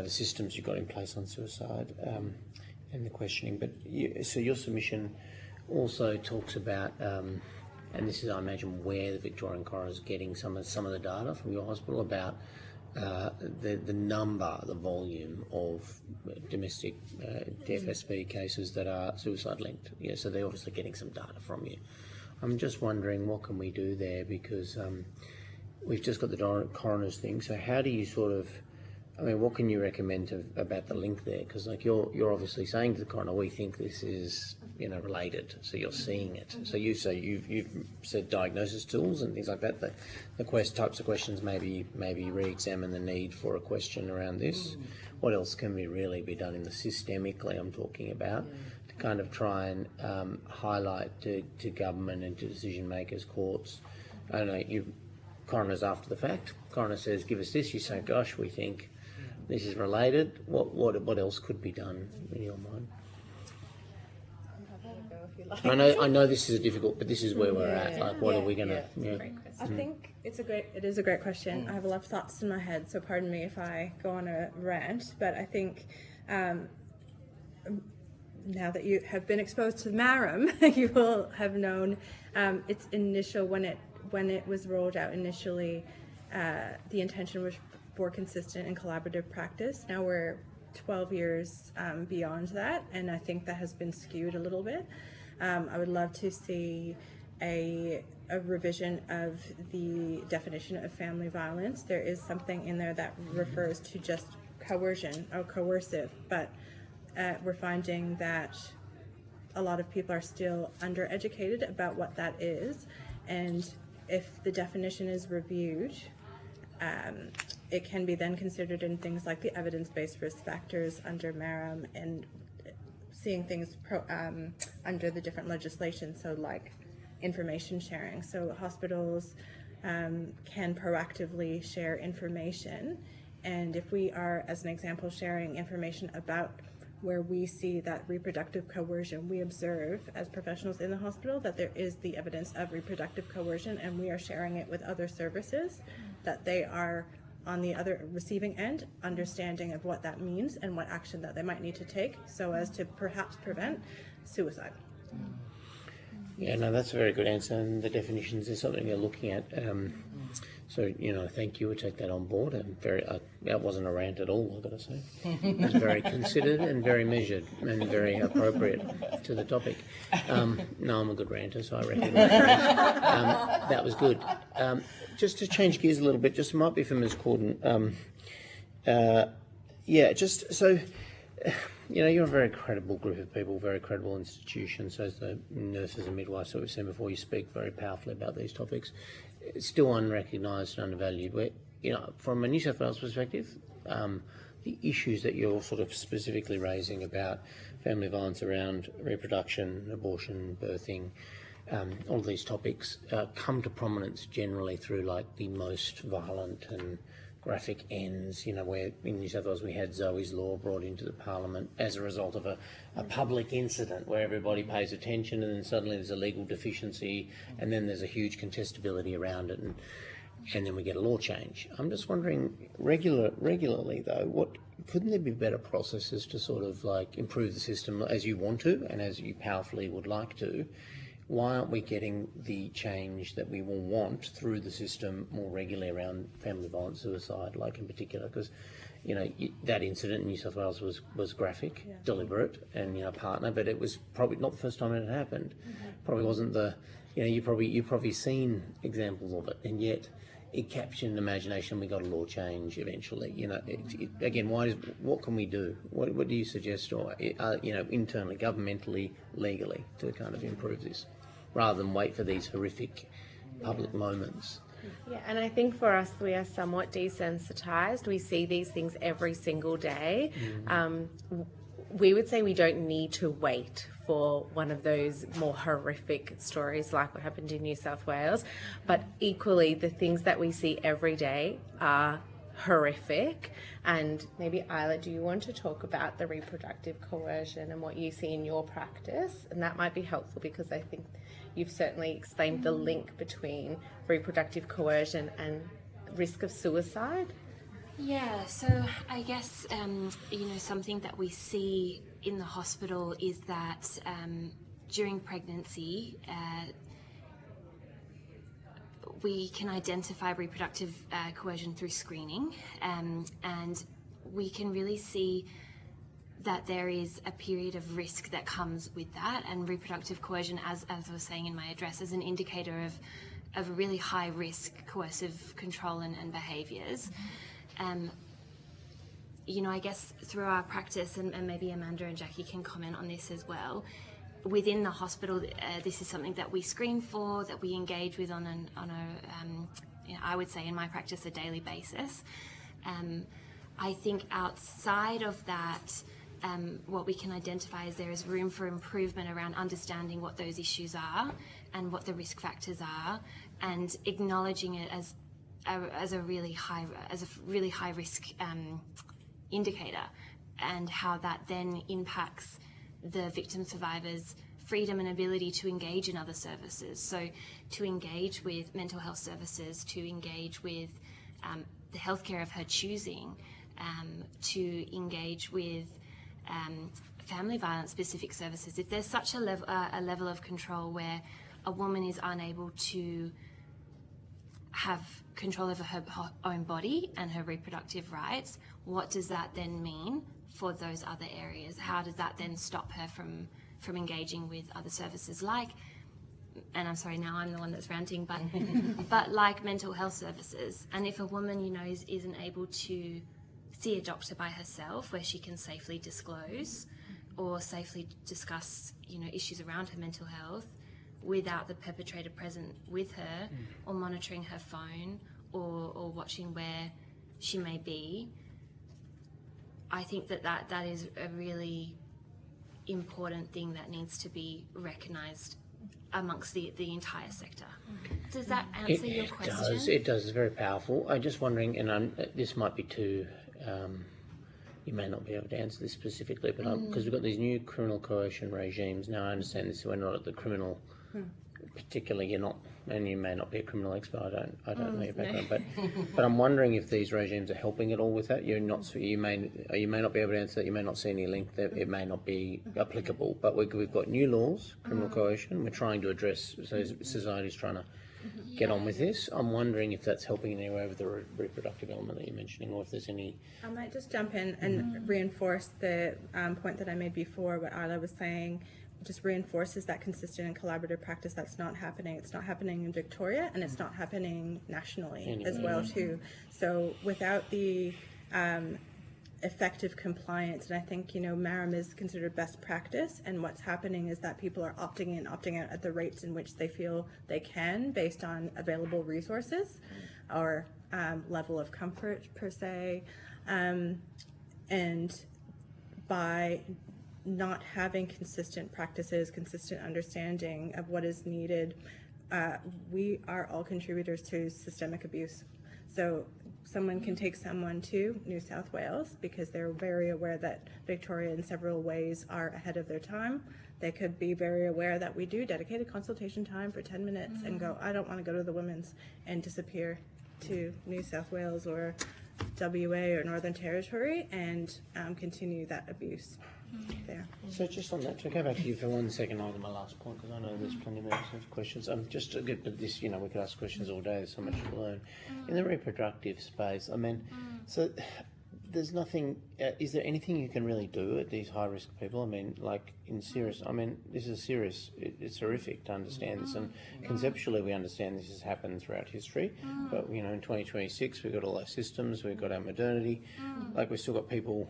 systems you've got in place on suicide and the questioning. But so your submission also talks about. And this is, I imagine, where the Victorian coroner is getting some of the data from your hospital about the number, the volume of domestic DFSB cases that are suicide linked. Yeah, so they're obviously getting some data from you. I'm just wondering what can we do there, because we've just got the coroner's thing. So how do you sort of, what can you recommend about the link there? Because like you're obviously saying to the coroner, we think this is related, so you're seeing it. So you've said diagnosis tools and things like that. The types of questions maybe re-examine the need for a question around this. What else can really be done in the systemically I'm talking about to kind of try and highlight to government and to decision makers, courts? I don't know, coroner's after the fact. Coroner says, give us this. You say, gosh, we think this is related. What else could be done in your mind? I know this is difficult, but this is where we're at. Like, what are we going to? I think it is a great question. I have a lot of thoughts in my head, so pardon me if I go on a rant. But I think now that you have been exposed to MARAM, you will have known its initial when it was rolled out initially. The intention was for consistent and collaborative practice. Now we're 12 years beyond that, and I think that has been skewed a little bit. I would love to see a revision of the definition of family violence. There is something in there that refers to just coercion or coercive, but we're finding that a lot of people are still undereducated about what that is, and if the definition is reviewed, it can be then considered in things like the evidence-based risk factors under MARAM and seeing things under the different legislation, so like information sharing. So hospitals can proactively share information, and if we are, as an example, sharing information about where we see that reproductive coercion, we observe as professionals in the hospital that there is the evidence of reproductive coercion, and we are sharing it with other services, that they are on the other receiving end, understanding of what that means and what action that they might need to take so as to perhaps prevent suicide. Yeah, no, that's a very good answer, and the definitions is something you're looking at. So, thank you. We'll take that on board. And that wasn't a rant at all, I've got to say. It was very considered and very measured and very appropriate to the topic. No, I'm a good ranter, so I recognise that. That was good. Just to change gears a little bit, just might be for Ms. Corden. Just so... you're a very credible group of people, very credible institution, so as the nurses and midwives that we've seen before, you speak very powerfully about these topics. It's still unrecognised and undervalued. Where, from a New South Wales perspective, the issues that you're sort of specifically raising about family violence around reproduction, abortion, birthing, all of these topics come to prominence generally through like the most violent and graphic ends, where in New South Wales we had Zoe's Law brought into the Parliament as a result of a public incident where everybody pays attention, and then suddenly there's a legal deficiency, and then there's a huge contestability around it, and then we get a law change. I'm just wondering, regularly though, couldn't there be better processes to sort of like improve the system as you want to and as you powerfully would like to? Why aren't we getting the change that we will want through the system more regularly around family violence, suicide, like in particular? Because, that incident in New South Wales was graphic, deliberate, and partner, but it was probably not the first time it had happened. Probably wasn't you've probably seen examples of it, and yet it captured an imagination. We got a law change eventually. Again, what can we do? What do you suggest, or internally, governmentally, legally, to kind of improve this, rather than wait for these horrific public moments? Yeah, and I think for us, we are somewhat desensitised. We see these things every single day. We would say we don't need to wait for one of those more horrific stories like what happened in New South Wales, but equally the things that we see every day are horrific. And maybe, Isla, do you want to talk about the reproductive coercion and what you see in your practice? And that might be helpful, because I think you've certainly explained the link between reproductive coercion and risk of suicide. Yeah, so I guess, something that we see in the hospital is that during pregnancy, we can identify reproductive coercion through screening, and we can really see that there is a period of risk that comes with that, and reproductive coercion, as I was saying in my address, is an indicator of a really high risk coercive control and behaviours. I guess through our practice, and maybe Amanda and Jackie can comment on this as well, within the hospital, this is something that we screen for, that we engage with on a I would say in my practice, a daily basis. I think outside of that, what we can identify is there is room for improvement around understanding what those issues are and what the risk factors are, and acknowledging it as a really high risk indicator, and how that then impacts the victim survivors' freedom and ability to engage in other services. So to engage with mental health services, to engage with the healthcare of her choosing, to engage with family violence specific services. If there's such a level of control where a woman is unable to have control over her own body and her reproductive rights, what does that then mean for those other areas? How does that then stop her from engaging with other services like, and I'm sorry, now I'm the one that's ranting, but like mental health services? And if a woman, isn't able to see a doctor by herself where she can safely disclose or safely discuss, issues around her mental health without the perpetrator present with her, or monitoring her phone, or watching where she may be, I think that is a really important thing that needs to be recognised amongst the entire sector. Does that answer your question? It does. It's very powerful. I'm just wondering, and this might be too, you may not be able to answer this specifically, but because we've got these new criminal coercion regimes. Now I understand this, we're not at the criminal particularly you're not, and you may not be a criminal expert. I don't know your background, but I'm wondering if these regimes are helping at all with that. You may not be able to answer that. You may not see any link. That it may not be applicable. But we've got new laws, criminal coercion. We're trying to address. So society's trying to get on with this. I'm wondering if that's helping in any way with the reproductive element that you're mentioning, or if there's any. I might just jump in and reinforce the point that I made before. What Isla was saying just reinforces that consistent and collaborative practice that's not happening. It's not happening in Victoria, and it's not happening nationally as well too. So without the effective compliance, and I think, you know, MARAM is considered best practice, and what's happening is that people are opting in, opting out at the rates in which they feel they can based on available resources or level of comfort per se, and by not having consistent practices, consistent understanding of what is needed, we are all contributors to systemic abuse. So someone can take someone to New South Wales because they're very aware that Victoria in several ways are ahead of their time. They could be very aware that we do dedicated consultation time for 10 minutes and go, I don't want to go to the women's, and disappear to New South Wales or WA or Northern Territory and continue that abuse there. So just on that, to go back to you for 1 second on my last point, because I know there's plenty of questions. Just to get, but this, you know, we could ask questions all day. There's so much to learn in the reproductive space. I mean, so there's nothing. Is there anything you can really do at these high risk people? I mean, like in serious. I mean, this is serious. It's horrific to understand this, and conceptually we understand this has happened throughout history. But you know, in 2026 we've got all our systems. We've got our modernity. Like we've still got people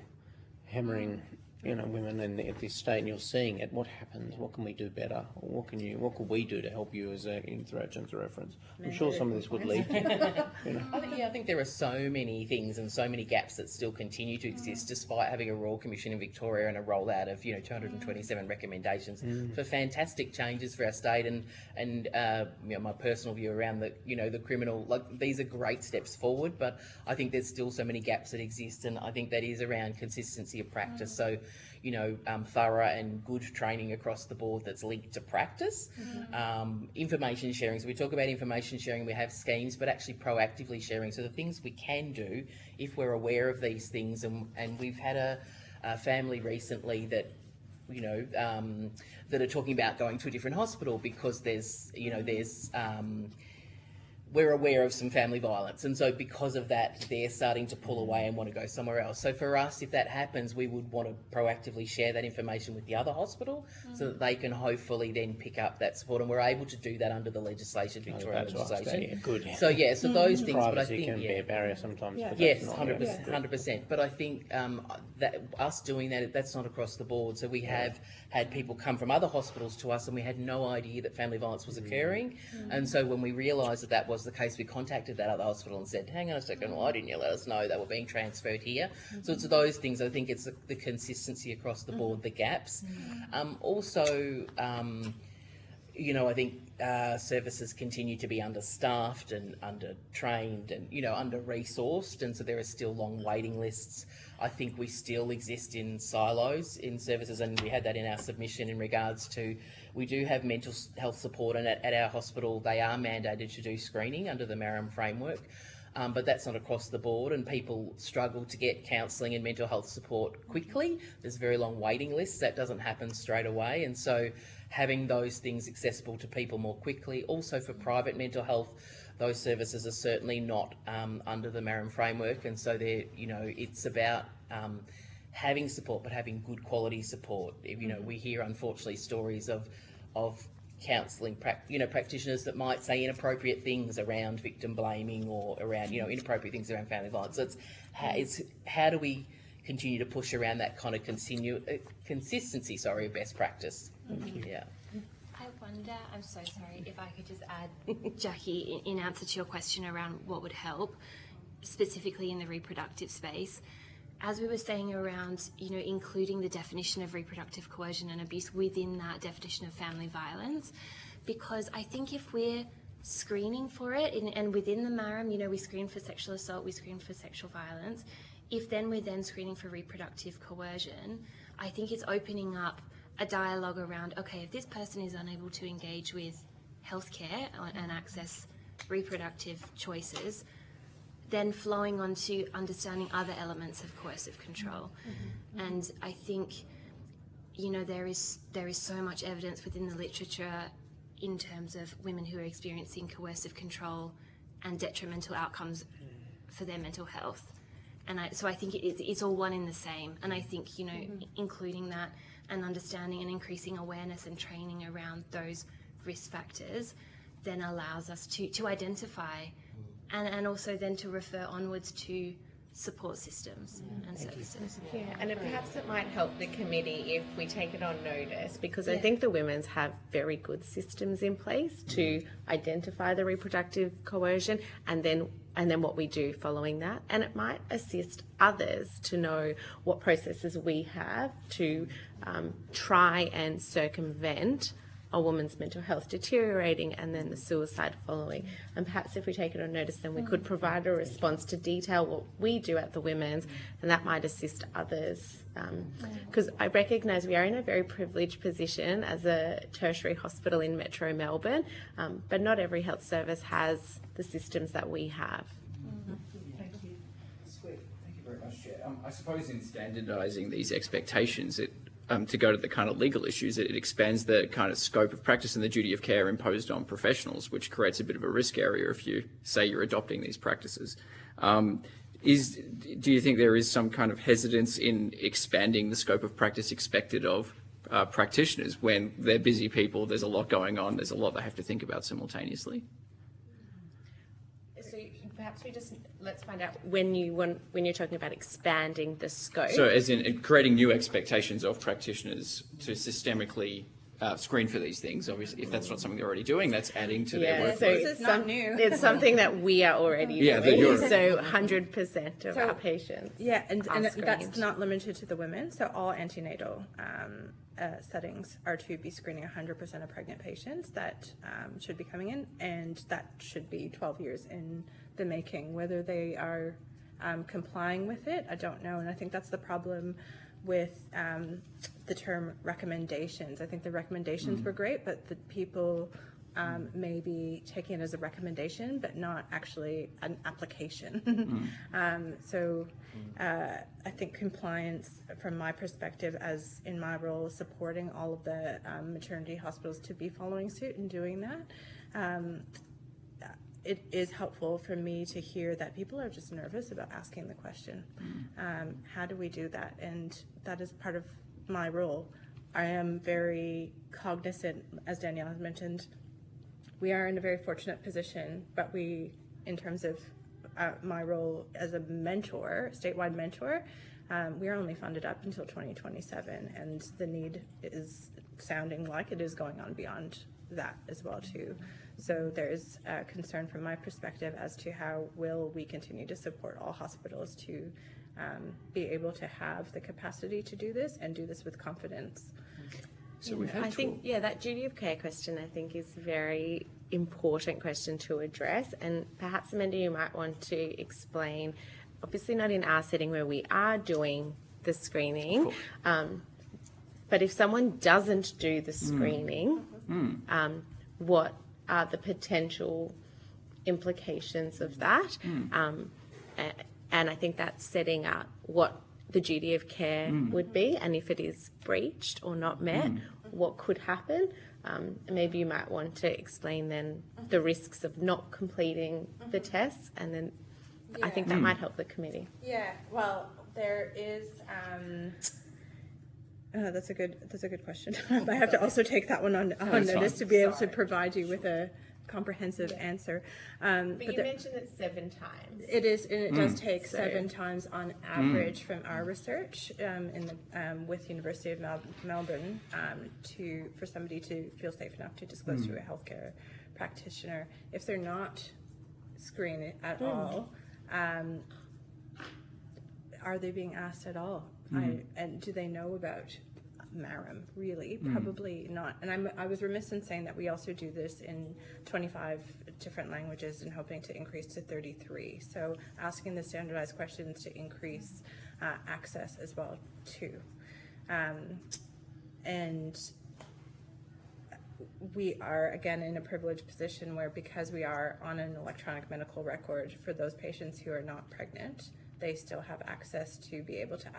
hammering, you know, women at this state, and you're seeing it. What happens? What can we do better? Or what can we do to help you as in terms of reference? I'm sure some of this would lead to, you know. I think there are so many things and so many gaps that still continue to exist, despite having a Royal Commission in Victoria and a rollout of 227 recommendations for fantastic changes for our state, and my personal view around the criminal, like these are great steps forward, but I think there's still so many gaps that exist, and I think that is around consistency of practice. So, thorough and good training across the board that's linked to practice. Information sharing. So we talk about information sharing, we have schemes, but actually proactively sharing. So the things we can do if we're aware of these things, and we've had a family recently that that are talking about going to a different hospital because we're aware of some family violence, and so because of that they're starting to pull away and want to go somewhere else. So for us, if that happens, we would want to proactively share that information with the other hospital so that they can hopefully then pick up that support, and we're able to do that under the legislation, Victorian legislation. Yeah, good. So those things, but I Privacy think can be a barrier sometimes. But yes, that's not 100%. But I think that us doing that, that's not across the board. So we have had people come from other hospitals to us, and we had no idea that family violence was occurring. And so when we realised that was the case, we contacted that other hospital and said, hang on a second, why didn't you let us know they were being transferred here? So it's those things. I think it's the consistency across the board, the gaps. Also, I think services continue to be understaffed and under-trained and, under-resourced, and so there are still long waiting lists. I think we still exist in silos in services, and we had that in our submission in regards to, we do have mental health support, and at our hospital they are mandated to do screening under the MARAM framework, but that's not across the board, and people struggle to get counselling and mental health support quickly. There's very long waiting lists. That doesn't happen straight away, and so having those things accessible to people more quickly. Also for private mental health, those services are certainly not under the MARAM framework, and so it's about having support, but having good quality support. We hear unfortunately stories of counselling practitioners that might say inappropriate things around victim blaming or around inappropriate things around family violence. So it's how do we continue to push around that kind of consistency of best practice. Yeah. I wonder, I'm so sorry, if I could just add, Jackie, in answer to your question around what would help, specifically in the reproductive space, as we were saying around, including the definition of reproductive coercion and abuse within that definition of family violence, because I think if we're screening for it, and within the MARAM, we screen for sexual assault, we screen for sexual violence, if then we're then screening for reproductive coercion, I think it's opening up a dialogue around, okay, if this person is unable to engage with healthcare and access reproductive choices, then flowing on to understanding other elements of coercive control. And I think, you know, there is so much evidence within the literature in terms of women who are experiencing coercive control and detrimental outcomes for their mental health. And so I think it's all one in the same. And I think, you know, including that and understanding and increasing awareness and training around those risk factors then allows us to identify and also then to refer onwards to support systems and services. Yeah, and perhaps it might help the committee if we take it on notice, because I think the Women's have very good systems in place to identify the reproductive coercion and then what we do following that. And it might assist others to know what processes we have to try and circumvent a woman's mental health deteriorating and then the suicide following. And perhaps if we take it on notice, then we could provide a response to detail what we do at the Women's, and that might assist others. Because I recognise we are in a very privileged position as a tertiary hospital in Metro Melbourne, but not every health service has the systems that we have. Thank you very much, Chair. I suppose in standardising these expectations, to go to the kind of legal issues, it expands the kind of scope of practice and the duty of care imposed on professionals, which creates a bit of a risk area if you say you're adopting these practices. Do you think there is some kind of hesitance in expanding the scope of practice expected of practitioners when they're busy people, there's a lot going on, there's a lot they have to think about simultaneously? So perhaps let's find out when you're talking about expanding the scope. So as in creating new expectations of practitioners to systemically screen for these things. Obviously, if that's not something they're already doing, that's adding to their workload. So it's not new. It's something that we are already doing. So 100% of our patients. Yeah, and that's not limited to the women. So all antenatal settings are to be screening 100% of pregnant patients that should be coming in, and that should be 12 years in the making. Whether they are complying with it, I don't know, and I think that's the problem with the term recommendations. I think the recommendations were great, but the people may be taking it as a recommendation, but not actually an application. So I think compliance, from my perspective, as in my role, supporting all of the maternity hospitals to be following suit and doing that, it is helpful for me to hear that people are just nervous about asking the question. How do we do that? And that is part of my role. I am very cognizant, as Danielle has mentioned, we are in a very fortunate position, but we, in terms of my role as a mentor, statewide mentor, we are only funded up until 2027, and the need is sounding like it is going on beyond that as well too. So there's a concern from my perspective as to how will we continue to support all hospitals to be able to have the capacity to do this and do this with confidence. So we've had I think, that duty of care question, I think, is a very important question to address. And perhaps, Amanda, you might want to explain, obviously not in our setting where we are doing the screening, but if someone doesn't do the screening, what are the potential implications of that? And I think that's setting out what the duty of care would be, and if it is breached or not met, what could happen. Maybe you might want to explain then the risks of not completing the tests, and then I think that might help the committee. Yeah, well, there is. That's a good question. I have to also take that one on notice to be able to provide you with a comprehensive answer. But you mentioned it 7 times. It is, and it does take 7 times on average from our research with University of Melbourne for somebody to feel safe enough to disclose to a healthcare practitioner. If they're not screened at all, are they being asked at all? And do they know about MARAM, really? Probably not. And I was remiss in saying that we also do this in 25 different languages and hoping to increase to 33. So asking the standardized questions to increase access as well too. And we are, again, in a privileged position where, because we are on an electronic medical record, for those patients who are not pregnant, they still have access to be able to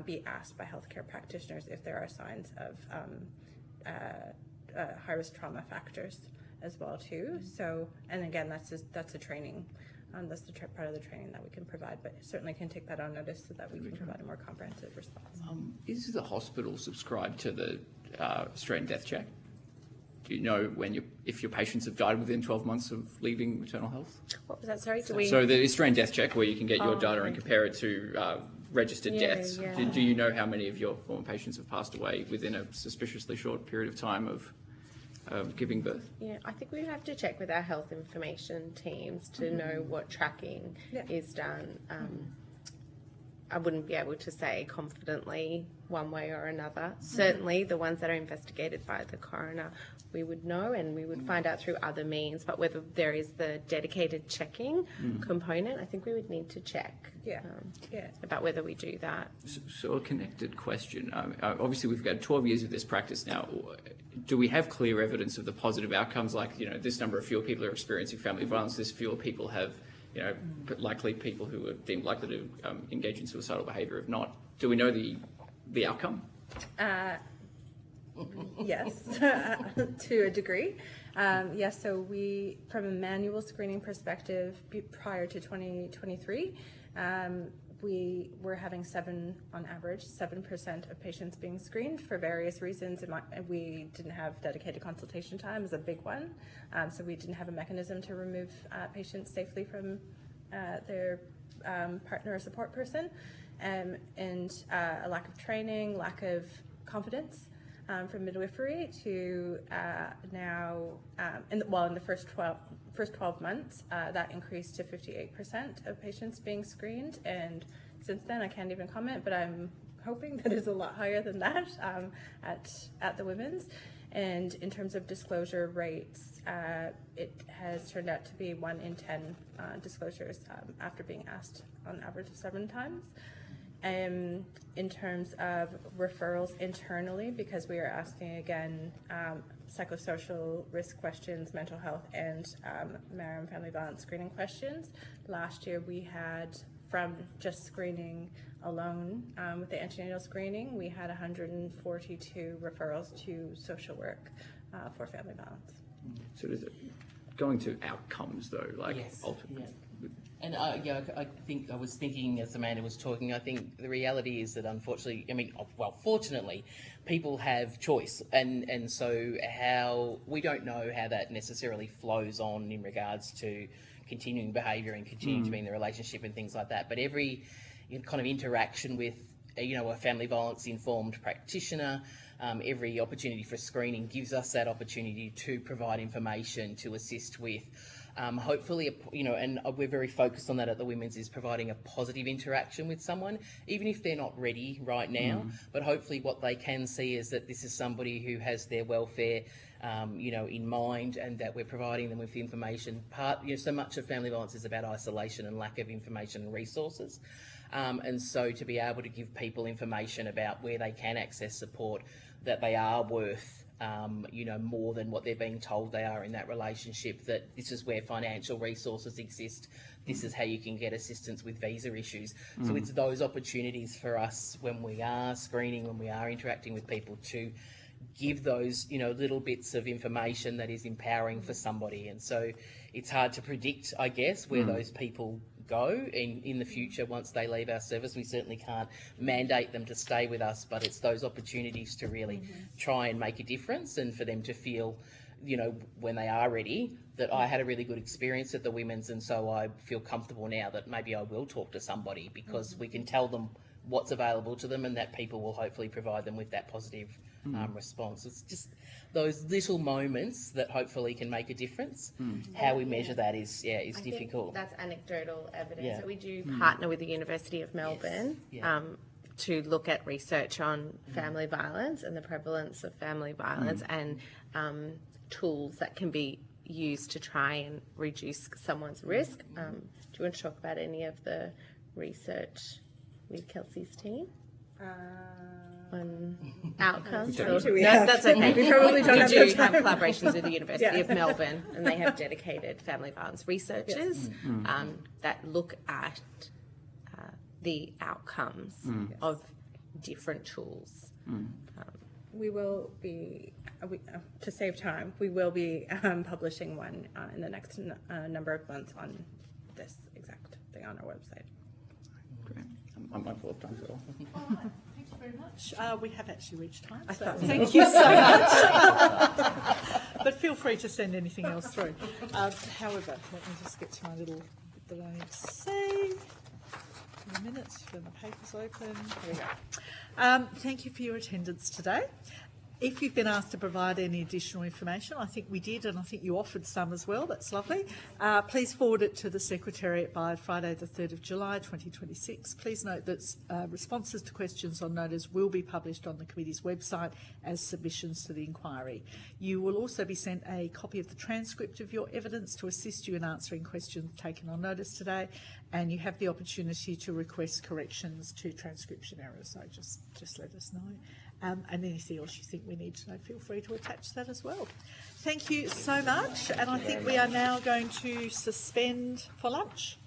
be asked by healthcare practitioners if there are signs of high-risk trauma factors as well too. So, and again, that's a training. That's the part of the training that we can provide, but certainly can take that on notice so that we can provide a more comprehensive response. Is the hospital subscribed to the Australian Death Check? Do you know if your patients have died within 12 months of leaving maternal health? What was that? Sorry, So the Australian Death Check, where you can get your data and compare it to registered deaths. Yeah. Do you know how many of your former patients have passed away within a suspiciously short period of time of giving birth? Yeah, I think we have to check with our health information teams to know what tracking is done. I wouldn't be able to say confidently one way or another. Certainly the ones that are investigated by the coroner, we would know, and we would find out through other means, but whether there is the dedicated checking component, I think we would need to check about whether we do that. So a connected question. Obviously we've got 12 years of this practice now. Do we have clear evidence of the positive outcomes, like, this number of fewer people are experiencing family violence, this fewer people have, likely people who are deemed likely to engage in suicidal behaviour have not? Do we know the outcome? Yes, to a degree. Yes, so we, from a manual screening perspective, prior to 2023, we were having on average, 7% of patients being screened for various reasons. We didn't have dedicated consultation time is a big one. So we didn't have a mechanism to remove patients safely from their partner or support person, and a lack of training, lack of confidence from midwifery to now, in the first 12 months, that increased to 58% of patients being screened, and since then I can't even comment, but I'm hoping that it's a lot higher than that at the Women's. And in terms of disclosure rates, it has turned out to be 1 in 10 disclosures after being asked on average 7 times. In terms of referrals internally, because we are asking again psychosocial risk questions, mental health, and marriage and family violence screening questions. Last year we had, from just screening alone, with the antenatal screening, we had 142 referrals to social work for family violence. So is it going to outcomes though, like Yes. ultimately? Yeah. And I think I was thinking as Amanda was talking, I think the reality is that unfortunately, fortunately, people have choice, and so we don't know how that necessarily flows on in regards to continuing behaviour and continuing to be in the relationship and things like that. But every kind of interaction with a family violence informed practitioner, every opportunity for screening gives us that opportunity to provide information to assist with. Hopefully, and we're very focused on that at the Women's, is providing a positive interaction with someone, even if they're not ready right now. But hopefully what they can see is that this is somebody who has their welfare, in mind, and that we're providing them with the information. So much of family violence is about isolation and lack of information and resources. And so to be able to give people information about where they can access support, that they are worth more than what they're being told they are in that relationship, that this is where financial resources exist, this is how you can get assistance with visa issues. So it's those opportunities for us when we are screening, when we are interacting with people, to give those little bits of information that is empowering for somebody. And so it's hard to predict, I guess, where those people go in the future once they leave our service. We certainly can't mandate them to stay with us, but it's those opportunities to really try and make a difference, and for them to feel, when they are ready, that I had a really good experience at the Women's, and so I feel comfortable now that maybe I will talk to somebody, because we can tell them what's available to them, and that people will hopefully provide them with that positive response. It's just those little moments that hopefully can make a difference. How we measure that is difficult. That's anecdotal evidence. Yeah. So we do partner with the University of Melbourne to look at research on family violence and the prevalence of family violence, and tools that can be used to try and reduce someone's risk. Do you want to talk about any of the research with Kelsey's team? on outcomes? Okay. Or- We no, have- that's okay. we probably don't have do the have time. collaborations with the University Yeah. of Melbourne, and they have dedicated family violence researchers that look at the outcomes of different tools. We will be, to save time, we will be publishing one in the next number of months on this exact thing on our website. Great. I'm mindful of time as well. Thank you very much. We have actually reached time, so thought so. thank you so much. But feel free to send anything else through. However, let me just get to my little bit that I need to say. A minute when the paper's open. There we go. Thank you for your attendance today. If you've been asked to provide any additional information, I think we did, and I think you offered some as well. That's lovely. Please forward it to the Secretariat by Friday the 3rd of July 2026. Please note that responses to questions on notice will be published on the committee's website as submissions to the inquiry. You will also be sent a copy of the transcript of your evidence to assist you in answering questions taken on notice today, and you have the opportunity to request corrections to transcription errors. So just let us know. And anything else you think we need to know, feel free to attach that as well. Thank you so much, and I think we are now going to suspend for lunch.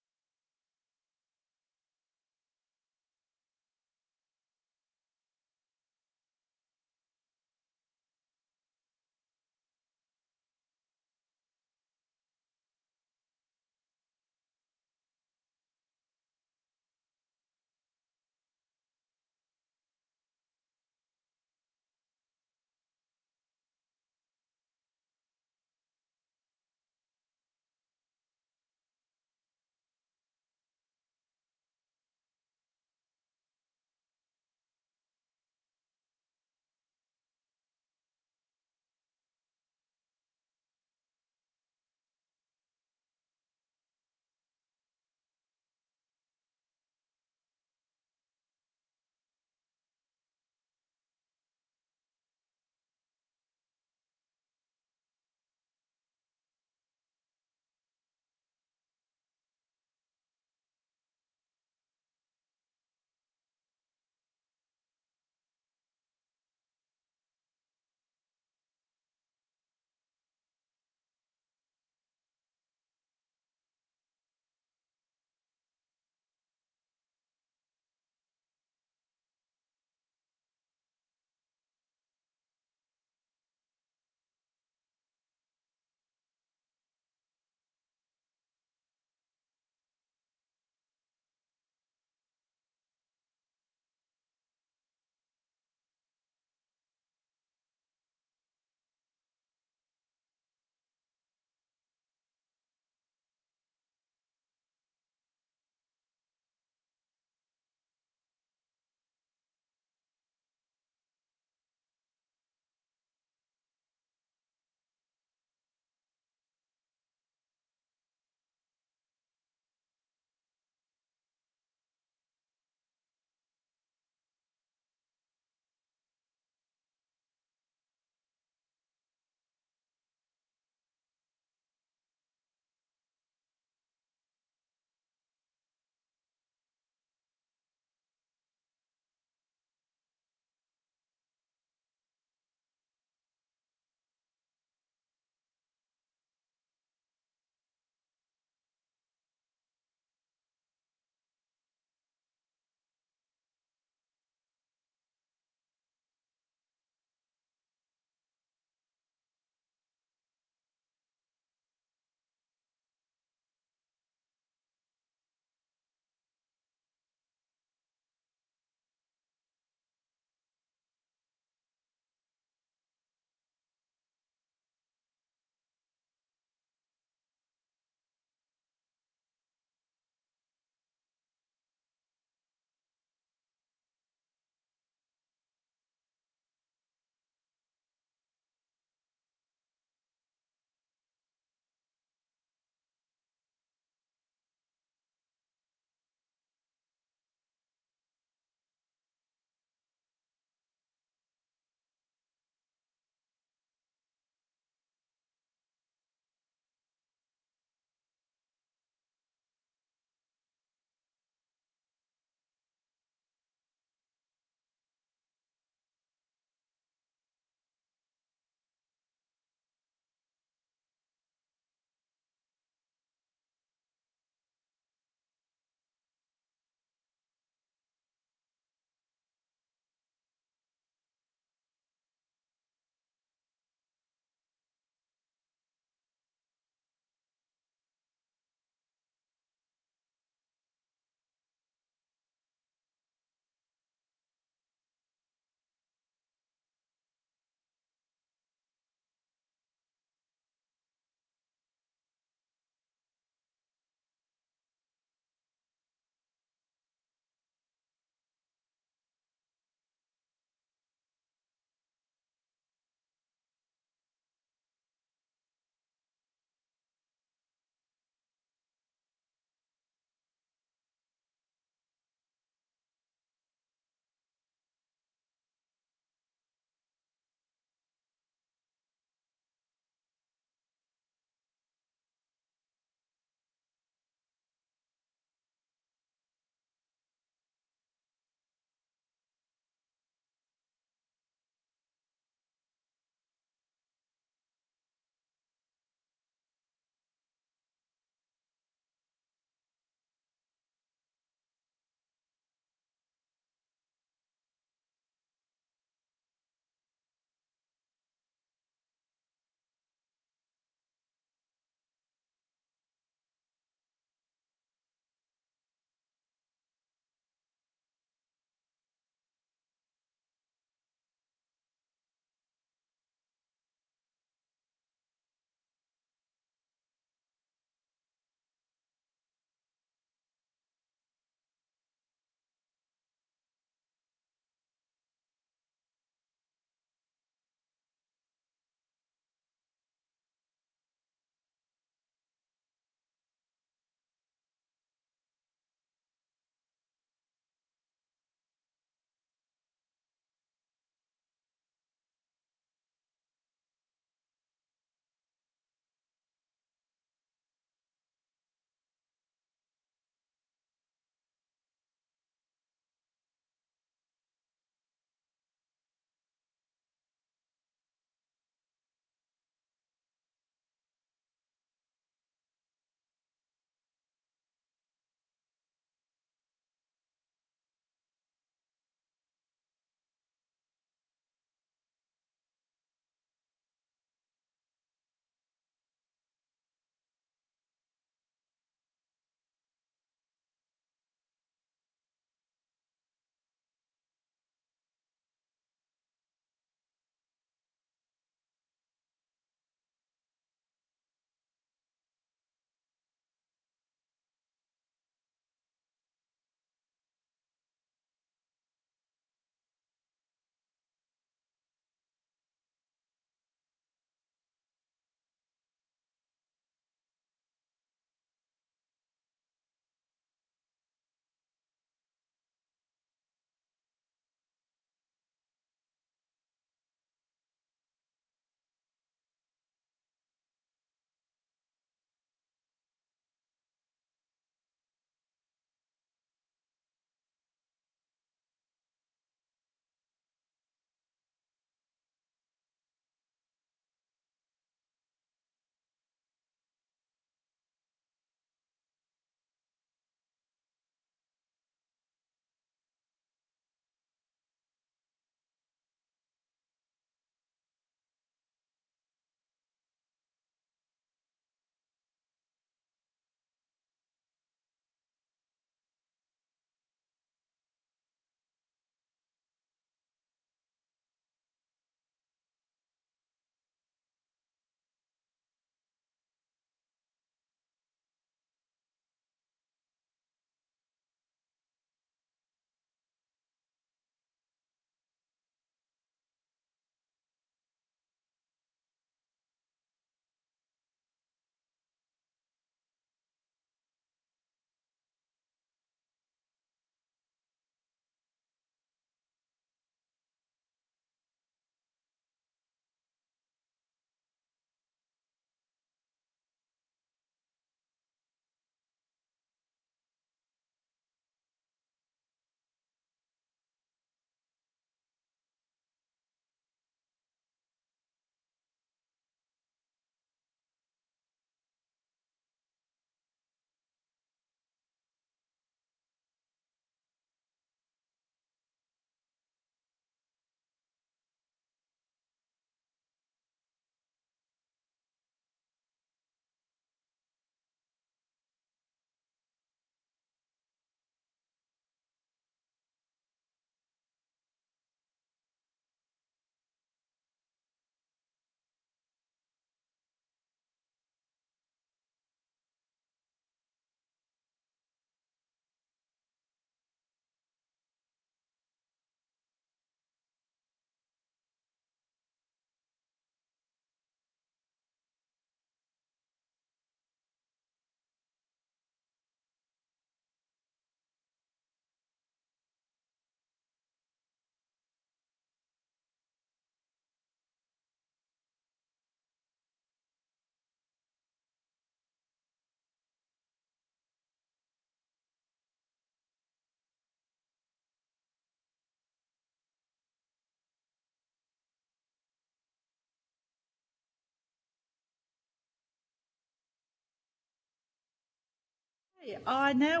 I now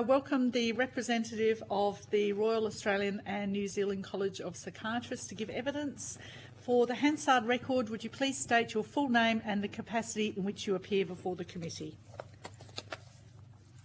welcome the representative of the Royal Australian and New Zealand College of Psychiatrists to give evidence. For the Hansard record, would you please state your full name and the capacity in which you appear before the committee?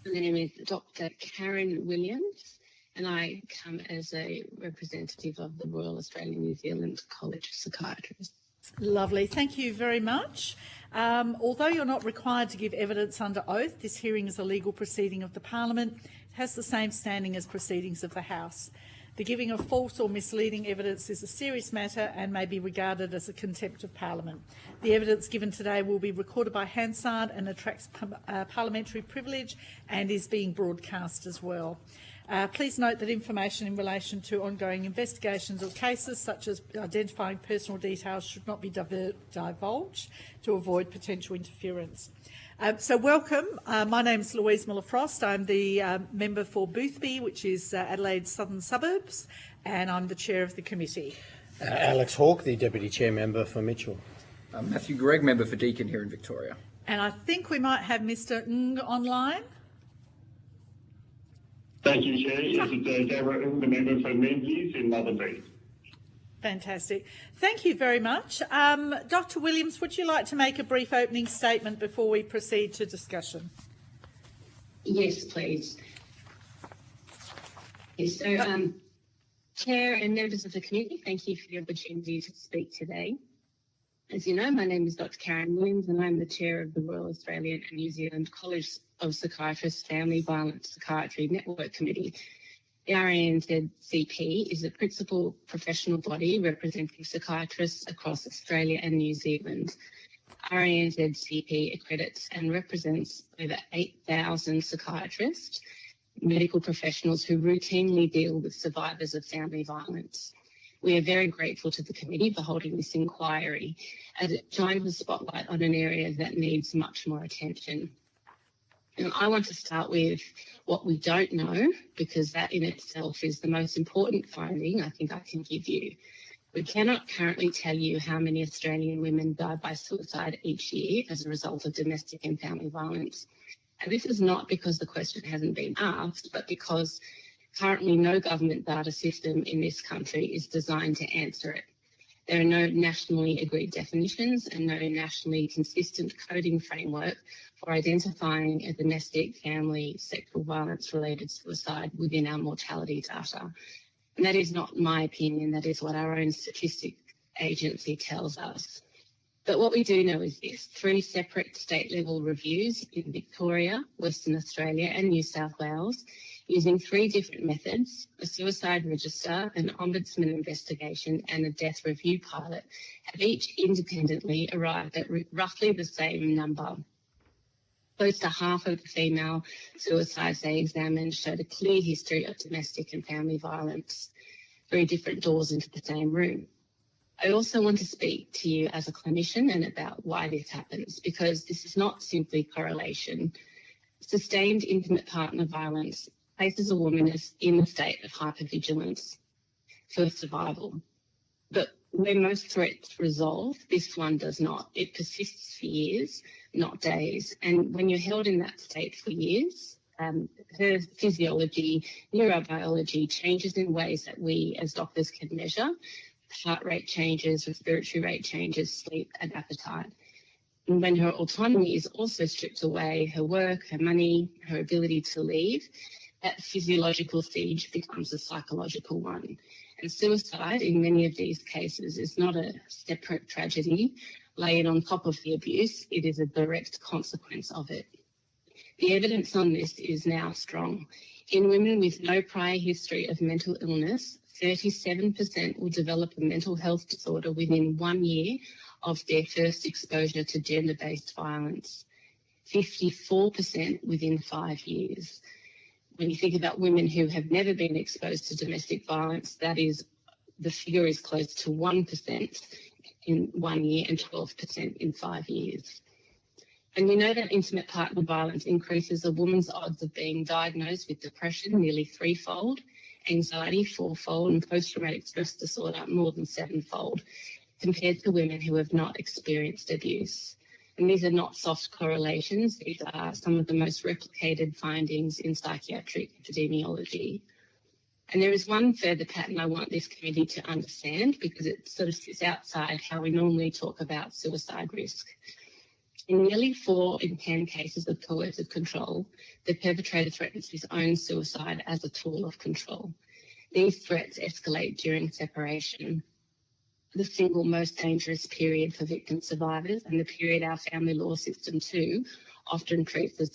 My name is Dr. Karen Williams, and I come as a representative of the Royal Australian New Zealand College of Psychiatrists. Lovely. Thank you very much. Although you're not required to give evidence under oath, this hearing is a legal proceeding of the Parliament. It has the same standing as proceedings of the House. The giving of false or misleading evidence is a serious matter and may be regarded as a contempt of Parliament. The evidence given today will be recorded by Hansard and attracts parliamentary privilege and is being broadcast as well. Please note that information in relation to ongoing investigations or cases, such as identifying personal details, should not be divulged to avoid potential interference. So welcome. My name is Louise Miller-Frost. I'm the member for Boothby, which is Adelaide's southern suburbs, and I'm the chair of the committee. Alex Hawke, the deputy chair member for Mitchell. Matthew Gregg, member for Deakin here in Victoria. And I think we might have Mr. Ng online. Thank you, Chair. Yes, it's Gabriel, the member for Menzies in Melbourne. Fantastic. Thank you very much. Dr. Williams, would you like to make a brief opening statement before we proceed to discussion? Yes, please. Yes, so, Chair and members of the committee, thank you for the opportunity to speak today. As you know, my name is Dr. Karen Williams, and I'm the chair of the Royal Australian and New Zealand College of Psychiatrists Family Violence Psychiatry Network Committee. The RANZCP is the principal professional body representing psychiatrists across Australia and New Zealand. RANZCP accredits and represents over 8,000 psychiatrists, medical professionals who routinely deal with survivors of family violence. We are very grateful to the committee for holding this inquiry, as it shines a spotlight on an area that needs much more attention. And I want to start with what we don't know, because that in itself is the most important finding I think I can give you. We cannot currently tell you how many Australian women die by suicide each year as a result of domestic and family violence. And this is not because the question hasn't been asked, but because currently no government data system in this country is designed to answer it. There are no nationally agreed definitions and no nationally consistent coding framework for identifying a domestic, family, sexual violence-related suicide within our mortality data. And that is not my opinion, that is what our own statistic agency tells us. But what we do know is this: 3 separate state-level reviews in Victoria, Western Australia and New South Wales, using 3 different methods, a suicide register, an ombudsman investigation and a death review pilot, have each independently arrived at roughly the same number. Close to half of the female suicides they examined showed a clear history of domestic and family violence, 3 different doors into the same room. I also want to speak to you as a clinician and about why this happens, because this is not simply correlation. Sustained intimate partner violence places a woman in a state of hypervigilance for survival. But where most threats resolve, this one does not. It persists for years, not days. And when you're held in that state for years, her physiology, neurobiology changes in ways that we as doctors can measure. Heart rate changes, respiratory rate changes, sleep and appetite. And when her autonomy is also stripped away, her work, her money, her ability to leave, that physiological siege becomes a psychological one. And suicide in many of these cases is not a separate tragedy laid on top of the abuse, it is a direct consequence of it. The evidence on this is now strong. In women with no prior history of mental illness, 37% will develop a mental health disorder within 1 year of their first exposure to gender-based violence, 54% within 5 years. When you think about women who have never been exposed to domestic violence, the figure is close to 1% in 1 year and 12% in 5 years. And we know that intimate partner violence increases a woman's odds of being diagnosed with depression nearly 3-fold, anxiety 4-fold, and post-traumatic stress disorder more than 7-fold, compared to women who have not experienced abuse. And these are not soft correlations. These are some of the most replicated findings in psychiatric epidemiology. And there is one further pattern I want this committee to understand, because it sort of sits outside how we normally talk about suicide risk. In nearly 4 in 10 cases of coercive control, the perpetrator threatens his own suicide as a tool of control. These threats escalate during separation, the single most dangerous period for victim survivors, and the period our family law system too often treats as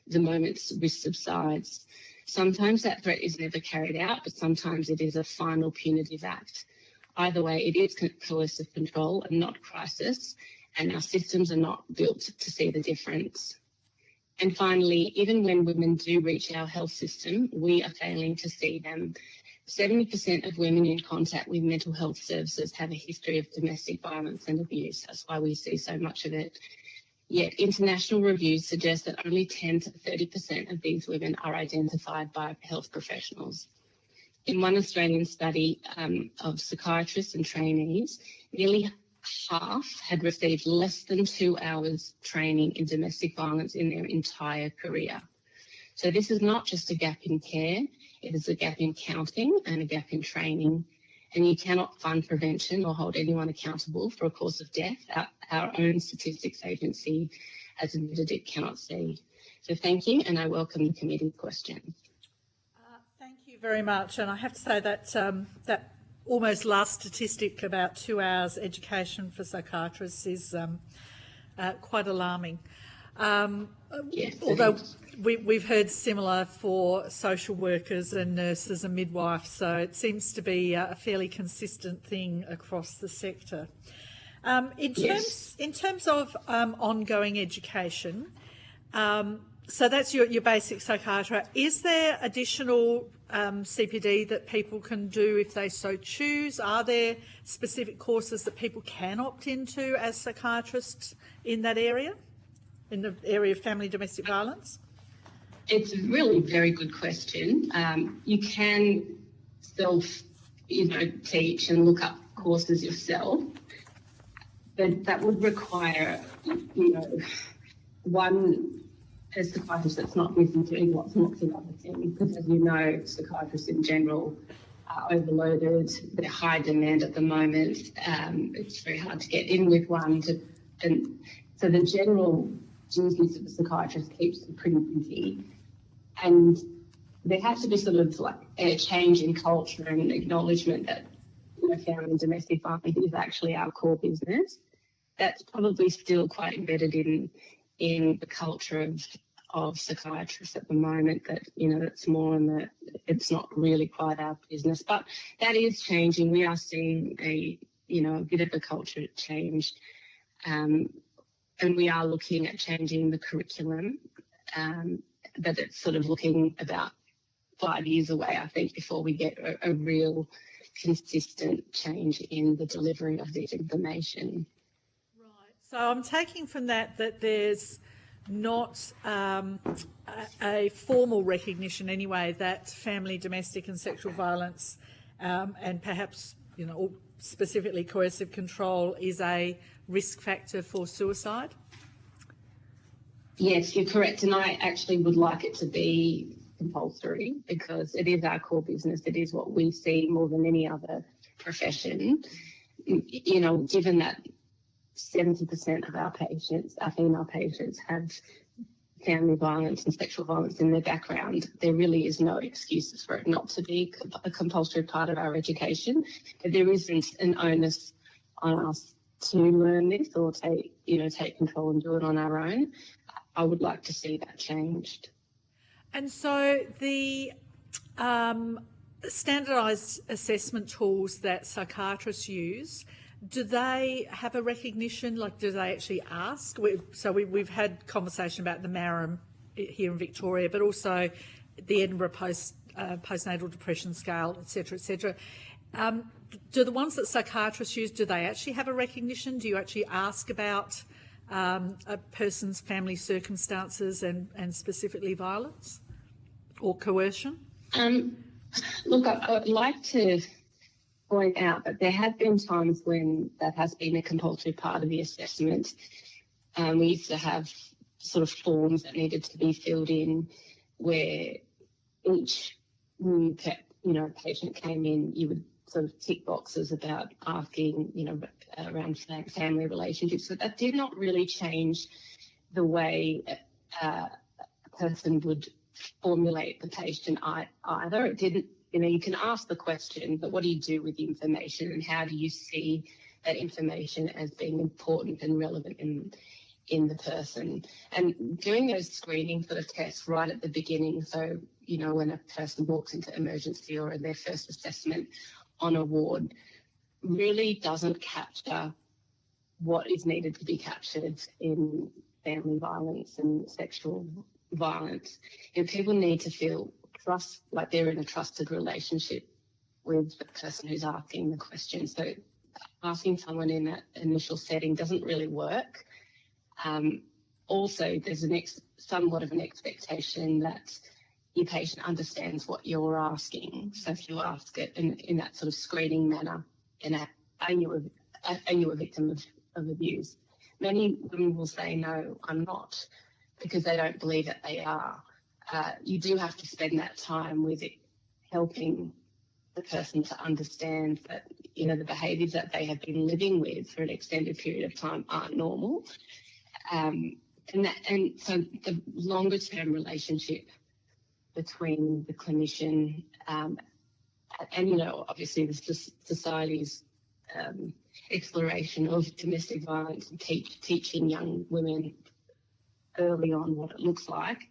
the moment risk subsides. Sometimes that threat is never carried out, but sometimes it is a final punitive act. Either way, it is coercive control and not crisis, and our systems are not built to see the difference. And finally, even when women do reach our health system, we are failing to see them. 70% of women in contact with mental health services have a history of domestic violence and abuse. That's why we see so much of it. Yet international reviews suggest that only 10 to 30% of these women are identified by health professionals. In one Australian study of psychiatrists and trainees, nearly half had received less than 2 hours training in domestic violence in their entire career. So this is not just a gap in care, it is a gap in counting and a gap in training. And you cannot fund prevention or hold anyone accountable for a cause of death. Our own statistics agency has admitted it cannot see. So thank you, and I welcome the committee's questions. Thank you very much. And I have to say that that almost last statistic about 2 hours education for psychiatrists is quite alarming. Yes, although we've heard similar for social workers and nurses and midwives, so it seems to be a fairly consistent thing across the sector. In terms of ongoing education, so that's your basic psychiatry. Is there additional CPD that people can do if they so choose? Are there specific courses that people can opt into as psychiatrists in that area? In the area of family domestic violence? It's a really very good question. You can teach and look up courses yourself, but that would require, a psychiatrist that's not busy doing lots and lots of other things, because as you know, psychiatrists in general are overloaded. They're high demand at the moment. It's very hard to get in with one, and so the general duties of a psychiatrist keeps them pretty busy. And there has to be sort of like a change in culture and acknowledgement that family and domestic violence is actually our core business. That's probably still quite embedded in the culture of psychiatrists at the moment, that it's more it's not really quite our business. But that is changing. We are seeing a bit of a culture change. And we are looking at changing the curriculum, but it's sort of looking about 5 years away, I think, before we get a real consistent change in the delivery of this information. Right. So I'm taking from that there's not a formal recognition anyway that family, domestic and sexual violence and perhaps, specifically coercive control is a risk factor for suicide? Yes, you're correct, and I actually would like it to be compulsory, because it is our core business. It is what we see more than any other profession. Given that 70% of our patients, our female patients, have family violence and sexual violence in their background, there really is no excuses for it not to be a compulsory part of our education. But there isn't an onus on us to learn this or take control and do it on our own. I would like to see that changed. And so the standardised assessment tools that psychiatrists use, do they have a recognition? Like, do they actually ask? We've had conversation about the MARAM here in Victoria, but also the Edinburgh postnatal depression scale, et cetera, do the ones that psychiatrists use, do they actually have a recognition? Do you actually ask about a person's family circumstances and specifically violence or coercion? Look, I would like to point out that there have been times when that has been a compulsory part of the assessment. We used to have sort of forms that needed to be filled in where each new patient came in, you would sort of tick boxes about asking, around family relationships. So that did not really change the way a person would formulate the patient either. It didn't, you can ask the question, but what do you do with the information, and how do you see that information as being important and relevant in the person? And doing those screening sort of tests right at the beginning, so, when a person walks into emergency or in their first assessment on a ward, really doesn't capture what is needed to be captured in family violence and sexual violence. People need to feel trust, like they're in a trusted relationship with the person who's asking the question. So asking someone in that initial setting doesn't really work. Also, there's somewhat of an expectation that your patient understands what you're asking. So if you ask it in that sort of screening manner, are you a victim of abuse? Many women will say, no, I'm not, because they don't believe that they are. You do have to spend that time with it, helping the person to understand that, the behaviours that they have been living with for an extended period of time aren't normal. And so the longer term relationship between the clinician and obviously the society's exploration of domestic violence and teaching young women early on what it looks like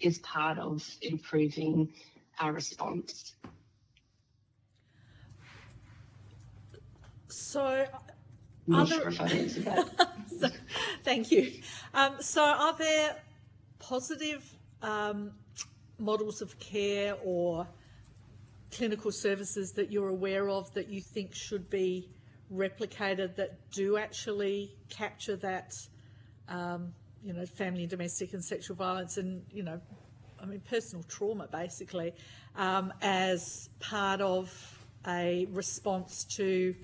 is part of improving our response. So, I'm not sure if I answered that. Thank you. So are there positive models of care or clinical services that you're aware of that you think should be replicated that do actually capture that, family and domestic and sexual violence and, personal trauma basically, as part of a response to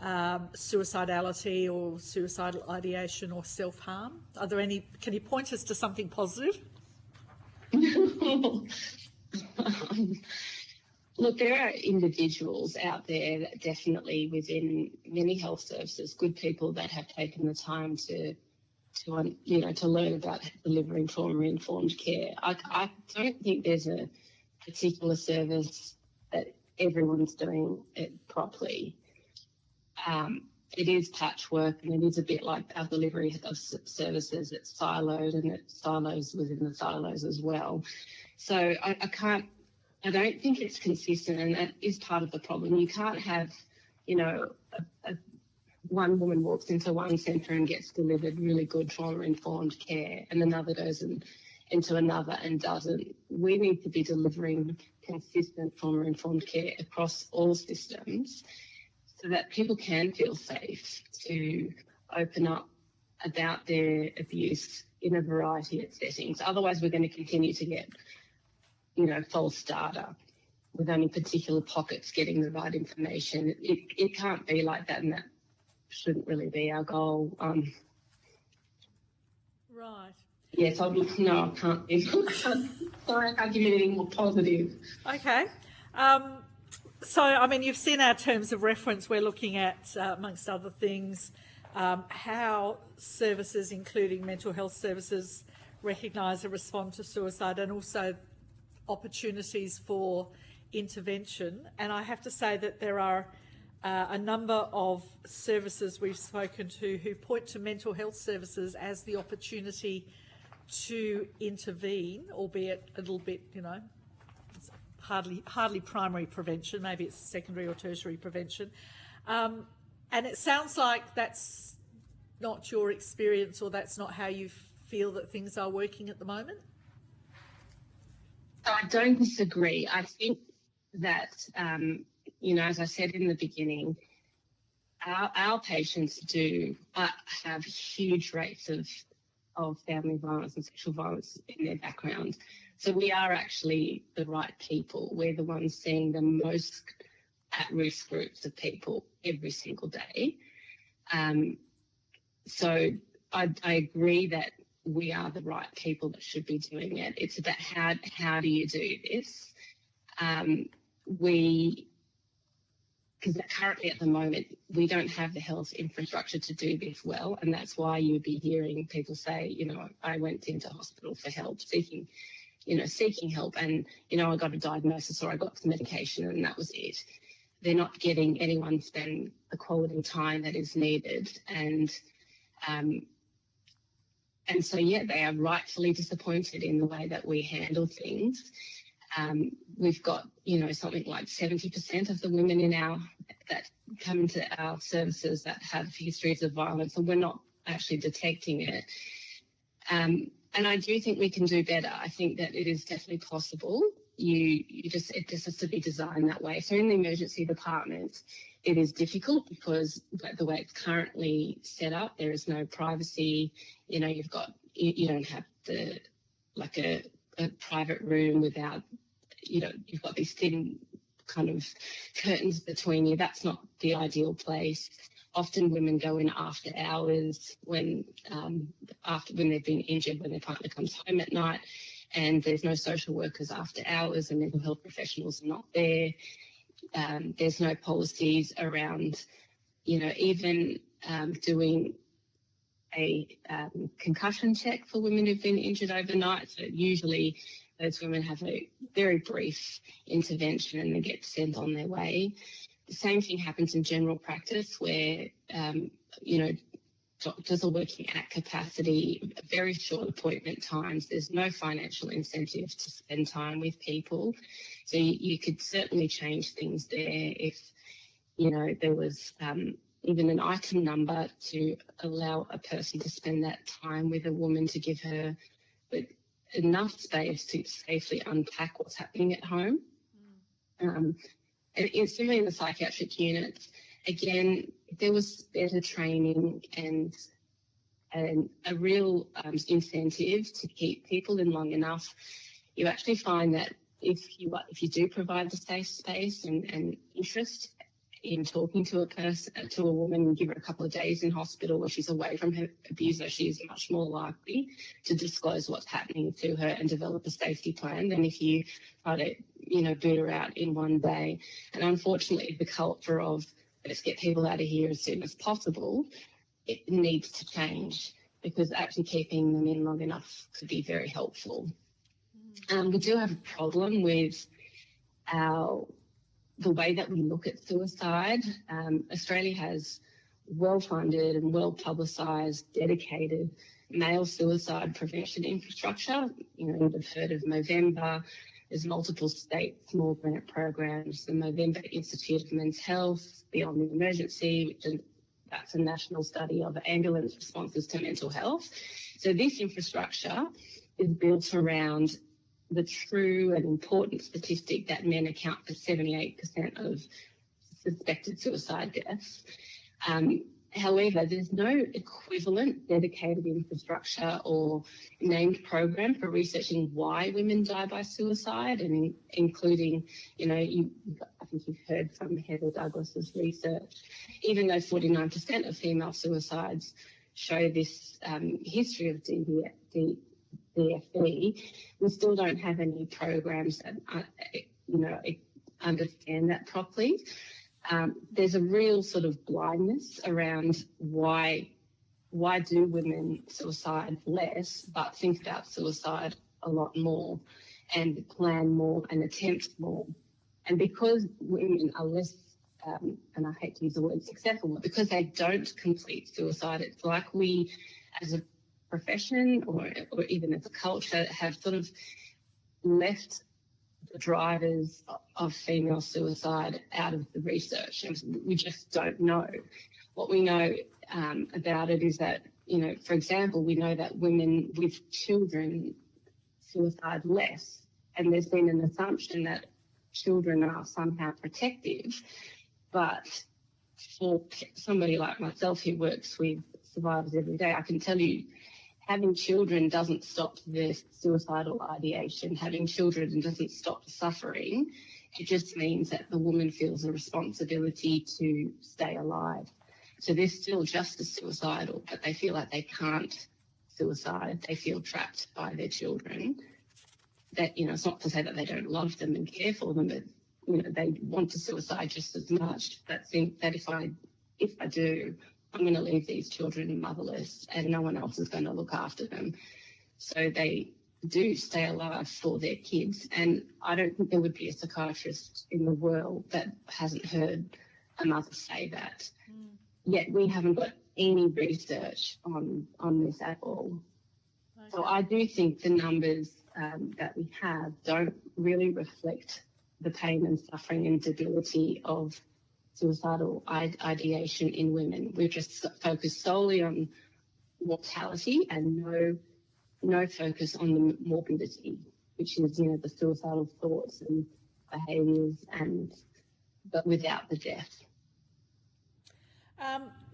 suicidality or suicidal ideation or self-harm? Are there any, can you point us to something positive? Look, there are individuals out there that definitely within many health services, good people that have taken the time to learn about delivering trauma-informed care. I don't think there's a particular service that everyone's doing it properly. It is patchwork, and it is a bit like our delivery of services. It's siloed, and it silos within the silos as well. So I don't think it's consistent, and that is part of the problem. You can't have, one woman walks into one centre and gets delivered really good trauma-informed care, and another goes into another and doesn't. We need to be delivering consistent trauma-informed care across all systems so that people can feel safe to open up about their abuse in a variety of settings. Otherwise, we're going to continue to get false data with only particular pockets getting the right information. It can't be like that, and that shouldn't really be our goal. Right. Yes, I can't. Sorry, I can't give you anything more positive. Okay. So, you've seen our terms of reference. We're looking at, amongst other things, how services, including mental health services, recognise and respond to suicide, and also opportunities for intervention. And I have to say that there are a number of services we've spoken to who point to mental health services as the opportunity to intervene, albeit a little bit, it's hardly primary prevention, maybe it's secondary or tertiary prevention. And it sounds like that's not your experience, or that's not how you feel that things are working at the moment? I don't disagree. I think that, as I said in the beginning, our patients do have huge rates of family violence and sexual violence in their background. So we are actually the right people. We're the ones seeing the most at-risk groups of people every single day. So I agree that we are the right people that should be doing it. It's about how do you do this? Because currently at the moment, we don't have the health infrastructure to do this well, and that's why you'd be hearing people say, I went into hospital for help, seeking help, and, I got a diagnosis or I got some medication and that was it. They're not getting anyone spend the quality time that is needed, and so, they are rightfully disappointed in the way that we handle things. We've got, something like 70% of the women that come into our services that have histories of violence, and we're not actually detecting it. And I do think we can do better. I think that it is definitely possible. It just has to be designed that way. So in the emergency department, it is difficult because the way it's currently set up, there is no privacy. You don't have a private room without, you've got these thin kind of curtains between you. That's not the ideal place. Often women go in after hours when they've been injured, when their partner comes home at night, and there's no social workers after hours and mental health professionals are not there. There's no policies around, even doing a concussion check for women who've been injured overnight. So usually those women have a very brief intervention and they get sent on their way. The same thing happens in general practice where, doctors are working at capacity, very short appointment times. There's no financial incentive to spend time with people. So you could certainly change things there if, there was even an item number to allow a person to spend that time with a woman, to give her enough space to safely unpack what's happening at home. And similarly in the psychiatric units, again, if there was better training and a real incentive to keep people in long enough, you actually find that if you do provide the safe space and interest in talking to a woman and give her a couple of days in hospital where she's away from her abuser, she's much more likely to disclose what's happening to her and develop a safety plan than if you try to, boot her out in one day. And unfortunately, the culture of let's get people out of here as soon as possible, it needs to change, because actually keeping them in long enough could be very helpful. We do have a problem with the way that we look at suicide. Australia has well-funded and well-publicised, dedicated male suicide prevention infrastructure. You'd have heard of Movember. There's multiple state small grant programs, the Movember Institute of Men's Health, Beyond the Emergency, that's a national study of ambulance responses to mental health. So this infrastructure is built around the true and important statistic that men account for 78% of suspected suicide deaths. However, there's no equivalent dedicated infrastructure or named program for researching why women die by suicide, and including, I think you've heard from Heather Douglas's research, even though 49% of female suicides show this history of DFB, we still don't have any programs that, understand that properly. There's a real sort of blindness around why do women suicide less, but think about suicide a lot more and plan more and attempt more. And because women are less, and I hate to use the word successful, but because they don't complete suicide, it's like we as a profession or even as a culture have sort of left the drivers of female suicide out of the research, and we just don't know. What we know about it is that, for example, we know that women with children suicide less, and there's been an assumption that children are somehow protective, but for somebody like myself who works with survivors every day, I can tell you having children doesn't stop the suicidal ideation. Having children doesn't stop the suffering. It just means that the woman feels a responsibility to stay alive. So they're still just as suicidal, but they feel like they can't suicide. They feel trapped by their children. That, it's not to say that they don't love them and care for them, but, they want to suicide just as much, but think that if I do, I'm going to leave these children motherless and no one else is going to look after them. So they do stay alive for their kids. And I don't think there would be a psychiatrist in the world that hasn't heard a mother say that. Yet we haven't got any research on this at all. Okay. So I do think the numbers that we have don't really reflect the pain and suffering and debility of suicidal ideation in women. We've just focused solely on mortality and no focus on the morbidity, which is, the suicidal thoughts and behaviours, but without the death.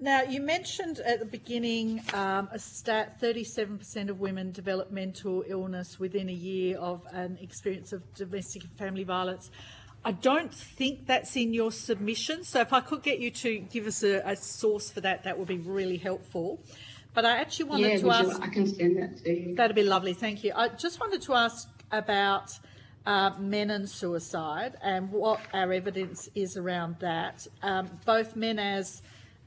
Now, you mentioned at the beginning a stat, 37% of women develop mental illness within a year of an experience of domestic and family violence. I don't think that's in your submission, so if I could get you to give us a source for that, that would be really helpful. But I actually wanted to ask... I can send that to you. That'd be lovely, thank you. I just wanted to ask about men and suicide and what our evidence is around that, both men as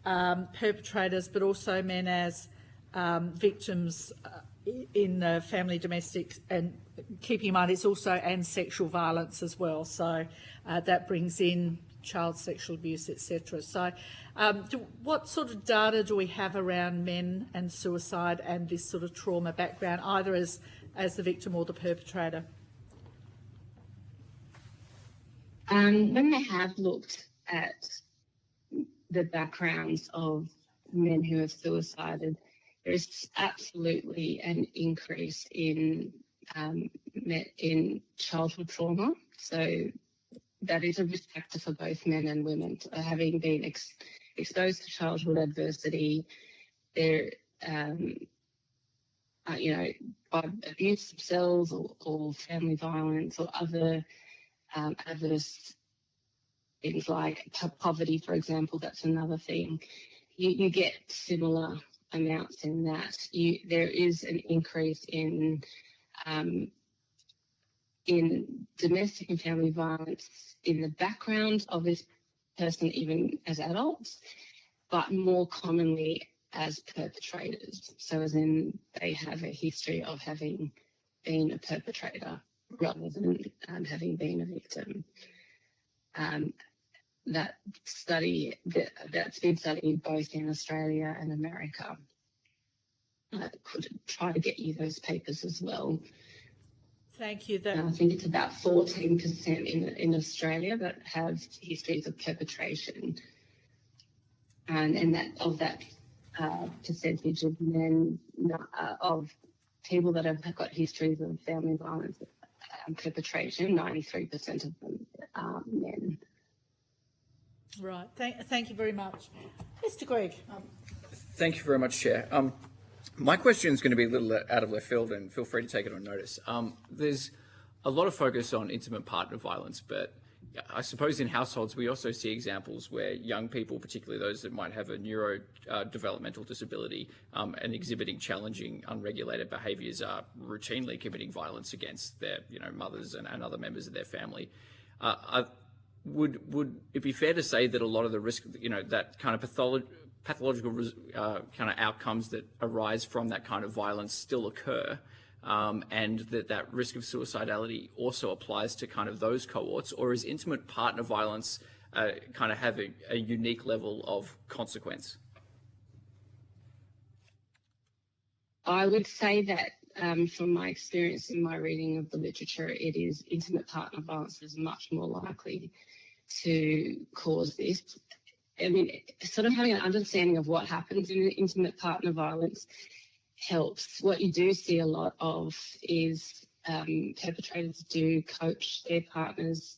perpetrators, but also men as victims in family domestic, and keeping in mind it's also and sexual violence as well. So that brings in child sexual abuse, etc. So what sort of data do we have around men and suicide and this sort of trauma background, either as the victim or the perpetrator? When they have looked at the backgrounds of men who have suicided, there is absolutely an increase in childhood trauma. So that is a risk factor for both men and women. So having been exposed to childhood adversity, they're, by abuse themselves or family violence or other adverse things like poverty, for example, that's another thing. You get similar amounts in that. There is an increase in domestic and family violence in the background of this person, even as adults, but more commonly as perpetrators. So as in they have a history of having been a perpetrator rather than having been a victim. That's been studied both in Australia and America. I could try to get you those papers as well. Thank you. I think it's about 14% in Australia that have histories of perpetration, and that percentage of men of people that have got histories of family violence and perpetration, 93% of them are men. Right. Thank you very much. Mr. Gregg. Thank you very much, Chair. My question is going to be a little out of left field, and feel free to take it on notice. There's a lot of focus on intimate partner violence, but I suppose in households we also see examples where young people, particularly those that might have a neurodevelopmental disability and exhibiting challenging, unregulated behaviours, are routinely committing violence against their, mothers and other members of their family. Would it be fair to say that a lot of the risk, that kind of pathological kind of outcomes that arise from that kind of violence still occur, and that risk of suicidality also applies to kind of those cohorts, or is intimate partner violence kind of have a unique level of consequence? I would say that from my experience in my reading of the literature, it is intimate partner violence is much more likely to cause this. I mean, sort of having an understanding of what happens in intimate partner violence helps. What you do see a lot of is perpetrators do coach their partners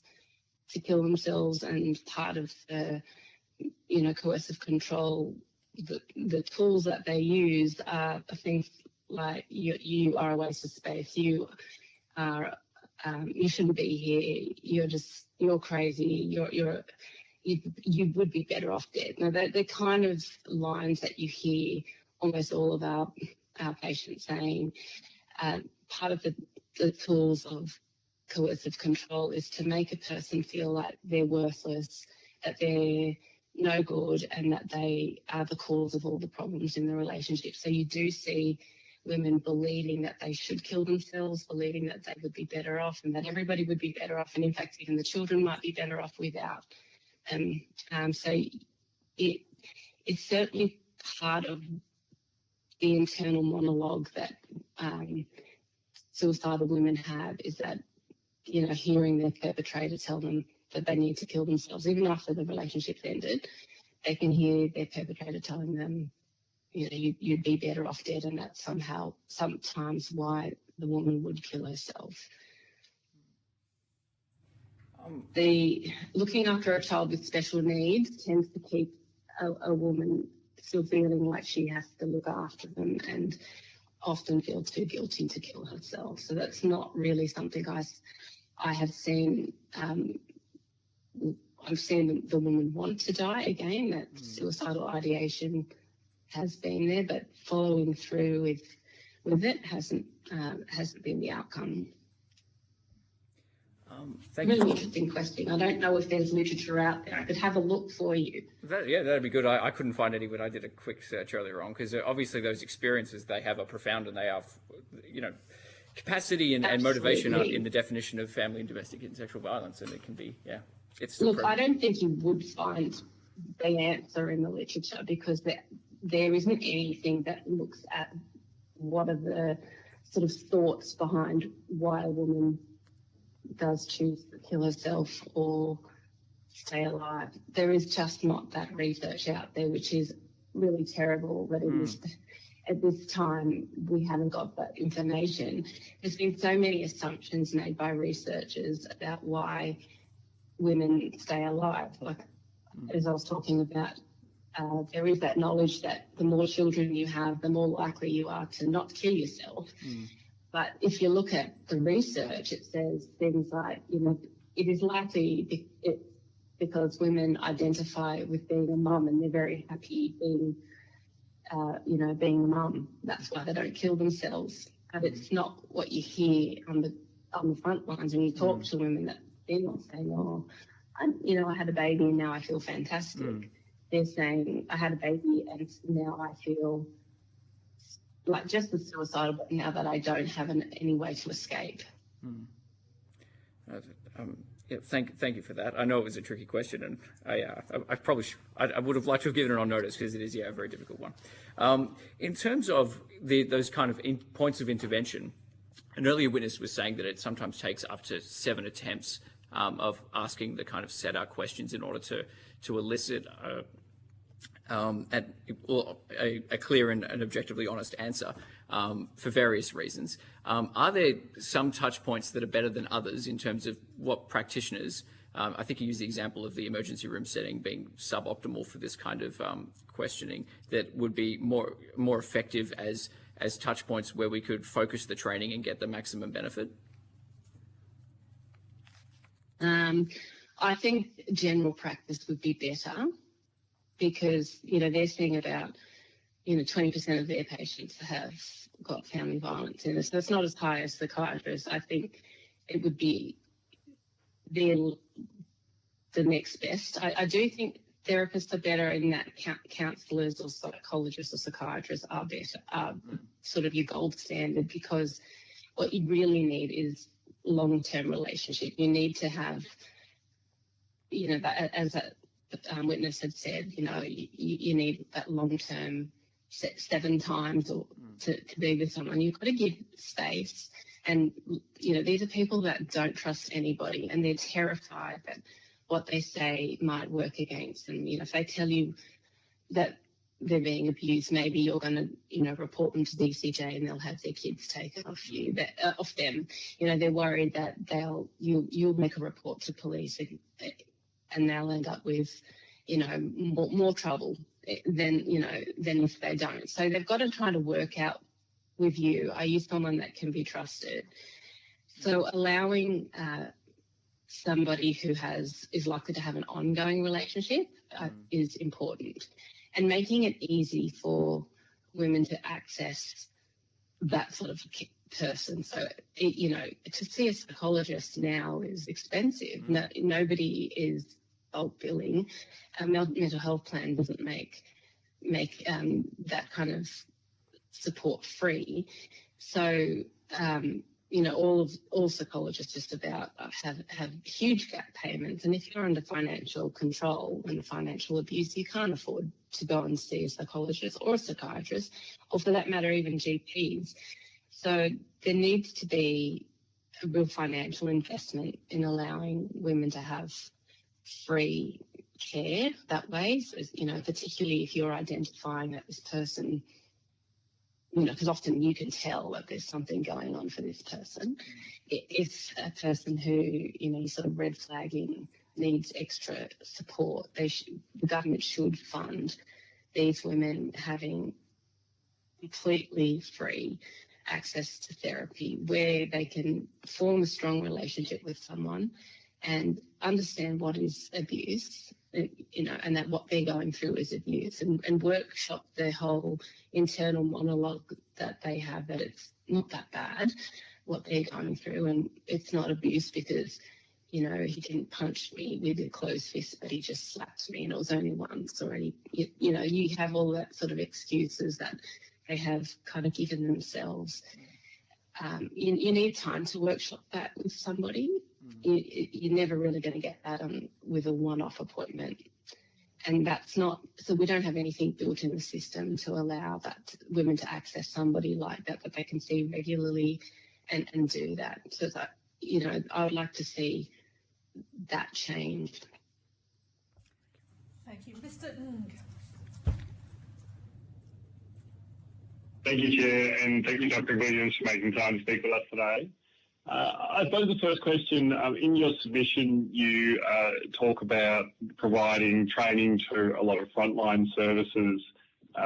to kill themselves, and part of the, coercive control, the tools that they use are things like you are a waste of space, you shouldn't be here, you're crazy, you would be better off dead. Now, they're kind of lines that you hear almost all of our patients saying. Part of the tools of coercive control is to make a person feel like they're worthless, that they're no good, and that they are the cause of all the problems in the relationship. So you do see women believing that they should kill themselves, believing that they would be better off and that everybody would be better off, and in fact even the children might be better off without. So it's certainly part of the internal monologue that suicidal women have, is that, you know, hearing their perpetrator tell them that they need to kill themselves, even after the relationship's ended, they can hear their perpetrator telling them, you know, you'd be better off dead, and that's sometimes why the woman would kill herself. The looking after a child with special needs tends to keep a woman still feeling like she has to look after them, and often feel too guilty to kill herself. So that's not really something I have seen. I've seen the woman want to die again, that suicidal ideation has been there, but following through with it hasn't been the outcome. Really interesting question. I don't know if there's literature out there. I could have a look for you. That'd be good. I couldn't find any, but I did a quick search earlier on, because obviously those experiences they have are profound, and they are, you know, capacity and motivation are in the definition of family and domestic and sexual violence, and it can be, it's. Look, I don't think you would find the answer in the literature, because there isn't anything that looks at what are the sort of thoughts behind why a woman does choose to kill herself or stay alive. There is just not that research out there, which is really terrible. But at this time, we haven't got that information. There's been so many assumptions made by researchers about why women stay alive. Like, as I was talking about, there is that knowledge that the more children you have, the more likely you are to not kill yourself. But if you look at the research, it says things like, you know, it is likely because women identify with being a mum and they're very happy being, being a mum. That's why they don't kill themselves. But it's not what you hear on the front lines when you talk to women, that they're not saying, oh, I had a baby and now I feel fantastic. They're saying, I had a baby and now I feel like just as suicidal, but now that I don't have any way to escape. Thank you for that. I know it was a tricky question, and I would have liked to have given it on notice, because it is a very difficult one. In terms of those kind of points of intervention, an earlier witness was saying that it sometimes takes up to 7 attempts of asking the kind of set-out questions in order to elicit a clear and objectively honest answer for various reasons. Are there some touch points that are better than others in terms of what practitioners, I think you used the example of the emergency room setting being suboptimal for this kind of questioning, that would be more effective as touch points where we could focus the training and get the maximum benefit? I think general practice would be better, because, they're seeing about, 20% of their patients have got family violence in it. So it's not as high as psychiatrists. I think it would be the next best. I do think therapists are better in that counsellors or psychologists or psychiatrists are better, sort of your gold standard, because what you really need is long-term relationship. You need to have, as a witness had said, you need that long-term 7 times or to be with someone. You've got to give space. And, these are people that don't trust anybody, and they're terrified that what they say might work against them. If they tell you that they're being abused, maybe you're going to, report them to DCJ and they'll have their kids taken off them. They're worried that you'll make a report to police and they'll end up with, more trouble than if they don't. So they've got to try to work out with you, are you someone that can be trusted? So allowing somebody who is likely to have an ongoing relationship is important, and making it easy for women to access that sort of person. So, to see a psychologist now is expensive. Nobody is bulk billing. A mental health plan doesn't make that kind of support free. So, all psychologists just about have huge gap payments, and if you're under financial control and financial abuse, you can't afford to go and see a psychologist or a psychiatrist, or for that matter, even GPs. So there needs to be a real financial investment in allowing women to have free care that way. So, particularly if you're identifying that this person, because often you can tell that there's something going on for this person. If a person who, you're sort of red flagging needs extra support, the government should fund these women having completely free access to therapy where they can form a strong relationship with someone and understand what is abuse, and that what they're going through is abuse, and workshop their whole internal monologue that they have, that it's not that bad, what they're going through, and it's not abuse because, he didn't punch me with a closed fist, but he just slapped me and it was only once, or you have all that sort of excuses that they have kind of given themselves. You need time to workshop that with somebody. You're never really going to get that with a one-off appointment. And that's not, so we don't have anything built in the system to allow that women to access somebody like that they can see regularly and do that. So that, I would like to see that changed. Thank you. Mr. Ng. Thank you, Chair, and thank you, Dr. Williams, for making time to speak with us today. I suppose the first question, in your submission, you talk about providing training to a lot of frontline services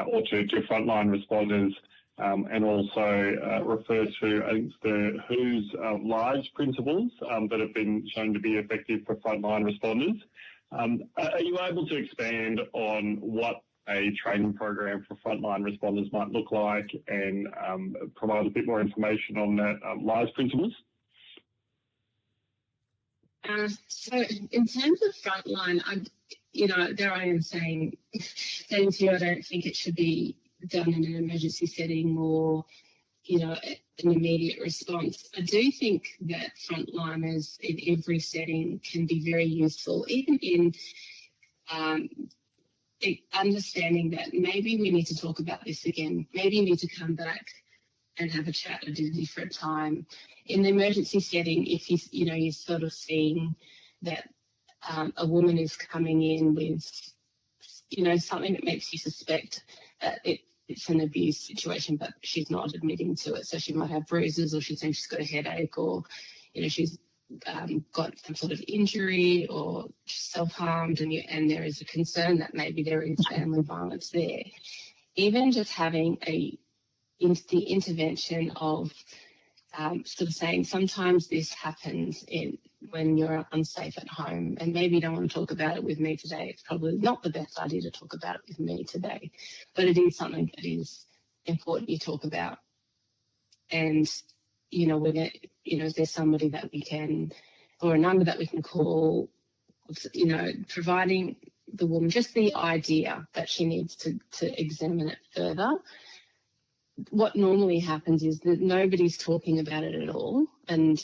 or to frontline responders, and also refer to, I think, the WHO's LIVES principles that have been shown to be effective for frontline responders. Are you able to expand on what a training program for frontline responders might look like, and provide a bit more information on that LIVES principles? So in terms of frontline, there I am saying to you, I don't think it should be done in an emergency setting or, an immediate response. I do think that frontliners in every setting can be very useful, even in understanding that maybe we need to talk about this again. Maybe you need to come back and have a chat at a different time. In the emergency setting, if you're sort of seeing that a woman is coming in with, something that makes you suspect that it's an abuse situation, but she's not admitting to it. So she might have bruises, or she's saying she's got a headache, or, she's got some sort of injury or self-harmed, and there is a concern that maybe there is family violence there. Even just having the intervention of sort of saying, sometimes this happens when you're unsafe at home, and maybe you don't want to talk about it with me today. It's probably not the best idea to talk about it with me today, but it is something that is important you talk about. And is there somebody that we can, or a number that we can call, providing the woman just the idea that she needs to examine it further. What normally happens is that nobody's talking about it at all, and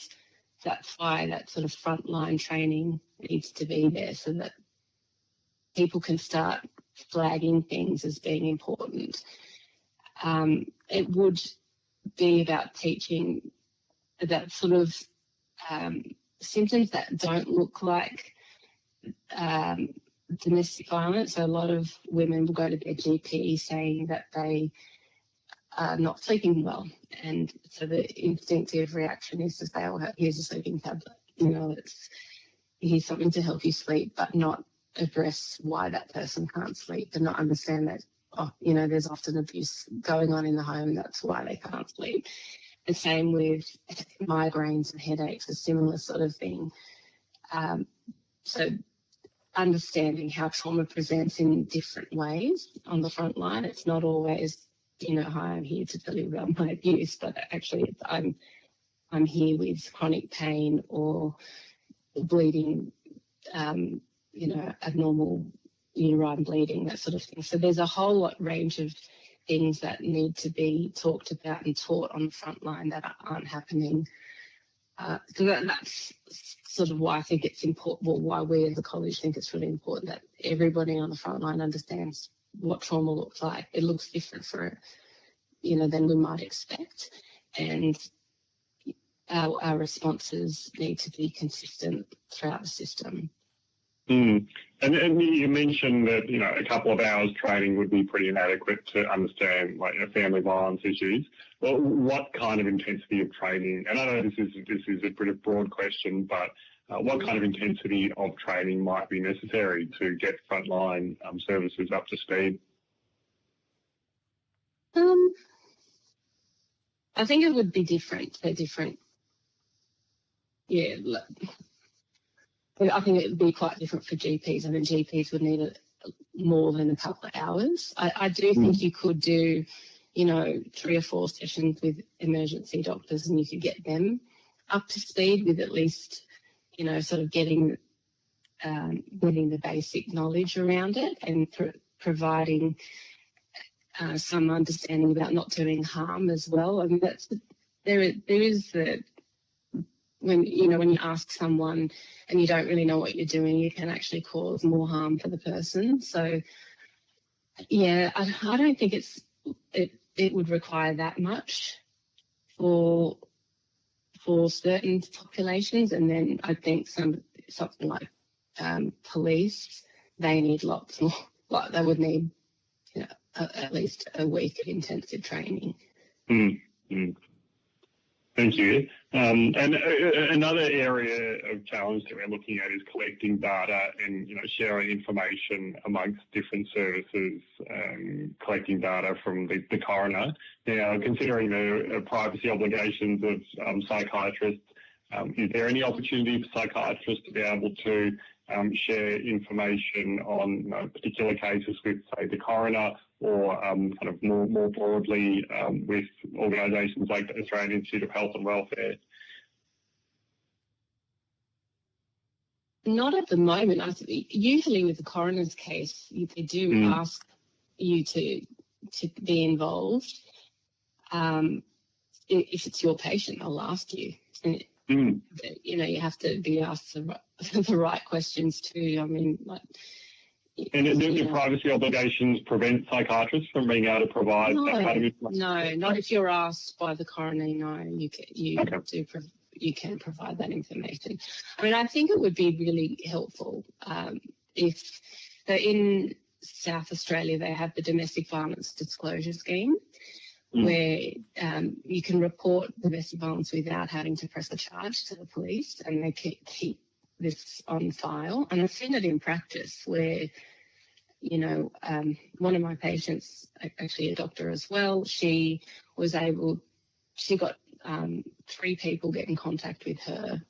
that's why that sort of frontline training needs to be there, so that people can start flagging things as being important. It would be about teaching that sort of symptoms that don't look like domestic violence. So a lot of women will go to their GP saying that they are not sleeping well, and so the instinctive reaction is to say, "Oh, here's a sleeping tablet." Here's something to help you sleep, but not address why that person can't sleep, and not understand that, there's often abuse going on in the home. That's why they can't sleep. The same with migraines and headaches, a similar sort of thing. So understanding how trauma presents in different ways on the front line. It's not always, hi, I'm here to tell you about my abuse, but actually I'm here with chronic pain or bleeding, abnormal uterine bleeding, that sort of thing. So there's a whole range of things that need to be talked about and taught on the front line that aren't happening. So that's sort of why I think it's important, well, why we as a college think it's really important that everybody on the front line understands what trauma looks like. It looks different than we might expect. And our responses need to be consistent throughout the system. And you mentioned that a couple of hours training would be pretty inadequate to understand family violence issues. Well, what kind of intensity of training? And I know this is a pretty broad question, but what kind of intensity of training might be necessary to get frontline services up to speed? I think it would be different. They're different. Yeah. I think it would be quite different for GPs. I mean, GPs would need more than a couple of hours. I do think you could do, 3 or 4 sessions with emergency doctors and you could get them up to speed with at least, sort of getting the basic knowledge around it and providing some understanding about not doing harm as well. I mean, there is the when you ask someone and you don't really know what you're doing, you can actually cause more harm for the person. So, yeah, I don't think it would require that much for certain populations, and then I think something like police, they need lots more. Like they would need at least a week of intensive training. Thank you. And another area of challenge that we're looking at is collecting data and sharing information amongst different services, collecting data from the coroner. Now, considering the privacy obligations of psychiatrists, is there any opportunity for psychiatrists to be able to share information on particular cases with, say, the coroner, or kind of more broadly with organisations like the Australian Institute of Health and Welfare? Not at the moment. Usually with the coroner's case, they do ask you to be involved. If it's your patient, they'll ask you. And, you have to be asked the right questions too. I mean, And do privacy obligations prevent psychiatrists from being able to provide that kind of information? No, not if you're asked by the coroner. No, you can provide that information. I mean, I think it would be really helpful if in South Australia they have the domestic violence disclosure scheme, where you can report domestic violence without having to press a charge to the police, and they keep this on file. And I've seen it in practice where, one of my patients, actually a doctor as well, she got 3 people get in contact with her,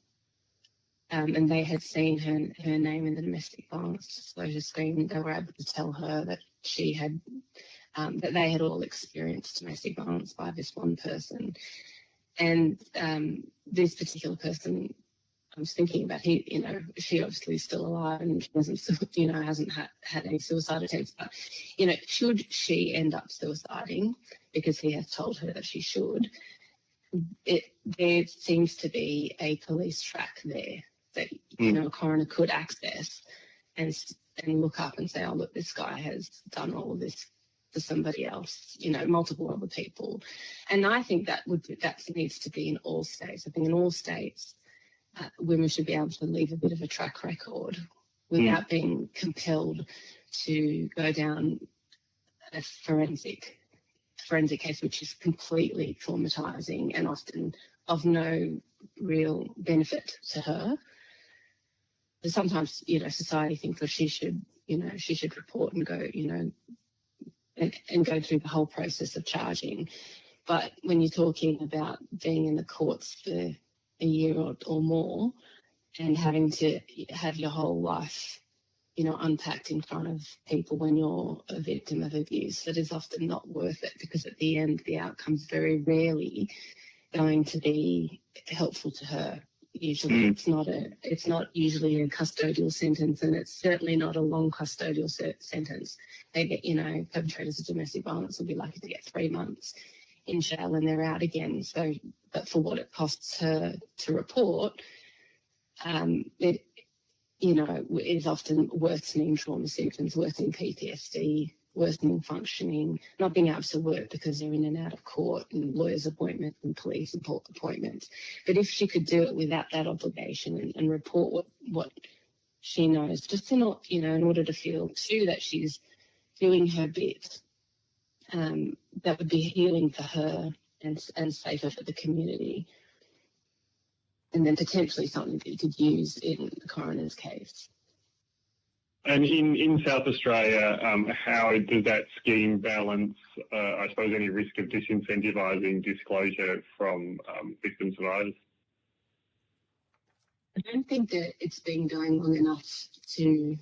and they had seen her name in the domestic violence disclosure scheme. They were able to tell her that she had, that they had all experienced domestic violence by this one person. And this particular person, I was thinking about, she obviously is still alive and she hasn't had any suicide attempts, but, should she end up suiciding because he has told her that she should, there seems to be a police track there that, a coroner could access and look up and say, oh, look, this guy has done all of this to somebody else, multiple other people. And I think that needs to be in all states. I think in all states, women should be able to leave a bit of a track record without being compelled to go down a forensic case, which is completely traumatizing and often of no real benefit to her. But sometimes, society thinks that she should report and go, and go through the whole process of charging. But when you're talking about being in the courts for a year or more, and having to have your whole life, unpacked in front of people when you're a victim of abuse. That is often not worth it, because at the end, the outcome's very rarely going to be helpful to her. Usually it's not usually a custodial sentence, and it's certainly not a long custodial sentence. They get, perpetrators of domestic violence will be lucky to get 3 months in jail and they're out again. So, but for what it costs her to report, it is often worsening trauma symptoms, worsening PTSD, worsening functioning, not being able to work because they're in and out of court and lawyers' appointments and police appointments. But if she could do it without that obligation and report what she knows, just to not, in order to feel too that she's doing her bit, that would be healing for her and safer for the community. And then potentially something that you could use in the coroner's case. And in South Australia, how does that scheme balance, I suppose, any risk of disincentivising disclosure from victim survivors? I don't think that it's been going long enough to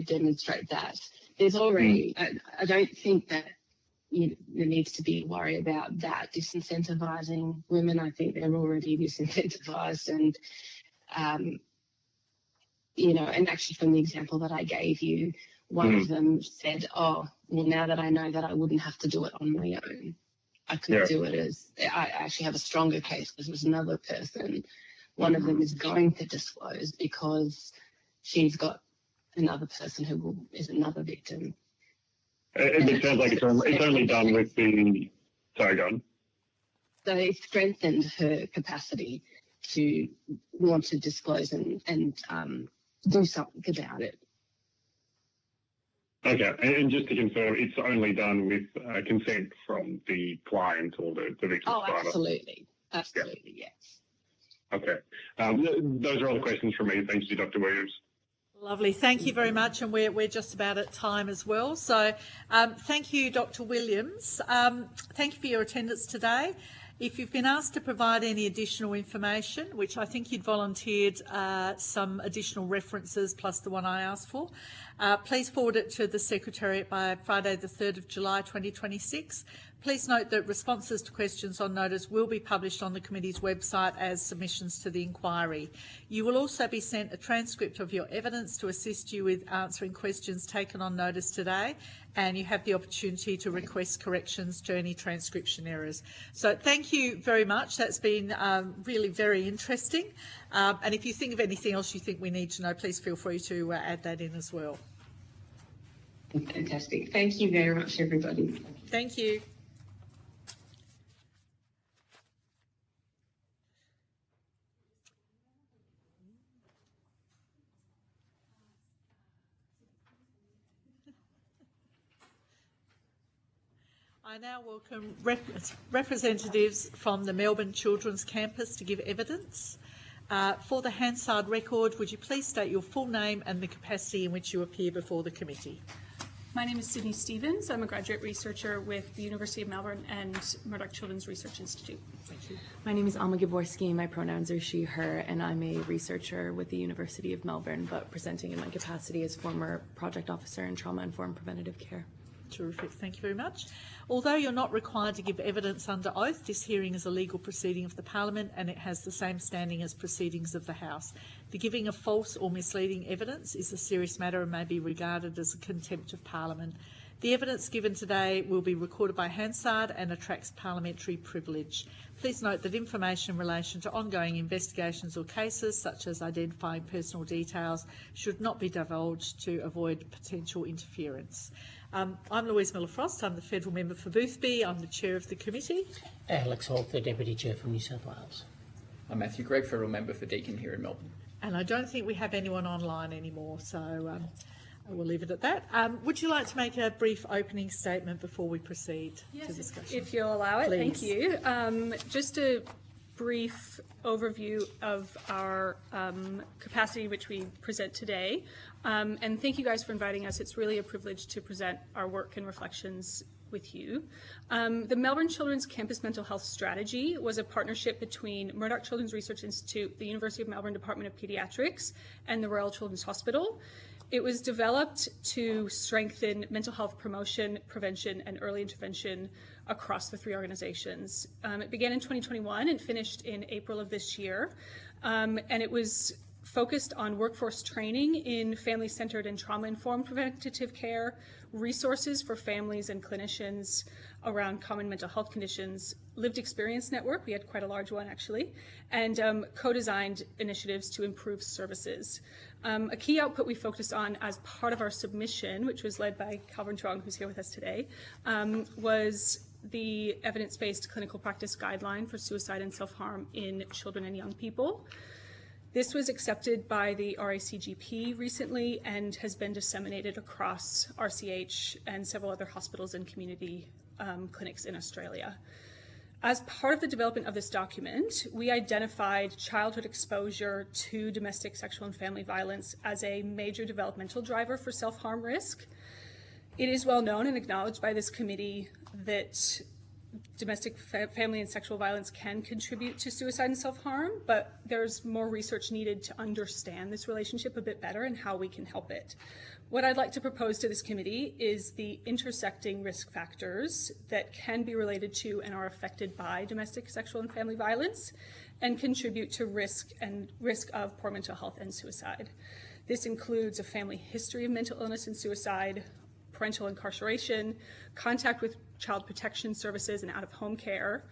demonstrate that. There's already, I don't think that there needs to be worry about that disincentivising women. I think they're already disincentivised, and and actually from the example that I gave you, one of them said, oh, well, now that I know that I wouldn't have to do it on my own, I could do it I actually have a stronger case because there's another person. One of them is going to disclose because she's got another person who is another victim. It sounds like it's only done with the... Sorry, go on. So it strengthened her capacity to want to disclose and do something about it. Okay, and just to confirm, it's only done with consent from the client or the victim? Oh, absolutely. Absolutely, yes. Okay. Those are all the questions from me. Thank you, Dr. Williams. Lovely. Thank you very much, and we're just about at time as well. So thank you, Dr. Williams. Thank you for your attendance today. If you've been asked to provide any additional information, which I think you'd volunteered some additional references plus the one I asked for, please forward it to the Secretariat by Friday the 3rd of July 2026. Please note that responses to questions on notice will be published on the committee's website as submissions to the inquiry. You will also be sent a transcript of your evidence to assist you with answering questions taken on notice today, and you have the opportunity to request corrections to any transcription errors. So thank you very much. That's been really very interesting. And if you think of anything else you think we need to know, please feel free to add that in as well. Fantastic. Thank you very much, everybody. Thank you. I now welcome representatives from the Melbourne Children's Campus to give evidence. For the Hansard record, would you please state your full name and the capacity in which you appear before the committee? My name is Sydney Stevens. I'm a graduate researcher with the University of Melbourne and Murdoch Children's Research Institute. Thank you. My name is Alma Gaborski. My pronouns are she, her, and I'm a researcher with the University of Melbourne, but presenting in my capacity as former project officer in trauma-informed preventative care. Terrific. Thank you very much. Although you're not required to give evidence under oath, this hearing is a legal proceeding of the Parliament and it has the same standing as proceedings of the House. The giving of false or misleading evidence is a serious matter and may be regarded as a contempt of Parliament. The evidence given today will be recorded by Hansard and attracts parliamentary privilege. Please note that information in relation to ongoing investigations or cases, such as identifying personal details, should not be divulged to avoid potential interference. I'm Louise Miller-Frost. I'm the Federal Member for Boothby. I'm the Chair of the committee. Alex Holt, the Deputy Chair from New South Wales. I'm Matthew Gregg, Federal Member for Deakin here in Melbourne. And I don't think we have anyone online anymore, so I will leave it at that. Would you like to make a brief opening statement before we proceed to discussion? If you'll allow it, Please. thank you. Just a brief overview of our capacity which we present today. And thank you guys for inviting us. It's really a privilege to present our work and reflections with you. The Melbourne Children's Campus Mental Health Strategy was a partnership between Murdoch Children's Research Institute, the University of Melbourne Department of Paediatrics, and the Royal Children's Hospital. It was developed to strengthen mental health promotion, prevention, and early intervention across the three organizations. It began in 2021 and finished in April of this year, and it was focused on workforce training in family-centered and trauma-informed preventative care, resources for families and clinicians around common mental health conditions, lived experience network, we had quite a large one actually, and co-designed initiatives to improve services. A key output we focused on as part of our submission, which was led by Calvin Trong, who's here with us today, was the evidence-based clinical practice guideline for suicide and self-harm in children and young people. This was accepted by the RACGP recently and has been disseminated across RCH and several other hospitals and community clinics in Australia. As part of the development of this document, we identified childhood exposure to domestic sexual and family violence as a major developmental driver for self-harm risk. It is well known and acknowledged by this committee that domestic family and sexual violence can contribute to suicide and self-harm, but there's more research needed to understand this relationship a bit better and how we can help it. What I'd like to propose to this committee is the intersecting risk factors that can be related to and are affected by domestic sexual and family violence and contribute to risk of poor mental health and suicide. This includes a family history of mental illness and suicide, parental incarceration, contact with child protection services and out-of-home care.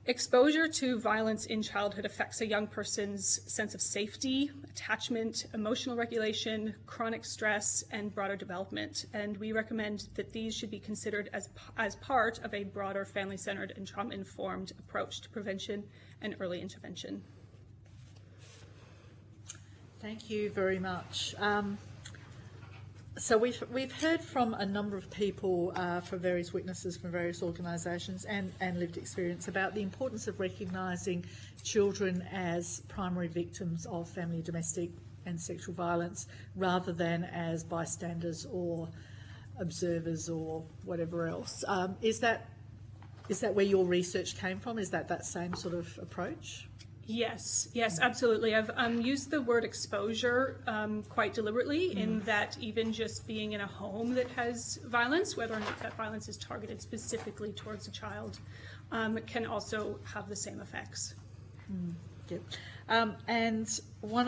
Exposure to violence in childhood affects a young person's sense of safety, attachment, emotional regulation, chronic stress, and broader development. And we recommend that these should be considered as part of a broader family-centered and trauma-informed approach to prevention and early intervention. Thank you very much. So we've heard from a number of people, from various witnesses from various organisations and lived experience about the importance of recognising children as primary victims of family, domestic and sexual violence rather than as bystanders or observers or whatever else. Is that where your research came from? Is that same sort of approach? Yes, absolutely. I've used the word exposure quite deliberately in that even just being in a home that has violence, whether or not that violence is targeted specifically towards a child, can also have the same effects. Yep. And a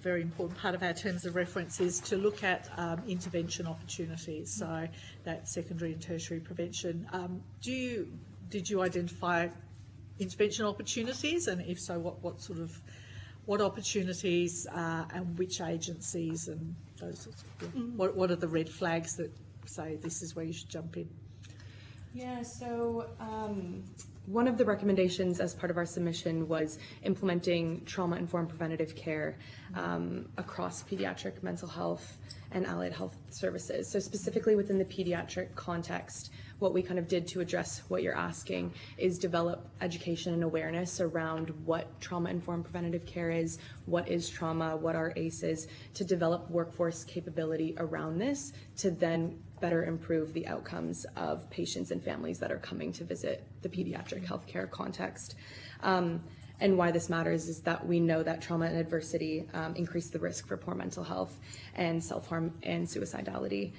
very important part of our terms of reference is to look at intervention opportunities, so that secondary and tertiary prevention. Did you identify intervention opportunities, and if so, what opportunities and which agencies and those sorts of what are the red flags that say this is where you should jump in? Yeah, so one of the recommendations as part of our submission was implementing trauma-informed preventative care across pediatric mental health and allied health services. So specifically within the pediatric context, what we kind of did to address what you're asking is develop education and awareness around what trauma-informed preventative care is, what is trauma, what are ACEs, to develop workforce capability around this to then better improve the outcomes of patients and families that are coming to visit the pediatric healthcare context. And why this matters is that we know that trauma and adversity increase the risk for poor mental health and self-harm and suicidality.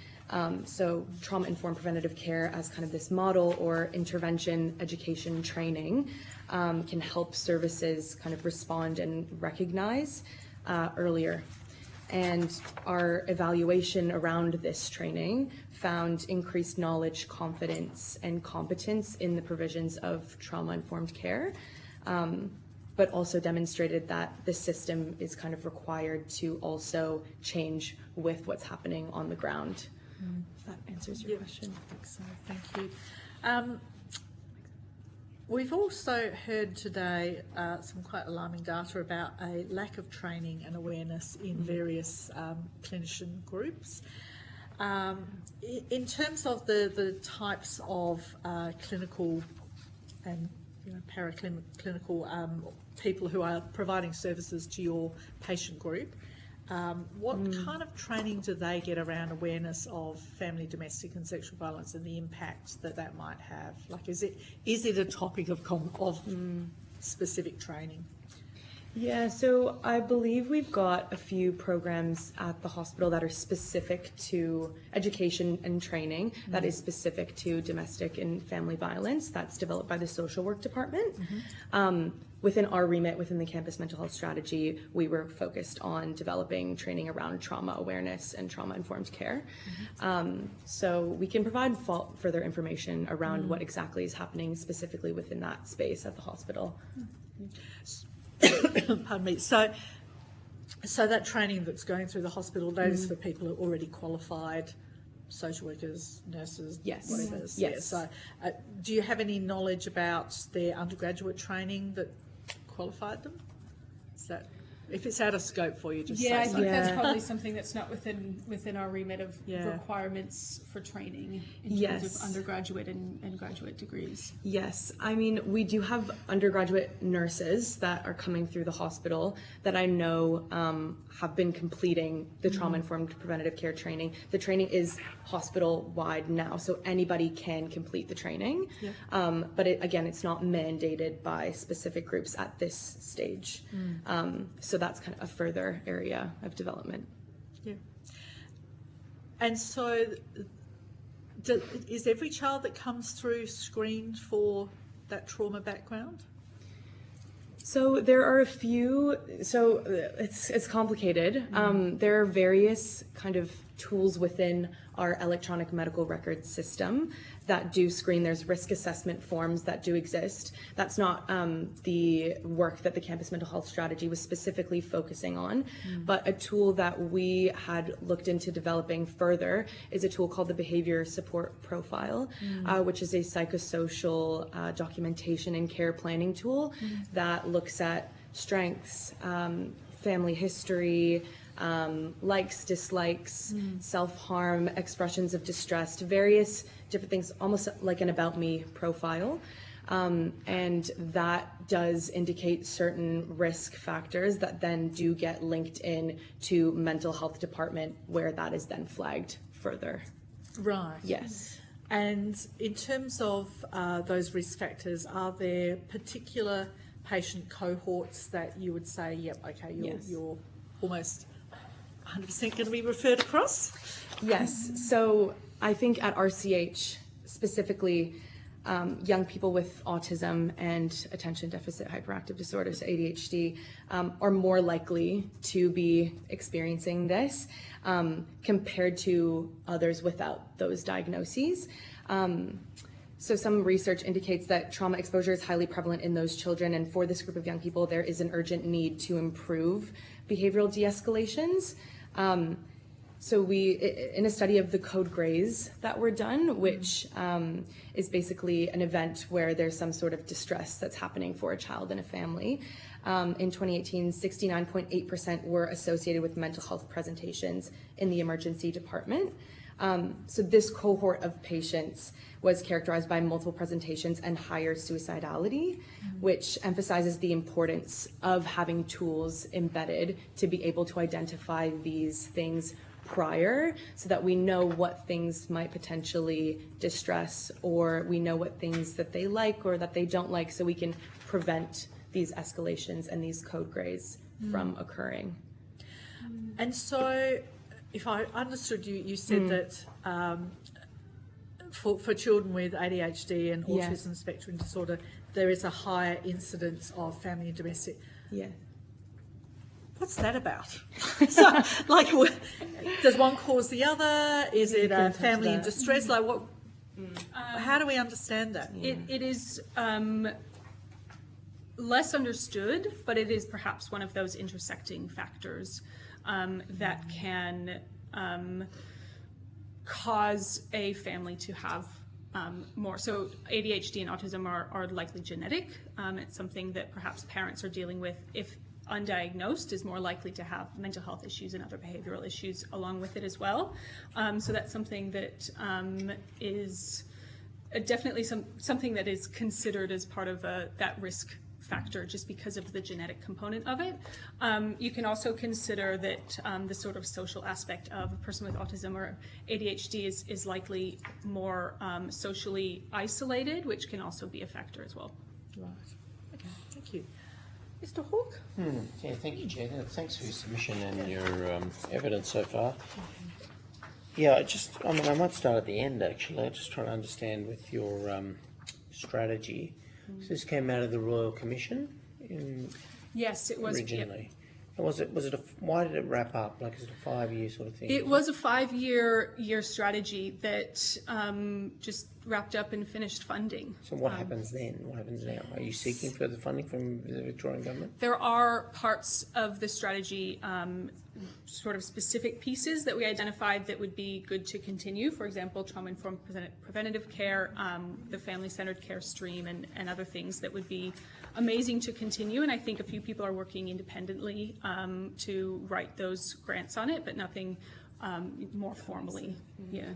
So trauma-informed preventative care as kind of this model or intervention, education, training can help services kind of respond and recognize earlier. And our evaluation around this training found increased knowledge, confidence, and competence in the provisions of trauma-informed care, but also demonstrated that the system is kind of required to also change with what's happening on the ground. If that answers your question. I think so. Thank you. We've also heard today some quite alarming data about a lack of training and awareness in various clinician groups. In terms of the types of clinical and paraclinical people who are providing services to your patient group, What kind of training do they get around awareness of family, domestic and sexual violence and the impact that that might have? Like, is it a topic of specific training? Yeah, so I believe we've got a few programs at the hospital that are specific to education and training that is specific to domestic and family violence. That's developed by the social work department. Within our remit, within the campus mental health strategy, we were focused on developing training around trauma awareness and trauma-informed care. So we can provide further information around what exactly is happening specifically within that space at the hospital. Pardon me. So that training that's going through the hospital, that is for people who are already qualified, social workers, nurses, whatever. Yes. Yeah. So do you have any knowledge about their undergraduate training that qualified them? Is that, if it's out of scope for you, just say I so. think that's probably something that's not within our remit of requirements for training in terms of undergraduate and graduate degrees. Yes, I mean, we do have undergraduate nurses that are coming through the hospital that I know have been completing the trauma-informed preventative care training. The training is hospital-wide now, so anybody can complete the training. But again, it's not mandated by specific groups at this stage. So that's kind of a further area of development. Yeah. And so is every child that comes through screened for that trauma background? So there are a few, so it's complicated. There are various kind of tools within our electronic medical record system that do screen. There's risk assessment forms that do exist. That's not the work that the campus mental health strategy was specifically focusing on, but a tool that we had looked into developing further is a tool called the Behavior Support Profile, which is a psychosocial documentation and care planning tool that looks at strengths, family history, likes, dislikes, self-harm, expressions of distress, various different things, almost like an about me profile. And that does indicate certain risk factors that then do get linked in to mental health department, where that is then flagged further. Right. Yes. And in terms of those risk factors, are there particular patient cohorts that you would say, yep, okay, you're almost 100% going to be referred across? Yes. So I think at RCH specifically, young people with autism and attention deficit hyperactive disorder, so ADHD, are more likely to be experiencing this compared to others without those diagnoses. So some research indicates that trauma exposure is highly prevalent in those children, and for this group of young people, there is an urgent need to improve behavioral de-escalations. So in a study of the code grays that were done, which is basically an event where there's some sort of distress that's happening for a child and a family, in 2018, 69.8% were associated with mental health presentations in the emergency department. So this cohort of patients was characterized by multiple presentations and higher suicidality, which emphasizes the importance of having tools embedded to be able to identify these things prior, so that we know what things might potentially distress, or we know what things that they like or that they don't like, so we can prevent these escalations and these code grays from occurring. And so, if I understood you, you said that for children with ADHD and autism spectrum disorder, there is a higher incidence of family and domestic. Yeah. What's that about? So, like, does one cause the other? Is it a family in distress? Like, what? How do we understand that? It is less understood, but it is perhaps one of those intersecting factors that can cause a family to have more. So ADHD and autism are likely genetic. It's something that perhaps parents are dealing with, if undiagnosed, is more likely to have mental health issues and other behavioral issues along with it as well. So that's something that is definitely something that is considered as part of that risk factor just because of the genetic component of it. You can also consider that the sort of social aspect of a person with autism or ADHD is likely more socially isolated, which can also be a factor as well. Right. Okay, thank you. Mr. Hawke? Yeah, thank you, Chair. Thanks for your submission and your evidence so far. Yeah, I might start at the end, actually. I'm just trying to understand with your strategy. So this came out of the Royal Commission Yes, it was. originally. And why did it wrap up? Like, is it a 5-year sort of thing? It was a 5-year strategy that just wrapped up and finished funding. So what happens then? What happens now? Are you seeking further funding from the Victorian government? There are parts of the strategy, sort of specific pieces that we identified that would be good to continue. For example, trauma-informed preventative care, the family-centered care stream, and other things that would be amazing to continue. And I think a few people are working independently to write those grants on it, but nothing more formally. Yeah.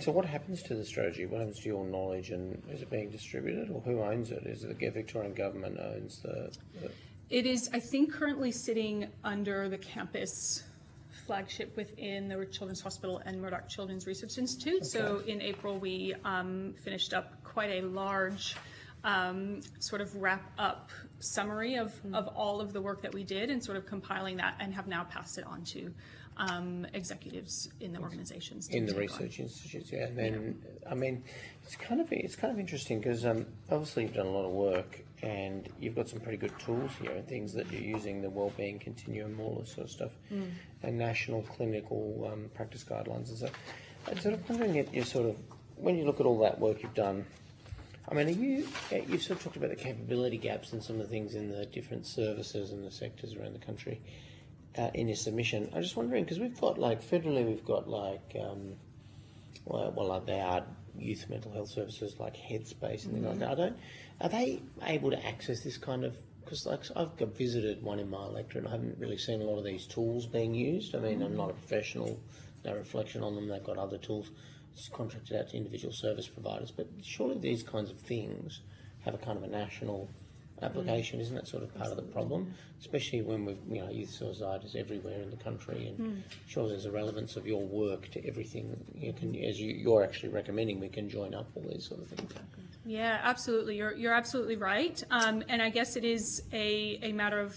So what happens to the strategy? What happens to your knowledge, and is it being distributed, or who owns it? Is it the Victorian government owns the... It is, I think, currently sitting under the campus flagship within the Children's Hospital and Murdoch Children's Research Institute. Okay. So in April, we finished up quite a large sort of wrap-up summary of all of the work that we did, and sort of compiling that, and have now passed it on to executives in the organisations. In the research institutes, yeah. And then, I mean, it's kind of interesting because obviously you've done a lot of work, and you've got some pretty good tools here and things that you're using, the wellbeing continuum, all this sort of stuff, and national clinical practice guidelines and stuff. I'm sort of wondering if you sort of, when you look at all that work you've done, I mean, you've sort of talked about the capability gaps and some of the things in the different services and the sectors around the country in your submission. I'm just wondering, because we've got, like, federally, we've got, like, they are youth mental health services like Headspace and things like that. Are they able to access this kind of, because like I've visited one in my electorate and I haven't really seen a lot of these tools being used. I mean, I'm not a professional, no reflection on them, they've got other tools. It's contracted out to individual service providers, but surely these kinds of things have a kind of a national application. Isn't that sort of part of the problem? Especially when youth suicide is everywhere in the country, and sure there's a relevance of your work to everything. As you're actually recommending, we can join up all these sort of things. Yeah, absolutely. You're absolutely right. And I guess it is a matter of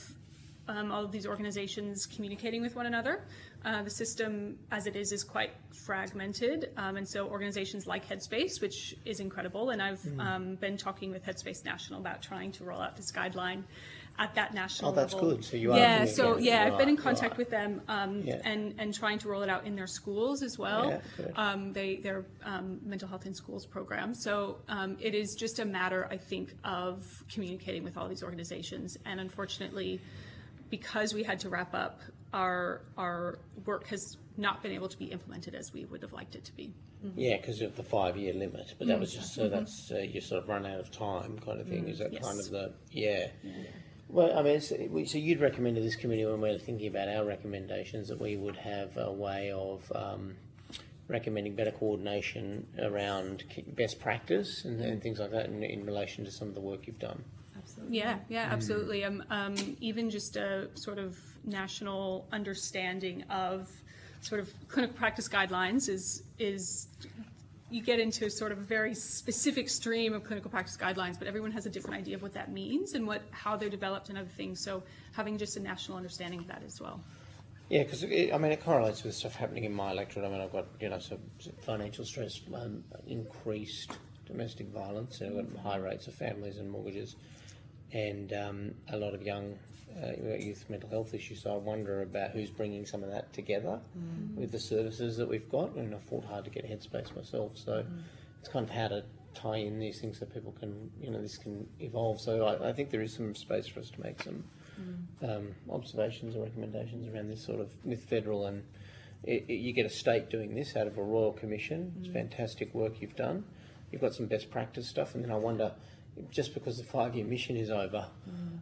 all of these organizations communicating with one another. The system, as it is quite fragmented, and so organizations like Headspace, which is incredible, and I've been talking with Headspace National about trying to roll out this guideline at that national level. Oh, that's good. So you are. Yeah, so yeah, I've been in contact with them and trying to roll it out in their schools as well. Yeah, their mental health in schools program. So it is just a matter, I think, of communicating with all these organizations, and unfortunately, because we had to wrap up, our work has not been able to be implemented as we would have liked it to be. Yeah, because of the 5-year limit, but that was just so that's you sort of run out of time kind of thing. Is that kind of the Well, I mean, so you'd recommend to this committee, when we're thinking about our recommendations, that we would have a way of recommending better coordination around best practice and things like that in relation to some of the work you've done. Yeah, absolutely. Even just a sort of national understanding of sort of clinical practice guidelines is you get into sort of a very specific stream of clinical practice guidelines, but everyone has a different idea of what that means and how they're developed and other things. So having just a national understanding of that as well. Yeah, because it correlates with stuff happening in my electorate. I mean, I've got financial stress, increased domestic violence. I've got high rates of families and mortgages, and a lot of young youth mental health issues. So I wonder about who's bringing some of that together with the services that we've got. And I fought hard to get Headspace myself, so it's kind of how to tie in these things so people can, this can evolve. So I think there is some space for us to make some observations or recommendations around this sort of with federal, and you get a state doing this out of a Royal Commission. It's fantastic work you've done. You've got some best practice stuff, and then I wonder, just because the 5-year mission is over,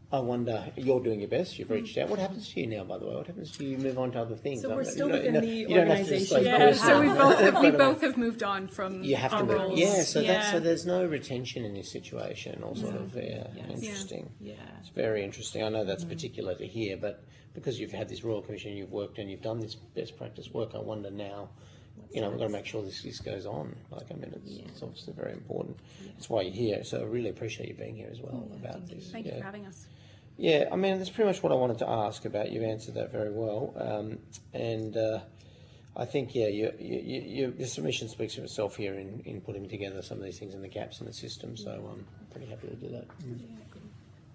I wonder, you're doing your best, you've reached out. What happens to you now, by the way? What happens to you move on to other things? So we're still you know, within you the don't have to organisation. disclose Yeah, so personal. we both have moved on from You have our to move. roles. Yeah, so so there's no retention in this situation, or sort of interesting. Yeah. It's very interesting. I know that's particular to here, but because you've had this Royal Commission, you've worked and you've done this best practice work, I wonder now, we've got to make sure this goes on. It's obviously very important. That's why you're here. So I really appreciate you being here as well about this. Thank you for having us. Yeah, I mean, that's pretty much what I wanted to ask about. You've answered that very well. I think, your submission speaks for itself here in putting together some of these things and the gaps in the system. So I'm pretty happy to do that.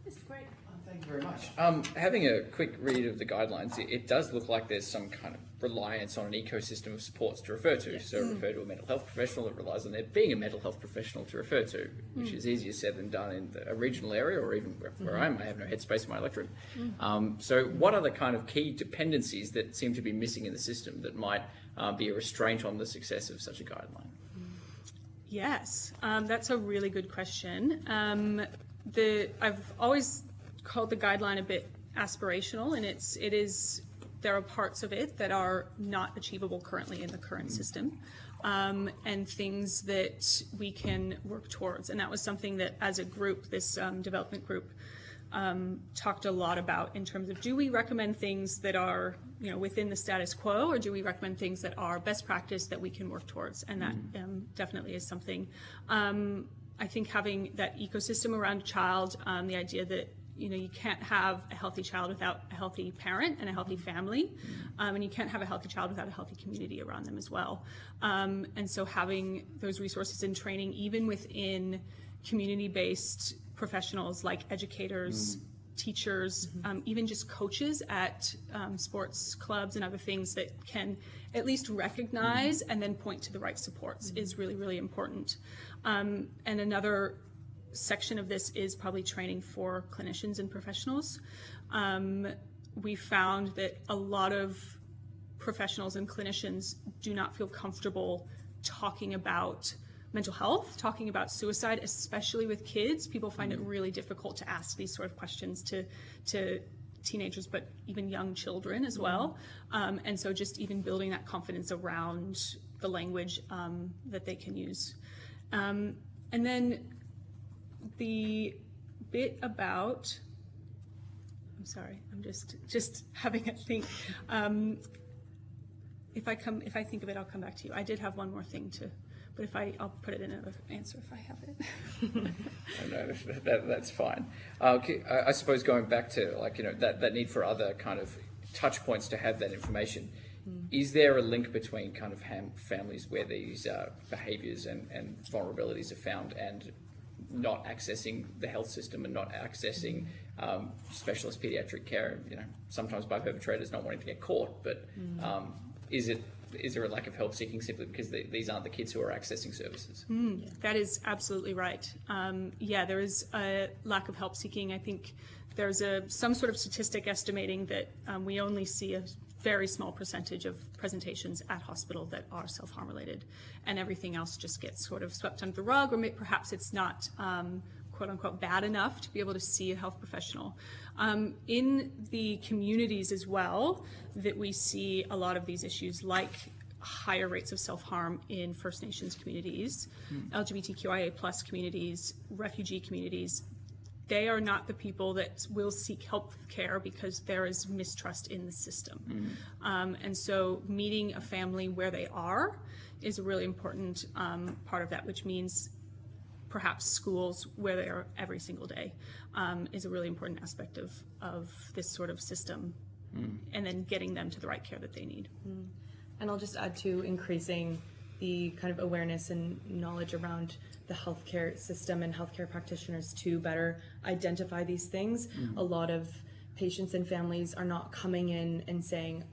This is great. Thank you very much. Having a quick read of the guidelines, it does look like there's some kind of reliance on an ecosystem of supports to refer to. So refer to a mental health professional that relies on there being a mental health professional to refer to, which is easier said than done in a regional area or even where I am. I have no headspace in my electorate. So what are the kind of key dependencies that seem to be missing in the system that might be a restraint on the success of such a guideline? Yes, that's a really good question. I've always called the guideline a bit aspirational, and there are parts of it that are not achievable currently in the current system, and things that we can work towards. And that was something that, as a group, this development group talked a lot about in terms of, do we recommend things that are within the status quo, or do we recommend things that are best practice that we can work towards? And that definitely is something. I think having that ecosystem around a child, the idea that you can't have a healthy child without a healthy parent and a healthy family, and you can't have a healthy child without a healthy community around them as well. And so having those resources and training, even within community-based professionals like educators, teachers, even just coaches at sports clubs and other things that can at least recognize and then point to the right supports is really, really important. And another section of this is probably training for clinicians and professionals. We found that a lot of professionals and clinicians do not feel comfortable talking about mental health, talking about suicide, especially with kids. People find it really difficult to ask these sort of questions to teenagers, but even young children as well. And so just even building that confidence around the language that they can use. And then the bit about, I'm sorry, I'm just having a think. If I think of it, I'll come back to you. I did have one more thing but I'll put it in another answer if I have it. No, that's fine. I suppose going back to that need for other kind of touch points to have that information. Is there a link between kind of families where these behaviours and vulnerabilities are found and not accessing the health system and not accessing specialist paediatric care? Sometimes by perpetrators not wanting to get caught, but is there a lack of help seeking simply because these aren't the kids who are accessing services? That is absolutely right. There is a lack of help seeking. I think there's some sort of statistic estimating that we only see a very small percentage of presentations at hospital that are self-harm related, and everything else just gets sort of swept under the rug, or perhaps it's not quote unquote bad enough to be able to see a health professional. In the communities as well, that we see a lot of these issues, like higher rates of self-harm in First Nations communities, LGBTQIA+ communities, refugee communities. They are not the people that will seek health care because there is mistrust in the system. And so meeting a family where they are is a really important part of that, which means perhaps schools where they are every single day is a really important aspect of this sort of system, and then getting them to the right care that they need. And I'll just add to increasing the kind of awareness and knowledge around the healthcare system and healthcare practitioners to better identify these things. A lot of patients and families are not coming in and saying,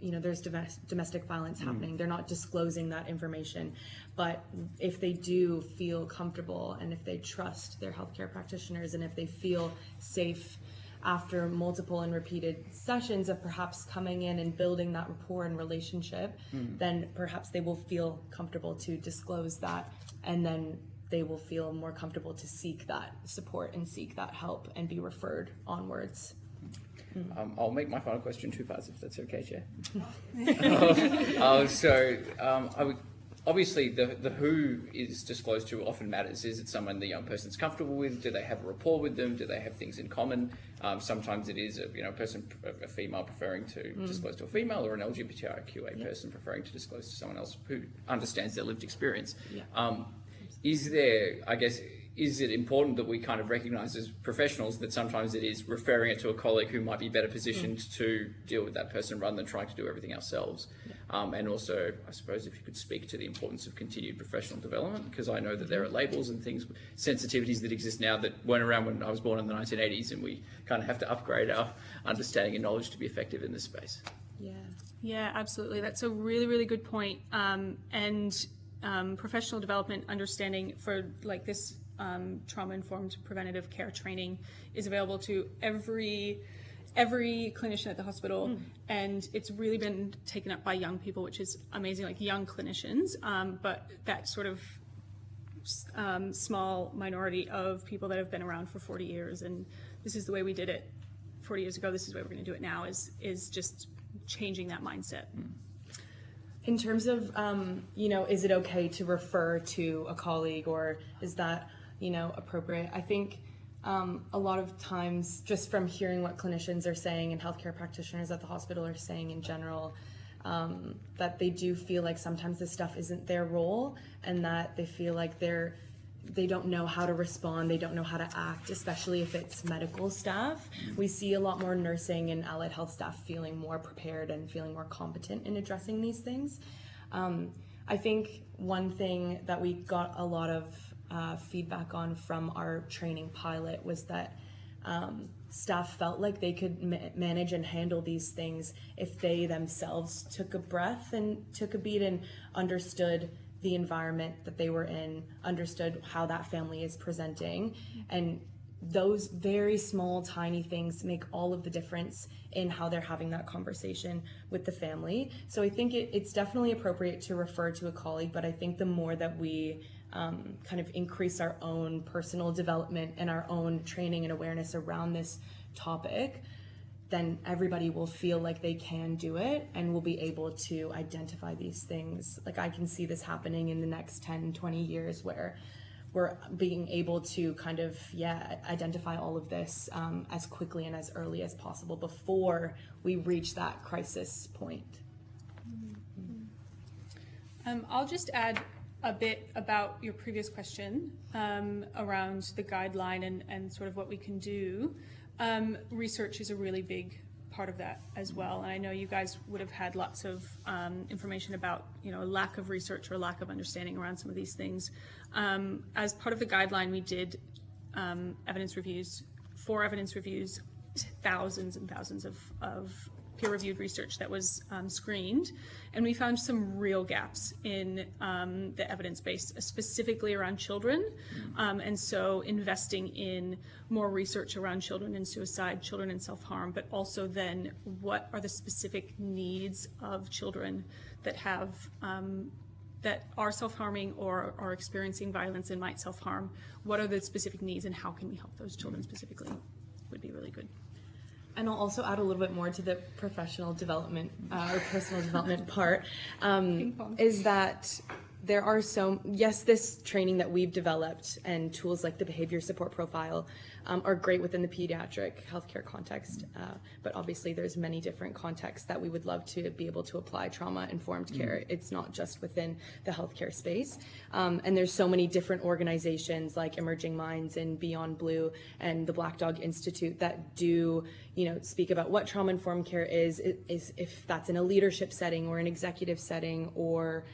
there's domestic violence happening. They're not disclosing that information. But if they do feel comfortable and if they trust their healthcare practitioners and if they feel safe after multiple and repeated sessions of perhaps coming in and building that rapport and relationship, then perhaps they will feel comfortable to disclose that and then they will feel more comfortable to seek that support and seek that help and be referred onwards. I'll make my final question two parts, if that's okay, Chair. Obviously, the who is disclosed to often matters. Is it someone the young person's comfortable with? Do they have a rapport with them? Do they have things in common? Sometimes it is a female preferring to disclose to a female, or an LGBTIQA person preferring to disclose to someone else who understands their lived experience. Is it important that we kind of recognise as professionals that sometimes it is referring it to a colleague who might be better positioned to deal with that person rather than trying to do everything ourselves? And also, I suppose, if you could speak to the importance of continued professional development, because I know that there are labels and things, sensitivities that exist now that weren't around when I was born in the 1980s, and we kind of have to upgrade our understanding and knowledge to be effective in this space. Yeah, absolutely. That's a really, really good point. Professional development understanding for like this trauma-informed preventative care training is available to every clinician at the hospital, and it's really been taken up by young people, which is amazing, like young clinicians, but that sort of small minority of people that have been around for 40 years, and this is the way we did it 40 years ago, this is the way we're going to do it now, is just changing that mindset. In terms of, is it okay to refer to a colleague, or is that, appropriate? I think a lot of times, just from hearing what clinicians are saying and healthcare practitioners at the hospital are saying in general, that they do feel like sometimes this stuff isn't their role, and that they feel like they don't know how to respond, they don't know how to act, especially if it's medical staff. We see a lot more nursing and allied health staff feeling more prepared and feeling more competent in addressing these things. I think one thing that we got a lot of feedback on from our training pilot was that staff felt like they could manage and handle these things if they themselves took a breath and took a beat and understood the environment that they were in, understood how that family is presenting, and those very small, tiny things make all of the difference in how they're having that conversation with the family. So I think it's definitely appropriate to refer to a colleague, but I think the more that we kind of increase our own personal development and our own training and awareness around this topic, then everybody will feel like they can do it and will be able to identify these things. Like, I can see this happening in the next 10, 20 years where we're being able to kind of, identify all of this as quickly and as early as possible before we reach that crisis point. I'll just add a bit about your previous question around the guideline and sort of what we can do. Research is a really big part of that as well, and I know you guys would have had lots of information about lack of research or lack of understanding around some of these things. As part of the guideline, we did evidence reviews, 4 evidence reviews, thousands and thousands of peer-reviewed research that was screened, and we found some real gaps in the evidence base, specifically around children, and so investing in more research around children and suicide, children and self-harm, but also then what are the specific needs of children that have that are self-harming or are experiencing violence and might self-harm. What are the specific needs, and how can we help those children specifically would be really good. And I'll also add a little bit more to the professional development or personal development part, is that there are this training that we've developed and tools like the behavior support profile are great within the pediatric healthcare context, but obviously there's many different contexts that we would love to be able to apply trauma-informed care. It's not just within the healthcare space, and there's so many different organizations like Emerging Minds and Beyond Blue and the Black Dog Institute that do speak about what trauma-informed care is if that's in a leadership setting or an executive setting or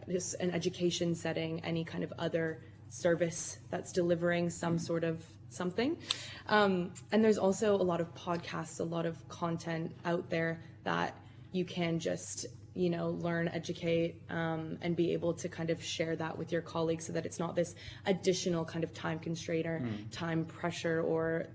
just an education setting, any kind of other service that's delivering some sort of something. And there's also a lot of podcasts, a lot of content out there that you can just, learn, educate, and be able to kind of share that with your colleagues so that it's not this additional kind of time constraint or time pressure, or,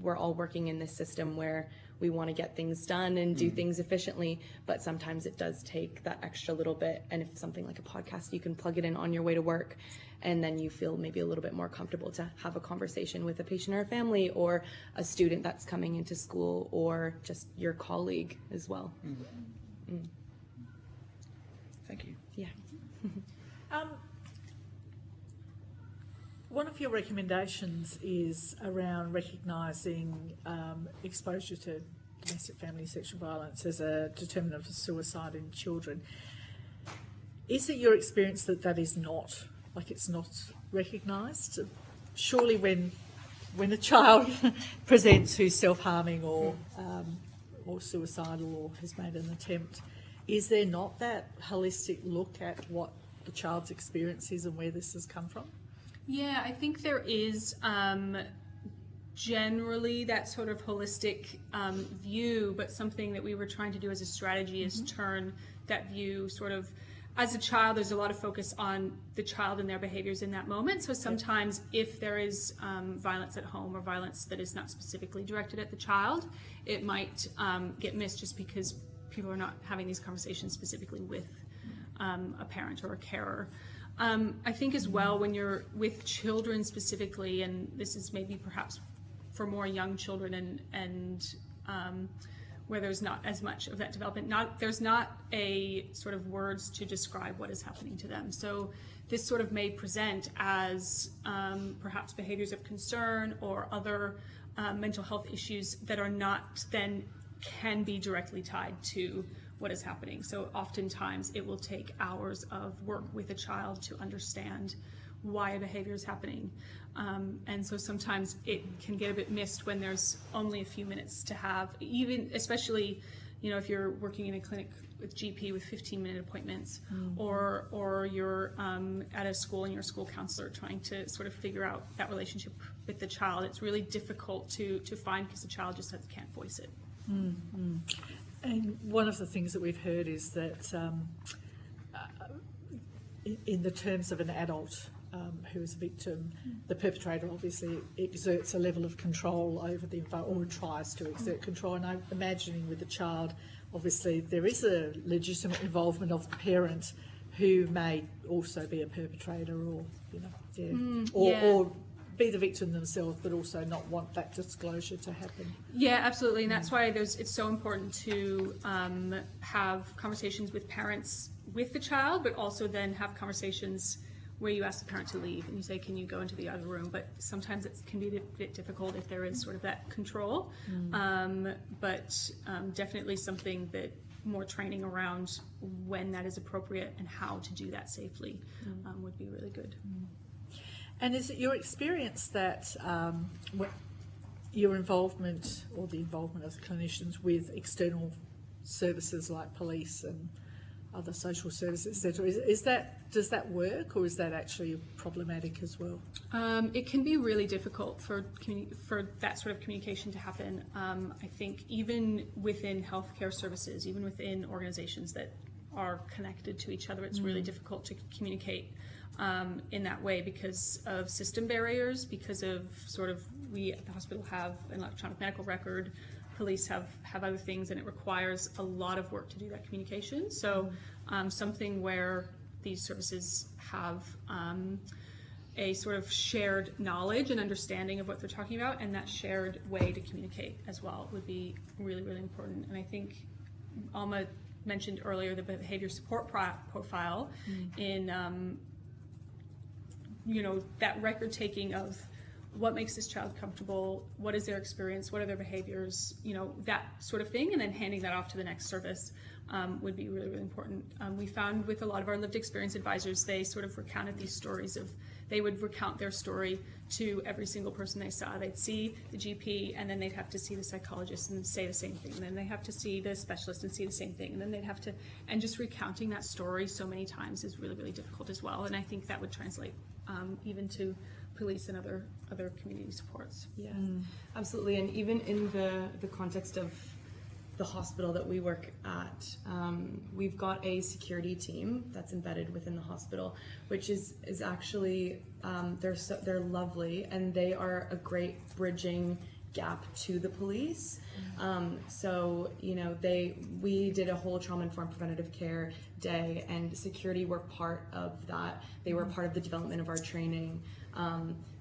we're all working in this system where we want to get things done and do things efficiently, but sometimes it does take that extra little bit. And if something like a podcast, you can plug it in on your way to work, and then you feel maybe a little bit more comfortable to have a conversation with a patient or a family or a student that's coming into school, or just your colleague as well. Thank you. Yeah. One of your recommendations is around recognising exposure to domestic family sexual violence as a determinant of suicide in children. Is it your experience that that is not, like, it's not recognised? Surely when a child presents who's self-harming or suicidal or has made an attempt, is there not that holistic look at what the child's experience is and where this has come from? Yeah, I think there is generally that sort of holistic view, but something that we were trying to do as a strategy is turn that view sort of, as a child, there's a lot of focus on the child and their behaviors in that moment. So sometimes if there is violence at home or violence that is not specifically directed at the child, it might get missed just because people are not having these conversations specifically with a parent or a carer. I think as well, when you're with children specifically, and this is maybe perhaps for more young children and where there's not as much of that development, there's not a sort of words to describe what is happening to them. So this sort of may present as perhaps behaviors of concern or other mental health issues that are not then can be directly tied to what is happening. So oftentimes it will take hours of work with a child to understand why a behavior is happening. And so sometimes it can get a bit missed when there's only a few minutes to have, even especially, you know, if you're working in a clinic with GP with 15-minute appointments, or you're at a school and your school counselor trying to sort of figure out that relationship with the child. It's really difficult to find because the child just can't voice it. And one of the things that we've heard is that in the terms of an adult who is a victim, the perpetrator obviously exerts a level of control over the environment, or tries to exert control. And I'm imagining with the child, obviously there is a legitimate involvement of the parent who may also be a perpetrator, or, you know, or be the victim themselves, but also not want that disclosure to happen. Yeah, absolutely, and that's why it's so important to have conversations with parents with the child, but also then have conversations where you ask the parent to leave and you say, can you go into the other room? But sometimes it can be a bit difficult if there is sort of that control, but definitely something that more training around when that is appropriate and how to do that safely would be really good. And is it your experience that your involvement, or the involvement of the clinicians with external services like police and other social services, etc., does that work, or is that actually problematic as well? It can be really difficult for that sort of communication to happen. I think even within healthcare services, even within organisations that are connected to each other, it's really difficult to communicate in that way because of system barriers, because of sort of, we at the hospital have an electronic medical record, police have other things, and it requires a lot of work to do that communication. So something where these services have a sort of shared knowledge and understanding of what they're talking about, and that shared way to communicate as well would be really, really important. And I think Alma mentioned earlier the behavior support profile in that record taking of what makes this child comfortable, what is their experience, what are their behaviors, that sort of thing, and then handing that off to the next service would be really, really important. We found with a lot of our lived experience advisors, they sort of recounted these stories of, they would recount their story to every single person they saw. They'd see the GP, and then they'd have to see the psychologist and say the same thing, and then they have to see the specialist and see the same thing, and then they'd have to, and just recounting that story so many times is really, really difficult as well. And I think that would translate even to police and other community supports. Yeah, absolutely. And even in the context of the hospital that we work at, we've got a security team that's embedded within the hospital, which is actually they're lovely, and they are a great bridging gap to the police. So, you know, we did a whole trauma-informed preventative care day, and security were part of that. They were part of the development of our training.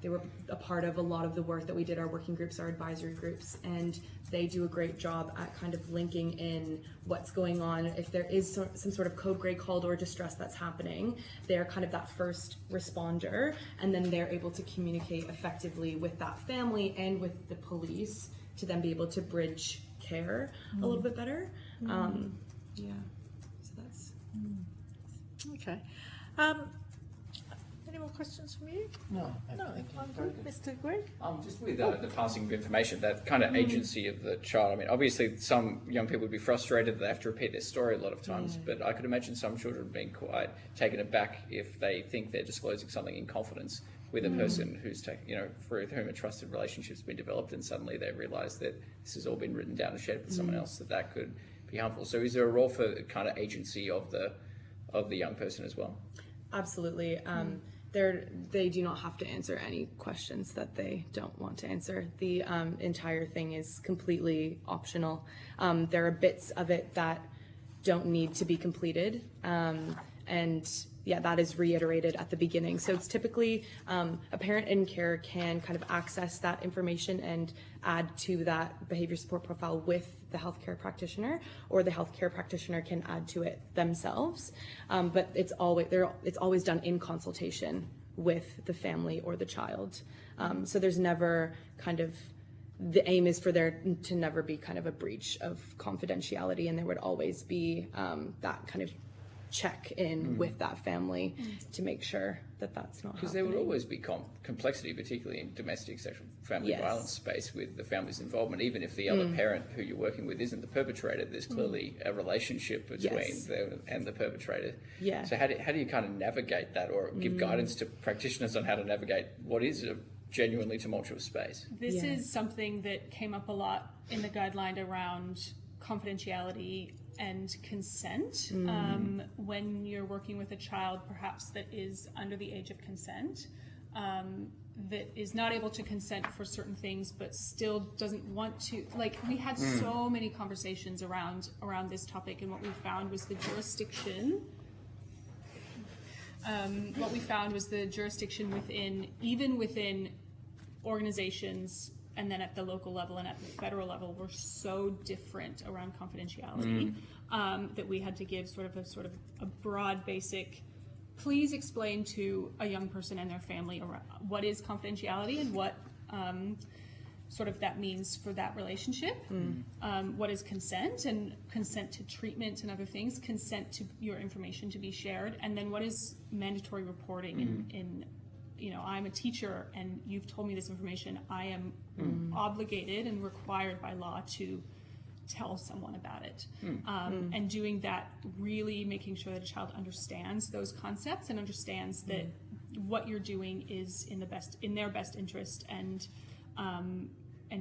They were a part of a lot of the work that we did, our working groups, our advisory groups, and they do a great job at kind of linking in what's going on. If there is some sort of code gray called or distress that's happening, they're kind of that first responder, and then they're able to communicate effectively with that family and with the police to then be able to bridge care a little bit better. Yeah, so that's... Okay. Any more questions from you? No, I'm good. Mr. Greg? Just with the passing of information, that kind of agency of the child. I mean, obviously some young people would be frustrated, they have to repeat their story a lot of times, but I could imagine some children being quite taken aback if they think they're disclosing something in confidence with a person who's for whom a trusted relationship's been developed, and suddenly they realise that this has all been written down and shared with someone else, that could be harmful. So is there a role for kind of agency of the young person as well? Absolutely. They do not have to answer any questions that they don't want to answer. The entire thing is completely optional. There are bits of it that don't need to be completed, and yeah, that is reiterated at the beginning. So it's typically a parent in care can kind of access that information and add to that behavior support profile with the healthcare practitioner, or the healthcare practitioner can add to it themselves. But it's always done in consultation with the family or the child. So there's never kind of, the aim is for there to never be kind of a breach of confidentiality, and there would always be that kind of check in with that family to make sure that that's not happening. Because there would always be complexity, particularly in domestic sexual family violence space, with the family's involvement. Even if the other parent who you're working with isn't the perpetrator, there's clearly a relationship between them and the perpetrator. Yeah. So how do you kind of navigate that, or give guidance to practitioners on how to navigate what is a genuinely tumultuous space? This is something that came up a lot in the guideline around confidentiality and consent. When you're working with a child perhaps that is under the age of consent, that is not able to consent for certain things but still doesn't want to, like, we had so many conversations around this topic, and what we found was the jurisdiction within organizations, and then at the local level and at the federal level, were so different around confidentiality that we had to give sort of a broad, basic, please explain to a young person and their family around what is confidentiality and what sort of that means for that relationship. What is consent, and consent to treatment and other things, consent to your information to be shared, and then what is mandatory reporting in I'm a teacher and you've told me this information, I am obligated and required by law to tell someone about it. And doing that, really making sure that a child understands those concepts and understands that what you're doing is in their best interest, and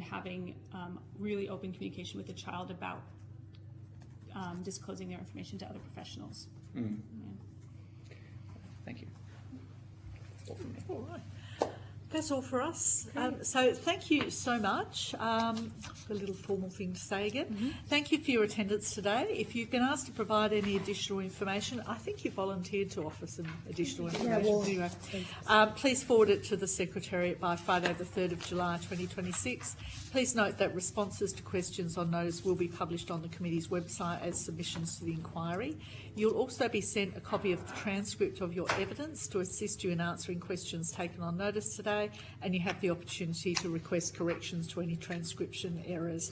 having really open communication with the child about disclosing their information to other professionals. Thank you. All right. That's all for us. So thank you so much. A little formal thing to say again. Thank you for your attendance today. If you've been asked to provide any additional information, I think you volunteered to offer some additional information. Anyway, please forward it to the Secretariat by Friday the 3rd of July 2026. Please note that responses to questions on notice will be published on the committee's website as submissions to the inquiry. You'll also be sent a copy of the transcript of your evidence to assist you in answering questions taken on notice today, and you have the opportunity to request corrections to any transcription errors.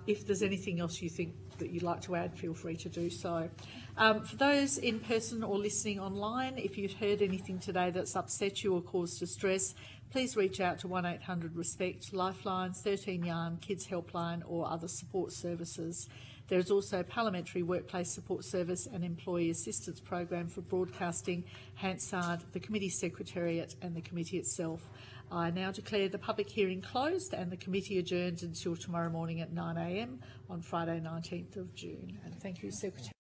If there's anything else you think that you'd like to add, feel free to do so. For those in person or listening online, if you've heard anything today that's upset you or caused distress, please reach out to 1800-RESPECT, Lifelines, 13 Yarn, Kids Helpline, or other support services. There is also a Parliamentary Workplace Support Service and Employee Assistance Program for Broadcasting, Hansard, the Committee Secretariat and the Committee itself. I now declare the public hearing closed and the committee adjourned until tomorrow morning at 9 a.m. on Friday 19th of June. And thank you, Secretary.